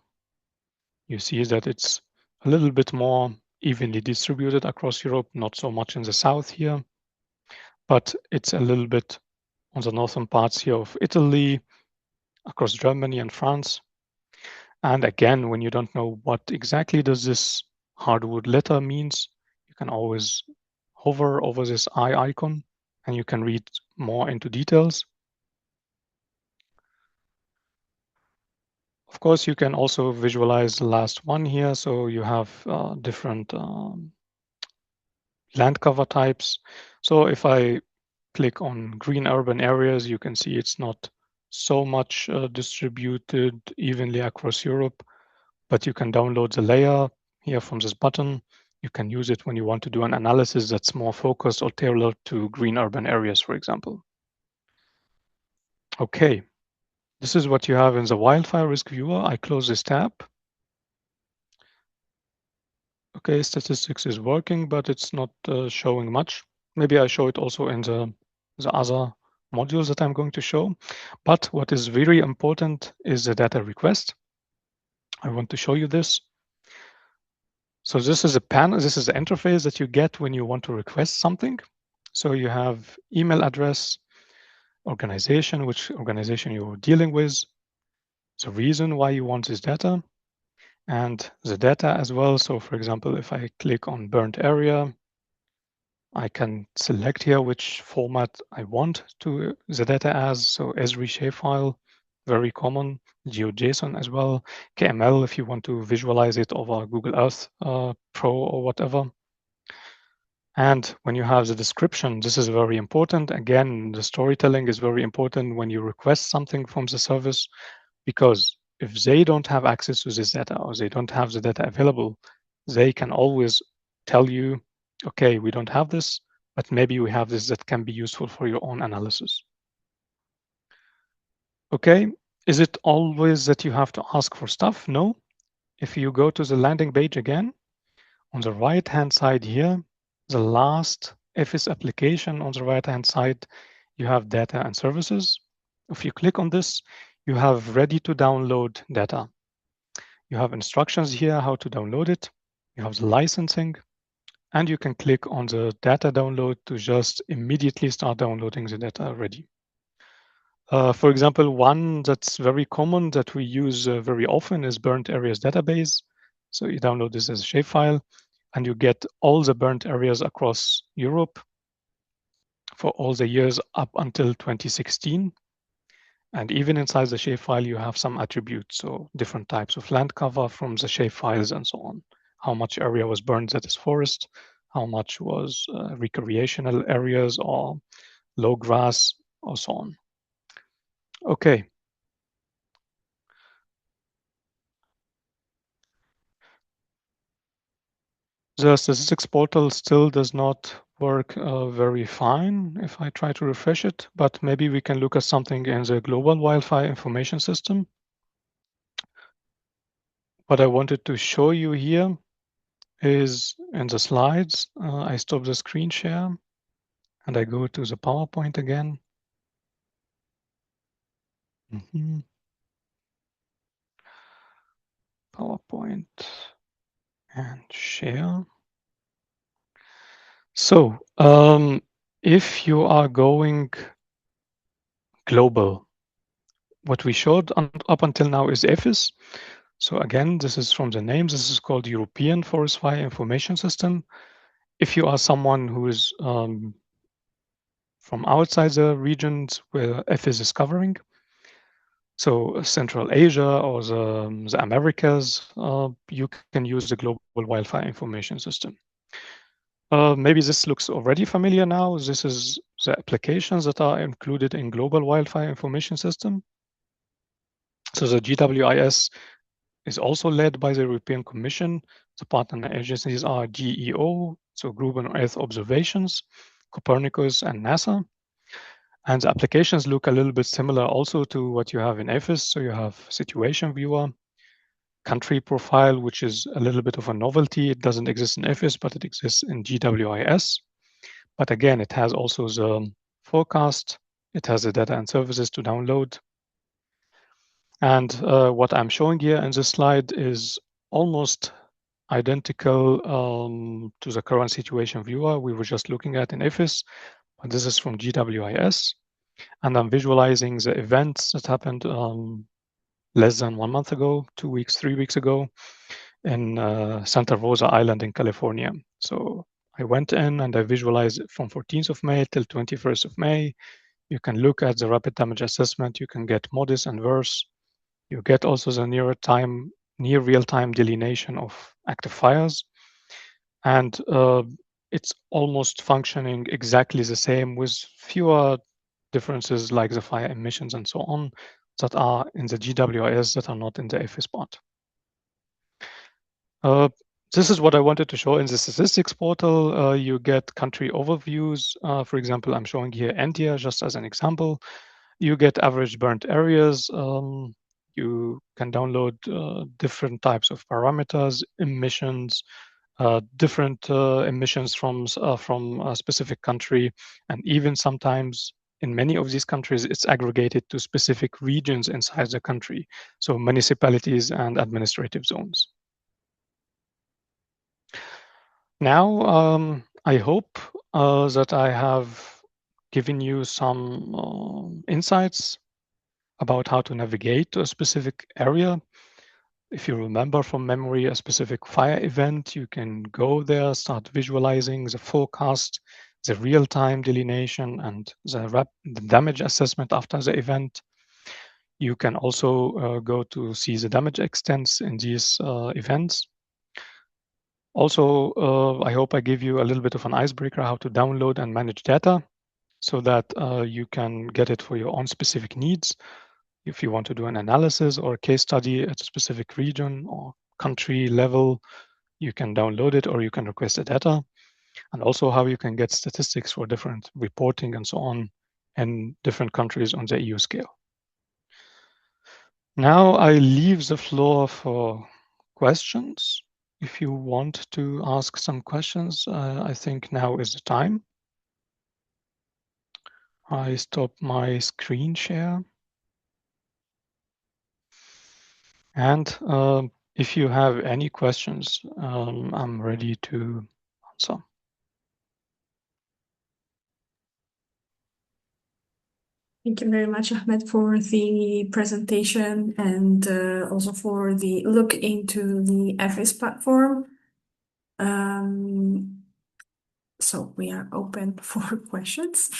you see that it's a little bit more evenly distributed across Europe, not so much in the south here, but it's a little bit on the northern parts here of Italy, across Germany and France. And again, when you don't know what exactly does this hardwood letter means, you can always hover over this eye icon and you can read more into details. Of course, you can also visualize the last one here. So you have different land cover types. So if I click on green urban areas, you can see it's not so much distributed evenly across Europe, but you can download the layer here from this button. You can use it when you want to do an analysis that's more focused or tailored to green urban areas, for example. Okay, this is what you have in the wildfire risk viewer. I close this tab. Okay, statistics is working, but it's not showing much. Maybe I show it also in the other modules that I'm going to show. But what is very important is the data request. I want to show you this. So this is a panel, this is the interface that you get when you want to request something. So you have email address, organization, which organization you're dealing with, the reason why you want this data, and the data as well. So for example, if I click on burnt area, I can select here which format I want to the data as, so Esri shapefile, very common, GeoJSON as well, KML if you want to visualize it over Google Earth Pro or whatever. And when you have the description, this is very important. Again, the storytelling is very important when you request something from the service, because if they don't have access to this data or they don't have the data available, they can always tell you, okay, we don't have this, but maybe we have this that can be useful for your own analysis. Okay, is it always that you have to ask for stuff? No. If you go to the landing page again, on the right-hand side here, the last EFFIS application on the right-hand side, you have data and services. If you click on this, you have ready to download data. You have instructions here how to download it. You have the licensing, and you can click on the data download to just immediately start downloading the data already. For example, one that's very common that we use very often is burnt areas database. So you download this as a shapefile, and you get all the burnt areas across Europe for all the years up until 2016. And even inside the shapefile, you have some attributes, so different types of land cover from the shapefiles and so on. How much area was burned that is forest, how much was recreational areas or low grass, or so on. Okay. The statistics portal still does not work very fine if I try to refresh it, but maybe we can look at something in the global wildfire information system. What I wanted to show you here is in the slides. I stop the screen share and I go to the PowerPoint again. PowerPoint and share. So if you are going global, what we showed up until now is EFFIS. So again, this is from the name. This is called European Forest Fire Information System. If you are someone who is from outside the regions where EFFIS is covering, so Central Asia or the Americas, you can use the Global Wildfire Information System. Maybe this looks already familiar now. This is the applications that are included in Global Wildfire Information System. So the GWIS is also led by the European Commission. The partner agencies are GEO, so Group on Earth Observations, Copernicus, and NASA. And the applications look a little bit similar also to what you have in EFFIS. So you have situation viewer, country profile, which is a little bit of a novelty. It doesn't exist in EFFIS, but it exists in GWIS. But again, it has also the forecast. It has the data and services to download. And what I'm showing here in this slide is almost identical to the current situation viewer we were just looking at in EFFIS, but this is from GWIS. And I'm visualizing the events that happened less than 1 month ago, 2 weeks, 3 weeks ago in Santa Rosa Island in California. So I went in and I visualized it from 14th of May till 21st of May. You can look at the rapid damage assessment. You can get MODIS and VERSE. You get also the near real-time delineation of active fires. And it's almost functioning exactly the same with fewer differences like the fire emissions and so on that are in the GWIS that are not in the EFFIS part. This is what I wanted to show in the statistics portal. You get country overviews. For example, I'm showing here India just as an example. You get average burnt areas. You can download different types of parameters, emissions, different emissions from a specific country, and even sometimes in many of these countries, it's aggregated to specific regions inside the country, so municipalities and administrative zones. Now, I hope that I have given you some insights about how to navigate to a specific area. If you remember from memory a specific fire event, you can go there, start visualizing the forecast, the real-time delineation, and the damage assessment after the event. You can also go to see the damage extents in these events. Also, I hope I give you a little bit of an icebreaker how to download and manage data so that you can get it for your own specific needs. If you want to do an analysis or a case study at a specific region or country level, you can download it or you can request the data. And also how you can get statistics for different reporting and so on in different countries on the EU scale. Now I leave the floor for questions. If you want to ask some questions, I think now is the time. I stop my screen share. And if you have any questions, I'm ready to answer. Thank you very much, Ahmed, for the presentation and also for the look into the EFFIS platform. So we are open for questions.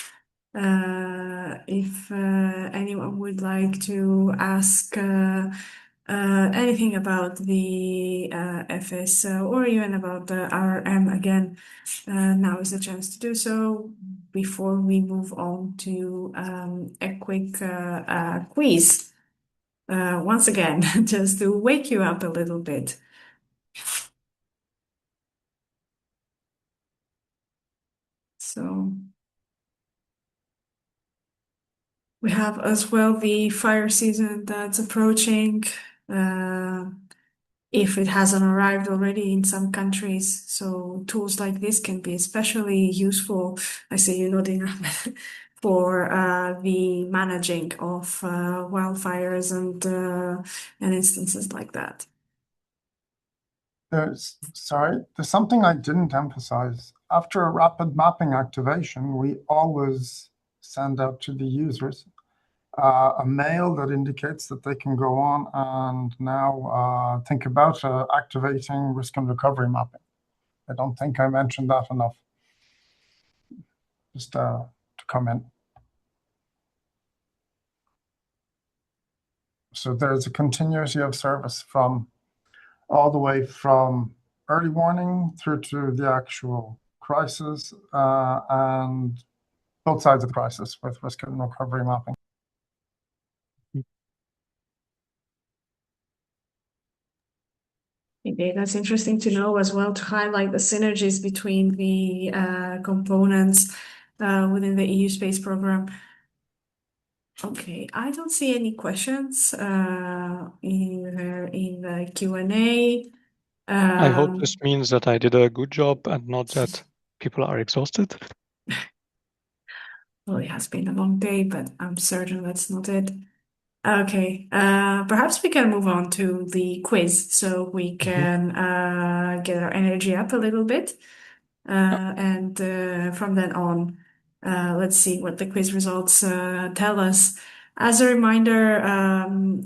If anyone would like to ask anything about the EFFIS or even about the RM again, now is the chance to do so before we move on to a quick quiz. Once again, just to wake you up a little bit. So we have as well the fire season that's approaching. If it hasn't arrived already in some countries. So tools like this can be especially useful, I see you nodding, Ahmed, for the managing of wildfires and instances like that. There's something I didn't emphasize. After a rapid mapping activation, we always send out to the users a mail that indicates that they can go on and now think about activating risk and recovery mapping. I don't think I mentioned that enough. Just to comment. So there's a continuity of service from all the way from early warning through to the actual crisis and both sides of the crisis with risk and recovery mapping. Okay, that's interesting to know as well, to highlight the synergies between the components within the EU Space Program. Okay, I don't see any questions in the Q&A. I hope this means that I did a good job and not that people are exhausted. Well, it has been a long day, but I'm certain that's not it. Okay, perhaps we can move on to the quiz so we can get our energy up a little bit. And from then on, let's see what the quiz results tell us. As a reminder,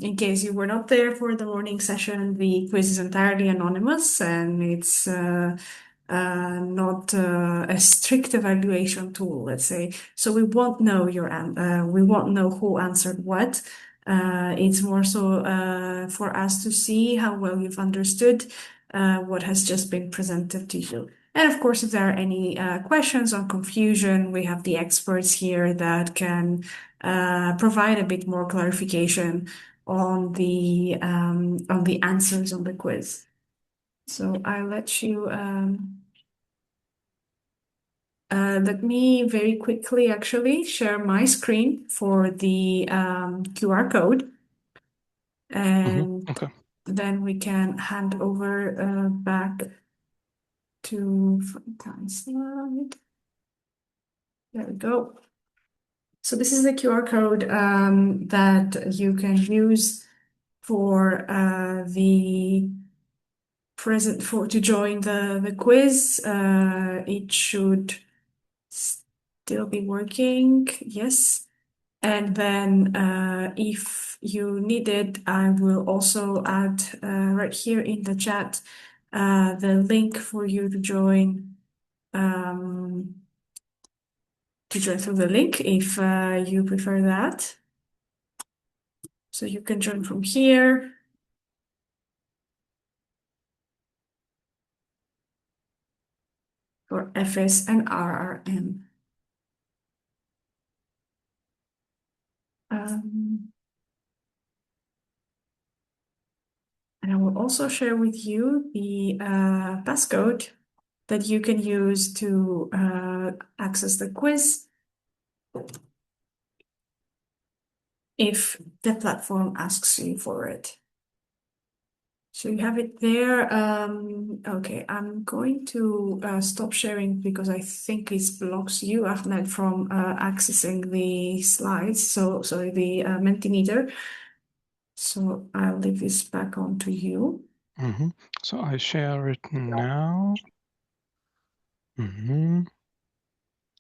in case you were not there for the morning session, the quiz is entirely anonymous and it's not a strict evaluation tool, let's say. So we won't know we won't know who answered what. It's more so for us to see how well you've understood what has just been presented to you. And of course, if there are any questions or confusion, we have the experts here that can provide a bit more clarification on the answers on the quiz. So I'll let you. Let me very quickly actually share my screen for the QR code. And then we can hand over back to front slide. There we go. So this is the QR code that you can use for to join the quiz. It should still be working. Yes. And then if you need it, I will also add right here in the chat the link for you to join through the link if you prefer that. So you can join from here. For EFFIS and RRM. And I will also share with you the passcode that you can use to access the quiz if the platform asks you for it. So you have it there. Okay, I'm going to stop sharing because I think it blocks you, Ahmed, from accessing the slides. So sorry, the Mentimeter. So I'll leave this back on to you. So I share it now. And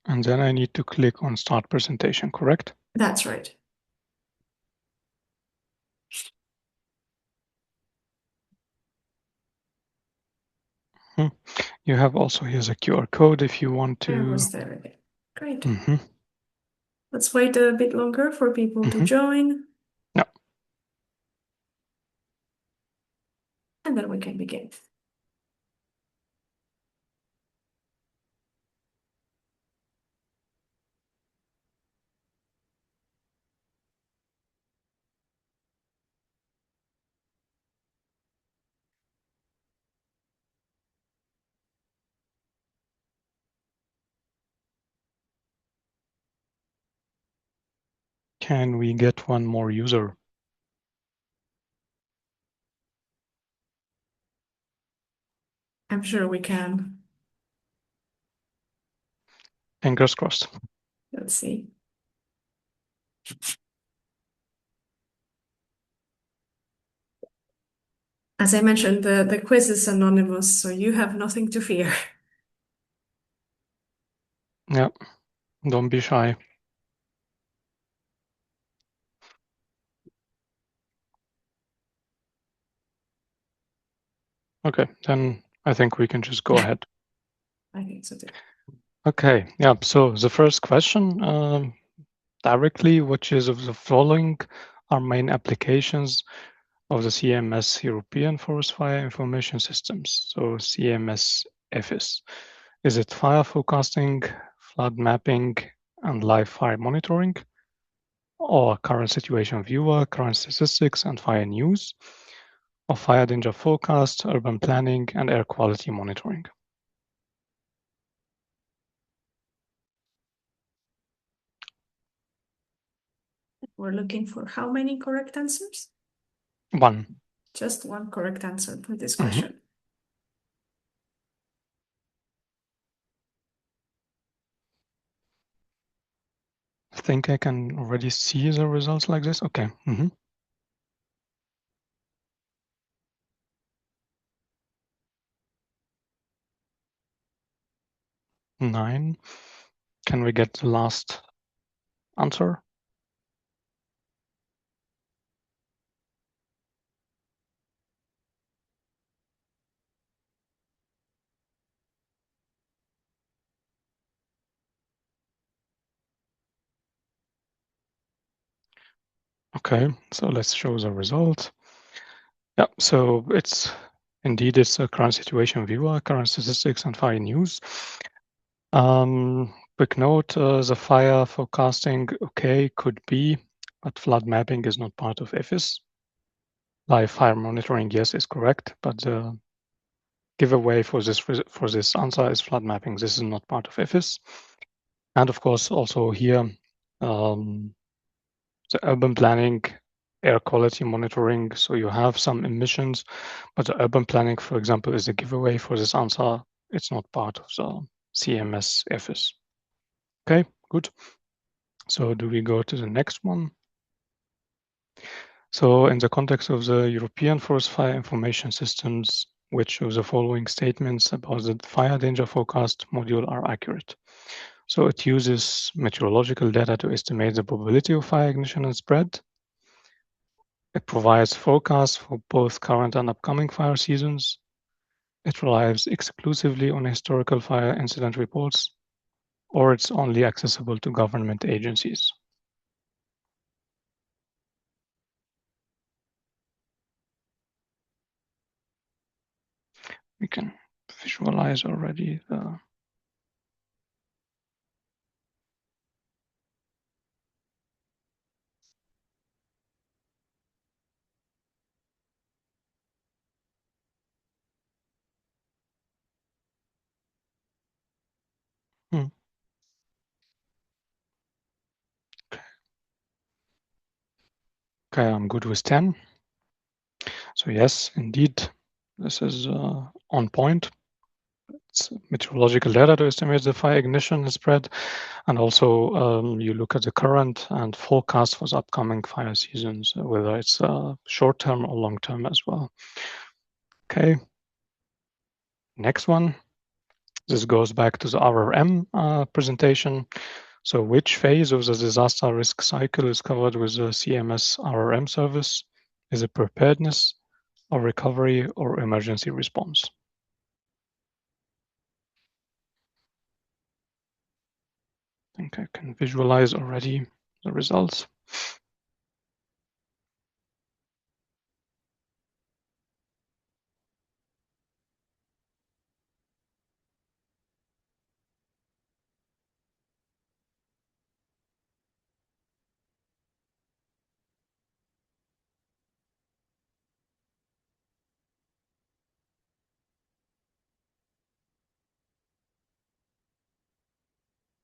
then I need to click on Start Presentation, correct? That's right. You have also here's a QR code if you want to. I was there again. Great. Let's wait a bit longer for people to join. Yeah. And then we can begin. Can we get one more user? I'm sure we can. Fingers crossed. Let's see. As I mentioned, the quiz is anonymous, so you have nothing to fear. Yeah, don't be shy. Okay, then I think we can just go ahead. I think so too. Okay, yeah, so the first question directly, which is of the following are main applications of the CEMS European Forest Fire Information Systems, so CEMS EFFIS. Is it fire forecasting, flood mapping, and live fire monitoring, or current situation viewer, current statistics, and fire news, or fire danger forecast, urban planning, and air quality monitoring? We're looking for how many correct answers? One. Just one correct answer for this question. I think I can already see the results like this. Okay. 9. Can we get the last answer? Okay, so let's show the result. Yeah, so it's a current situation viewer, current statistics, and fire news. Quick note, the fire forecasting, okay, could be, but flood mapping is not part of EFFIS. Live fire monitoring, yes, is correct, but the giveaway for this answer is flood mapping. This is not part of EFFIS. And of course, also here, the urban planning, air quality monitoring. So you have some emissions, but the urban planning, for example, is a giveaway for this answer. It's not part of the CEMS EFFIS. Okay, good. So do we go to the next one? So in the context of the European Forest Fire Information Systems, which of the following statements about the fire danger forecast module are accurate? So it uses meteorological data to estimate the probability of fire ignition and spread. It provides forecasts for both current and upcoming fire seasons. It relies exclusively on historical fire incident reports, or it's only accessible to government agencies. we can visualize already the Okay, I'm good with 10. So yes, indeed, this is on point. It's meteorological data to estimate the fire ignition spread, and also you look at the current and forecast for the upcoming fire seasons, whether it's short-term or long-term as well. Okay, next one. This goes back to the RRM presentation. So which phase of the disaster risk cycle is covered with the CEMS RRM service? Is it preparedness, or recovery, or emergency response? I think I can visualize already the results.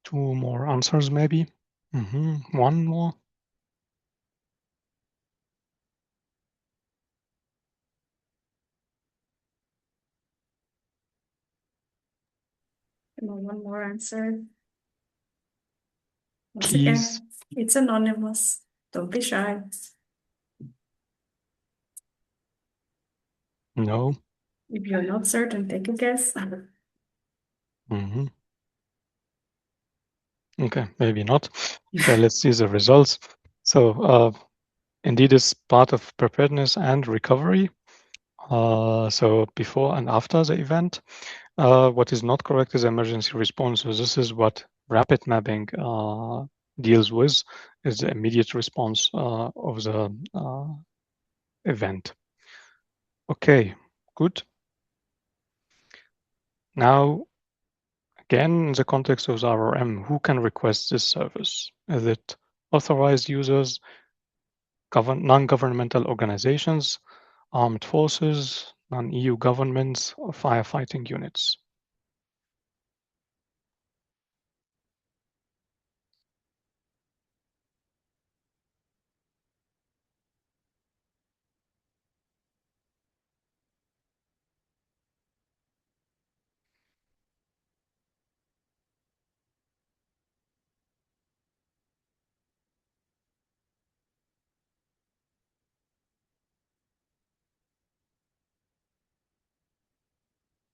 Two more answers, maybe. One more. One more answer. Once Please. again, it's anonymous. Don't be shy. No. If you're not certain, take a guess. Okay, maybe not. Okay, let's see the results. So indeed, it's part of preparedness and recovery. So before and after the event. What is not correct is emergency response. So this is what rapid mapping deals with, is the immediate response of the event. Okay, good. Now, again, in the context of the RRM, who can request this service? Is it authorized users, non-governmental organizations, armed forces, non-EU governments, or firefighting units?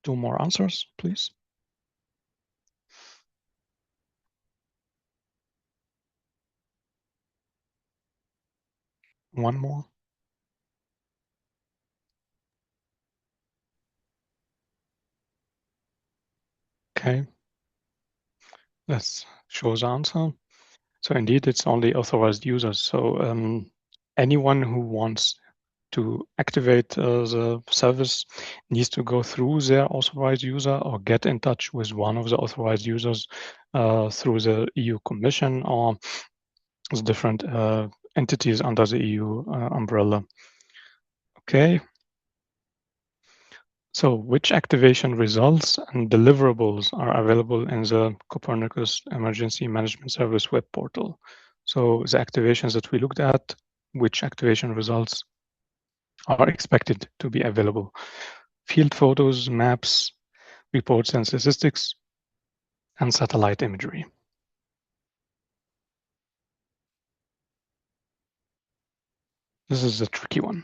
Two more answers, please. One more. Okay. Let's show the answer. So indeed, it's only authorized users. So anyone who wants to activate the service needs to go through their authorized user or get in touch with one of the authorized users through the EU Commission or the different entities under the EU umbrella. Okay. So which activation results and deliverables are available in the Copernicus Emergency Management Service web portal? So the activations that we looked at, which activation results are expected to be available? Field photos, maps, reports and statistics, and satellite imagery. This is a tricky one.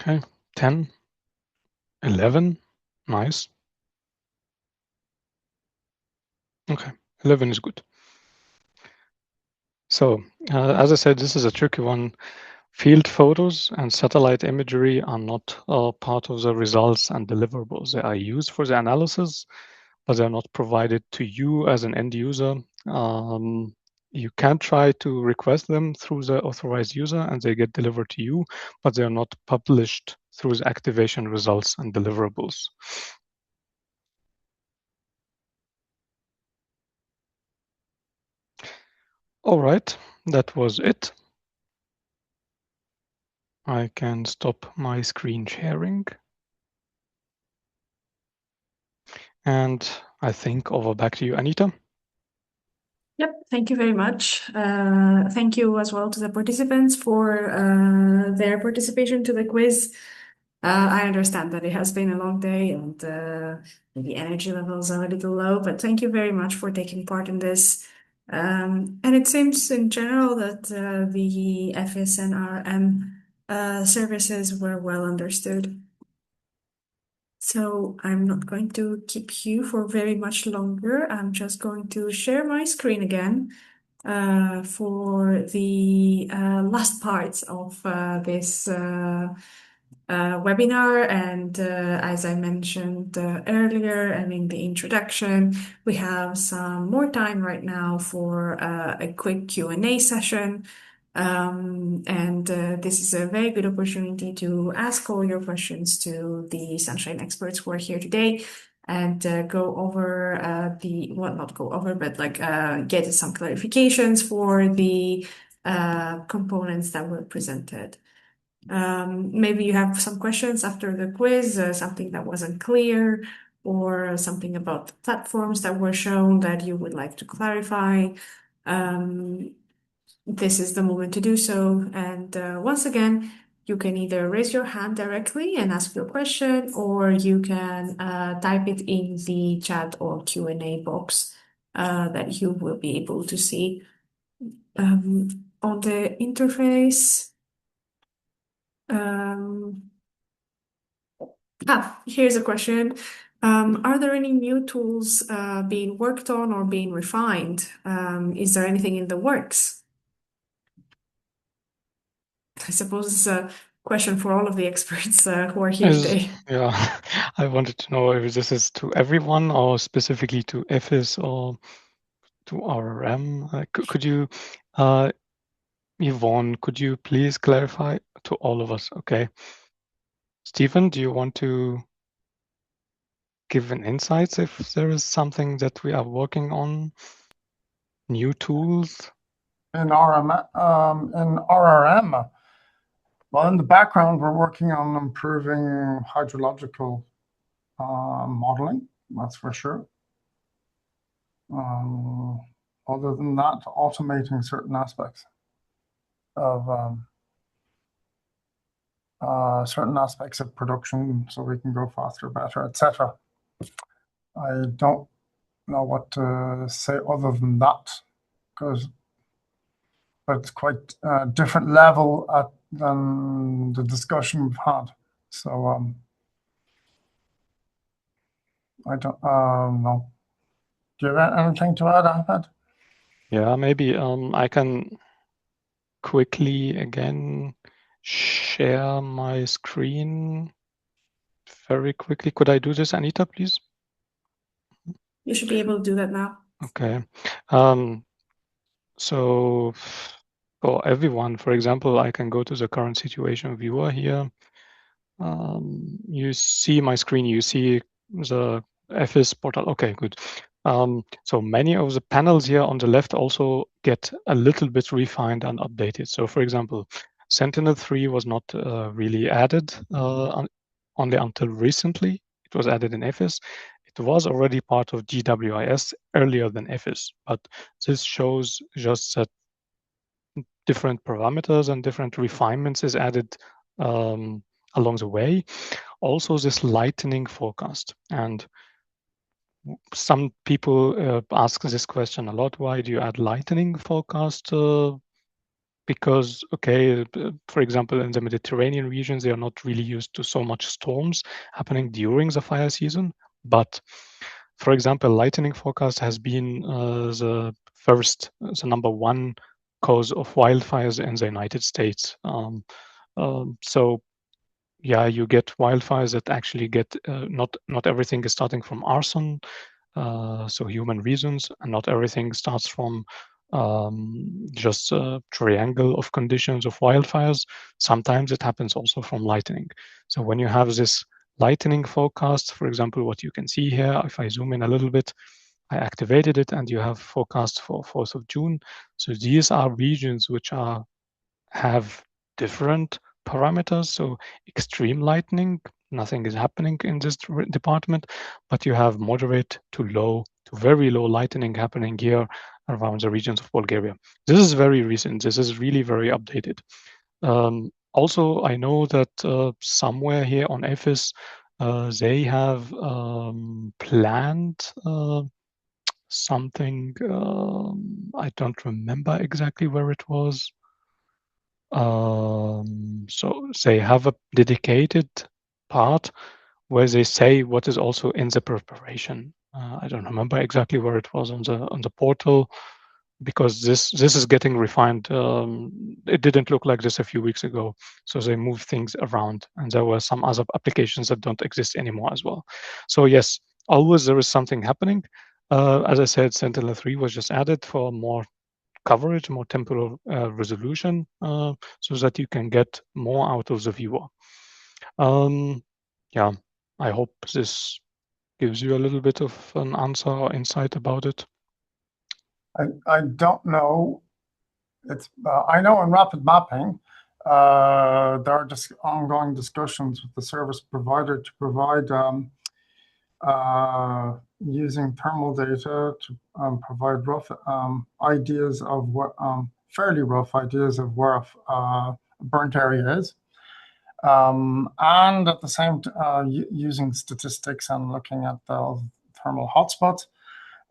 Okay, 10, 11, nice. Okay, 11 is good. So as I said, this is a tricky one. Field photos and satellite imagery are not part of the results and deliverables. They are used for the analysis, but they're not provided to you as an end user. You can try to request them through the authorized user and they get delivered to you, but they're not published through the activation results and deliverables. All right, that was it. I can stop my screen sharing. And I think over back to you, Anita. Yep, thank you very much. Thank you as well to the participants for their participation to the quiz. I understand that it has been a long day and the energy levels are a little low, but thank you very much for taking part in this. And it seems in general that the EFFIS and RM services were well understood. So I'm not going to keep you for very much longer. I'm just going to share my screen again for the last parts of this webinar. And as I mentioned earlier and in the introduction, we have some more time right now for a quick Q&A session. And this is a very good opportunity to ask all your questions to the Sunshine experts who are here today and go over not go over, but like get some clarifications for the components that were presented. Maybe you have some questions after the quiz, something that wasn't clear, or something about the platforms that were shown that you would like to clarify. This is the moment to do so. And once again, you can either raise your hand directly and ask your question, or you can type it in the chat or Q&A box that you will be able to see on the interface. Here's a question. Are there any new tools being worked on or being refined? Is there anything in the works? I suppose it's a question for all of the experts who are here today. Yeah, I wanted to know if this is to everyone or specifically to EFFIS or to RRM. Could you, Yvonne, could you please clarify to all of us? Okay. Stephen, do you want to give an insight if there is something that we are working on? New tools? In RRM, well, in the background, we're working on improving hydrological modeling, that's for sure. Other than that, automating certain aspects of production so we can go faster, better, etc. I don't know what to say other than that, but it's quite a different level than the discussion we've had. So I don't know. Do you have anything to add, Ahmed? Yeah, maybe I can quickly again share my screen very quickly. Could I do this, Anita, please? You should be able to do that now. Okay. So for everyone, for example, I can go to the current situation viewer here. You see my screen, you see the EFFIS portal. Okay, good. So many of the panels here on the left also get a little bit refined and updated. So for example, Sentinel-3 was not really added only until recently. It was added in EFFIS. It was already part of GWIS earlier than EFFIS, but this shows just that different parameters and different refinements is added along the way. Also this lightning forecast. And some people ask this question a lot. Why do you add lightning forecast? Because, okay, for example, in the Mediterranean regions, they are not really used to so much storms happening during the fire season. But for example, lightning forecast has been the number one cause of wildfires in the United States. So yeah, you get wildfires that actually get not everything is starting from arson, so human reasons, and not everything starts from just a triangle of conditions of wildfires. Sometimes it happens also from lightning. So when you have this lightning forecast, for example, what you can see here, if I zoom in a little bit, I activated it, and you have forecast for 4th of June. So these are regions which have different parameters. So extreme lightning, nothing is happening in this department, but you have moderate to low to very low lightning happening here around the regions of Bulgaria. This is very recent. This is really very updated. Also, I know that somewhere here on EFFIS, they have planned something. I don't remember exactly where it was. So they have a dedicated part where they say what is also in the preparation. I don't remember exactly where it was on the portal, because this is getting refined. It didn't look like this a few weeks ago, so they moved things around, and there were some other applications that don't exist anymore as well. So yes, always there is something happening. As I said, Sentinel-3 was just added for more coverage, more temporal resolution, so that you can get more out of the viewer. Yeah, I hope this gives you a little bit of an answer or insight about it. I don't know. I know in rapid mapping, there are ongoing discussions with the service provider to provide using thermal data to provide rough ideas of what fairly rough ideas of where a burnt area is, and at the same using statistics and looking at the thermal hotspots,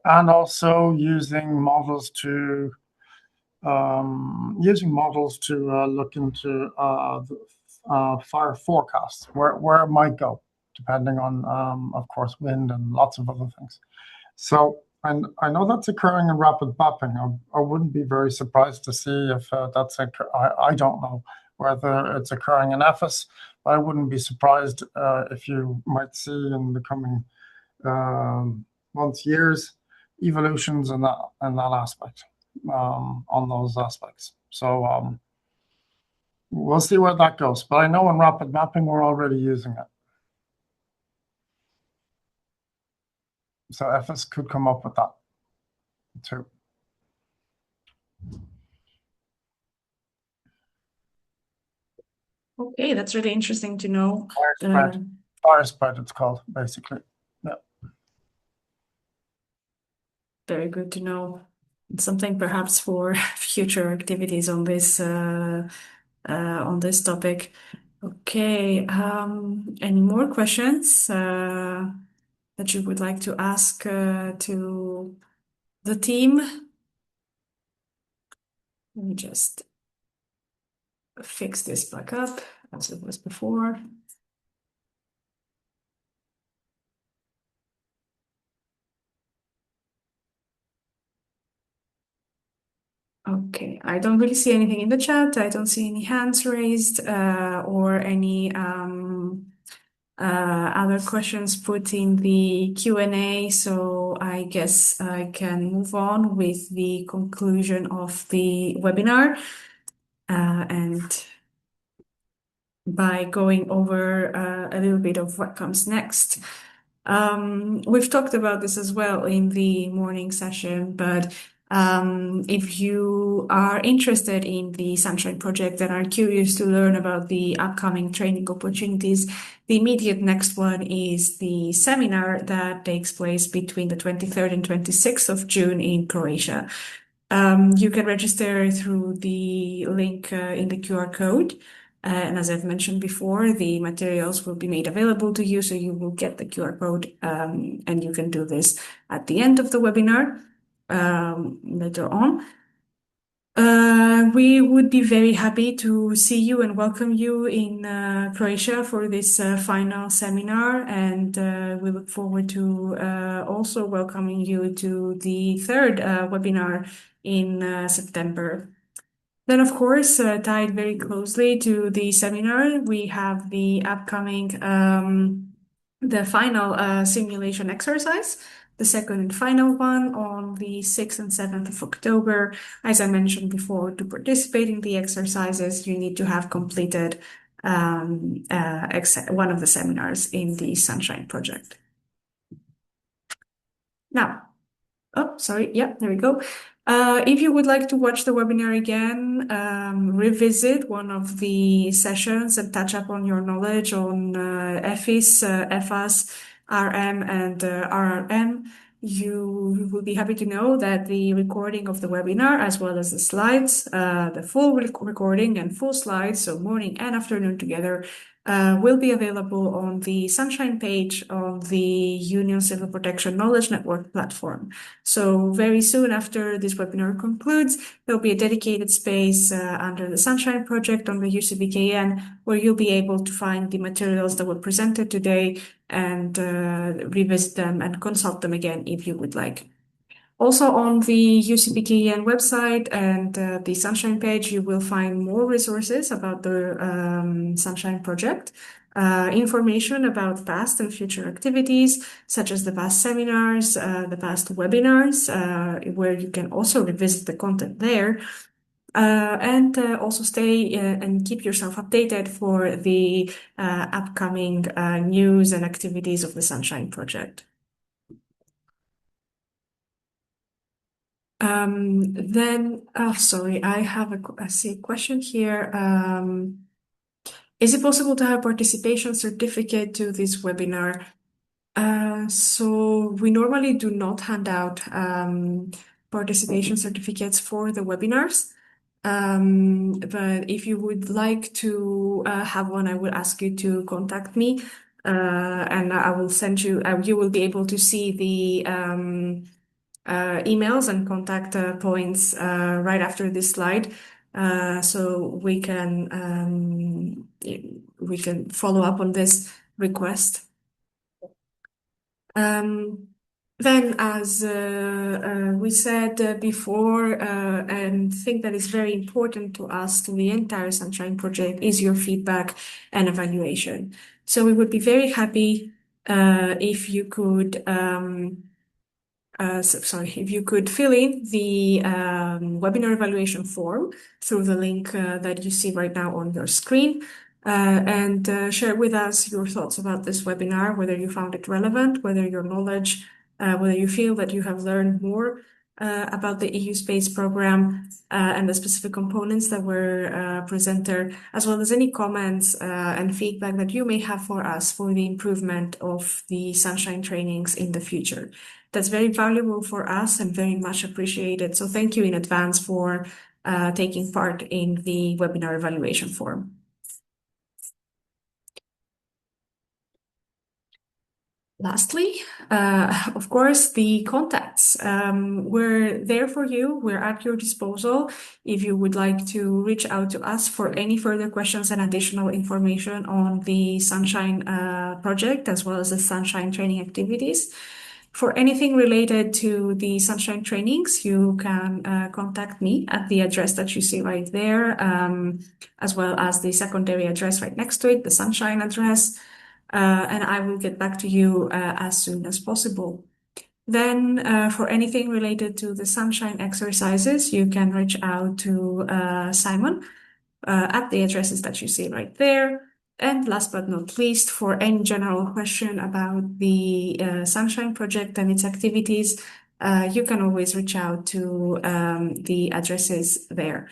and also using models to look into fire forecasts, where it might go, depending on, of course, wind and lots of other things. So, and I know that's occurring in rapid mapping. I wouldn't be very surprised to see if that's I don't know whether it's occurring in EFFIS, but I wouldn't be surprised if you might see in the coming months, years, evolutions in that aspect, on those aspects. So we'll see where that goes. But I know in rapid mapping we're already using it. So EFFIS could come up with that too. Okay, that's really interesting to know. Fire spread, it's called, basically. Yeah. Very good to know. Something perhaps for future activities on this topic. Okay. Any more questions that you would like to ask to the team? Let me just fix this back up as it was before. Okay, I don't really see anything in the chat. I don't see any hands raised or any other questions put in the Q&A. So I guess I can move on with the conclusion of the webinar and by going over a little bit of what comes next. We've talked about this as well in the morning session, but if you are interested in the Sunshine Project and are curious to learn about the upcoming training opportunities, the immediate next one is the seminar that takes place between the 23rd and 26th of June in Croatia. You can register through the link in the QR code. And as I've mentioned before, the materials will be made available to you, so you will get the QR code, and you can do this at the end of the webinar later on. We would be very happy to see you and welcome you in Croatia for this final seminar, and we look forward to also welcoming you to the third webinar in September. Then, of course, tied very closely to the seminar, we have the upcoming, the final simulation exercise, the second and final one on the 6th and 7th of October. As I mentioned before, to participate in the exercises, you need to have completed one of the seminars in the Sunshine Project. Now, oh, sorry. Yeah, there we go. If you would like to watch the webinar again, revisit one of the sessions and touch up on your knowledge on EFFIS, EFAS, RM, and RRM, you will be happy to know that the recording of the webinar, as well as the slides, the full recording and full slides, so morning and afternoon together, will be available on the Sunshine page of the Union Civil Protection Knowledge Network platform. So very soon after this webinar concludes, there'll be a dedicated space under the Sunshine Project on the UCBKN where you'll be able to find the materials that were presented today and revisit them and consult them again if you would like. Also on the UCBKN website and the Sunshine page, you will find more resources about the Sunshine Project, information about past and future activities, such as the past seminars, the past webinars, where you can also revisit the content there. And also stay and keep yourself updated for the upcoming news and activities of the Sunshine Project. Sorry, I have a question here. Is it possible to have participation certificate to this webinar? So we normally do not hand out participation certificates for the webinars. But if you would like to have one, I will ask you to contact me, and I will send you, you will be able to see the emails and contact points right after this slide, so we can follow up on this request. Then, as we said before, and think that is very important to us, to the entire Sunshine Project, is your feedback and evaluation. So we would be very happy if you could if you could fill in the webinar evaluation form through the link that you see right now on your screen, and share with us your thoughts about this webinar, whether you found it relevant, whether your knowledge, whether you feel that you have learned more about the EU Space Program and the specific components that were presented, as well as any comments and feedback that you may have for us for the improvement of the Sunshine trainings in the future. That's very valuable for us and very much appreciated. So thank you in advance for taking part in the webinar evaluation form. Lastly, of course, the contacts. We're there for you. We're at your disposal if you would like to reach out to us for any further questions and additional information on the Sunshine project, as well as the Sunshine training activities. For anything related to the Sunshine trainings, you can contact me at the address that you see right there, as well as the secondary address right next to it, the Sunshine address. And I will get back to you as soon as possible. Then, for anything related to the Sunshine exercises, you can reach out to Simon at the addresses that you see right there. And last but not least, for any general question about the Sunshine Project and its activities, you can always reach out to the addresses there.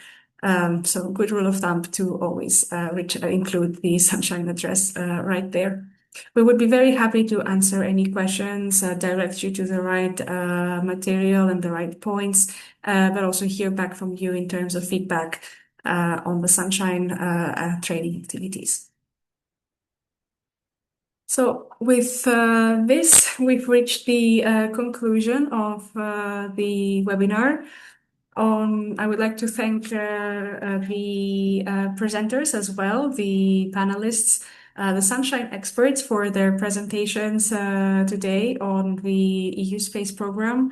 So good rule of thumb to always include the Sunshine address right there. We would be very happy to answer any questions, direct you to the right material and the right points, but also hear back from you in terms of feedback on the Sunshine training activities. So with this, we've reached the conclusion of the webinar. I would like to thank the presenters as well, the panelists, the Sunshine experts for their presentations today on the EU Space Program.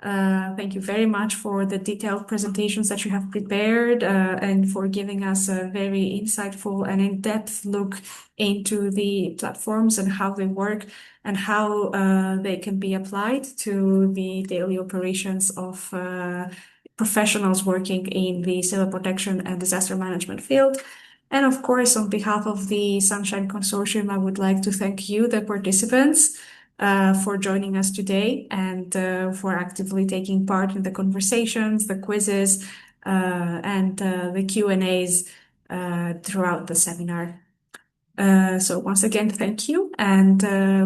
Thank you very much for the detailed presentations that you have prepared and for giving us a very insightful and in-depth look into the platforms and how they work and how they can be applied to the daily operations of professionals working in the civil protection and disaster management field. And of course, on behalf of the Sunshine Consortium, I would like to thank you, the participants, for joining us today and for actively taking part in the conversations, the quizzes, and the Q&As throughout the seminar. So once again, thank you, and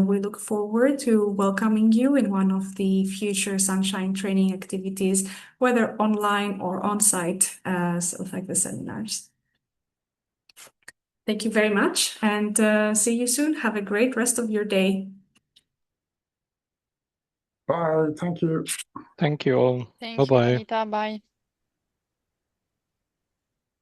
we look forward to welcoming you in one of the future Sunshine training activities, whether online or on-site, so like the seminars. Thank you very much, and see you soon. Have a great rest of your day. Bye. Thank you. Thank you all. Thank you, Bye-bye. Anita. Bye.